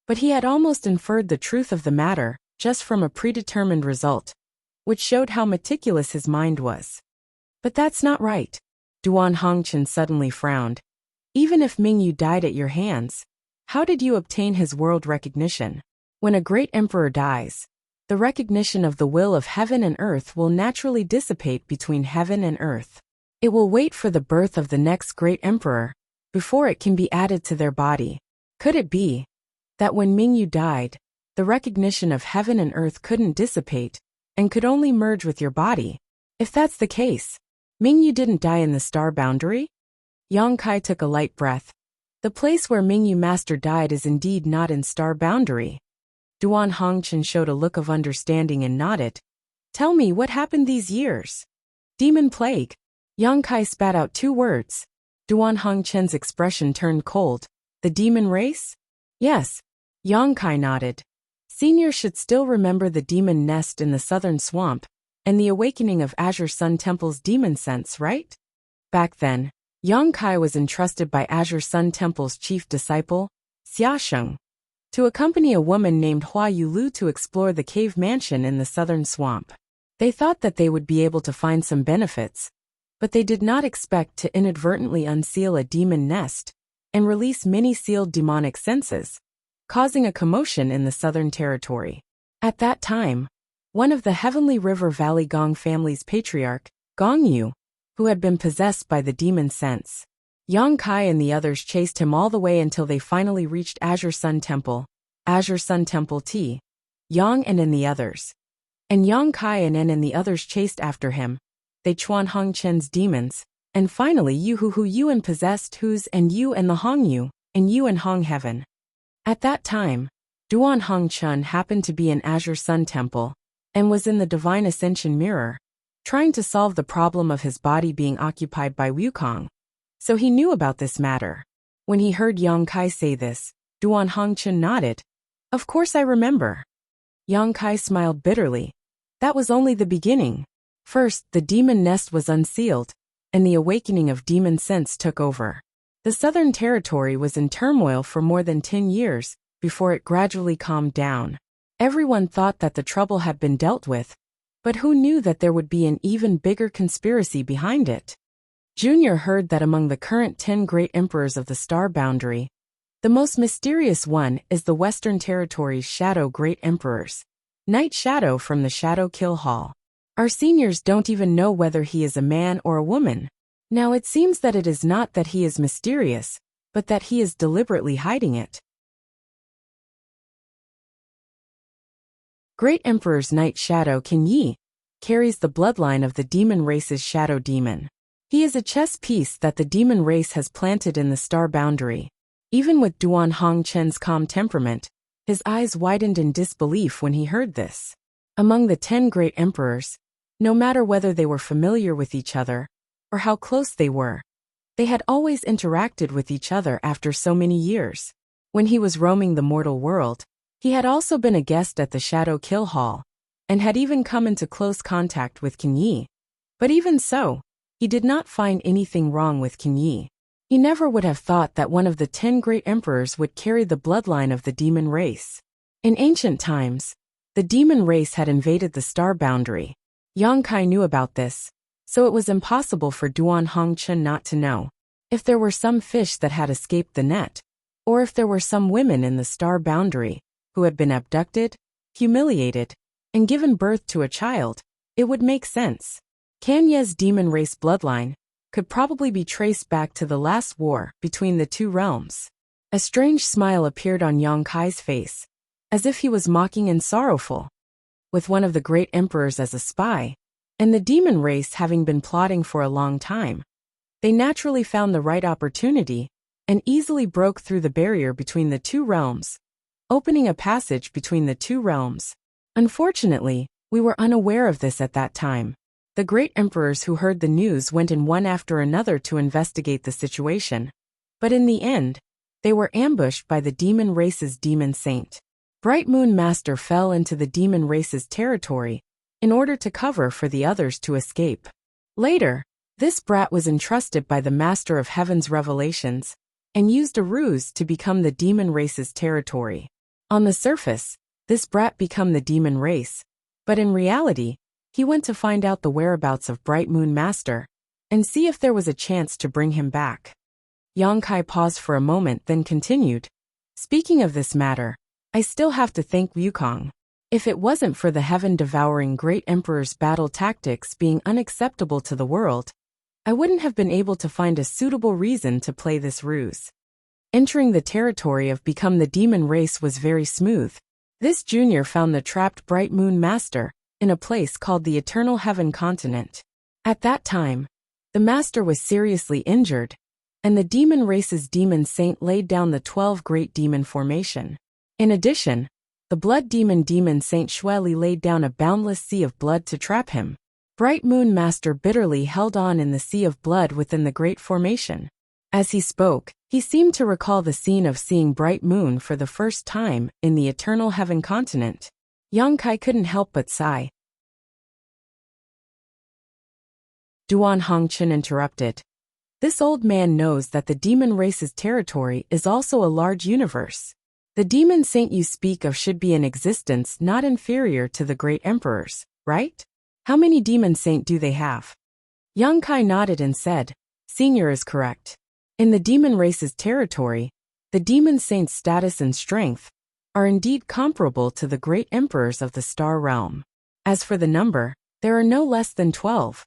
but he had almost inferred the truth of the matter just from a predetermined result, which showed how meticulous his mind was. But that's not right. Duan Hongchen suddenly frowned. Even if Mingyu died at your hands, how did you obtain his world recognition? When a great emperor dies, the recognition of the will of heaven and earth will naturally dissipate between heaven and earth. It will wait for the birth of the next great emperor before it can be added to their body. Could it be that when Mingyu died, the recognition of heaven and earth couldn't dissipate and could only merge with your body? If that's the case, Mingyu didn't die in the Star Boundary? Yang Kai took a light breath. The place where Mingyu Master died is indeed not in Star Boundary. Duan Hongchen showed a look of understanding and nodded. Tell me what happened these years. Demon plague. Yang Kai spat out two words. Duan Hongchen's expression turned cold. The demon race? Yes. Yang Kai nodded. Senior should still remember the demon nest in the southern swamp, and the awakening of Azure Sun Temple's demon sense, right? Back then, Yang Kai was entrusted by Azure Sun Temple's chief disciple, Xia Sheng, to accompany a woman named Hua Yulu to explore the cave mansion in the southern swamp. They thought that they would be able to find some benefits, but they did not expect to inadvertently unseal a demon nest and release many sealed demonic senses, causing a commotion in the southern territory. At that time, one of the Heavenly River Valley Gong family's patriarch, Gongyu, who had been possessed by the demon sense. Yang Kai and the others chased him all the way until they finally reached Azure Sun Temple. Azure Sun Temple T. Yang and the others. And Yang Kai and the others chased after him. They Chuan Hong Chen's demons. And finally Yu Hu Yuan possessed Hu's and Yu and the Hong Yu, and Yu and Hong Heaven. At that time, Duan Hong Chun happened to be in Azure Sun Temple, and was in the Divine Ascension Mirror, trying to solve the problem of his body being occupied by Wukong. So he knew about this matter. When he heard Yang Kai say this, Duan Hong Chun nodded. Of course I remember. Yang Kai smiled bitterly. That was only the beginning. First, the demon nest was unsealed, and the awakening of demon sense took over. The Southern Territory was in turmoil for more than 10 years, before it gradually calmed down. Everyone thought that the trouble had been dealt with, but who knew that there would be an even bigger conspiracy behind it? Junior heard that among the current 10 great emperors of the star boundary, the most mysterious one is the Western Territory's Shadow Great Emperors. Night Shadow from the Shadow Kill Hall. Our seniors don't even know whether he is a man or a woman. Now it seems that it is not that he is mysterious, but that he is deliberately hiding it. Great Emperor's Night Shadow King Yi carries the bloodline of the demon race's shadow demon. He is a chess piece that the demon race has planted in the star boundary. Even with Duan Hong Chen's calm temperament, his eyes widened in disbelief when he heard this. Among the 10 great emperors, no matter whether they were familiar with each other, or how close they were, they had always interacted with each other after so many years. When he was roaming the mortal world, he had also been a guest at the Shadow Kill Hall, and had even come into close contact with King Yi. But even so, he did not find anything wrong with King Yi. He never would have thought that one of the 10 great emperors would carry the bloodline of the demon race. In ancient times, the demon race had invaded the star boundary. Yang Kai knew about this, so it was impossible for Duan Hong Chun not to know. If there were some fish that had escaped the net, or if there were some women in the star boundary who had been abducted, humiliated, and given birth to a child, it would make sense. Kanye's demon race bloodline could probably be traced back to the last war between the two realms. A strange smile appeared on Yang Kai's face, as if he was mocking and sorrowful. With one of the great emperors as a spy, and the demon race having been plotting for a long time, they naturally found the right opportunity and easily broke through the barrier between the two realms, opening a passage between the two realms. Unfortunately, we were unaware of this at that time. The great emperors who heard the news went in one after another to investigate the situation. But in the end, they were ambushed by the demon race's demon saint. Bright Moon Master fell into the demon race's territory in order to cover for the others to escape. Later, this brat was entrusted by the Master of Heaven's revelations and used a ruse to become the demon race's territory. On the surface, this brat became the demon race, but in reality, he went to find out the whereabouts of Bright Moon Master and see if there was a chance to bring him back. Yang Kai paused for a moment, then continued. Speaking of this matter, I still have to thank Wukong. If it wasn't for the heaven-devouring great emperor's battle tactics being unacceptable to the world, I wouldn't have been able to find a suitable reason to play this ruse. Entering the territory of Become the Demon Race was very smooth. This junior found the trapped Bright Moon Master in a place called the Eternal Heaven Continent. At that time, the Master was seriously injured, and the demon race's demon saint laid down the 12 great demon formation. In addition, the blood demon Saint Shueli laid down a boundless sea of blood to trap him. Bright Moon Master bitterly held on in the sea of blood within the great formation. As he spoke, he seemed to recall the scene of seeing Bright Moon for the first time in the Eternal Heaven Continent. Yang Kai couldn't help but sigh. Duan Hong Chun interrupted. This old man knows that the demon race's territory is also a large universe. The demon saint you speak of should be in existence not inferior to the great emperors, right? How many demon saint do they have? Yang Kai nodded and said, Senior is correct. In the demon race's territory, the demon saint's status and strength are indeed comparable to the great emperors of the star realm. As for the number, there are no less than 12.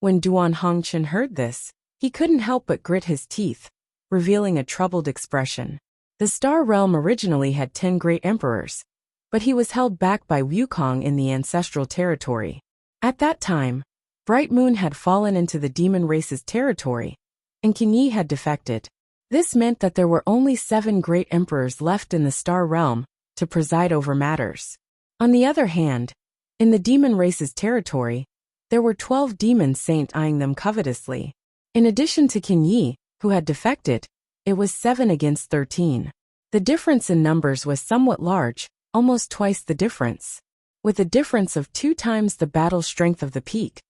When Duan Hongchen heard this, he couldn't help but grit his teeth, revealing a troubled expression. The Star Realm originally had 10 great emperors, but he was held back by Wukong in the ancestral territory. At that time, Bright Moon had fallen into the demon race's territory, and Qin Yi had defected. This meant that there were only 7 great emperors left in the Star Realm to preside over matters. On the other hand, in the demon race's territory, there were 12 demon saints eyeing them covetously. In addition to Qin Yi, who had defected, it was 7 against 13. The difference in numbers was somewhat large, almost twice the difference. With a difference of 2 times the battle strength of the peak,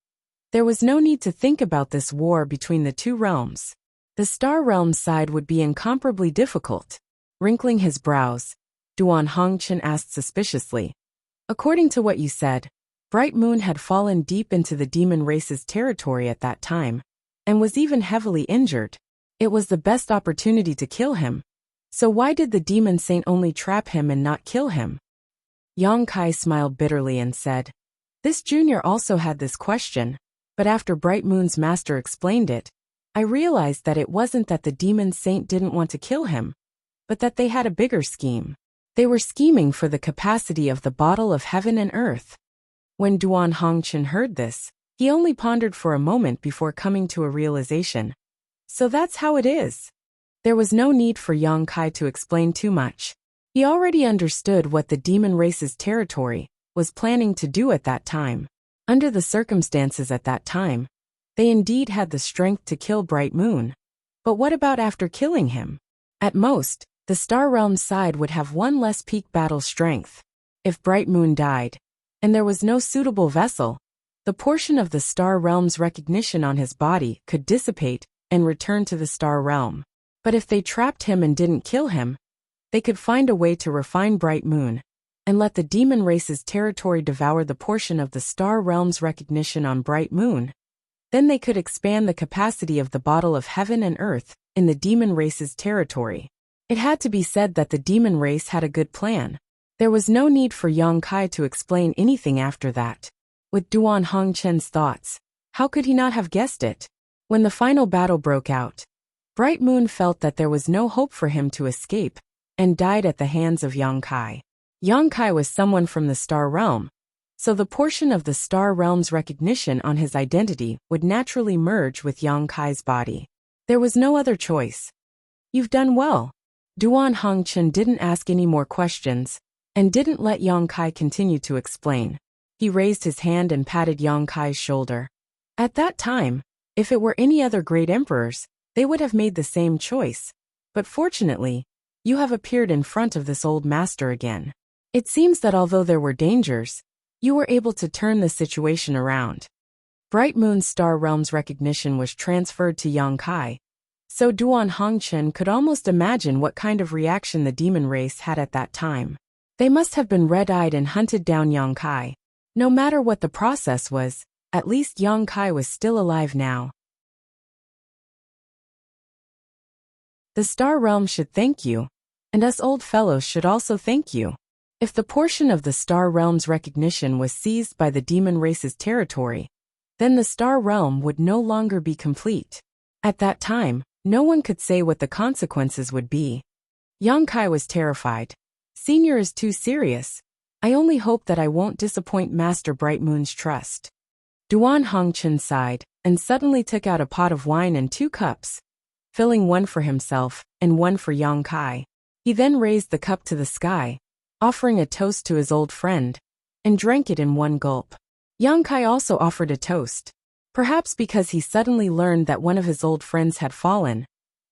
there was no need to think about this war between the 2 realms. The Star Realm side would be incomparably difficult. Wrinkling his brows, Duan Hongchen asked suspiciously. According to what you said, Bright Moon had fallen deep into the demon race's territory at that time, and was even heavily injured. It was the best opportunity to kill him. So why did the demon saint only trap him and not kill him? Yang Kai smiled bitterly and said, "This junior also had this question, but after Bright Moon's master explained it, I realized that it wasn't that the demon saint didn't want to kill him, but that they had a bigger scheme. They were scheming for the capacity of the bottle of heaven and earth." When Duan Hongchen heard this, he only pondered for a moment before coming to a realization. So that's how it is. There was no need for Yang Kai to explain too much. He already understood what the demon race's territory was planning to do at that time. Under the circumstances at that time, they indeed had the strength to kill Bright Moon. But what about after killing him? At most, the Star Realm side would have 1 less peak battle strength. If Bright Moon died, and there was no suitable vessel, the portion of the Star Realm's recognition on his body could dissipate and return to the Star Realm. But if they trapped him and didn't kill him, they could find a way to refine Bright Moon and let the demon race's territory devour the portion of the Star Realm's recognition on Bright Moon. Then they could expand the capacity of the bottle of heaven and earth in the demon race's territory. It had to be said that the demon race had a good plan. There was no need for Yang Kai to explain anything after that. With Duan Hongchen's thoughts, how could he not have guessed it? When the final battle broke out, Bright Moon felt that there was no hope for him to escape, and died at the hands of Yang Kai. Yang Kai was someone from the Star Realm, so the portion of the Star Realm's recognition on his identity would naturally merge with Yang Kai's body. There was no other choice. "You've done well." Duan Hongchen didn't ask any more questions, and didn't let Yang Kai continue to explain. He raised his hand and patted Yang Kai's shoulder. At that time, if it were any other great emperors, they would have made the same choice. But fortunately, you have appeared in front of this old master again. It seems that although there were dangers, you were able to turn the situation around. Bright Moon's Star Realm's recognition was transferred to Yang Kai, so Duan Hongchen could almost imagine what kind of reaction the demon race had at that time. They must have been red-eyed and hunted down Yang Kai. No matter what the process was, at least Yang Kai was still alive now. The Star Realm should thank you, and us old fellows should also thank you. If the portion of the Star Realm's recognition was seized by the demon race's territory, then the Star Realm would no longer be complete. At that time, no one could say what the consequences would be. Yang Kai was terrified. "Senior is too serious. I only hope that I won't disappoint Master Bright Moon's trust." Duan Hongchen sighed, and suddenly took out a pot of wine and 2 cups, filling one for himself and one for Yang Kai. He then raised the cup to the sky, offering a toast to his old friend, and drank it in one gulp. Yang Kai also offered a toast. Perhaps because he suddenly learned that one of his old friends had fallen,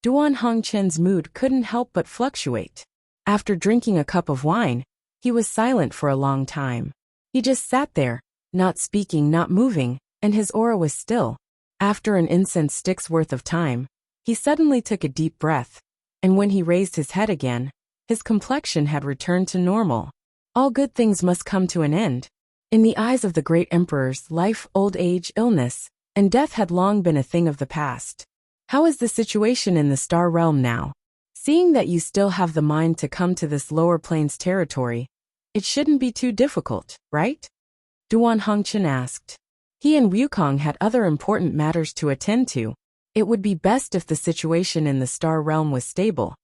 Duan Hongchen's mood couldn't help but fluctuate. After drinking a cup of wine, he was silent for a long time. He just sat there, not speaking, not moving, and his aura was still. After an incense stick's worth of time, he suddenly took a deep breath, and when he raised his head again, his complexion had returned to normal. All good things must come to an end. In the eyes of the great emperors, life, old age, illness, and death had long been a thing of the past. How is the situation in the Star Realm now? Seeing that you still have the mind to come to this lower plains territory, it shouldn't be too difficult, right? Duan Hongchen asked. He and Wukong had other important matters to attend to. It would be best if the situation in the Star Realm was stable.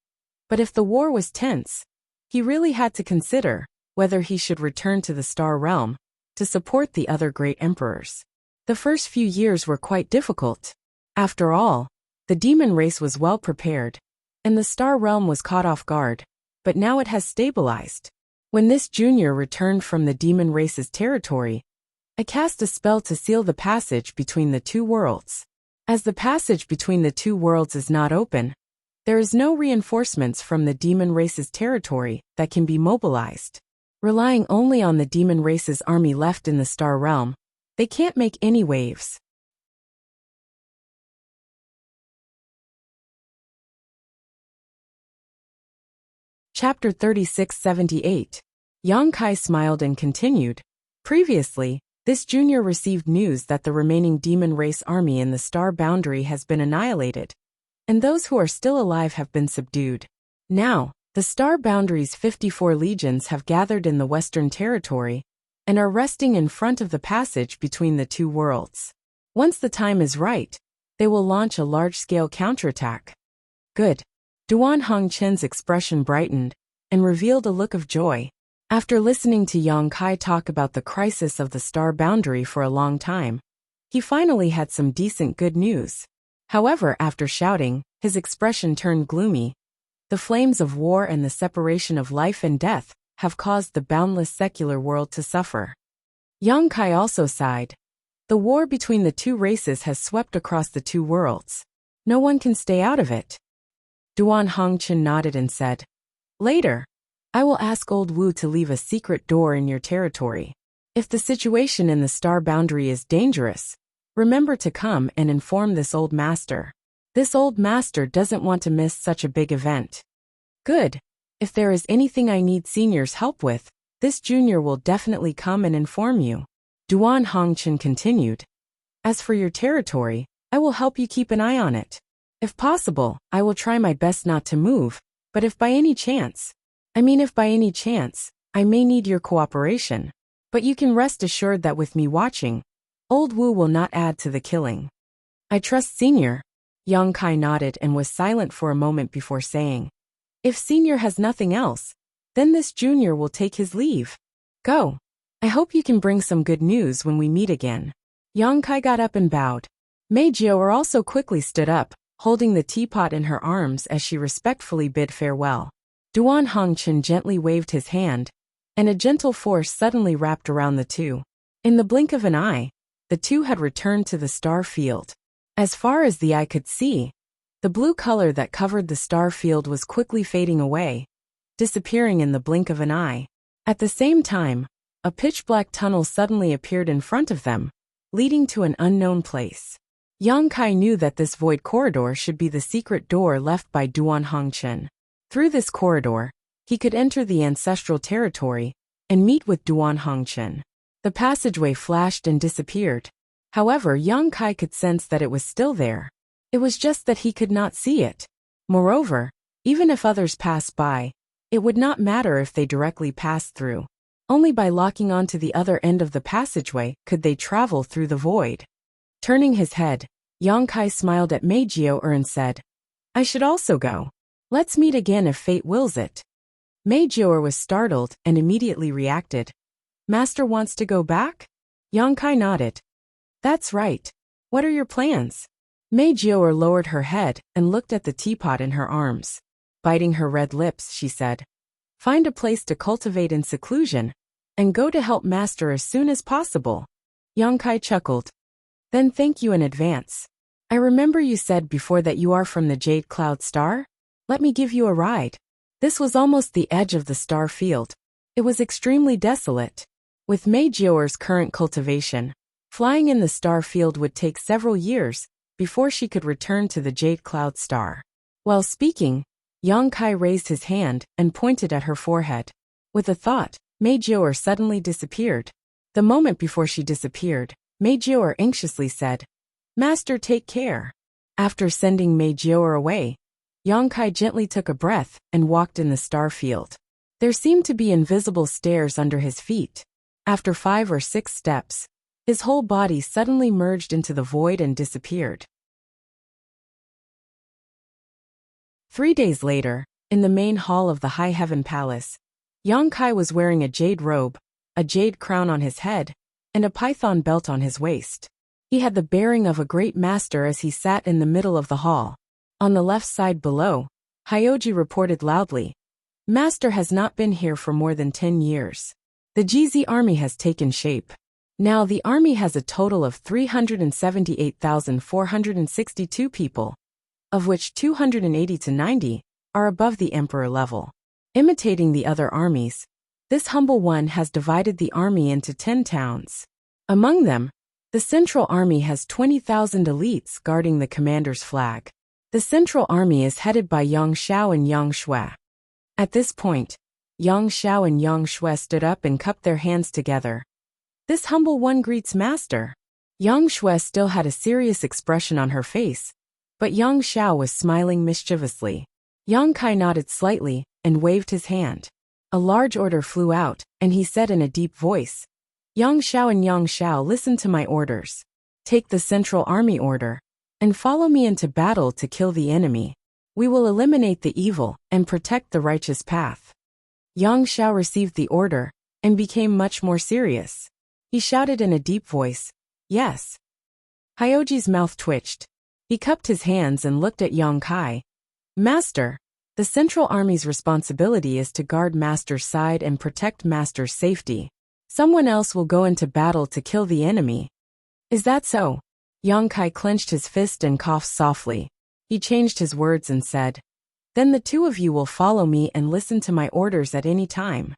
But if the war was tense, he really had to consider whether he should return to the Star Realm to support the other great emperors. The first few years were quite difficult. After all, the demon race was well prepared, and the Star Realm was caught off guard, but now it has stabilized. When this junior returned from the demon race's territory, I cast a spell to seal the passage between the two worlds. As the passage between the two worlds is not open, there is no reinforcements from the demon race's territory that can be mobilized. Relying only on the demon race's army left in the Star Realm, they can't make any waves. Chapter 3678. Yang Kai smiled and continued. Previously, this junior received news that the remaining demon race army in the Star Boundary has been annihilated, and those who are still alive have been subdued. Now, the Star Boundary's 54 legions have gathered in the Western Territory and are resting in front of the passage between the two worlds. Once the time is right, they will launch a large-scale counterattack. Good. Duan Hongqin's expression brightened and revealed a look of joy. After listening to Yang Kai talk about the crisis of the Star Boundary for a long time, he finally had some decent good news. However, after shouting, his expression turned gloomy. The flames of war and the separation of life and death have caused the boundless secular world to suffer. Yang Kai also sighed. The war between the two races has swept across the two worlds. No one can stay out of it. Duan Hongqin nodded and said, "Later, I will ask old Wu to leave a secret door in your territory. If the situation in the Star Boundary is dangerous, remember to come and inform this old master. This old master doesn't want to miss such a big event." Good. If there is anything I need senior's help with, this junior will definitely come and inform you. Duan Hongqin continued. As for your territory, I will help you keep an eye on it. If possible, I will try my best not to move, but if by any chance, I may need your cooperation. But you can rest assured that with me watching, old Wu will not add to the killing. I trust senior. Yang Kai nodded and was silent for a moment before saying, "If senior has nothing else, then this junior will take his leave. Go. I hope you can bring some good news when we meet again." Yang Kai got up and bowed. Mei Jiao also quickly stood up, holding the teapot in her arms as she respectfully bid farewell. Duan Hongqin gently waved his hand, and a gentle force suddenly wrapped around the two. In the blink of an eye, the two had returned to the star field. As far as the eye could see, the blue color that covered the star field was quickly fading away, disappearing in the blink of an eye. At the same time, a pitch-black tunnel suddenly appeared in front of them, leading to an unknown place. Yang Kai knew that this void corridor should be the secret door left by Duan Hongqin. Through this corridor, he could enter the ancestral territory and meet with Duan Hongqin. The passageway flashed and disappeared. However, Yang Kai could sense that it was still there. It was just that he could not see it. Moreover, even if others passed by, it would not matter if they directly passed through. Only by locking onto the other end of the passageway could they travel through the void. Turning his head, Yang Kai smiled at Mei Jiao and said, "I should also go. Let's meet again if fate wills it." Mei Jiao was startled and immediately reacted. "Master wants to go back?" Yang Kai nodded. "That's right. What are your plans?" Mei Jiao lowered her head and looked at the teapot in her arms. Biting her red lips, she said, "Find a place to cultivate in seclusion, and go to help Master as soon as possible." Yang Kai chuckled. "Then thank you in advance. I remember you said before that you are from the Jade Cloud Star? Let me give you a ride." This was almost the edge of the star field. It was extremely desolate. With Mei Jiao's current cultivation, flying in the star field would take several years before she could return to the Jade Cloud Star. While speaking, Yang Kai raised his hand and pointed at her forehead. With a thought, Mei Jiao suddenly disappeared. The moment before she disappeared, Mei Jiao anxiously said, "Master, take care." After sending Mei Jiao away, Yang Kai gently took a breath and walked in the star field. There seemed to be invisible stairs under his feet. After 5 or 6 steps, His whole body suddenly merged into the void and disappeared. 3 days later, in the main hall of the High Heaven Palace, Yang Kai was wearing a jade robe, a jade crown on his head, and a python belt on his waist. He had the bearing of a great master as he sat in the middle of the hall. On the left side below, Hyoji reported loudly, "Master has not been here for more than 10 years. The GZ army has taken shape. Now the army has a total of 378,462 people, of which 280 to 90 are above the emperor level. Imitating the other armies, this humble one has divided the army into 10 towns. Among them, the central army has 20,000 elites guarding the commander's flag. The central army is headed by Yang Xiao and Yang Shui." At this point, Yang Xiao and Yang Shui stood up and cupped their hands together. "This humble one greets master." Yang Shui still had a serious expression on her face, but Yang Xiao was smiling mischievously. Yang Kai nodded slightly and waved his hand. A large order flew out, and he said in a deep voice, "Yang Xiao and Yang Xiao, listen to my orders. Take the central army order, and follow me into battle to kill the enemy. We will eliminate the evil and protect the righteous path." Yang Xiao received the order and became much more serious. He shouted in a deep voice, "Yes." Hyoji's mouth twitched. He cupped his hands and looked at Yang Kai. "Master, the central army's responsibility is to guard master's side and protect master's safety. Someone else will go into battle to kill the enemy." "Is that so?" Yang Kai clenched his fist and coughed softly. He changed his words and said, "Then the two of you will follow me and listen to my orders at any time."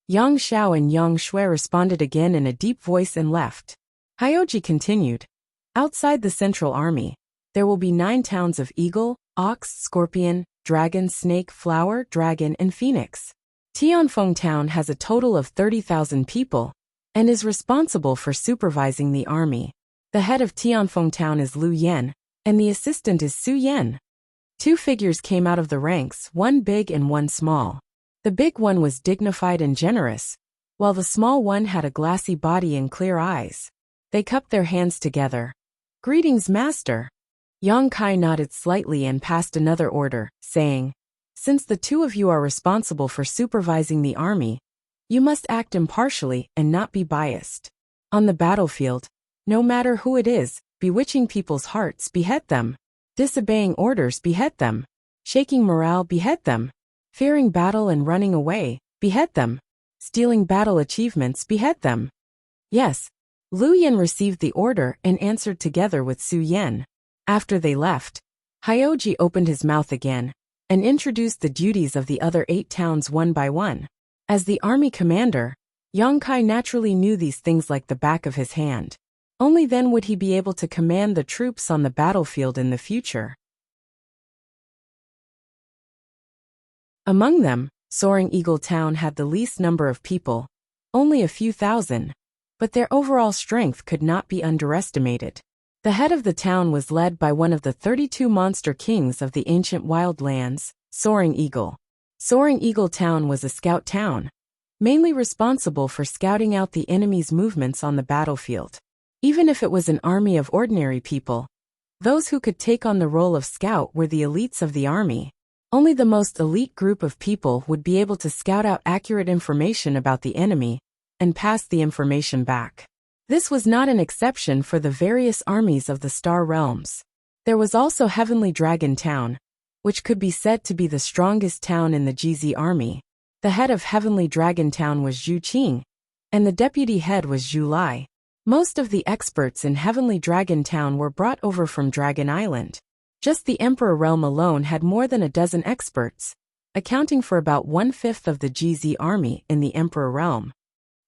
Yang Xiao and Yang Shui responded again in a deep voice and left. Hyoji continued, "Outside the central army, there will be 9 towns of Eagle, Ox, Scorpion, Dragon, Snake, Flower, Dragon, and Phoenix. Tianfeng Town has a total of 30,000 people and is responsible for supervising the army. The head of Tianfeng Town is Lu Yan, and the assistant is Su Yan." 2 figures came out of the ranks, one big and one small. The big one was dignified and generous, while the small one had a glassy body and clear eyes. They cupped their hands together. "Greetings, master." Yang Kai nodded slightly and passed another order, saying, "Since the two of you are responsible for supervising the army, you must act impartially and not be biased. On the battlefield, no matter who it is, bewitching people's hearts, behead them. Disobeying orders, behead them. Shaking morale, behead them. Fearing battle and running away, behead them. Stealing battle achievements, behead them." "Yes." Lu Yan received the order and answered together with Su Yan. After they left, Hyoji opened his mouth again and introduced the duties of the other 8 towns one by one. As the army commander, Yang Kai naturally knew these things like the back of his hand. Only then would he be able to command the troops on the battlefield in the future. Among them, Soaring Eagle Town had the least number of people, only a few thousand, but their overall strength could not be underestimated. The head of the town was led by one of the 32 monster kings of the ancient wildlands, Soaring Eagle. Soaring Eagle Town was a scout town, mainly responsible for scouting out the enemy's movements on the battlefield. Even if it was an army of ordinary people, those who could take on the role of scout were the elites of the army. Only the most elite group of people would be able to scout out accurate information about the enemy and pass the information back. This was not an exception for the various armies of the Star Realms. There was also Heavenly Dragon Town, which could be said to be the strongest town in the GZ army. The head of Heavenly Dragon Town was Zhu Qing, and the deputy head was Zhu Lai. Most of the experts in Heavenly Dragon Town were brought over from Dragon Island. Just the Emperor Realm alone had more than a dozen experts, accounting for about 1/5 of the GZ army in the Emperor Realm.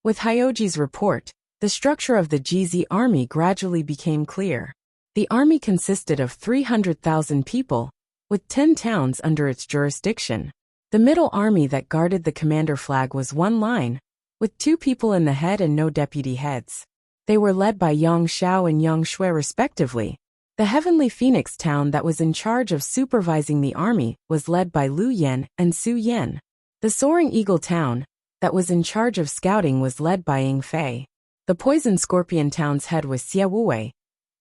With Hyoji's report, the structure of the GZ army gradually became clear. The army consisted of 300,000 people, with 10 towns under its jurisdiction. The middle army that guarded the commander flag was one line, with 2 people in the head and no deputy heads. They were led by Yang Xiao and Yang Shui respectively. The Heavenly Phoenix Town that was in charge of supervising the army was led by Lu Yan and Su Yan. The Soaring Eagle Town that was in charge of scouting was led by Ying Fei. The poison scorpion town's head was Xie Wuwei.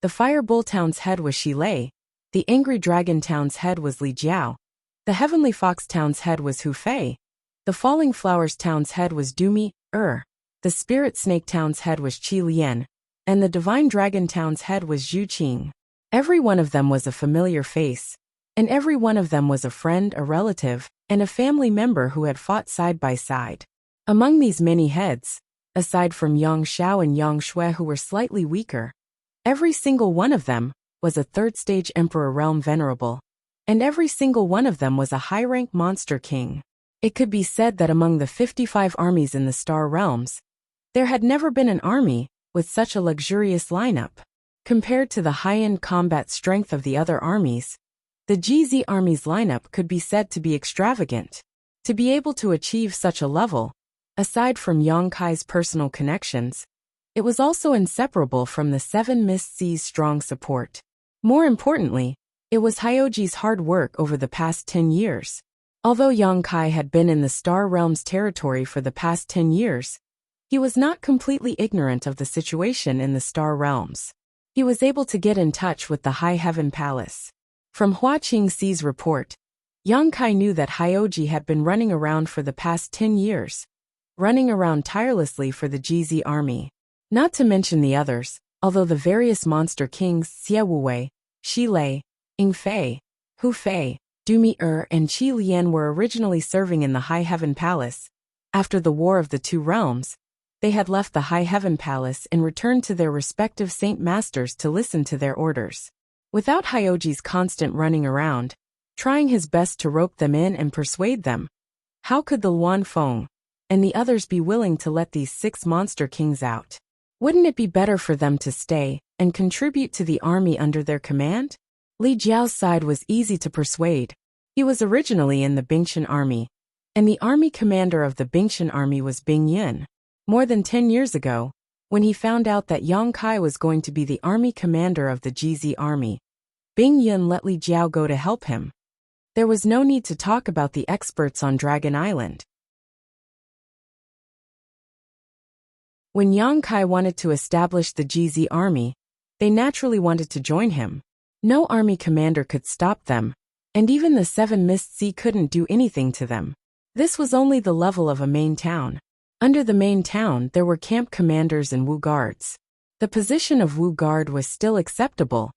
The fire bull town's head was Shi Lei. The angry dragon town's head was Li Jiao. The heavenly fox town's head was Hu Fei. The falling flowers town's head was Dumi Er. The spirit snake town's head was Qi Lian. And the divine dragon town's head was Zhu Qing. Every one of them was a familiar face. And every one of them was a friend, a relative, and a family member who had fought side by side. Among these many heads, aside from Yang Xiao and Yang Shui who were slightly weaker, every single one of them was a third-stage Emperor Realm Venerable. And every single one of them was a high-rank monster king. It could be said that among the 55 armies in the Star Realms, there had never been an army with such a luxurious lineup. Compared to the high-end combat strength of the other armies, the GZ army's lineup could be said to be extravagant. To be able to achieve such a level, aside from Yang Kai's personal connections, it was also inseparable from the Seven Mist Sea's strong support. More importantly, it was Hyoji's hard work over the past 10 years. Although Yang Kai had been in the Star Realms territory for the past 10 years, he was not completely ignorant of the situation in the Star Realms. He was able to get in touch with the High Heaven Palace. From Hua Qingxi's report, Yang Kai knew that Hyoji had been running around for the past 10 years, running around tirelessly for the GZ army. Not to mention the others, although the various monster kings Xie Wuwei, Shi Lei, Ying Fei, Hu Fei, Dumi Er and Qi Lian were originally serving in the High Heaven Palace. After the War of the Two Realms, they had left the High Heaven Palace and returned to their respective Saint Masters to listen to their orders. Without Hyoji's constant running around, trying his best to rope them in and persuade them, how could the Luan Feng and the others be willing to let these 6 monster kings out? Wouldn't it be better for them to stay and contribute to the army under their command? Li Jiao's side was easy to persuade. He was originally in the Bingtian army, and the army commander of the Bingtian army was Bing Yun. More than 10 years ago, when he found out that Yang Kai was going to be the army commander of the GZ army, Bing Yun let Li Jiao go to help him. There was no need to talk about the experts on Dragon Island. When Yang Kai wanted to establish the GZ army, they naturally wanted to join him. No army commander could stop them, and even the Seven Mist Sea couldn't do anything to them. This was only the level of a main town. Under the main town there were camp commanders and Wu guards. The position of Wu guard was still acceptable,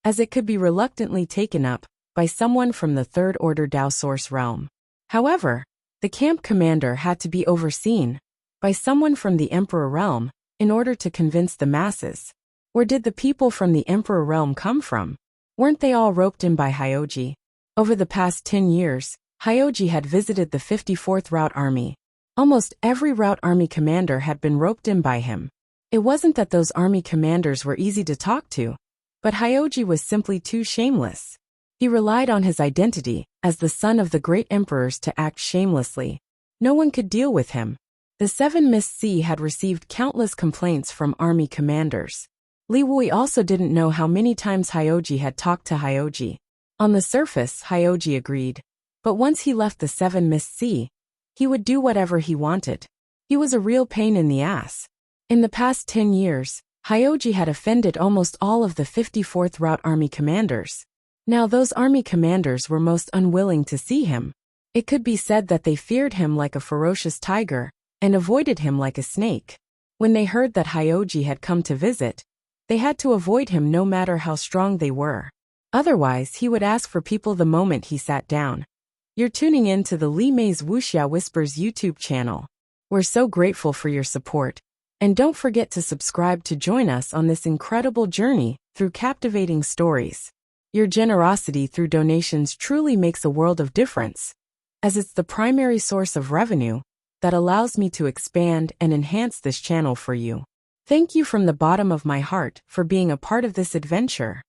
as it could be reluctantly taken up by someone from the Third Order Dao Source realm. However, the camp commander had to be overseen by someone from the Emperor realm in order to convince the masses. Where did the people from the Emperor realm come from? Weren't they all roped in by Hyoji? Over the past 10 years, Hyoji had visited the 54th Route Army. Almost every Route Army commander had been roped in by him. It wasn't that those army commanders were easy to talk to, but Hyoji was simply too shameless. He relied on his identity as the son of the great emperors to act shamelessly. No one could deal with him. The Seven Mist Sea had received countless complaints from army commanders. Li Wui also didn't know how many times Hyoji had talked to Hyoji. On the surface, Hyoji agreed, but once he left the Seven Mist Sea, he would do whatever he wanted. He was a real pain in the ass. In the past 10 years, Hyoji had offended almost all of the 54th Route Army commanders. Now those army commanders were most unwilling to see him. It could be said that they feared him like a ferocious tiger and avoided him like a snake. When they heard that Hyoji had come to visit, they had to avoid him no matter how strong they were. Otherwise, he would ask for people the moment he sat down. You're tuning in to the Li Mei's Wuxia Whispers YouTube channel. We're so grateful for your support. And don't forget to subscribe to join us on this incredible journey through captivating stories. Your generosity through donations truly makes a world of difference, as it's the primary source of revenue that allows me to expand and enhance this channel for you. Thank you from the bottom of my heart for being a part of this adventure.